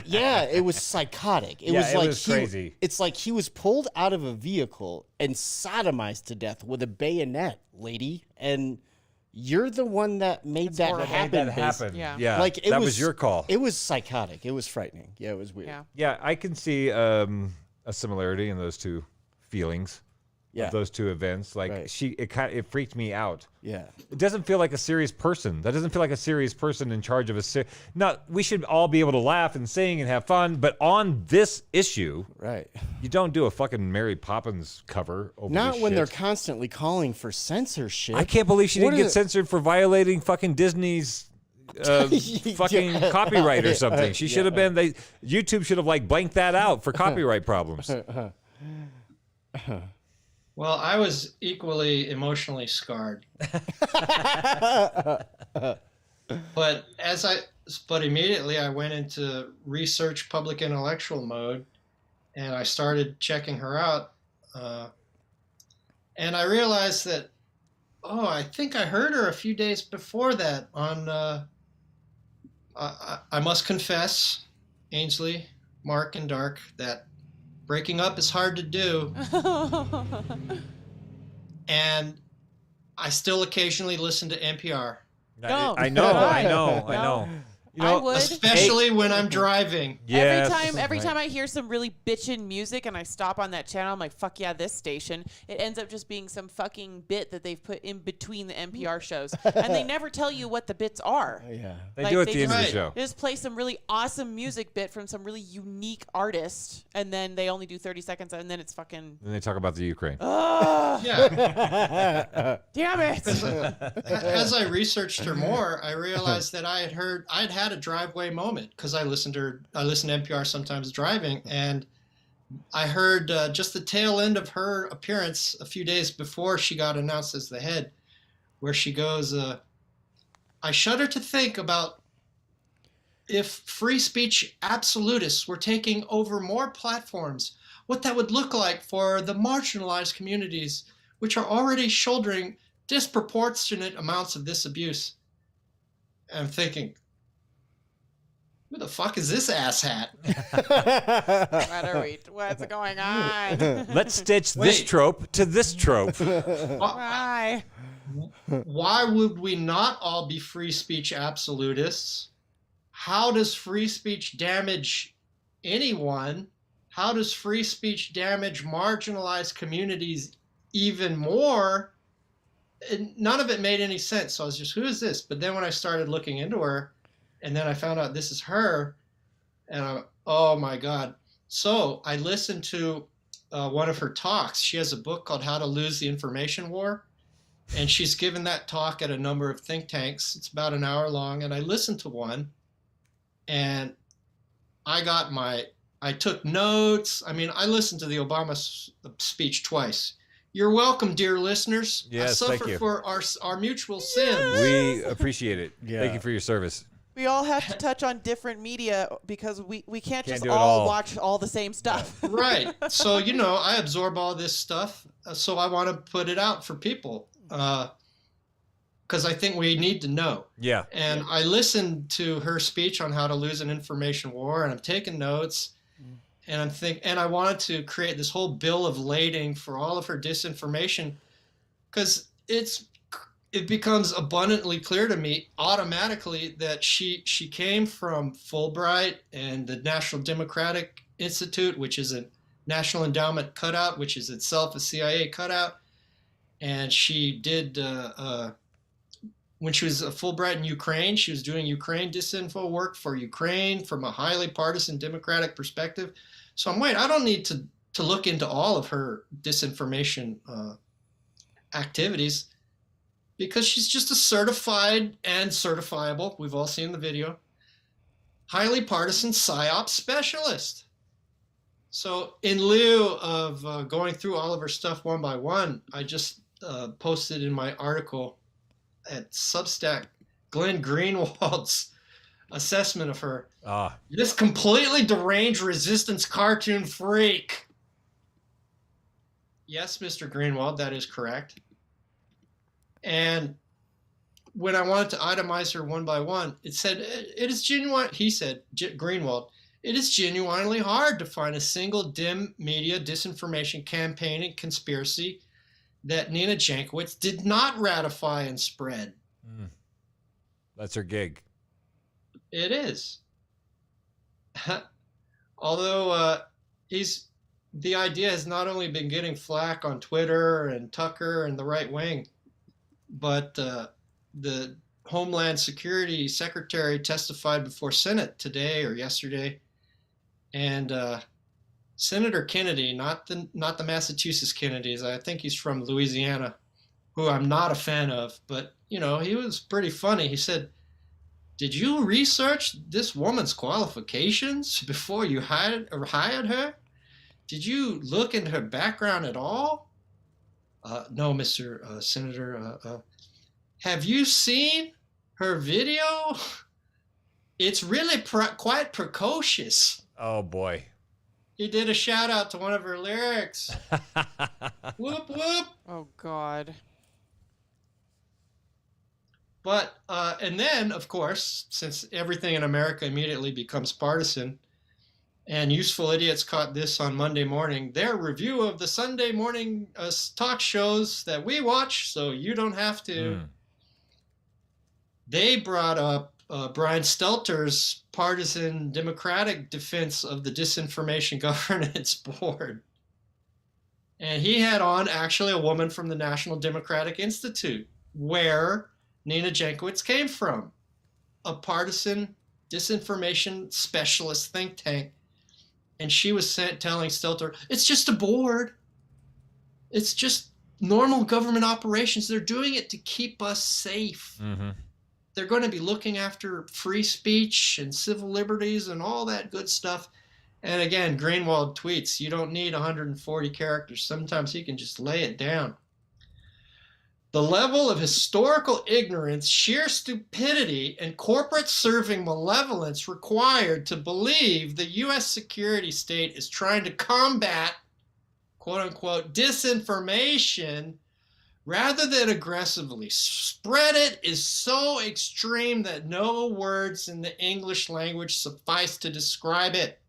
yeah, it was psychotic. It Yeah, was it like was crazy. It's like he was pulled out of a vehicle and sodomized to death with a bayonet, lady, and you're the one that made that horrible. happen. That happened. Yeah. Like it that was your call. It was psychotic. It was frightening. Yeah, it was weird. yeah. Yeah, I can see a similarity in those two feelings. Yeah. Of those two events. Like Right. it freaked me out. Yeah. It doesn't feel like a serious person. That doesn't feel like a serious person in charge of a No, we should all be able to laugh and sing and have fun, but on this issue, Right. you don't do a fucking Mary Poppins cover over Not this when shit. they're constantly calling for censorship. I can't believe she What didn't are get the- censored for violating fucking Disney's fucking Yeah. copyright or something. She should have been. YouTube should have like blanked that out for copyright problems. Well, I was equally emotionally scarred. But immediately I went into research public intellectual mode, and I started checking her out. And I realized that, I think I heard her a few days before that on, I must confess, Ainsley, Mark, and Dark, that breaking up is hard to do. And I still occasionally listen to NPR. No. I know. No. You know, I would. Especially when I'm driving. Yes. Every time I hear some really bitchin' music and I stop on that channel, I'm like, fuck yeah, this station. It ends up just being some fucking bit that they've put in between the NPR shows. And they never tell you what the bits are. Yeah. They Like, do at they the end of the just- show. They just play some really awesome music bit from some really unique artist, and then they only do 30 seconds, and then it's fucking, Then they talk about the Ukraine. Yeah. damn it. As I researched her more, I realized that I'd had a driveway moment because I listen to NPR sometimes driving, and I heard just the tail end of her appearance a few days before she got announced as the head, where she goes, I shudder to think about if free speech absolutists were taking over more platforms, what that would look like for the marginalized communities, which are already shouldering disproportionate amounts of this abuse. And I'm thinking, who the fuck is this asshat? What's going on? Let's stitch this Wait. trope to this trope. Why? Why would we not all be free speech absolutists? How does free speech damage anyone? How does free speech damage marginalized communities even more? And none of it made any sense. So I was just, who is this? But then when I started looking into her, and then I found out this is her, and oh my God. So I listened to one of her talks. She has a book called How to Lose the Information War. And she's given that talk at a number of think tanks. It's about an hour long. And I listened to one, and I took notes. I mean, I listened to the Obama speech twice. You're welcome, dear listeners. Yes, I thank suffer you. for our mutual sins. We appreciate it. Yeah. Thank you for your service. We all have to touch on different media because we can't just do it all all. watch all the same stuff. Right. So, I absorb all this stuff. So I want to put it out for people because I think we need to know. Yeah. And I listened to her speech on how to lose an information war, and I'm taking notes. And and I wanted to create this whole bill of lading for all of her disinformation, because it becomes abundantly clear to me automatically that she came from Fulbright and the National Democratic Institute, which is a National Endowment cutout, which is itself a CIA cutout. And she did when she was a Fulbright in Ukraine, she was doing Ukraine disinfo work for Ukraine from a highly partisan democratic perspective. So I'm wait, I don't need to look into all of her disinformation activities, because she's just a certified and certifiable, we've all seen the video, highly partisan PSYOP specialist. So in lieu of going through all of her stuff one by one, I just posted in my article at Substack Glenn Greenwald's assessment of her. This completely deranged resistance cartoon freak. Yes, Mr. Greenwald, that is correct. And when I wanted to itemize her one by one, it said, it is genuine, he said, Greenwald, it is genuinely hard to find a single dim media disinformation campaign and conspiracy that Nina Jankowicz did not ratify and spread. That's her gig. It is. Although the idea has not only been getting flack on Twitter and Tucker and the right wing, but the Homeland Security Secretary testified before Senate today or yesterday, and Senator Kennedy, not the Massachusetts Kennedys, I think he's from Louisiana, who I'm not a fan of, but he was pretty funny. He said, "Did you research this woman's qualifications before you hired her? Did you look into her background at all?" No, Mr. Senator. Have you seen her video? It's really quite precocious. Oh, boy. He did a shout out to one of her lyrics. Whoop, whoop. Oh, God. But, and then, of course, since everything in America immediately becomes partisan, and Useful Idiots caught this on Monday morning, their review of the Sunday morning talk shows that we watch, so you don't have to. They brought up Brian Stelter's partisan Democratic defense of the Disinformation Governance Board. And he had on actually a woman from the National Democratic Institute, where Nina Jankowicz came from, a partisan disinformation specialist think tank. And she was telling Stelter, it's just a board. It's just normal government operations. They're doing it to keep us safe. Mm-hmm. They're going to be looking after free speech and civil liberties and all that good stuff. And again, Greenwald tweets, you don't need 140 characters. Sometimes he can just lay it down. The level of historical ignorance, sheer stupidity, and corporate-serving malevolence required to believe the U.S. security state is trying to combat, quote-unquote, disinformation rather than aggressively spread it is so extreme that no words in the English language suffice to describe it.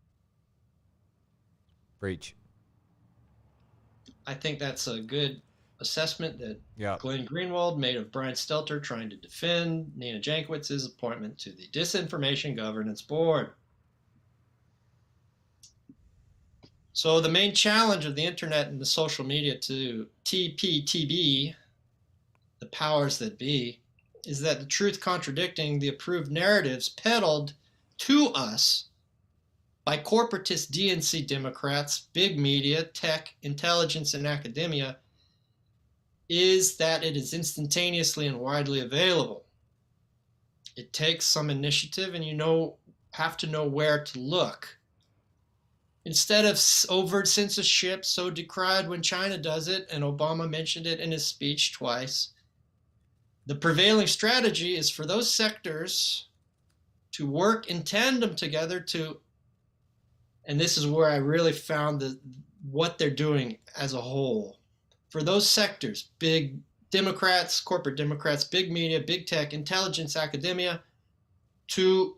Preach. I think that's a good assessment that Glenn Greenwald made of Brian Stelter trying to defend Nina Jankowicz's appointment to the Disinformation Governance Board. So the main challenge of the internet and the social media to TPTB, the powers that be, is that the truth contradicting the approved narratives peddled to us by corporatist DNC Democrats, big media, tech, intelligence, and academia is that it is instantaneously and widely available. It takes some initiative, and you have to know where to look. Instead of overt censorship, so decried when China does it, and Obama mentioned it in his speech twice, the prevailing strategy is for those sectors to work in tandem together to, and this is where I really found what they're doing as a whole. For those sectors, big Democrats, corporate Democrats, big media, big tech, intelligence, academia, to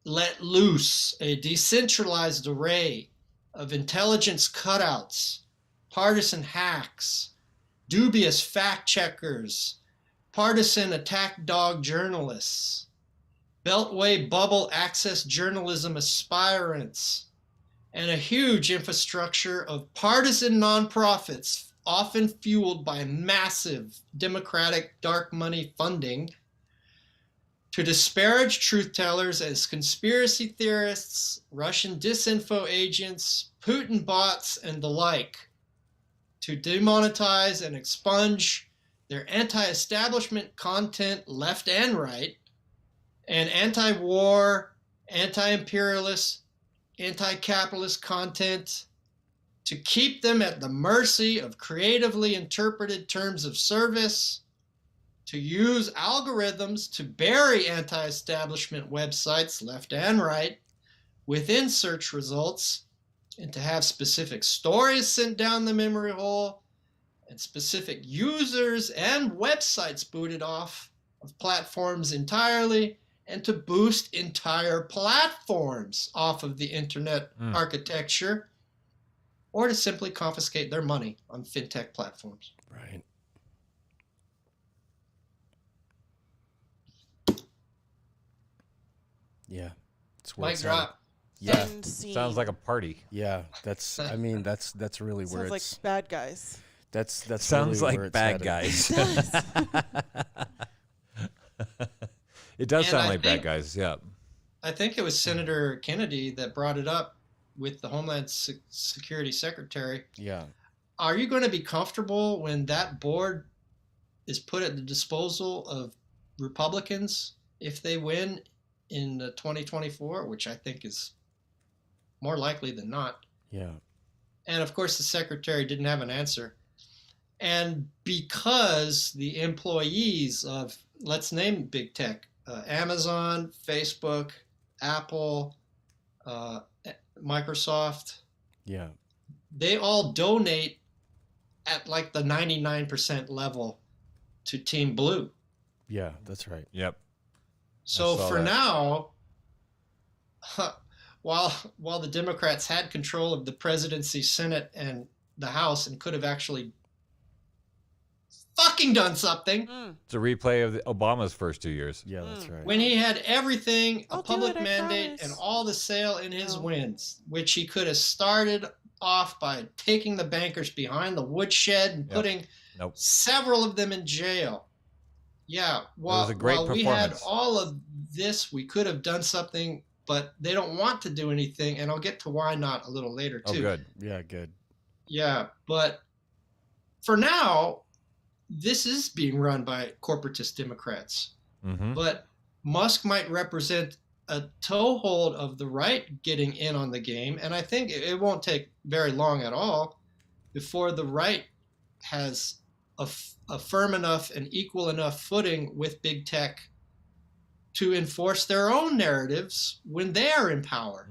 let loose a decentralized array of intelligence cutouts, partisan hacks, dubious fact checkers, partisan attack dog journalists, Beltway bubble access journalism aspirants, and a huge infrastructure of partisan nonprofits, often fueled by massive Democratic dark money funding, to disparage truth tellers as conspiracy theorists, Russian disinfo agents, Putin bots, and the like, to demonetize and expunge their anti-establishment content left and right, and anti-war, anti-imperialist, anti-capitalist content, to keep them at the mercy of creatively interpreted terms of service, to use algorithms to bury anti-establishment websites left and right within search results, and to have specific stories sent down the memory hole, and specific users and websites booted off of platforms entirely, and to boost entire platforms off of the internet architecture, or to simply confiscate their money on fintech platforms. Right. Yeah. It's where Mic it's drop. Yeah. End scene. Sounds like a party. Yeah. That's, I mean, that's really where Sounds like it's, bad guys. that's Sounds really where like it's bad headed. guys. Does. It does And sound I like bad think- guys. Yeah. I think it was Senator Kennedy that brought it up with the Homeland Security Secretary. Yeah. Are you going to be comfortable when that board is put at the disposal of Republicans if they win in 2024, which I think is more likely than not? Yeah. And of course, the secretary didn't have an answer. And because the employees of, let's name big tech, Amazon, Facebook, Apple, Microsoft, Yeah. they all donate at like the 99% level to Team Blue. Yeah. That's right. Yep. So saw for that. now, while the Democrats had control of the presidency, Senate, and the House, and could have actually fucking done something, It's a replay of Obama's first 2 years. Yeah. That's right. when he had everything, I'll a do public it, I mandate, promise. and all the sail in his No. winds, which he could have started off by taking the bankers behind the woodshed and Yep. putting Nope. several of them in jail. Yeah, was a great while we had performance. all of this, we could have done something, but they don't want to do anything, and I'll get to why not a little later Oh, too. good. Yeah. Good. Yeah, but for now, this is being run by corporatist Democrats. Mm-hmm. But Musk might represent a toehold of the right getting in on the game, and I think it won't take very long at all before the right has a firm enough and equal enough footing with big tech to enforce their own narratives when they are in power.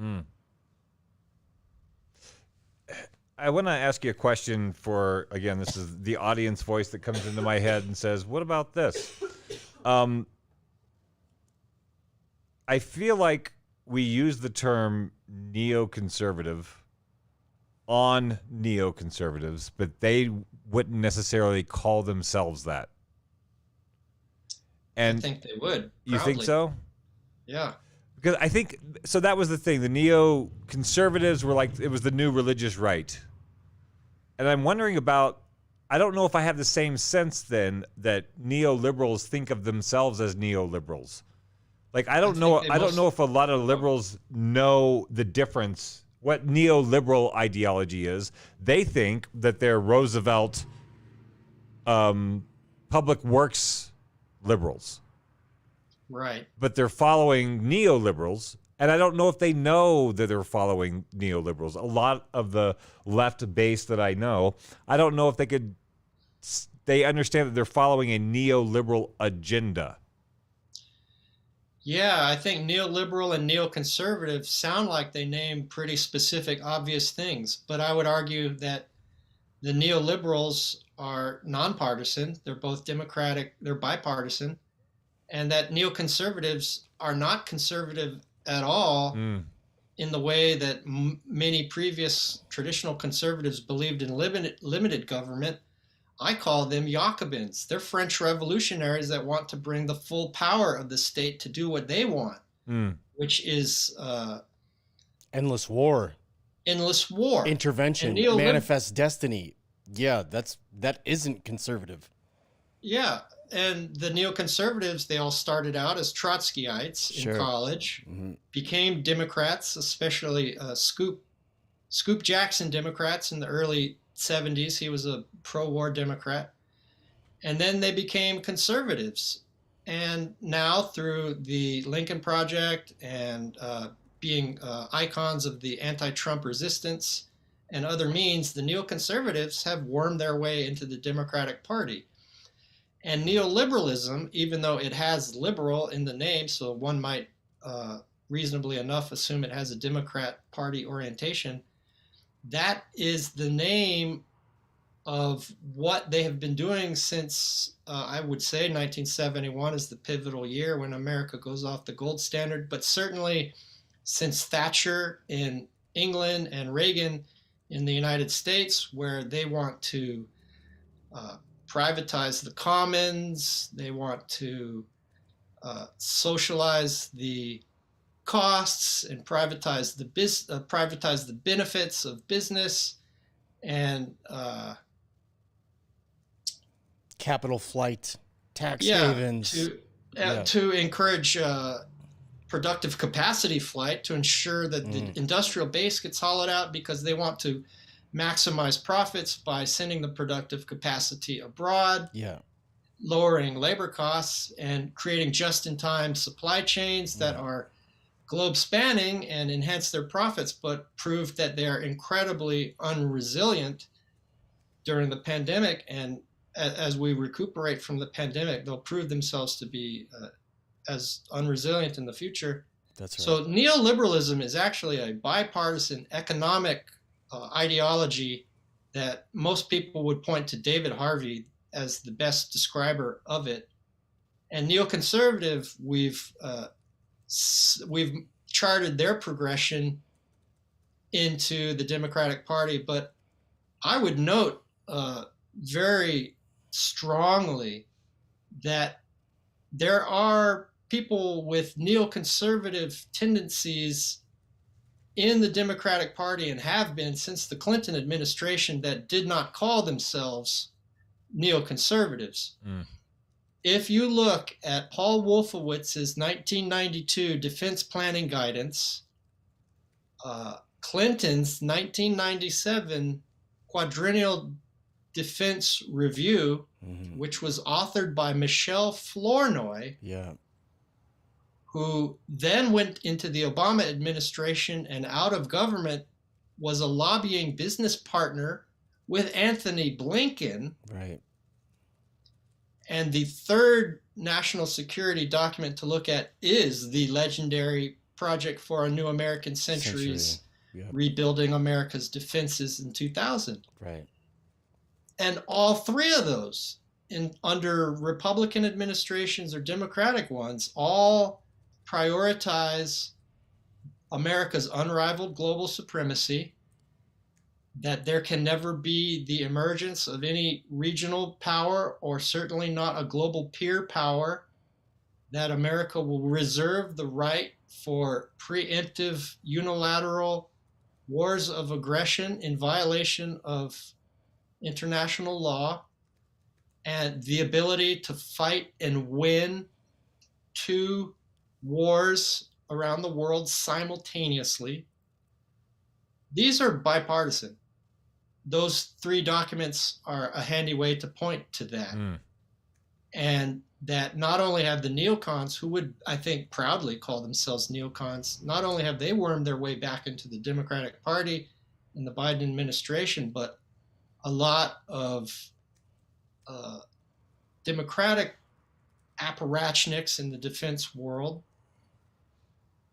I want to ask you a question for, again, this is the audience voice that comes into my head and says, what about this? I feel like we use the term neoconservative on neoconservatives, but they wouldn't necessarily call themselves that. And I think they would. you think proudly. so? Yeah. Because I think, so that was the thing. The neoconservatives were like, it was the new religious right. And I'm wondering about, I don't know if I have the same sense then that neoliberals think of themselves as neoliberals. Like, I don't know if a lot of liberals know the difference, what neoliberal ideology is. They think that they're Roosevelt public works liberals. Right. But they're following neoliberals, and I don't know if they know that they're following neoliberals. A lot of the left base that I know, I don't know if they understand that they're following a neoliberal agenda. Yeah, I think neoliberal and neoconservative sound like they name pretty specific, obvious things. But I would argue that the neoliberals are nonpartisan. They're both democratic. They're bipartisan. And that neoconservatives are not conservative at all in the way that many previous traditional conservatives believed in limited government. I call them Jacobins. They're French revolutionaries that want to bring the full power of the state to do what they want, which is Endless war. endless war. Intervention. And Manifest destiny. Yeah, that isn't conservative. Yeah, and the neoconservatives, they all started out as Trotskyites in college, became Democrats, especially Scoop Jackson Democrats in the early 70s. He was a pro-war Democrat. And then they became conservatives. And now through the Lincoln Project and being icons of the anti-Trump resistance and other means, the neoconservatives have wormed their way into the Democratic Party. And neoliberalism, even though it has liberal in the name, so one might reasonably enough assume it has a Democrat Party orientation, that is the name of what they have been doing since, I would say, 1971 is the pivotal year when America goes off the gold standard, but certainly since Thatcher in England and Reagan in the United States, where they want to privatize the commons, they want to socialize the costs and privatize the benefits of business, and capital flight, tax havens. To encourage productive capacity flight, to ensure that the industrial base gets hollowed out, because they want to maximize profits by sending the productive capacity abroad, lowering labor costs, and creating just-in-time supply chains that are globe-spanning and enhance their profits, but prove that they are incredibly unresilient during the pandemic. And as we recuperate from the pandemic, they'll prove themselves to be as unresilient in the future. That's right. So neoliberalism is actually a bipartisan economic ideology that most people would point to David Harvey as the best describer of it. And neoconservative, we've charted their progression into the Democratic Party, but I would note very strongly that there are people with neoconservative tendencies in the Democratic Party, and have been since the Clinton administration, that did not call themselves neoconservatives. If you look at Paul Wolfowitz's 1992 Defense Planning Guidance, Clinton's 1997 Quadrennial Defense Review, which was authored by Michelle Flournoy, who then went into the Obama administration and out of government, was a lobbying business partner with Anthony Blinken. Right. And the third national security document to look at is the legendary Project for a New American Centuries, Rebuilding America's Defenses in 2000. Right. And all three of those, under Republican administrations or Democratic ones, all prioritize America's unrivaled global supremacy, that there can never be the emergence of any regional power, or certainly not a global peer power, that America will reserve the right for preemptive unilateral wars of aggression in violation of international law, and the ability to fight and win two wars around the world simultaneously. These are bipartisan. Those three documents are a handy way to point to that. And that not only have the neocons, who would, I think, proudly call themselves neocons, not only have they wormed their way back into the Democratic Party in the Biden administration, but a lot of Democratic apparatchiks in the defense world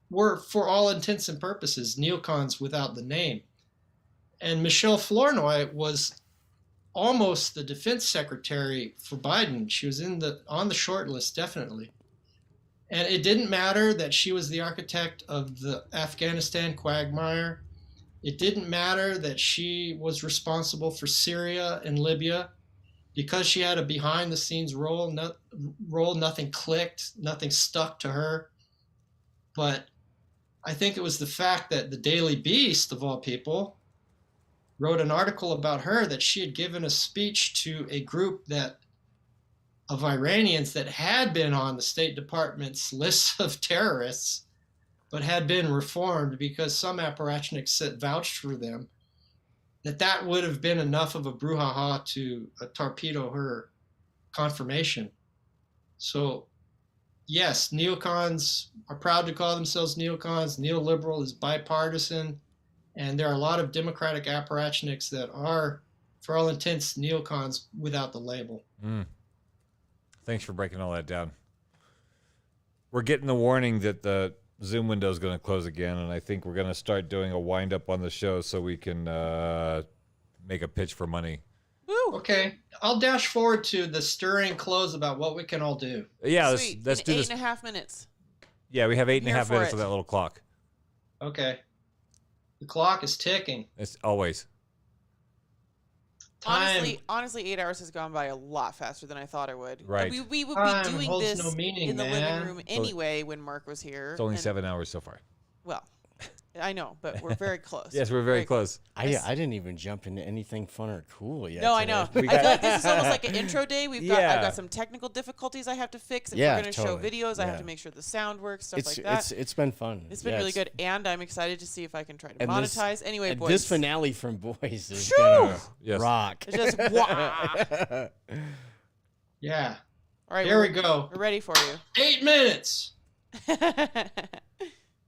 were, for all intents and purposes, neocons without the name. And Michelle Flournoy was almost the defense secretary for Biden. She was on the short list, definitely. And it didn't matter that she was the architect of the Afghanistan quagmire. It didn't matter that she was responsible for Syria and Libya. Because she had a behind-the-scenes role, nothing clicked, nothing stuck to her. But I think it was the fact that the Daily Beast, of all people, wrote an article about her, that she had given a speech to a group that of Iranians that had been on the State Department's list of terrorists, but had been reformed because some apparatchiks vouched for them, that would have been enough of a brouhaha to torpedo her confirmation. So, yes, neocons are proud to call themselves neocons. Neoliberal is bipartisan. And there are a lot of Democratic apparatchiks that are, for all intents, neocons without the label. Thanks for breaking all that down. We're getting the warning that the Zoom window is going to close again, and I think we're going to start doing a wind-up on the show so we can make a pitch for money. Woo. Okay, I'll dash forward to the stirring close about what we can all do. Yeah, Sweet. let's do in this. 8.5 minutes. Yeah, we have 8.5 Here for minutes it. of that little clock. Okay. The clock is ticking. It's always. Time. Honestly, 8 hours has gone by a lot faster than I thought it would. Right. We would Time be doing holds this no meaning, in the man. living room anyway when Mark was here. It's only and- 7 hours so far. Well, I know, but we're very close. Yes, we're very close. I didn't even jump into anything fun or cool yet. No, I today. know. I feel like this is almost like an intro day. I've Yeah. got some technical difficulties I have to fix. If Yeah, we're going to totally. show videos, I have Yeah. to make sure the sound works, stuff It's like that. it's been fun. It's been Yeah, really it's- good, and I'm excited to see if I can try to And this- monetize. Anyway, and boys. this finale from Boys is Shoo! gonna Yes. rock. It's just wah. Yeah. All right, There we go. We're ready for you. 8 minutes.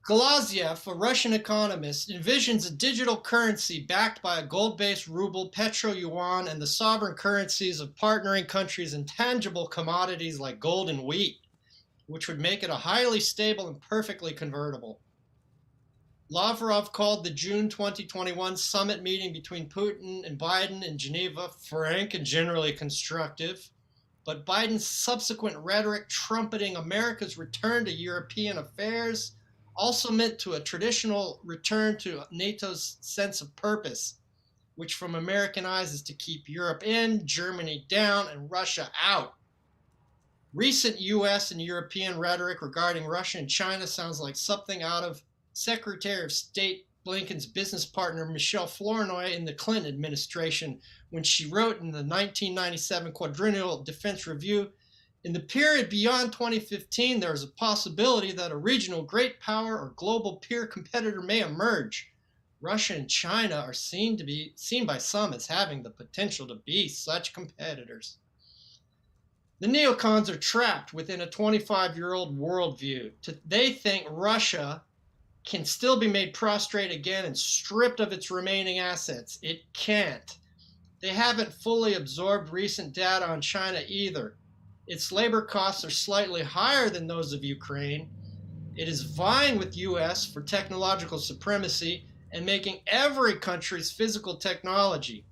Glaziev, a Russian economist, envisions a digital currency backed by a gold-based ruble, petro-yuan, and the sovereign currencies of partnering countries in tangible commodities like gold and wheat, which would make it a highly stable and perfectly convertible. Lavrov called the June 2021 summit meeting between Putin and Biden in Geneva frank and generally constructive, but Biden's subsequent rhetoric trumpeting America's return to European affairs also meant to a traditional return to NATO's sense of purpose, which from American eyes is to keep Europe in, Germany down, and Russia out. Recent U.S. and European rhetoric regarding Russia and China sounds like something out of Secretary of State Blinken's business partner Michelle Flournoy in the Clinton administration when she wrote in the 1997 Quadrennial Defense Review, "In the period beyond 2015, there is a possibility that a regional great power or global peer competitor may emerge. Russia and China are seen by some as having the potential to be such competitors." The neocons are trapped within a 25-year-old worldview. They think Russia can still be made prostrate again and stripped of its remaining assets. It can't. They haven't fully absorbed recent data on China either. Its labor costs are slightly higher than those of Ukraine. It is vying with U.S. for technological supremacy and making every country's physical technology.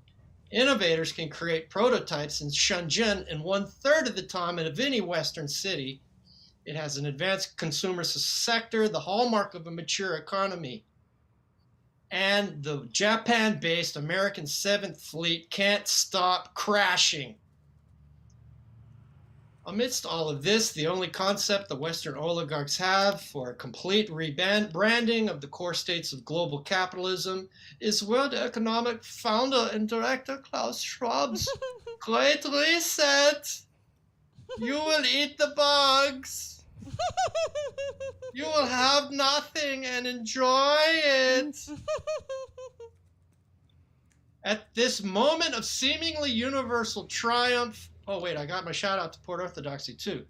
Innovators can create prototypes in Shenzhen in 1/3 of the time of any Western city. It has an advanced consumer sector, the hallmark of a mature economy. And the Japan-based American 7th Fleet can't stop crashing. Amidst all of this, the only concept the Western oligarchs have for a complete rebranding of the core states of global capitalism is World Economic founder and director Klaus Schwab's Great Reset. You will eat the bugs. You will have nothing and enjoy it. At this moment of seemingly universal triumph, oh wait, I got my shout out to Postorthodoxy too.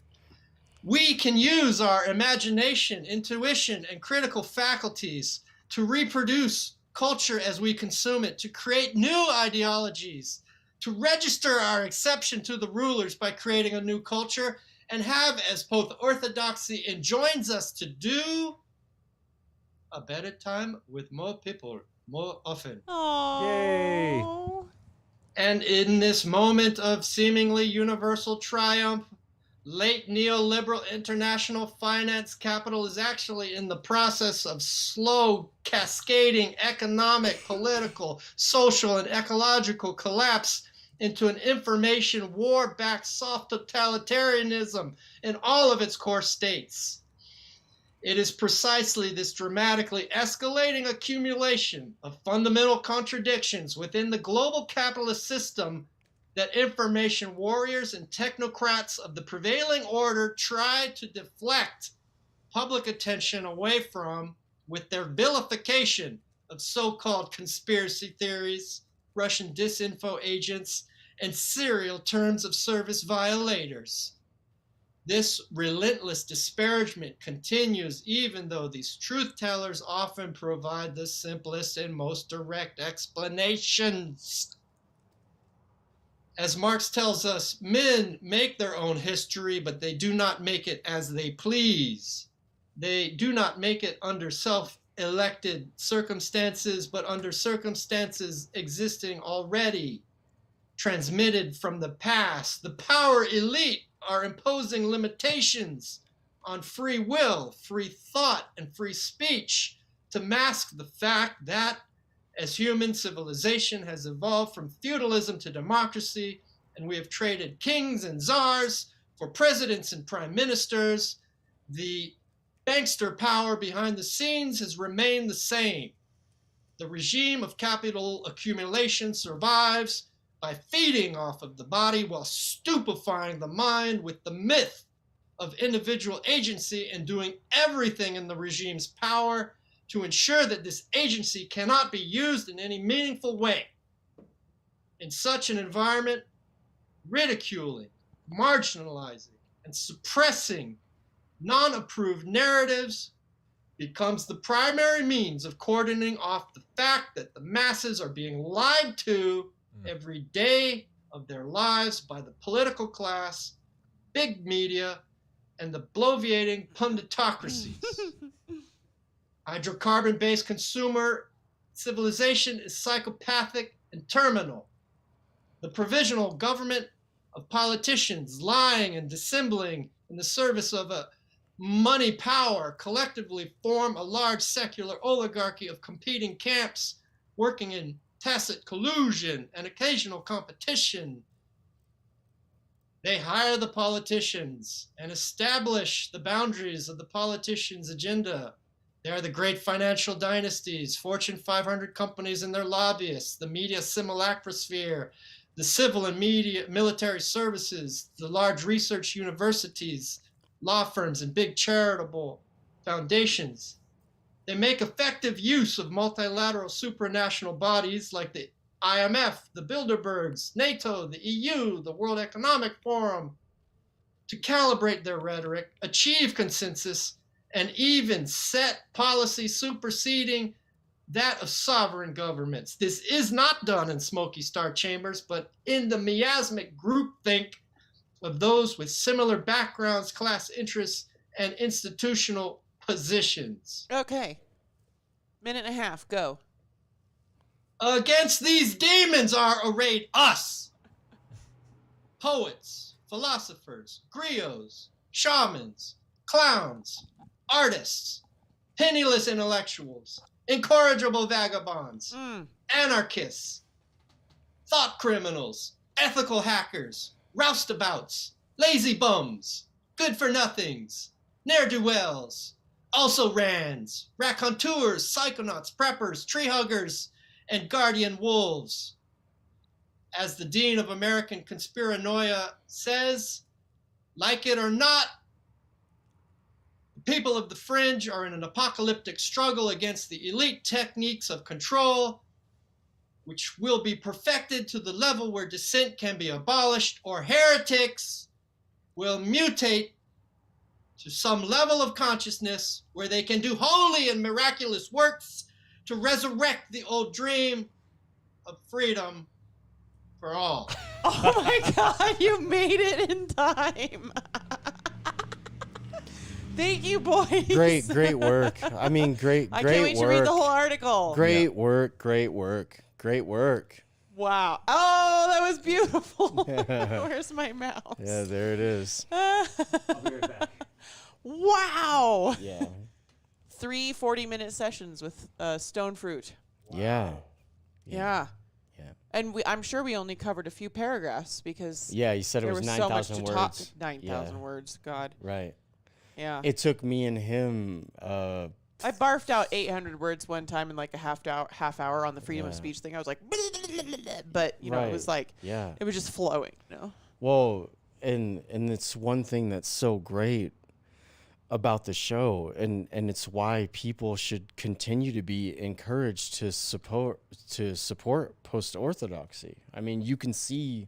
We can use our imagination, intuition, and critical faculties to reproduce culture as we consume it, to create new ideologies, to register our exception to the rulers by creating a new culture, and have, as Post-Orthodoxy enjoins us to do, a better time with more people, more often. Aww. Yay. And in this moment of seemingly universal triumph, late neoliberal international finance capital is actually in the process of slow, cascading economic, political, social, and ecological collapse into an information war-backed soft totalitarianism in all of its core states. It is precisely this dramatically escalating accumulation of fundamental contradictions within the global capitalist system that information warriors and technocrats of the prevailing order try to deflect public attention away from with their vilification of so-called conspiracy theories, Russian disinfo agents, and serial terms of service violators. This relentless disparagement continues even though these truth tellers often provide the simplest and most direct explanations. As Marx tells us, men make their own history, but they do not make it as they please. They do not make it under self-elected circumstances, but under circumstances existing already, transmitted from the past. The power elite are imposing limitations on free will, free thought, and free speech to mask the fact that as human civilization has evolved from feudalism to democracy, and we have traded kings and czars for presidents and prime ministers, the bankster power behind the scenes has remained the same. The regime of capital accumulation survives by feeding off of the body while stupefying the mind with the myth of individual agency and doing everything in the regime's power to ensure that this agency cannot be used in any meaningful way. In such an environment, ridiculing, marginalizing, and suppressing non-approved narratives becomes the primary means of cordoning off the fact that the masses are being lied to every day of their lives by the political class, big media, and the bloviating punditocracies. Hydrocarbon-based consumer civilization is psychopathic and terminal. The provisional government of politicians lying and dissembling in the service of a money power collectively form a large secular oligarchy of competing camps working in tacit collusion and occasional competition. They hire the politicians and establish the boundaries of the politicians' agenda. They are the great financial dynasties, Fortune 500 companies and their lobbyists, the media simulacrosphere, the civil and military services, the large research universities, law firms, and big charitable foundations. They make effective use of multilateral supranational bodies like the IMF, the Bilderbergs, NATO, the EU, the World Economic Forum to calibrate their rhetoric, achieve consensus, and even set policy superseding that of sovereign governments. This is not done in smoky star chambers, but in the miasmic groupthink of those with similar backgrounds, class interests, and institutional positions. Okay. Minute and a half, go. Against these demons are arrayed us, poets, philosophers, griots, shamans, clowns, artists, penniless intellectuals, incorrigible vagabonds, anarchists, thought criminals, ethical hackers, roustabouts, lazy bums, good-for-nothings, ne'er-do-wells, also rands, raconteurs, psychonauts, preppers, tree huggers, and guardian wolves. As the Dean of American Conspiranoia says, like it or not, the people of the fringe are in an apocalyptic struggle against the elite techniques of control, which will be perfected to the level where dissent can be abolished, or heretics will mutate to some level of consciousness where they can do holy and miraculous works to resurrect the old dream of freedom for all. Oh my God, you made it in time. Thank you, boys. Great work. I mean, great I can't wait to read the whole article. Great work. Wow. Oh, that was beautiful. Where's my mouse? Yeah, there it is. I'll be right back. Wow. Yeah. 3 40-minute sessions with stone fruit. Yeah. Yeah. Yeah. And I'm sure we only covered a few paragraphs because Yeah, you said it there was was so much 9,000 to words. talk. 9,000 words. God. Right. Yeah. It took me and him I barfed out 800 words one time in like a half hour on the freedom of Yeah. speech thing. I was like, but you know, it was like, yeah, it was just flowing, you know? Well, and it's one thing that's so great about the show, and it's why people should continue to be encouraged to support post-orthodoxy. I mean, you can see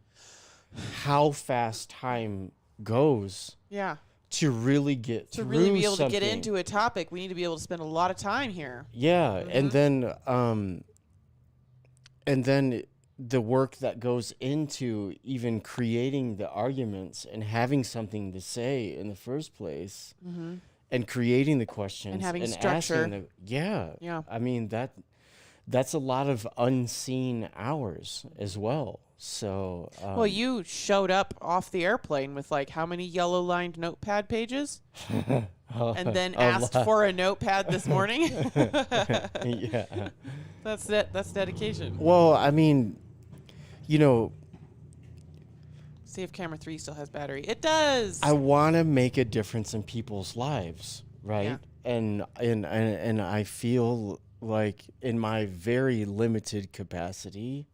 how fast time goes. Yeah. To really get to through really be able something. to get into a topic, we need to be able to spend a lot of time here. Yeah, and then the work that goes into even creating the arguments and having something to say in the first place, and creating the questions and having and structure. asking yeah. Yeah. I mean that's a lot of unseen hours as well. So well, you showed up off the airplane with like how many yellow lined notepad pages, and then asked for a notepad this morning. yeah. That's it. That's dedication. Well, I mean, you know, see if camera 3 still has battery. It does. I want to make a difference in people's lives, right? Yeah. And I feel like in my very limited capacity,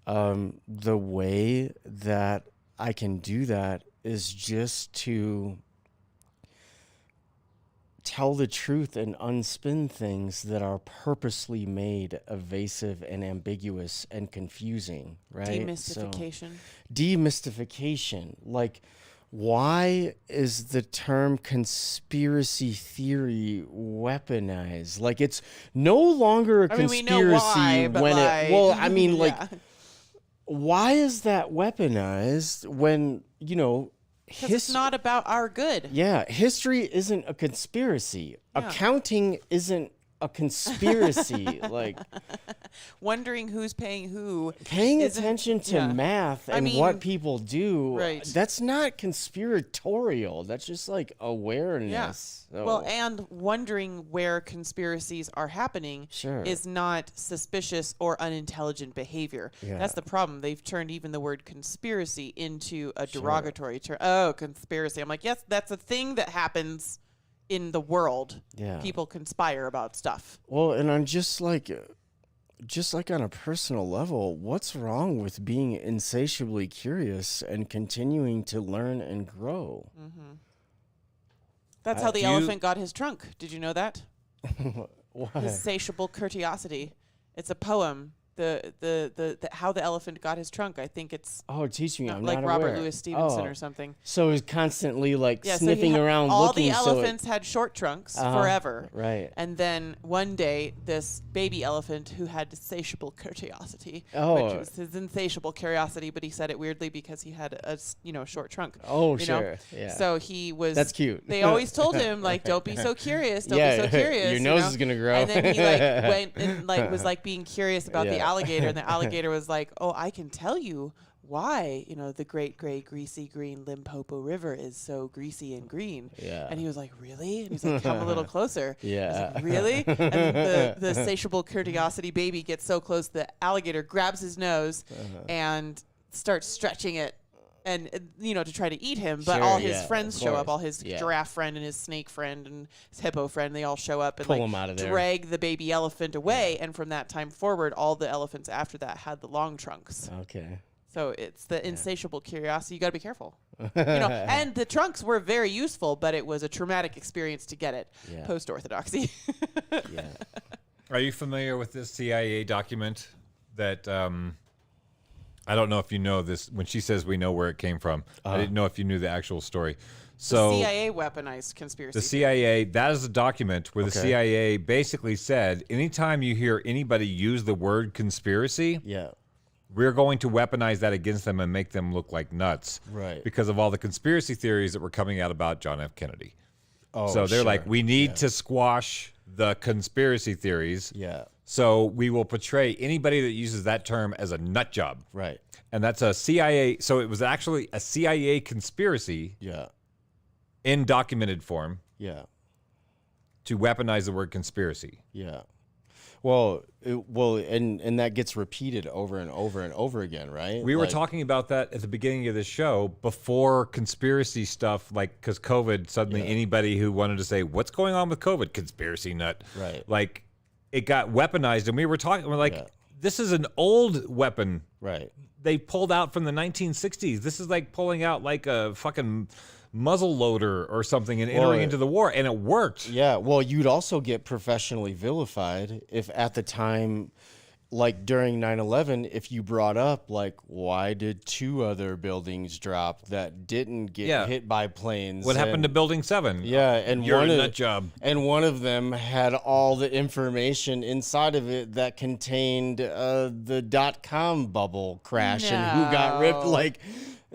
the way that I can do that is just to tell the truth and unspin things that are purposely made evasive and ambiguous and confusing, right? Demystification. So, demystification. Like, why is the term conspiracy theory weaponized? Like, it's no longer a conspiracy we know why, but when like, well, I mean, like, yeah. Why is that weaponized when, you know, because it's not about our good. Yeah, history isn't a conspiracy. Yeah. Accounting isn't a conspiracy. Like, wondering who's paying who. Paying attention to math and what people do. Right. That's not conspiratorial. That's just like awareness. Yeah. So. Well, and wondering where conspiracies are happening is not suspicious or unintelligent behavior. Yeah. That's the problem. They've turned even the word conspiracy into a derogatory term. Oh, conspiracy. I'm like, yes, that's a thing that happens in the world. Yeah. People conspire about stuff. Well, and I'm just like on a personal level, what's wrong with being insatiably curious and continuing to learn and grow? Mm-hmm. That's how the elephant got his trunk. Did you know that? Why? Insatiable curiosity. It's a poem. The how the elephant got his trunk. I think it's teach me. I'm like not Robert aware. Louis Stevenson or something. So he's constantly like sniffing around, all looking. All the elephants had short trunks forever, right? And then one day, this baby elephant who had insatiable curiosity, which was his insatiable curiosity, but he said it weirdly because he had a short trunk. Oh, sure, yeah. So he was. That's cute. They always told him like, "Don't be so curious. Don't be so curious. Your nose is gonna grow." And then he like went and like was like being curious about the alligator, and the alligator was like, "Oh, I can tell you why, the great gray greasy green Limpopo River is so greasy and green." Yeah. And he was like, "Really?" And he's like, "Come a little closer." Yeah. Like, really? And the satiable curiosity baby gets so close, the alligator grabs his nose and starts stretching it. And, to try to eat him. But all his friends show up, all his giraffe friend and his snake friend and his hippo friend. They all show up and pull him out of there, drag the baby elephant away. And from that time forward, all the elephants after that had the long trunks. Okay. So it's the insatiable curiosity. You got to be careful. And the trunks were very useful, but it was a traumatic experience to get it. Yeah. Post-Orthodoxy. Yeah. Are you familiar with this CIA document that... I don't know if you know this. When she says we know where it came from, I didn't know if you knew the actual story. So the CIA weaponized conspiracy. The CIA, that is a document where the CIA basically said, anytime you hear anybody use the word conspiracy, we're going to weaponize that against them and make them look like nuts. Right. Because of all the conspiracy theories that were coming out about John F. Kennedy. Oh, so they're like, we need to squash the conspiracy theories. Yeah. So we will portray anybody that uses that term as a nut job. Right. And that's a CIA. So it was actually a CIA conspiracy. Yeah. In documented form. Yeah. To weaponize the word conspiracy. Yeah. Well, and that gets repeated over and over and over again, right? We were talking about that at the beginning of the show before conspiracy stuff, like because COVID, suddenly anybody who wanted to say, what's going on with COVID? Conspiracy nut. Right. Like, it got weaponized, and we were talking, we're like, this is an old weapon. Right. They pulled out from the 1960s. This is like pulling out like a fucking muzzle loader or something and entering into the war, and it worked. Yeah, well, you'd also get professionally vilified if at the time, like during 9/11, if you brought up, like, why did 2 other buildings drop that didn't get hit by planes? What happened to Building 7? Yeah, and You're a nut job. And one of them had all the information inside of it that contained the .com bubble crash and who got ripped. Like,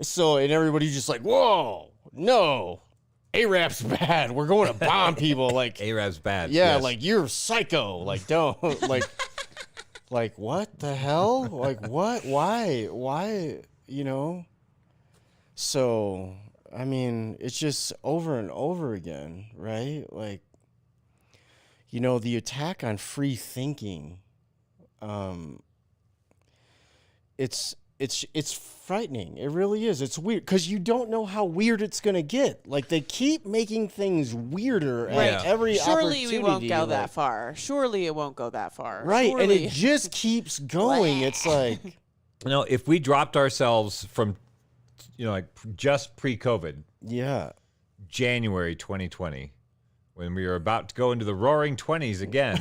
so, and everybody's just like, whoa, no. Arab's bad. We're going to bomb people. Like, Arab's bad. yeah, yes. like, you're psycho. Like, don't. Like, what the hell? Like, what? Why? You know? So, I mean, it's just over and over again, right? Like, you know, the attack on free thinking, it's frightening. It really is. It's weird because you don't know how weird it's going to get. Like, they keep making things weirder at every opportunity. Surely we won't go that far. Surely it won't go that far. Right, Surely. and it just keeps going. It's like, you know, if we dropped ourselves from, you know, like just pre-COVID, yeah. January 2020, when we were about to go into the roaring 20s again.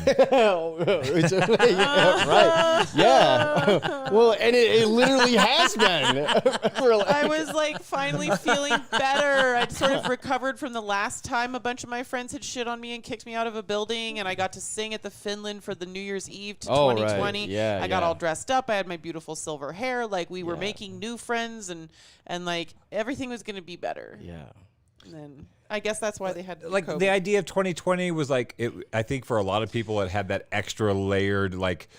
Right. Yeah. Well, and it literally has been. I was like finally feeling better. I'd sort of recovered from the last time a bunch of my friends had shit on me and kicked me out of a building, and I got to sing at the Finland for the New Year's Eve to 2020. Right. Yeah, I got all dressed up. I had my beautiful silver hair. Like, we were making new friends, and like everything was going to be better. Yeah. And then I guess that's why they had Like COVID. the idea of 2020 was like, I think for a lot of people it had that extra layered, like,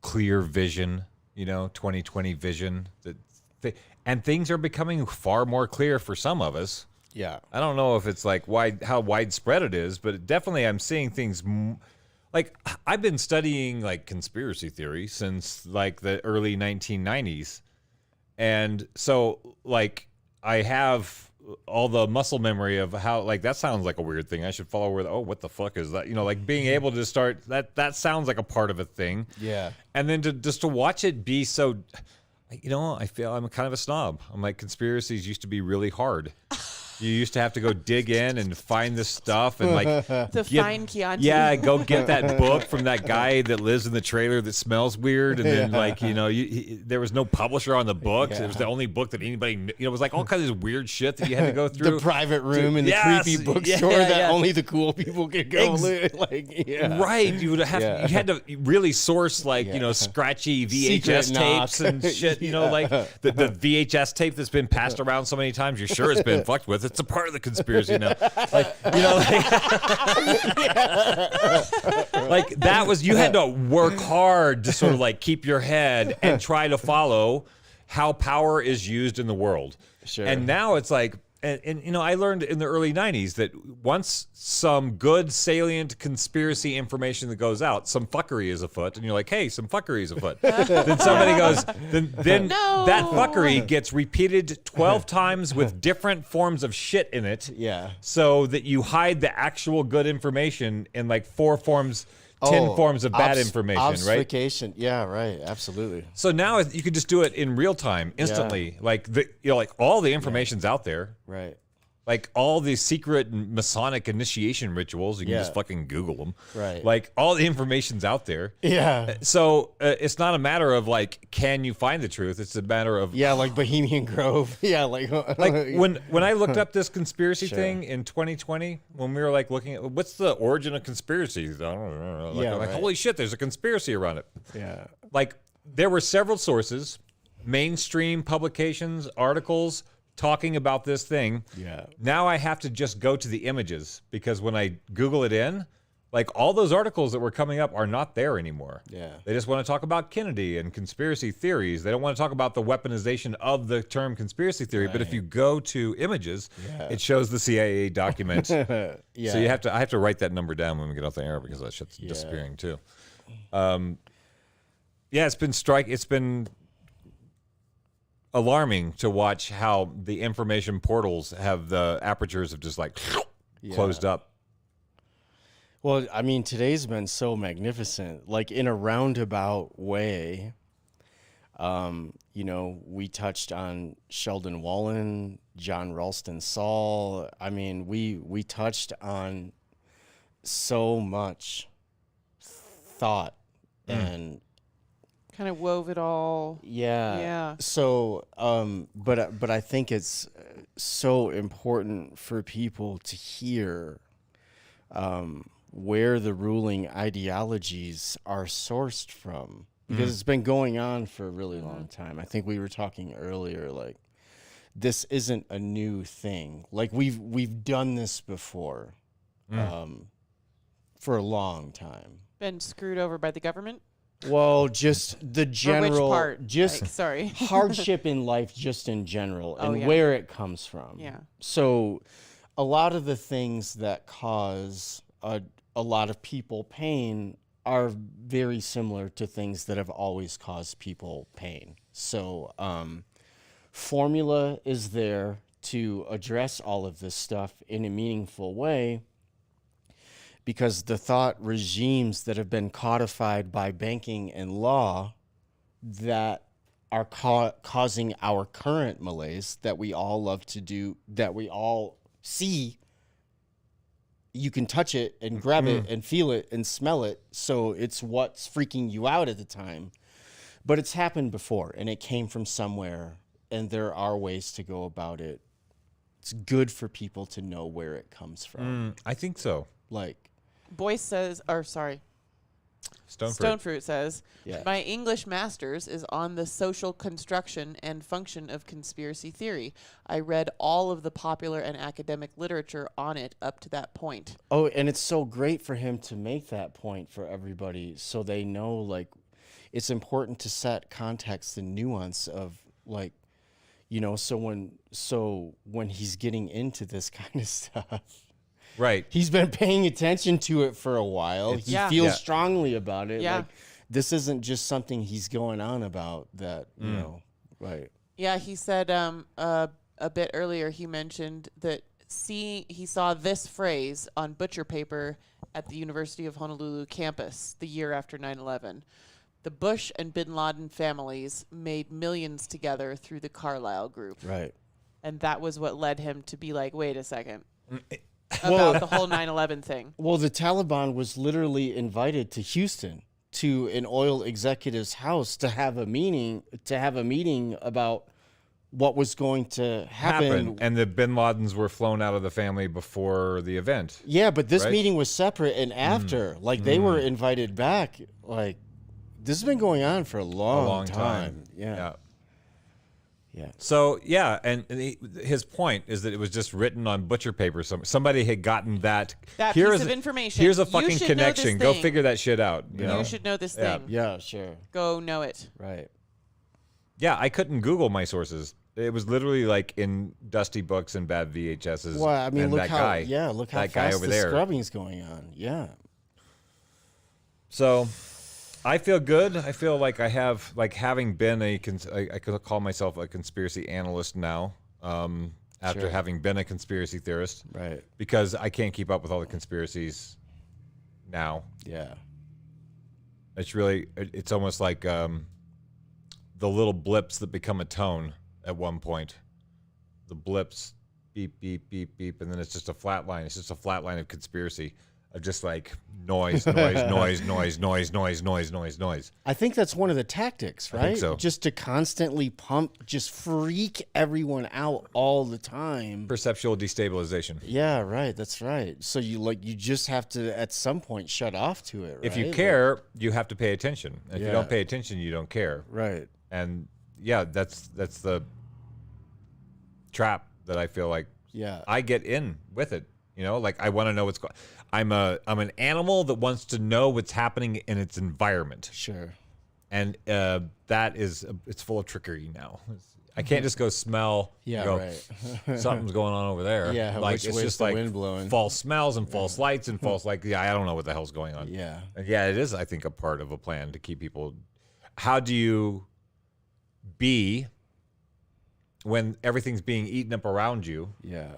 clear vision, you know, 2020 vision. And things are becoming far more clear for some of us. Yeah. I don't know if it's like how widespread it is, but definitely I'm seeing things like, I've been studying like conspiracy theory since like the early 1990s. And so like I have all the muscle memory of how, like, that sounds like a weird thing. I should follow where, what the fuck is that? You know, like being able to start, that sounds like a part of a thing. Yeah. And then to watch it be so, you know, I feel I'm kind of a snob. I'm like, conspiracies used to be really hard. You used to have to go dig in and find this stuff and like find Chianti. Yeah, go get that book from that guy that lives in the trailer that smells weird, and then like, you know, there was no publisher on the book. It was the only book that anybody knew. You know, it was like all kinds of weird shit that you had to go through. The private room in the creepy bookstore that only the cool people could go. Right, you would have you had to really source like you know, scratchy VHS tapes and shit. You know, like the VHS tape that's been passed around so many times. You're sure it's been fucked with. It's a part of the conspiracy now. Like, you know, like that was, you had to work hard to sort of like keep your head and try to follow how power is used in the world. Sure. And now it's like, and you know, I learned in the early 90s that once some good salient conspiracy information that goes out, some fuckery is afoot, and you're like, hey, some fuckery is afoot. Then somebody goes, then that fuckery gets repeated 12 times with different forms of shit in it. Yeah. So that you hide the actual good information in like 4 forms, 10 forms of bad information, right? Obfuscation. Yeah, right. Absolutely. So now you can just do it in real time, instantly. Yeah. Like you know, like all the information's out there. Right. Like all the secret Masonic initiation rituals, you can just fucking Google them. Right. Like all the information's out there. Yeah. So it's not a matter of like, can you find the truth? It's a matter of like Bohemian Grove. Yeah, like when I looked up this conspiracy thing in 2020, when we were like looking at what's the origin of conspiracies, I don't know. Like holy shit, there's a conspiracy around it. Yeah. Like there were several sources, mainstream publications, articles talking about this thing. Yeah. Now I have to just go to the images because when I Google it in, like all those articles that were coming up are not there anymore. Yeah. They just want to talk about Kennedy and conspiracy theories. They don't want to talk about the weaponization of the term conspiracy theory. Right. But if you go to images, it shows the CIA document. So I have to write that number down when we get off the air because that shit's disappearing too. It's been alarming to watch how the information portals have the apertures of just like closed up. Well, I mean, today's been so magnificent, like in a roundabout way. You know, we touched on Sheldon Wallen, John Ralston Saul. I mean, we touched on so much thought and kind of wove it all. yeah. So, but I think it's so important for people to hear where the ruling ideologies are sourced from, because it's been going on for a really long time. I think we were talking earlier, like this isn't a new thing. Like we've done this before, for a long time. Been screwed over by the government. Well, just the general, which part? just Like, sorry. hardship in life, just in general, Oh, and yeah. where it comes from. Yeah. So, a lot of the things that cause a lot of people pain are very similar to things that have always caused people pain. So, formula is there to address all of this stuff in a meaningful way, because the thought regimes that have been codified by banking and law that are causing our current malaise that we all love to do, that we all see, you can touch it and grab it and feel it and smell it. So it's what's freaking you out at the time. But it's happened before, and it came from somewhere, and there are ways to go about it. It's good for people to know where it comes from. I think so. Like, Boyce says, or sorry, Stonefruit says, Yeah. my English master's is on the social construction and function of conspiracy theory. I read all of the popular and academic literature on it up to that point. oh, and it's so great for him to make that point for everybody, so they know, like, it's important to set context and nuance of, like, you know, so when he's getting into this kind of stuff, Right. he's been paying attention to it for a while. He Yeah. feels Yeah. strongly about it. Yeah. Like, this isn't just something he's going on about that, you know, right. Yeah, he said a bit earlier, he mentioned that he saw this phrase on butcher paper at the University of Honolulu campus the year after 9/11. The Bush and bin Laden families made millions together through the Carlyle Group. Right. And that was what led him to be like, wait a second, Well- about the whole 9/11 thing. Well, the Taliban was literally invited to Houston to an oil executive's house to have a meeting about what was going to happen. And the bin Ladens were flown out of the family before the event. Yeah, but this Right? meeting was separate and after. Like, they were invited back. Like, this has been going on for a long time. Yeah. Yeah. So yeah, and his point is that it was just written on butcher paper. Somebody had gotten that. That Here's piece of information. Here's a You fucking should know this connection. Go thing. figure that shit out. You know? You should know this Yeah. thing. Yeah, sure. Go know it. Right. Yeah, I couldn't Google my sources. It was literally like in dusty books and bad VHSs. Well, I mean, and look that how guy, look how that guy fast over the there. scrubbing's going on. Yeah. So I feel good. I feel like I have, like, having been I could call myself a conspiracy analyst now, after Sure. having been a conspiracy theorist, Right. because I can't keep up with all the conspiracies now. Yeah. It's almost like the little blips that become a tone at one point. The blips, beep, beep, beep, beep, and then it's just a flat line. It's just a flat line of conspiracy. Of just like noise. I think that's one of the tactics, right? I think so. Just to constantly just freak everyone out all the time. Perceptual destabilization. Yeah, right. That's right. So you just have to at some point shut off to it, right? If you care, you have to pay attention. If you Yeah. don't pay attention, you don't care. Right. And yeah, that's the trap that I feel like Yeah. I get in with it. You know, like I want to know what's going. I'm an animal that wants to know what's happening in its environment, Sure. and it's full of trickery now. I can't just go smell. Yeah, go, right. Something's going on over there. Yeah, like which it's way's just the like wind blowing? false smells and false lights and false Yeah, I don't know what the hell's going on. Yeah. And yeah, it is. I think a part of a plan to keep people. How do you be when everything's being eaten up around you? Yeah.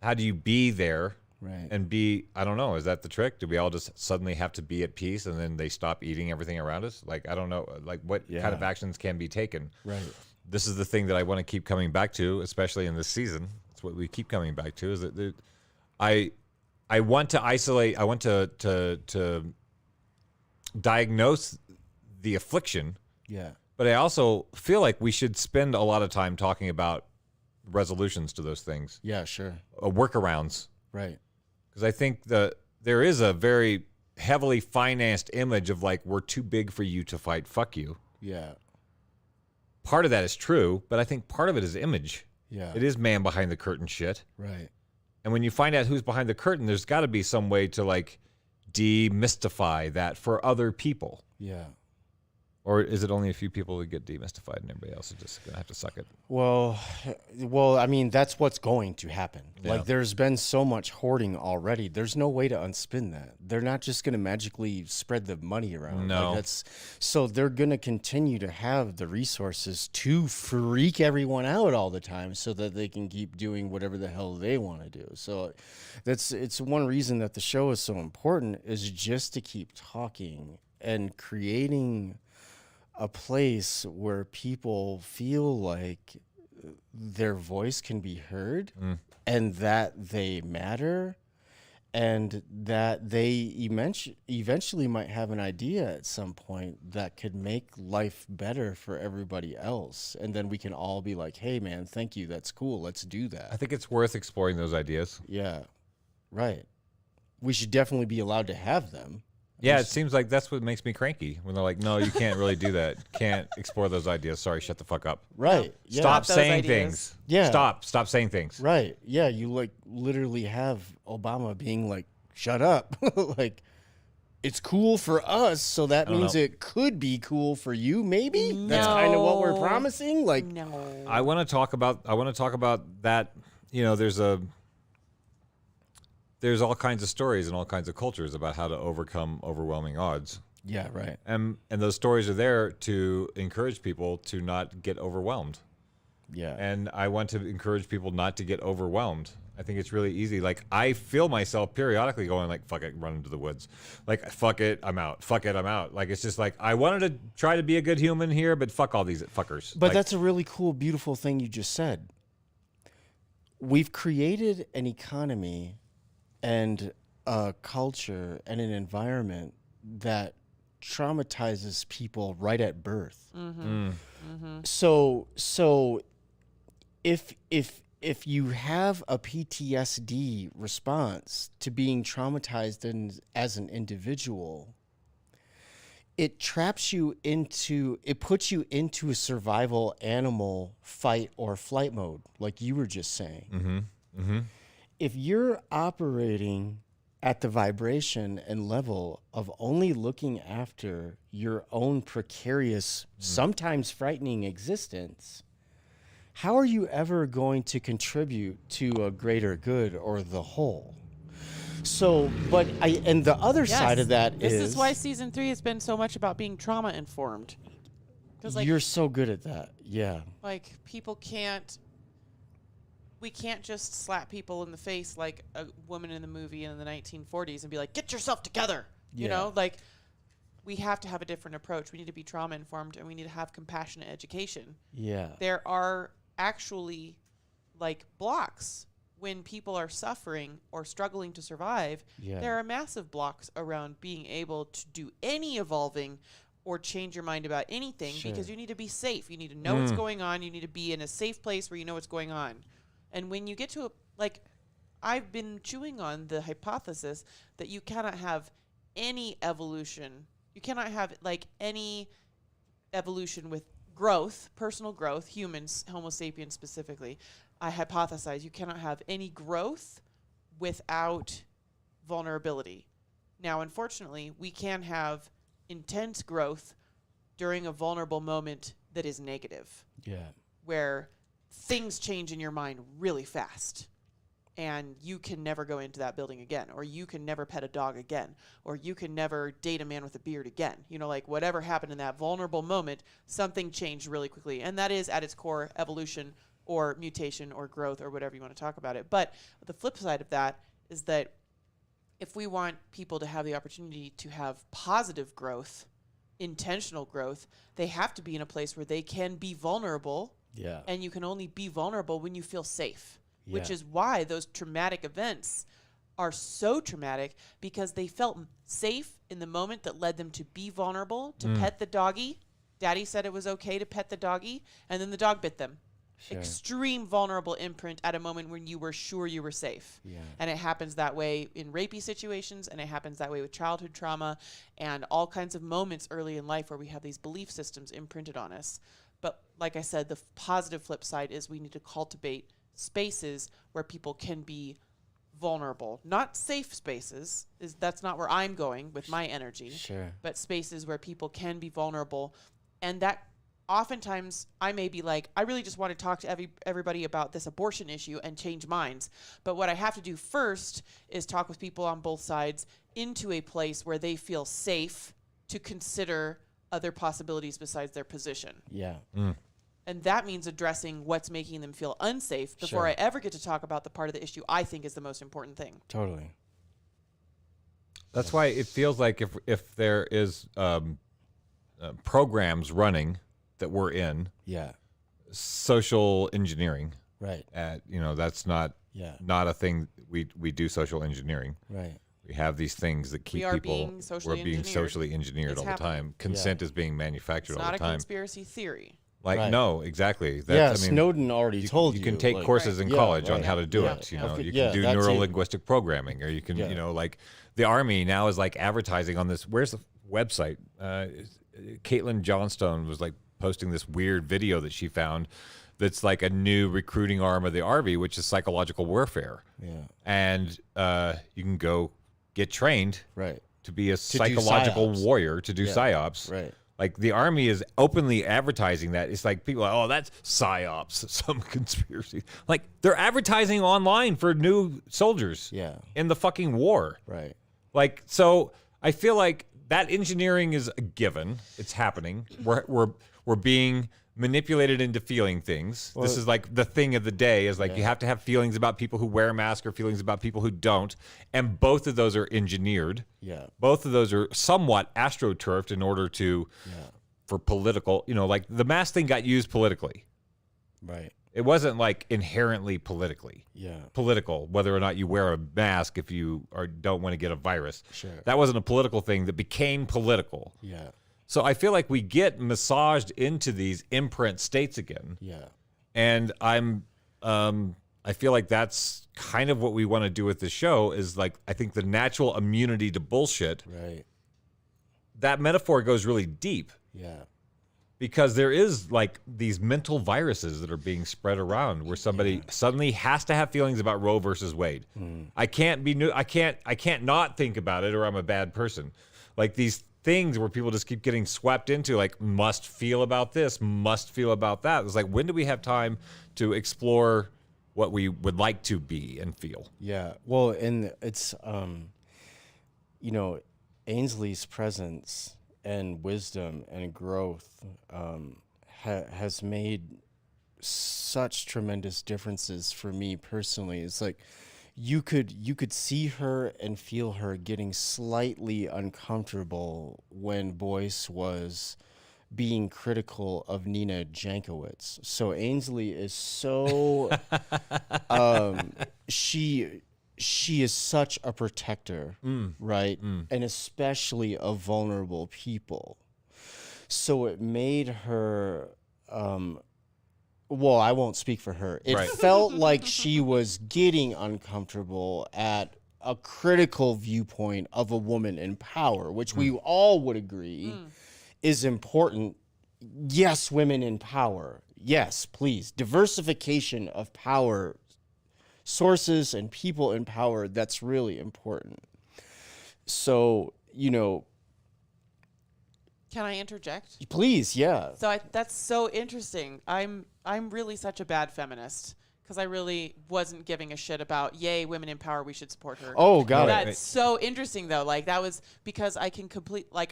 How do you be there Right. And B, I don't know, is that the trick? Do we all just suddenly have to be at peace and then they stop eating everything around us? Like, I don't know, like what kind of actions can be taken? Right. This is the thing that I want to keep coming back to, especially in this season. It's what we keep coming back to, is that I want to isolate, I want to diagnose the affliction. Yeah. But I also feel like we should spend a lot of time talking about resolutions to those things, Yeah, sure. Workarounds. Right. Because I think there is a very heavily financed image of like, we're too big for you to fight, fuck you. Yeah. Part of that is true, but I think part of it is image. Yeah. It is man behind the curtain shit. Right. And when you find out who's behind the curtain, there's got to be some way to like demystify that for other people. Yeah. Or is it only a few people that get demystified and everybody else is just going to have to suck it? Well, I mean, that's what's going to happen. Yeah. Like, there's been so much hoarding already. There's no way to unspin that. They're not just going to magically spread the money around. No. Like, so they're going to continue to have the resources to freak everyone out all the time so that they can keep doing whatever the hell they want to do. So it's one reason that the show is so important, is just to keep talking and creating a place where people feel like their voice can be heard and that they matter and that they eventually might have an idea at some point that could make life better for everybody else. And then we can all be like, hey, man, thank you. That's cool. Let's do that. I think it's worth exploring those ideas. Yeah, right. We should definitely be allowed to have them. Yeah, it seems like that's what makes me cranky when they're like, no, you can't really do that. Can't explore those ideas. Sorry, shut the fuck up. Right. Yeah. Stop those saying ideas. things. Yeah. Stop saying things. Right. Yeah. You like literally have Obama being like, shut up. Like, it's cool for us. So that means know. it could be cool for you. Maybe that's kind of what we're No. promising. Like, No. I want to talk about that. You know, there's all kinds of stories and all kinds of cultures about how to overcome overwhelming odds. yeah, right. And those stories are there to encourage people to not get overwhelmed. Yeah. And I want to encourage people not to get overwhelmed. I think it's really easy. Like, I feel myself periodically going like, fuck it, run into the woods. Like, fuck it, I'm out. Fuck it, I'm out. Like, it's just like, I wanted to try to be a good human here, but fuck all these fuckers. But like, that's a really cool, beautiful thing you just said. We've created an economy and a culture and an environment that traumatizes people right at birth. So if you have a PTSD response to being traumatized as an individual, it puts you into a survival animal fight or flight mode, like you were just saying. If you're operating at the vibration and level of only looking after your own precarious, sometimes frightening existence, how are you ever going to contribute to a greater good or the whole? So, and the other side of that this is why season 3 has been so much about being trauma informed. Because you're so good at that. Yeah. like we can't just slap people in the face like a woman in the movie in the 1940s and be like, get yourself together. You know, like, we have to have a different approach. We need to be trauma informed and we need to have compassionate education. Yeah. There are actually like blocks when people are suffering or struggling to survive. Yeah. There are massive blocks around being able to do any evolving or change your mind about anything because you need to be safe. You need to know what's going on. You need to be in a safe place where you know what's going on. And when you get to I've been chewing on the hypothesis that you cannot have any evolution. You cannot have any evolution with growth, personal growth, humans, Homo sapiens specifically. I hypothesize you cannot have any growth without vulnerability. Now, unfortunately, we can have intense growth during a vulnerable moment that is negative. Yeah. Where things change in your mind really fast and you can never go into that building again, or you can never pet a dog again, or you can never date a man with a beard again. You know, like whatever happened in that vulnerable moment, something changed really quickly. And that is at its core evolution or mutation or growth or whatever you want to talk about it. But the flip side of that is that if we want people to have the opportunity to have positive growth, intentional growth, they have to be in a place where they can be vulnerable. Yeah. And you can only be vulnerable when you feel safe, which Yeah. is why those traumatic events are so traumatic, because they felt safe in the moment that led them to be vulnerable, to pet the doggy. Daddy said it was okay to pet the doggy, and then the dog bit them. Sure. Extreme vulnerable imprint at a moment when you were sure you were safe. Yeah. And it happens that way in rapey situations, and it happens that way with childhood trauma and all kinds of moments early in life where we have these belief systems imprinted on us. But like I said, the positive flip side is we need to cultivate spaces where people can be vulnerable. Not safe spaces, that's not where I'm going with my energy. Sure. But spaces where people can be vulnerable. And that oftentimes I may be like, I really just want to talk to everybody about this abortion issue and change minds. But what I have to do first is talk with people on both sides into a place where they feel safe to consider other possibilities besides their position. Yeah. And that means addressing what's making them feel unsafe before Sure. I ever get to talk about the part of the issue I think is the most important thing. Totally. That's why it feels like if there is programs running that we're in, Yeah. social engineering, Right. that's not Yeah. not a thing. We do social engineering. Right. We have these things that keep are people. being socially we're being engineered. socially engineered It's all the happening. time. Consent is being manufactured It's all not the a time. conspiracy theory. Like Right. no, exactly. Yeah. I mean, Snowden already told you. you can take like- courses in Yeah, college on right. how to do Yeah. it. Yeah. You Yeah, can do that too. neuro-linguistic programming, or you can, Yeah. like the Army now is like advertising on this. Where's the website? Caitlin Johnstone was like posting this weird video that she found that's like a new recruiting arm of the Army, which is psychological warfare. Yeah. And you can go get trained Right. to be a do psychological psyops. warrior, to do Yeah. psyops. Right. Like the Army is openly advertising that. It's like people are, oh, that's psyops, some conspiracy. Like they're advertising online for new soldiers Yeah. in the fucking war. Right. Like, so I feel like that engineering is a given. It's happening. We're being manipulated into feeling things. This is like the thing of the day is like you have to have feelings about people who wear masks or feelings about people who don't. And both of those are engineered. Yeah. Both of those are somewhat astroturfed in order to, for political, like the mask thing got used politically. Right. It wasn't like inherently Yeah. political, whether or not you wear a mask if you don't want to get a virus. Sure. That wasn't a political thing that became political. Yeah. So I feel like we get massaged into these imprint states again. Yeah. And I feel like that's kind of what we want to do with the show is like, I think the natural immunity to bullshit, Right. that metaphor goes really deep Yeah. because there is like these mental viruses that are being spread around where somebody suddenly has to have feelings about Roe versus Wade. I can't I can't not think about it or I'm a bad person. Like these things where people just keep getting swept into like must feel about this, must feel about that. It's like, when do we have time to explore what we would like to be and feel? Yeah. Well, and it's Ainsley's presence and wisdom and growth has made such tremendous differences for me personally. It's like you could see her and feel her getting slightly uncomfortable when Boyce was being critical of Nina Jankowicz. So Ainsley is so she is such a protector, right? And especially of vulnerable people. So it made her well, I won't speak for her. It Right. felt like she was getting uncomfortable at a critical viewpoint of a woman in power, which we all would agree is important. Yes, women in power. Yes, please. Diversification of power sources and people in power, that's really important. So, Can I interject? please, yeah. So that's so interesting. I'm really such a bad feminist because I really wasn't giving a shit about, yay, women in power, we should support her. Oh, got it. That's so interesting, though. Like, that was because I can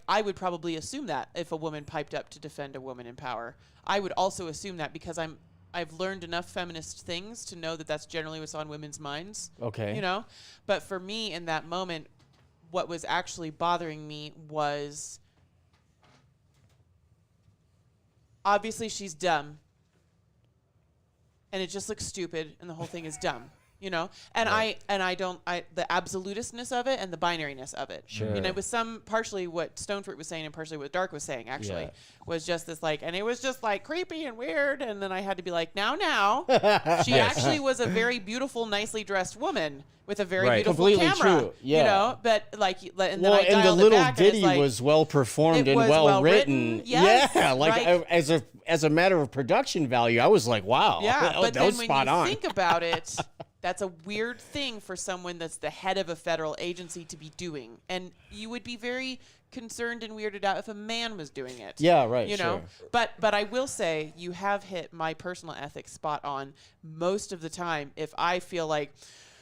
I would probably assume that if a woman piped up to defend a woman in power. I would also assume that because I'm I've learned enough feminist things to know that that's generally what's on women's minds. Okay. You know? But for me in that moment, what was actually bothering me was obviously she's dumb. And it just looks stupid and the whole thing is dumb. You know, and right. the absolutistness of it and the binariness of it. Sure. And it was partially what Stonefruit was saying and partially what Dark was saying, actually, was just this like, and it was just like creepy and weird. And then I had to be like, now. She actually was a very beautiful, nicely dressed woman with a very beautiful completely camera. True. Yeah. You know, but like, and then well, I and the dialed little it back ditty and it's like, was well performed and was well written. Yes, yeah, like right. as a matter of production value, I was like, wow. Yeah, but that then was when spot you on. think about it, that's a weird thing for someone that's the head of a federal agency to be doing. And you would be very concerned and weirded out if a man was doing it. Yeah, right. You know? But I will say you have hit my personal ethics spot on most of the time. If I feel like,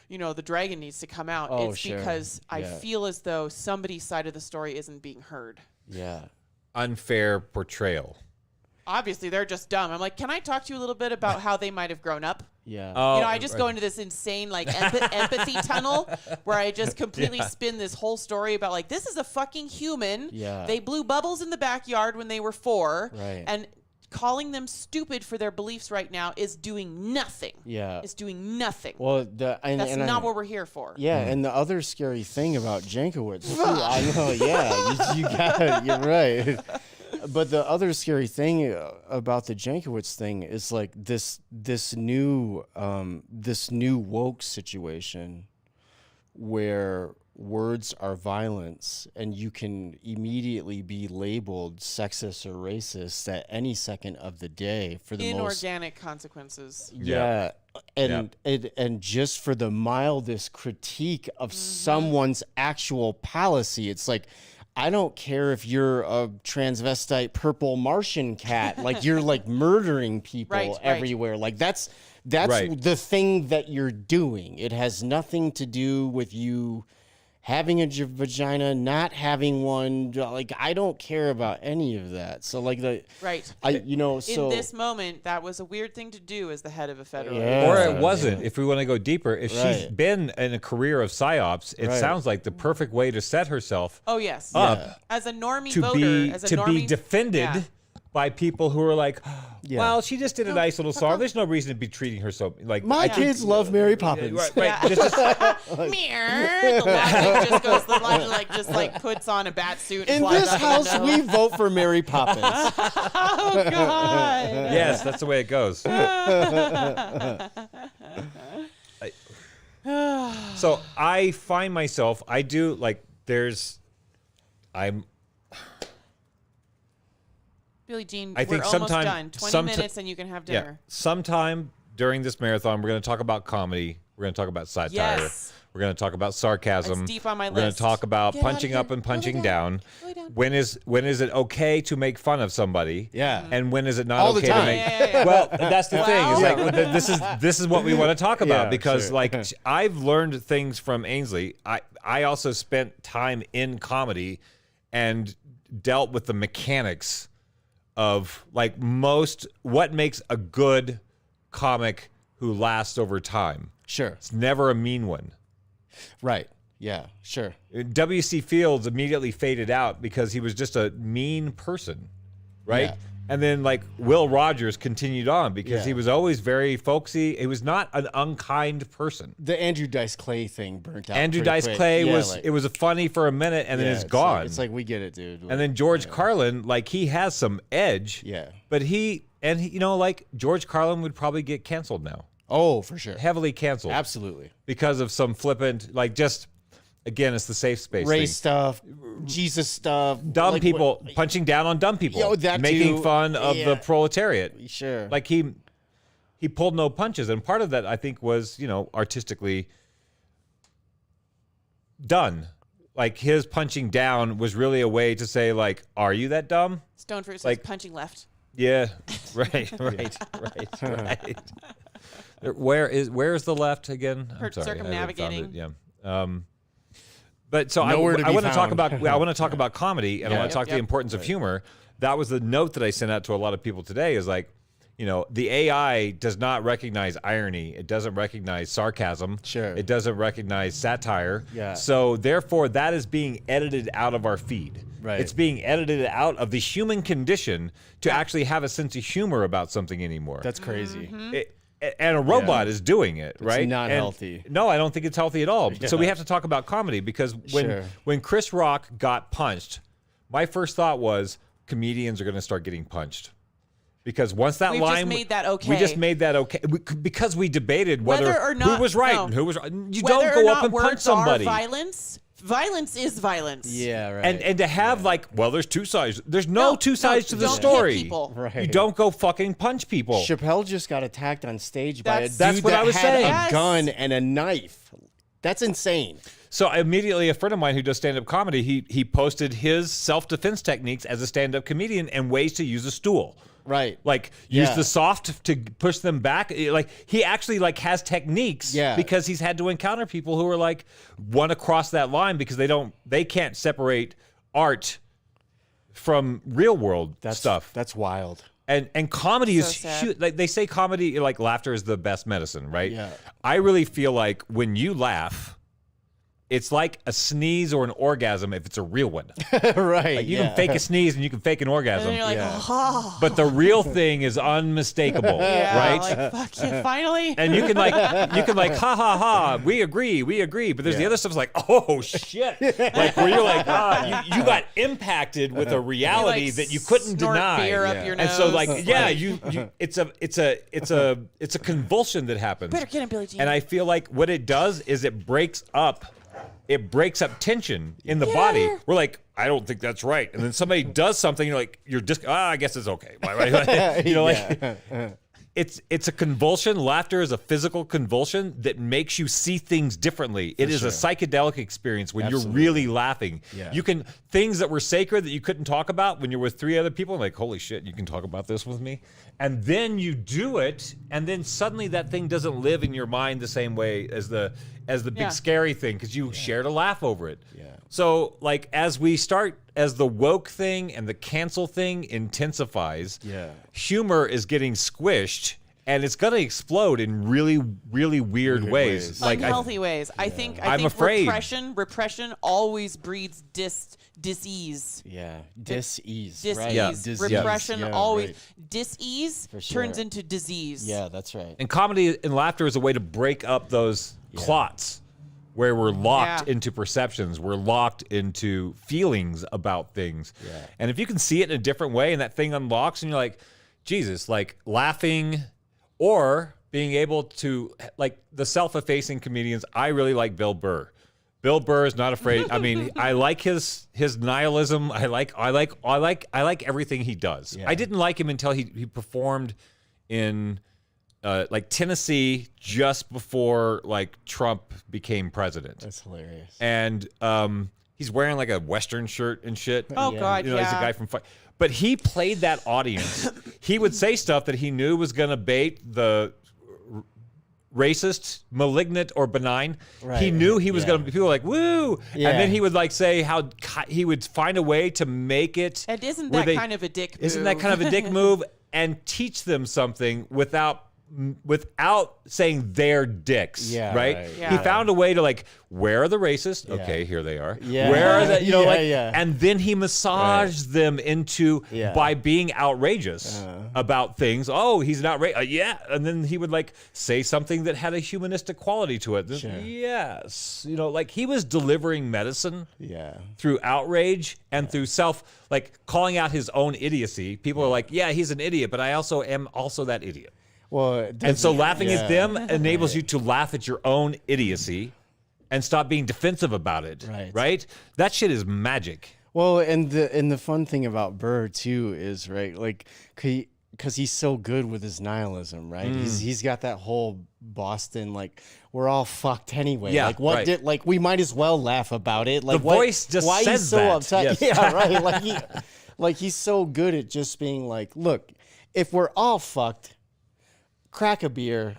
you know, the dragon needs to come out, it's because I feel as though somebody's side of the story isn't being heard. Yeah. Unfair portrayal. Obviously, they're just dumb. I'm like, can I talk to you a little bit about how they might have grown up? Yeah. Oh, you know, I just go into this insane like empathy tunnel where I just completely spin this whole story about like, this is a fucking human. Yeah. They blew bubbles in the backyard when they were 4. Right. And calling them stupid for their beliefs right now is doing nothing. Yeah. It's doing nothing. Well, that's not what we're here for. Yeah, and the other scary thing about Jankowicz, too, I know, yeah, you got it, you're right. But the other scary thing about the Jankowicz thing is like this new woke situation where words are violence and you can immediately be labeled sexist or racist at any second of the day for the inorganic consequences. Yeah. And just for the mildest critique of someone's actual policy, it's like, I don't care if you're a transvestite purple Martian cat, like you're like murdering people everywhere. Like that's the thing that you're doing. It has nothing to do with you having a vagina, not having one. Like I don't care about any of that. So like in this moment, that was a weird thing to do as the head of a federal Yeah. Or it wasn't. If we want to go deeper, if she's been in a career of psyops, it Right. sounds like the perfect way to set herself Oh yes, up as a normie to voter, be as a to normie, be defended yeah. by people who are like, Yeah. well, she just did a nice little song. There's no reason to be treating her so like My kids love Mary Poppins. Right. Yeah. Just- The logic just goes. The logic just puts on a bat suit. And In flies this out the house, window. we vote for Mary Poppins. Oh God. yes, that's the way it goes. So I find myself, Billie Jean, I think we're almost sometime- done. 20 sometime- minutes and you can have dinner. sometime during this marathon, we're going to talk about comedy. We're going to talk about satire. Yes. We're going to talk about sarcasm. It's deep on my We're going list. to talk about Get out of punching here. up and Go lay punching down. down. Go lay down. When is it okay to make fun of somebody? Yeah. And when is it not All the okay to time. make? Yeah. Well, that's the thing. Is Well- like this is what we want to talk about Yeah, because sure. like I've learned things from Ainsley. I also spent time in comedy and dealt with the mechanics of like what makes a good comic who lasts over time. Sure. It's never a mean one. Right. Yeah, sure. W.C. Fields immediately faded out because he was just a mean person, right? Yeah. And then like Will Rogers continued on because Yeah. he was always very folksy. He was not an unkind person. The Andrew Dice Clay thing burnt out. Andrew pretty Dice quick. Clay Yeah, was funny for a minute and then it's gone. It's like we get it, dude. and then George Carlin, like he has some edge. Yeah. But he like George Carlin would probably get canceled now. Oh, for sure. Heavily canceled. Absolutely. Because of some flippant, like just again, it's the safe space Race thing. stuff, Jesus stuff. Dumb like, people punching down on dumb people, Yo, that making too. fun of Yeah. the proletariat. Sure. Like he pulled no punches, and part of that I think was artistically done. Like his punching down was really a way to say like, "Are you that dumb?" Stonefruit says Like- punching left. Yeah, right. Where's the left again? I'm sorry, I haven't found it. Circumnavigating. Yeah. But so Nowhere to I be want to talk found. about I want to talk about comedy and I Yeah. want to talk the importance of humor. That was the note that I sent out to a lot of people today. Is like, you know, the AI does not recognize irony. It doesn't recognize sarcasm. Sure. It doesn't recognize satire. Yeah. So therefore, that is being edited out of our feed. Right. It's being edited out of the human condition to actually have a sense of humor about something anymore. That's crazy. And a robot is doing it, right? not And healthy. No, I don't think it's healthy at all. So we have to talk about comedy because Sure. when Chris Rock got punched, my first thought was comedians are going to start getting punched. Because once that We've line, just made that okay. We just made that okay because we debated Whether or not who was right no. and who was wrong. You Whether don't go or up not and punch words somebody. Are violence is violence. Yeah, right. And to have like, well, there's two sides. There's no two sides to the don't hit story. people. Right. You don't go fucking punch people. Chappelle just got attacked on stage by a That's dude what that I was had saying. a Yes. gun and a knife. That's insane. So immediately, a friend of mine who does stand-up comedy, he posted his self-defense techniques as a stand-up comedian and ways to use a stool. Right. Like use Yeah. the soft to push them back. Like he actually like has techniques Yeah. because he's had to encounter people who are like want to cross that line because they can't separate art from real world stuff. That's wild. And comedy So is sad. huge. Like they say comedy, like laughter is the best medicine, right? Yeah. I really feel like when you laugh, it's like a sneeze or an orgasm if it's a real one. Right. Like you can fake a sneeze and you can fake an And orgasm. then you're like, Yeah. oh. But the real thing is unmistakable, Yeah, right? like, fuck you, finally. And you can like ha ha ha, we agree. But there's the other stuff's like, oh shit, like where you're like, you got impacted with a reality You, like, that you couldn't snort deny. beer up your And so nose. like, yeah, you it's a convulsion that happens. Better get him, Billie Jean. And I feel like what it does is it breaks up tension in the body. We're like, I don't think that's right. And then somebody does something, you're like, you're just, I guess it's okay. You know, like it's a convulsion. Laughter is a physical convulsion that makes you see things differently. It is a psychedelic experience when you're really laughing. Yeah. You can, things that were sacred that you couldn't talk about when you're with three other people, like, holy shit, you can talk about this with me. And then you do it, and then suddenly that thing doesn't live in your mind the same way as the big scary thing because you shared a laugh over it. Yeah. So like as the woke thing and the cancel thing intensifies, humor is getting squished and it's gonna explode in really, really weird ways. Like unhealthy ways. I think afraid. repression always breeds disease. Yeah. Dis-ease. Dis-ease. Right. Yeah. Dis-ease. Repression Yeah, always right. dis-ease For sure. turns into disease. Yeah, that's right. and comedy and laughter is a way to break up those clots where we're locked into perceptions, we're locked into feelings about things. Yeah. And if you can see it in a different way and that thing unlocks and you're like, Jesus, like laughing or being able to, like the self-effacing comedians, I really like Bill Burr. Bill Burr is not afraid. I mean, I like his nihilism. I like everything he does. Yeah. I didn't like him until he performed in like Tennessee just before like Trump became president. That's hilarious. And he's wearing like a Western shirt and shit. Oh God, You know, he's a guy from. But he played that audience. He would say stuff that he knew was going to bait the racist, malignant, or benign. Right. He knew he was going to be people like woo, Yeah. and then he would like say how he would find a way to make it. And isn't where that kind of a dick move? Isn't that kind of a dick move? And teach them something without saying they're dicks, Yeah, right? right. He Yeah. found a way to like, where are the racists? Okay, here they are. Yeah. Where are the, Yeah. and then he massaged them into Yeah. by being outrageous about things. Oh, he's not yeah. And then he would like say something that had a humanistic quality to it. Yes. You know, like he was delivering medicine Yeah. through outrage and through like calling out his own idiocy. People are like, yeah, he's an idiot, but I also am also that idiot. Well, And so laughing at them enables you to laugh at your own idiocy and stop being defensive about it. Right. That shit is magic. Well, and the fun thing about Burr too is right, like because he's so good with his nihilism, right? He's got that whole Boston like we're all fucked anyway. Yeah, like what right. did like we might as well laugh about it. Like The what, voice just why says he's so that. upset? Yes. Yeah, right. Like he's so good at just being like, look, if we're all fucked, crack a beer.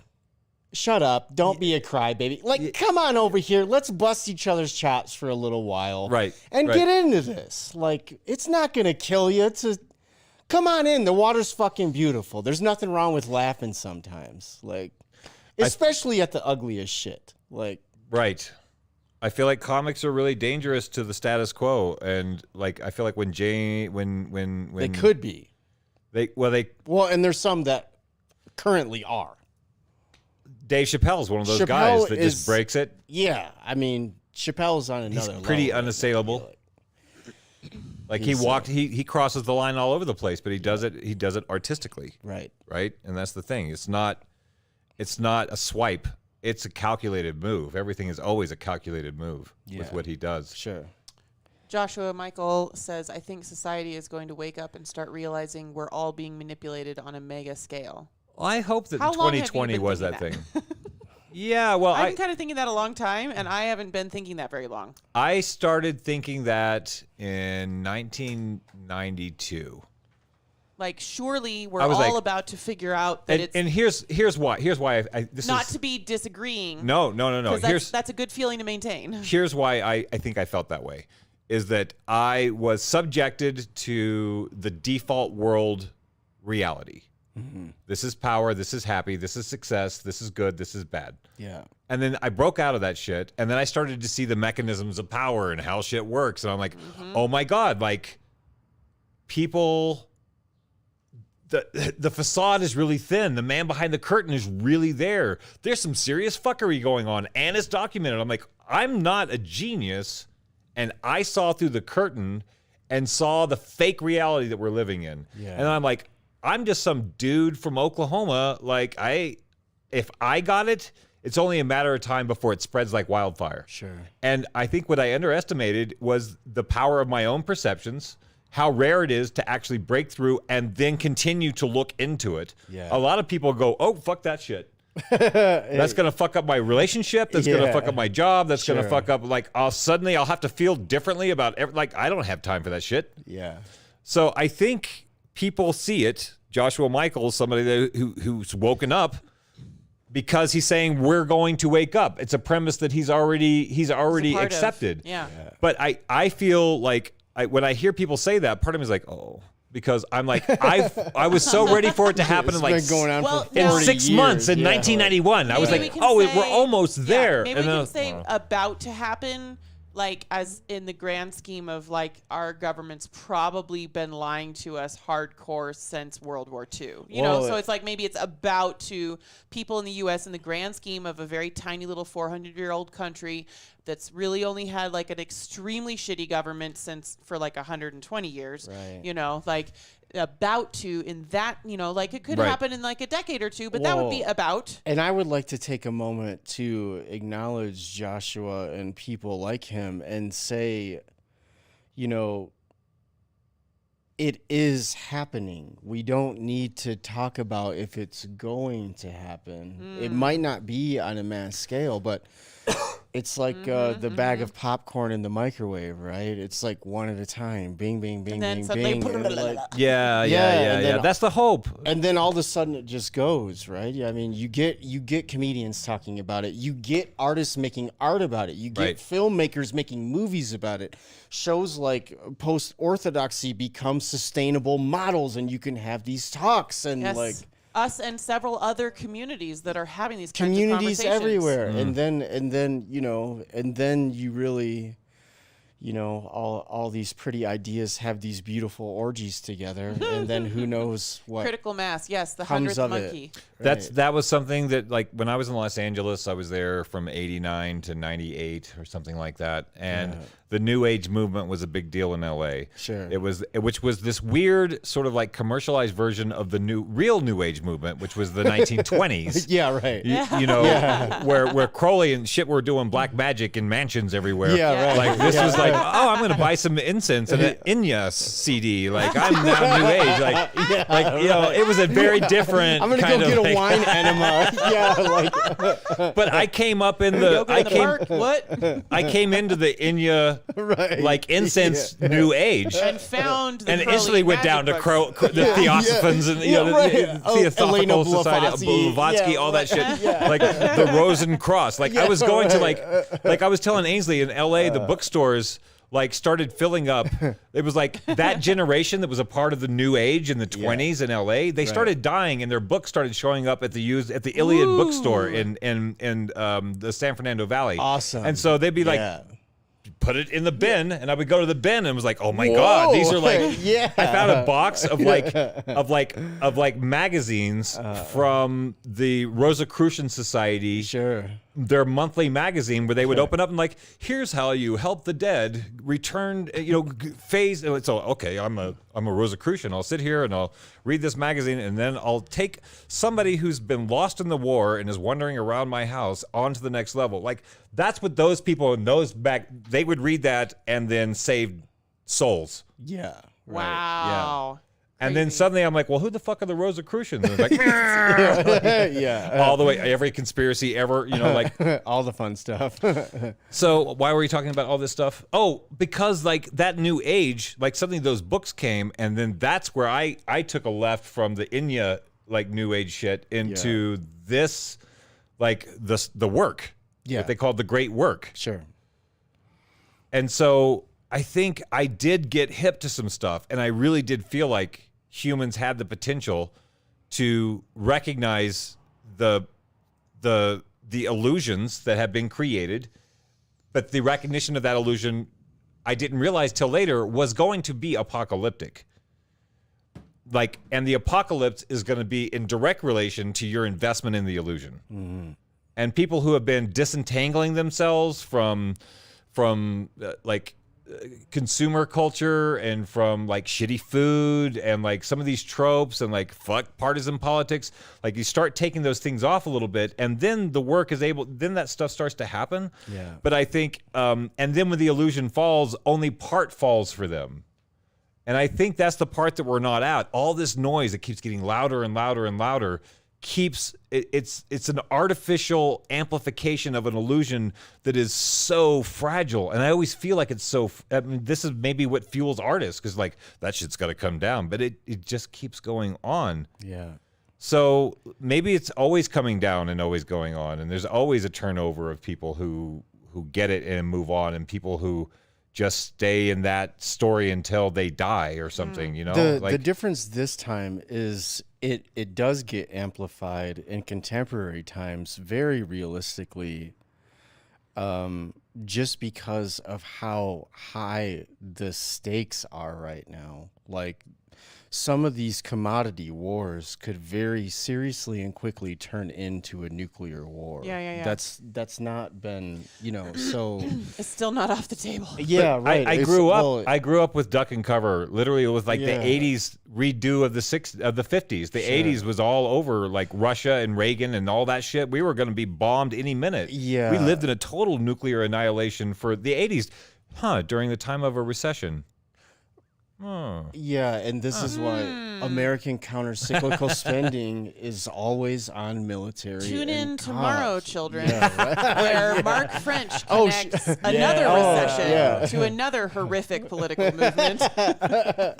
Shut up. Don't be a crybaby. Like, come on over here. Let's bust each other's chops for a little while. Right, And right. get into this. Like, it's not going to kill you to come on in. The water's fucking beautiful. There's nothing wrong with laughing sometimes. Like, especially at the ugliest shit. Like, right. I feel like comics are really dangerous to the status quo, and like I feel like when they could be. Well, and there's some that currently are. Dave Chappelle's one of those Chappelle guys that just breaks it. Yeah, I mean, Chappelle's on another level. He's pretty unassailable. Like he crosses the line all over the place, but he does it artistically. Right. Right? And that's the thing. It's not a swipe. It's a calculated move. Everything is always a calculated move with what he does. Sure. Joshua Michael says, I think society is going to wake up and start realizing we're all being manipulated on a mega scale. Well, I hope that How long have you 2020 been was that thinking thing. Yeah, well, I've been kind of thinking that a long time, and I haven't been thinking that very long. I started thinking that in 1992. Like, surely we're I was all like- about to figure out that it's And here's why. Here's why this not is to be disagreeing. no. 'Cause that's a good feeling to maintain. Here's why I think I felt that way, is that I was subjected to the default world reality. Mm-hmm. This is power, this is happy, this is success, this is good, this is bad. Yeah. And then I broke out of that shit, and then I started to see the mechanisms of power and how shit works, and I'm like, oh my God, like, people... The facade is really thin. The man behind the curtain is really there. There's some serious fuckery going on, and it's documented. I'm like, I'm not a genius, and I saw through the curtain and saw the fake reality that we're living in. Yeah. And I'm like, I'm just some dude from Oklahoma. Like, if I got it, it's only a matter of time before it spreads like wildfire. Sure. And I think what I underestimated was the power of my own perceptions, how rare it is to actually break through and then continue to look into it. Yeah. A lot of people go, oh, fuck that shit. That's going to fuck up my relationship. That's going to fuck up my job. That's going to fuck up, like, I'll have to feel differently about like, I don't have time for that shit. Yeah. So I think people see it. Joshua Michael, somebody who's woken up because he's saying we're going to wake up. It's a premise that he's already accepted. Yeah. But I feel like when I hear people say that, part of me is like, oh, because I'm like, I was so ready for it to happen in like It's been going on Well, for now- 40 6 years. months in Yeah. 1991. I was Maybe like, we can we're say- almost there. Maybe And we then- can say about to happen, like, as in the grand scheme of, like, our government's probably been lying to us hardcore since World War II. You know, Well, so it's like maybe it's about to people in the U.S. in the grand scheme of a very tiny little 400-year-old country that's really only had, like, an extremely shitty government for, like, 120 years. Right. You know, like, about to in that, you know, like, it could Right. happen in, like, a decade or two, but that would be Well, about. And I would like to take a moment to acknowledge Joshua and people like him and say, you know, it is happening. We don't need to talk about if it's going to happen. It might not be on a mass scale, but it's like the bag of popcorn in the microwave, right? It's like one at a time. Bing, bing, bing, And then bing, suddenly bing. And like, yeah. and then- That's the hope. and then all of a sudden it just goes, right? I mean, you get comedians talking about it. You get artists making art about it. You get Right. filmmakers making movies about it. Shows like Post-Orthodoxy become sustainable models, and you can have these talks and Yes. like Us and several other communities that are having these kinds of communities conversations. everywhere. Mm. And then you really, you know, all these pretty ideas have these beautiful orgies together, and then who knows what Critical mass, yes, the comes 100th of monkey. it. That was something that, like, when I was in Los Angeles, I was there from 89 to 98 or something like that. And the New Age movement was a big deal in LA. Sure. Which was this weird sort of like commercialized version of the real New Age movement, which was the 1920s. Yeah, right. You know, where Crowley and shit were doing black magic in mansions everywhere. Yeah, right. Like, this was like, oh, I'm going to buy some incense and an Inya CD. Like, I'm now New Age. Like, you know, it was a very different I'm gonna kind go get of, a like- wine enema. Yeah, like But I came up in the, Yoga in the park, what? I came into the Inya, right. like, incense New Age. And found the And Crowley instantly went magic down to books. the Theosophans and, you know, right. the Oh, Theosophical Elena Society, Blavatsky. Blavatsky, Yeah, all that shit. Yeah. Like the Rosen Cross. Like, I was going to, right. like I was telling Ainsley in LA, the bookstores, like started filling up. It was like that generation that was a part of the New Age in the 20s in LA. They started dying, and their books started showing up at the Iliad bookstore in the San Fernando Valley. Awesome. And so they'd be like, put it in the bin, and I would go to the bin and was like, oh my God, these are like, I found a box of magazines from the Rosicrucian Society. Sure. Their monthly magazine where they would open up and like, here's how you help the dead return, phase. So, okay, I'm a Rosicrucian. I'll sit here and I'll read this magazine, and then I'll take somebody who's been lost in the war and is wandering around my house on to the next level. Like, that's what those people in those they would read that and then save souls. Yeah. Wow. Yeah. And then suddenly I'm like, well, who the fuck are the Rosicrucians? And like, all the way, every conspiracy ever, like all the fun stuff. So why were we talking about all this stuff? Oh, because like that New Age, like suddenly those books came, and then that's where I took a left from the Inya like New Age shit into this, like the work, what they called the Great Work. Sure. And so I think I did get hip to some stuff, and I really did feel like humans had the potential to recognize the illusions that have been created, but the recognition of that illusion, I didn't realize till later, was going to be apocalyptic. Like, and the apocalypse is going to be in direct relation to your investment in the illusion. Mm-hmm. And people who have been disentangling themselves from consumer culture and from like shitty food and like some of these tropes and like fuck partisan politics, like you start taking those things off a little bit, and then the work is then that stuff starts to happen. Yeah. But I think and then when the illusion falls, only part falls for them. And I think that's the part that we're not at. All this noise that keeps getting louder and louder and louder keeps it's an artificial amplification of an illusion that is so fragile. And I always feel like it's so, I mean, this is maybe what fuels artists, because like that shit's got to come down, but it just keeps going on. Yeah. So maybe it's always coming down and always going on, and there's always a turnover of people who get it and move on, and people who just stay in that story until they die or something, The difference this time is it does get amplified in contemporary times very realistically, just because of how high the stakes are right now. Like, some of these commodity wars could very seriously and quickly turn into a nuclear war. Yeah. That's not been, so It's still not off the table. Yeah, right. I grew up with Duck and Cover. Literally, it was like the 80s redo of the 50s. The 80s was all over like Russia and Reagan and all that shit. We were going to be bombed any minute. Yeah. We lived in a total nuclear annihilation for the 80s, during the time of a recession. Yeah, and this is why American counter-cyclical spending is always on military. Tune in and tomorrow, cops. children, Yeah, where Mark French connects another recession to another horrific political movement.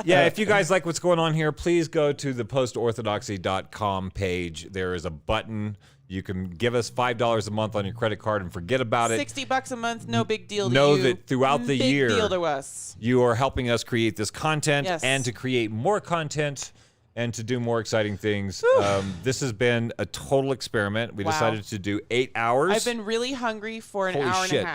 Yeah, if you guys like what's going on here, please go to the postorthodoxy.com page. There is a button. You can give us $5 a month on your credit card and forget about it. $60 a month, no big deal to Know you. that throughout the year, big deal to us. You are helping us create this content Yes. and to create more content and to do more exciting things. This has been a total experiment. We decided to do 8 hours. I've been really hungry for an Holy hour shit.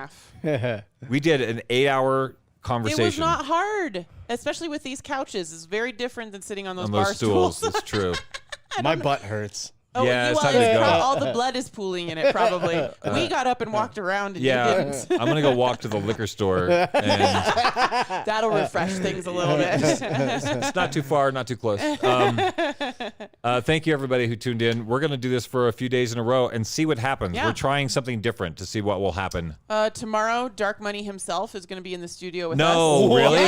and a half. We did an 8-hour conversation. It was not hard, especially with these couches. It's very different than sitting on those on bar those stools. It's true. My butt hurts. Oh, Yeah, it's well, time to go. all the blood is pooling in it, probably. We got up and walked around, and you didn't. I'm going to go walk to the liquor store. And That'll refresh things a little bit. it's not too far, not too close. Thank you, everybody who tuned in. We're going to do this for a few days in a row and see what happens. Yeah. We're trying something different to see what will happen. Tomorrow, Dark Money himself is going to be in the studio with us. No, really?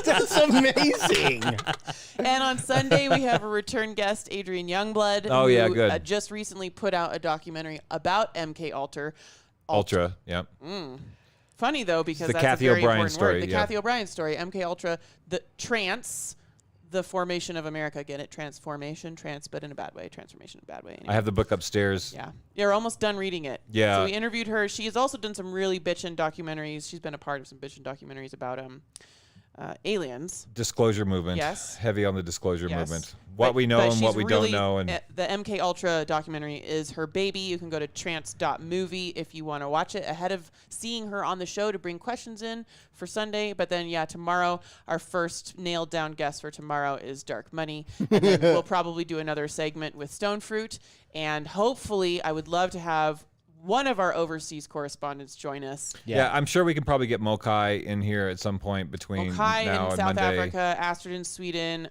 That's amazing. And on Sunday, we have a return guest, Adrian Youngblood. Oh, yeah, who, good. Just recently put out a documentary about MK Ultra. Ultra, yeah. Funny, though, because the that's Kathy a very O'Brien important story, word. The yeah. Kathy O'Brien story. MK Ultra, the trance the formation of America. Get it? Transformation, but in a bad way. Transformation in a bad way. Anyway. I have the book upstairs. Yeah. You're almost done reading it. Yeah. So we interviewed her. She has also done some really bitchin' documentaries. She's been a part of some bitchin' documentaries about aliens. Disclosure movement. Yes. Heavy on the disclosure Yes. movement. What we know and what we don't know. And the MK Ultra documentary is her baby. You can go to trance.movie if you want to watch it ahead of seeing her on the show to bring questions in for Sunday. But then, tomorrow, our first nailed down guest for tomorrow is Dark Money. And then we'll probably do another segment with Stone Fruit. And hopefully, I would love to have one of our overseas correspondents join us. Yeah, I'm sure we can probably get Mokai in here at some point between Mokai now in and South Monday. Africa, Astrid in Sweden,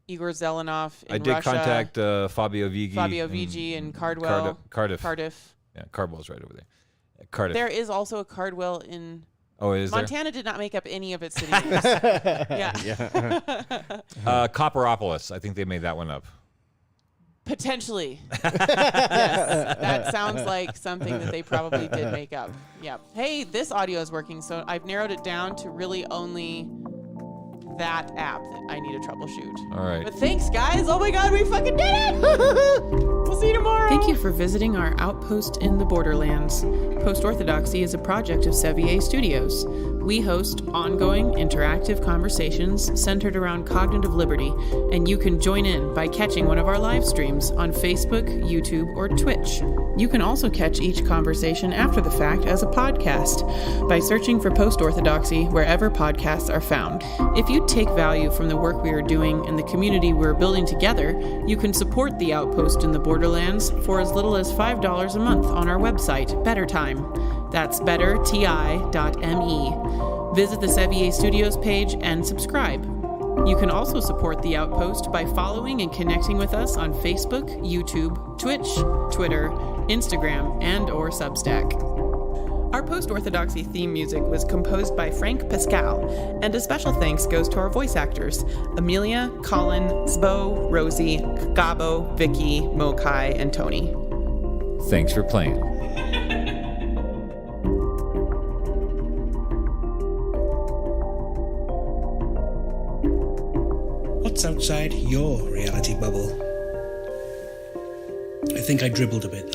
Igor Zelenov in I did Russia. contact Fabio Vigi. in Cardwell. Cardiff. Yeah, Cardwell's right over there. Cardiff. There is also a Cardwell in is Montana. Did not make up any of its city names. Yeah. Copperopolis. I think they made that one up. Potentially. Yes. That sounds like something that they probably did make up. Yeah. Hey, this audio is working, so I've narrowed it down to really only that app that I need to troubleshoot. All right. But thanks, guys. Oh my God, we fucking did it! We'll see you tomorrow. Thank you for visiting our outpost in the Borderlands. Post-Orthodoxy is a project of Sevier Studios. We host ongoing, interactive conversations centered around cognitive liberty, and you can join in by catching one of our live streams on Facebook, YouTube, or Twitch. You can also catch each conversation after the fact as a podcast by searching for Post-Orthodoxy wherever podcasts are found. If you take value from the work we are doing and the community we're building together, you can support the Outpost in the Borderlands for as little as $5 a month on our website, Better Time. That's betterti.me. Visit the Sevier Studios page and subscribe. You can also support The Outpost by following and connecting with us on Facebook, YouTube, Twitch, Twitter, Instagram, and or Substack. Our Post-Orthodoxy theme music was composed by Frank Pascal, and a special thanks goes to our voice actors, Amelia, Colin, Sbo, Rosie, Gabo, Vicky, Mokai, and Tony. Thanks for playing. What's outside your reality bubble? I think I dribbled a bit.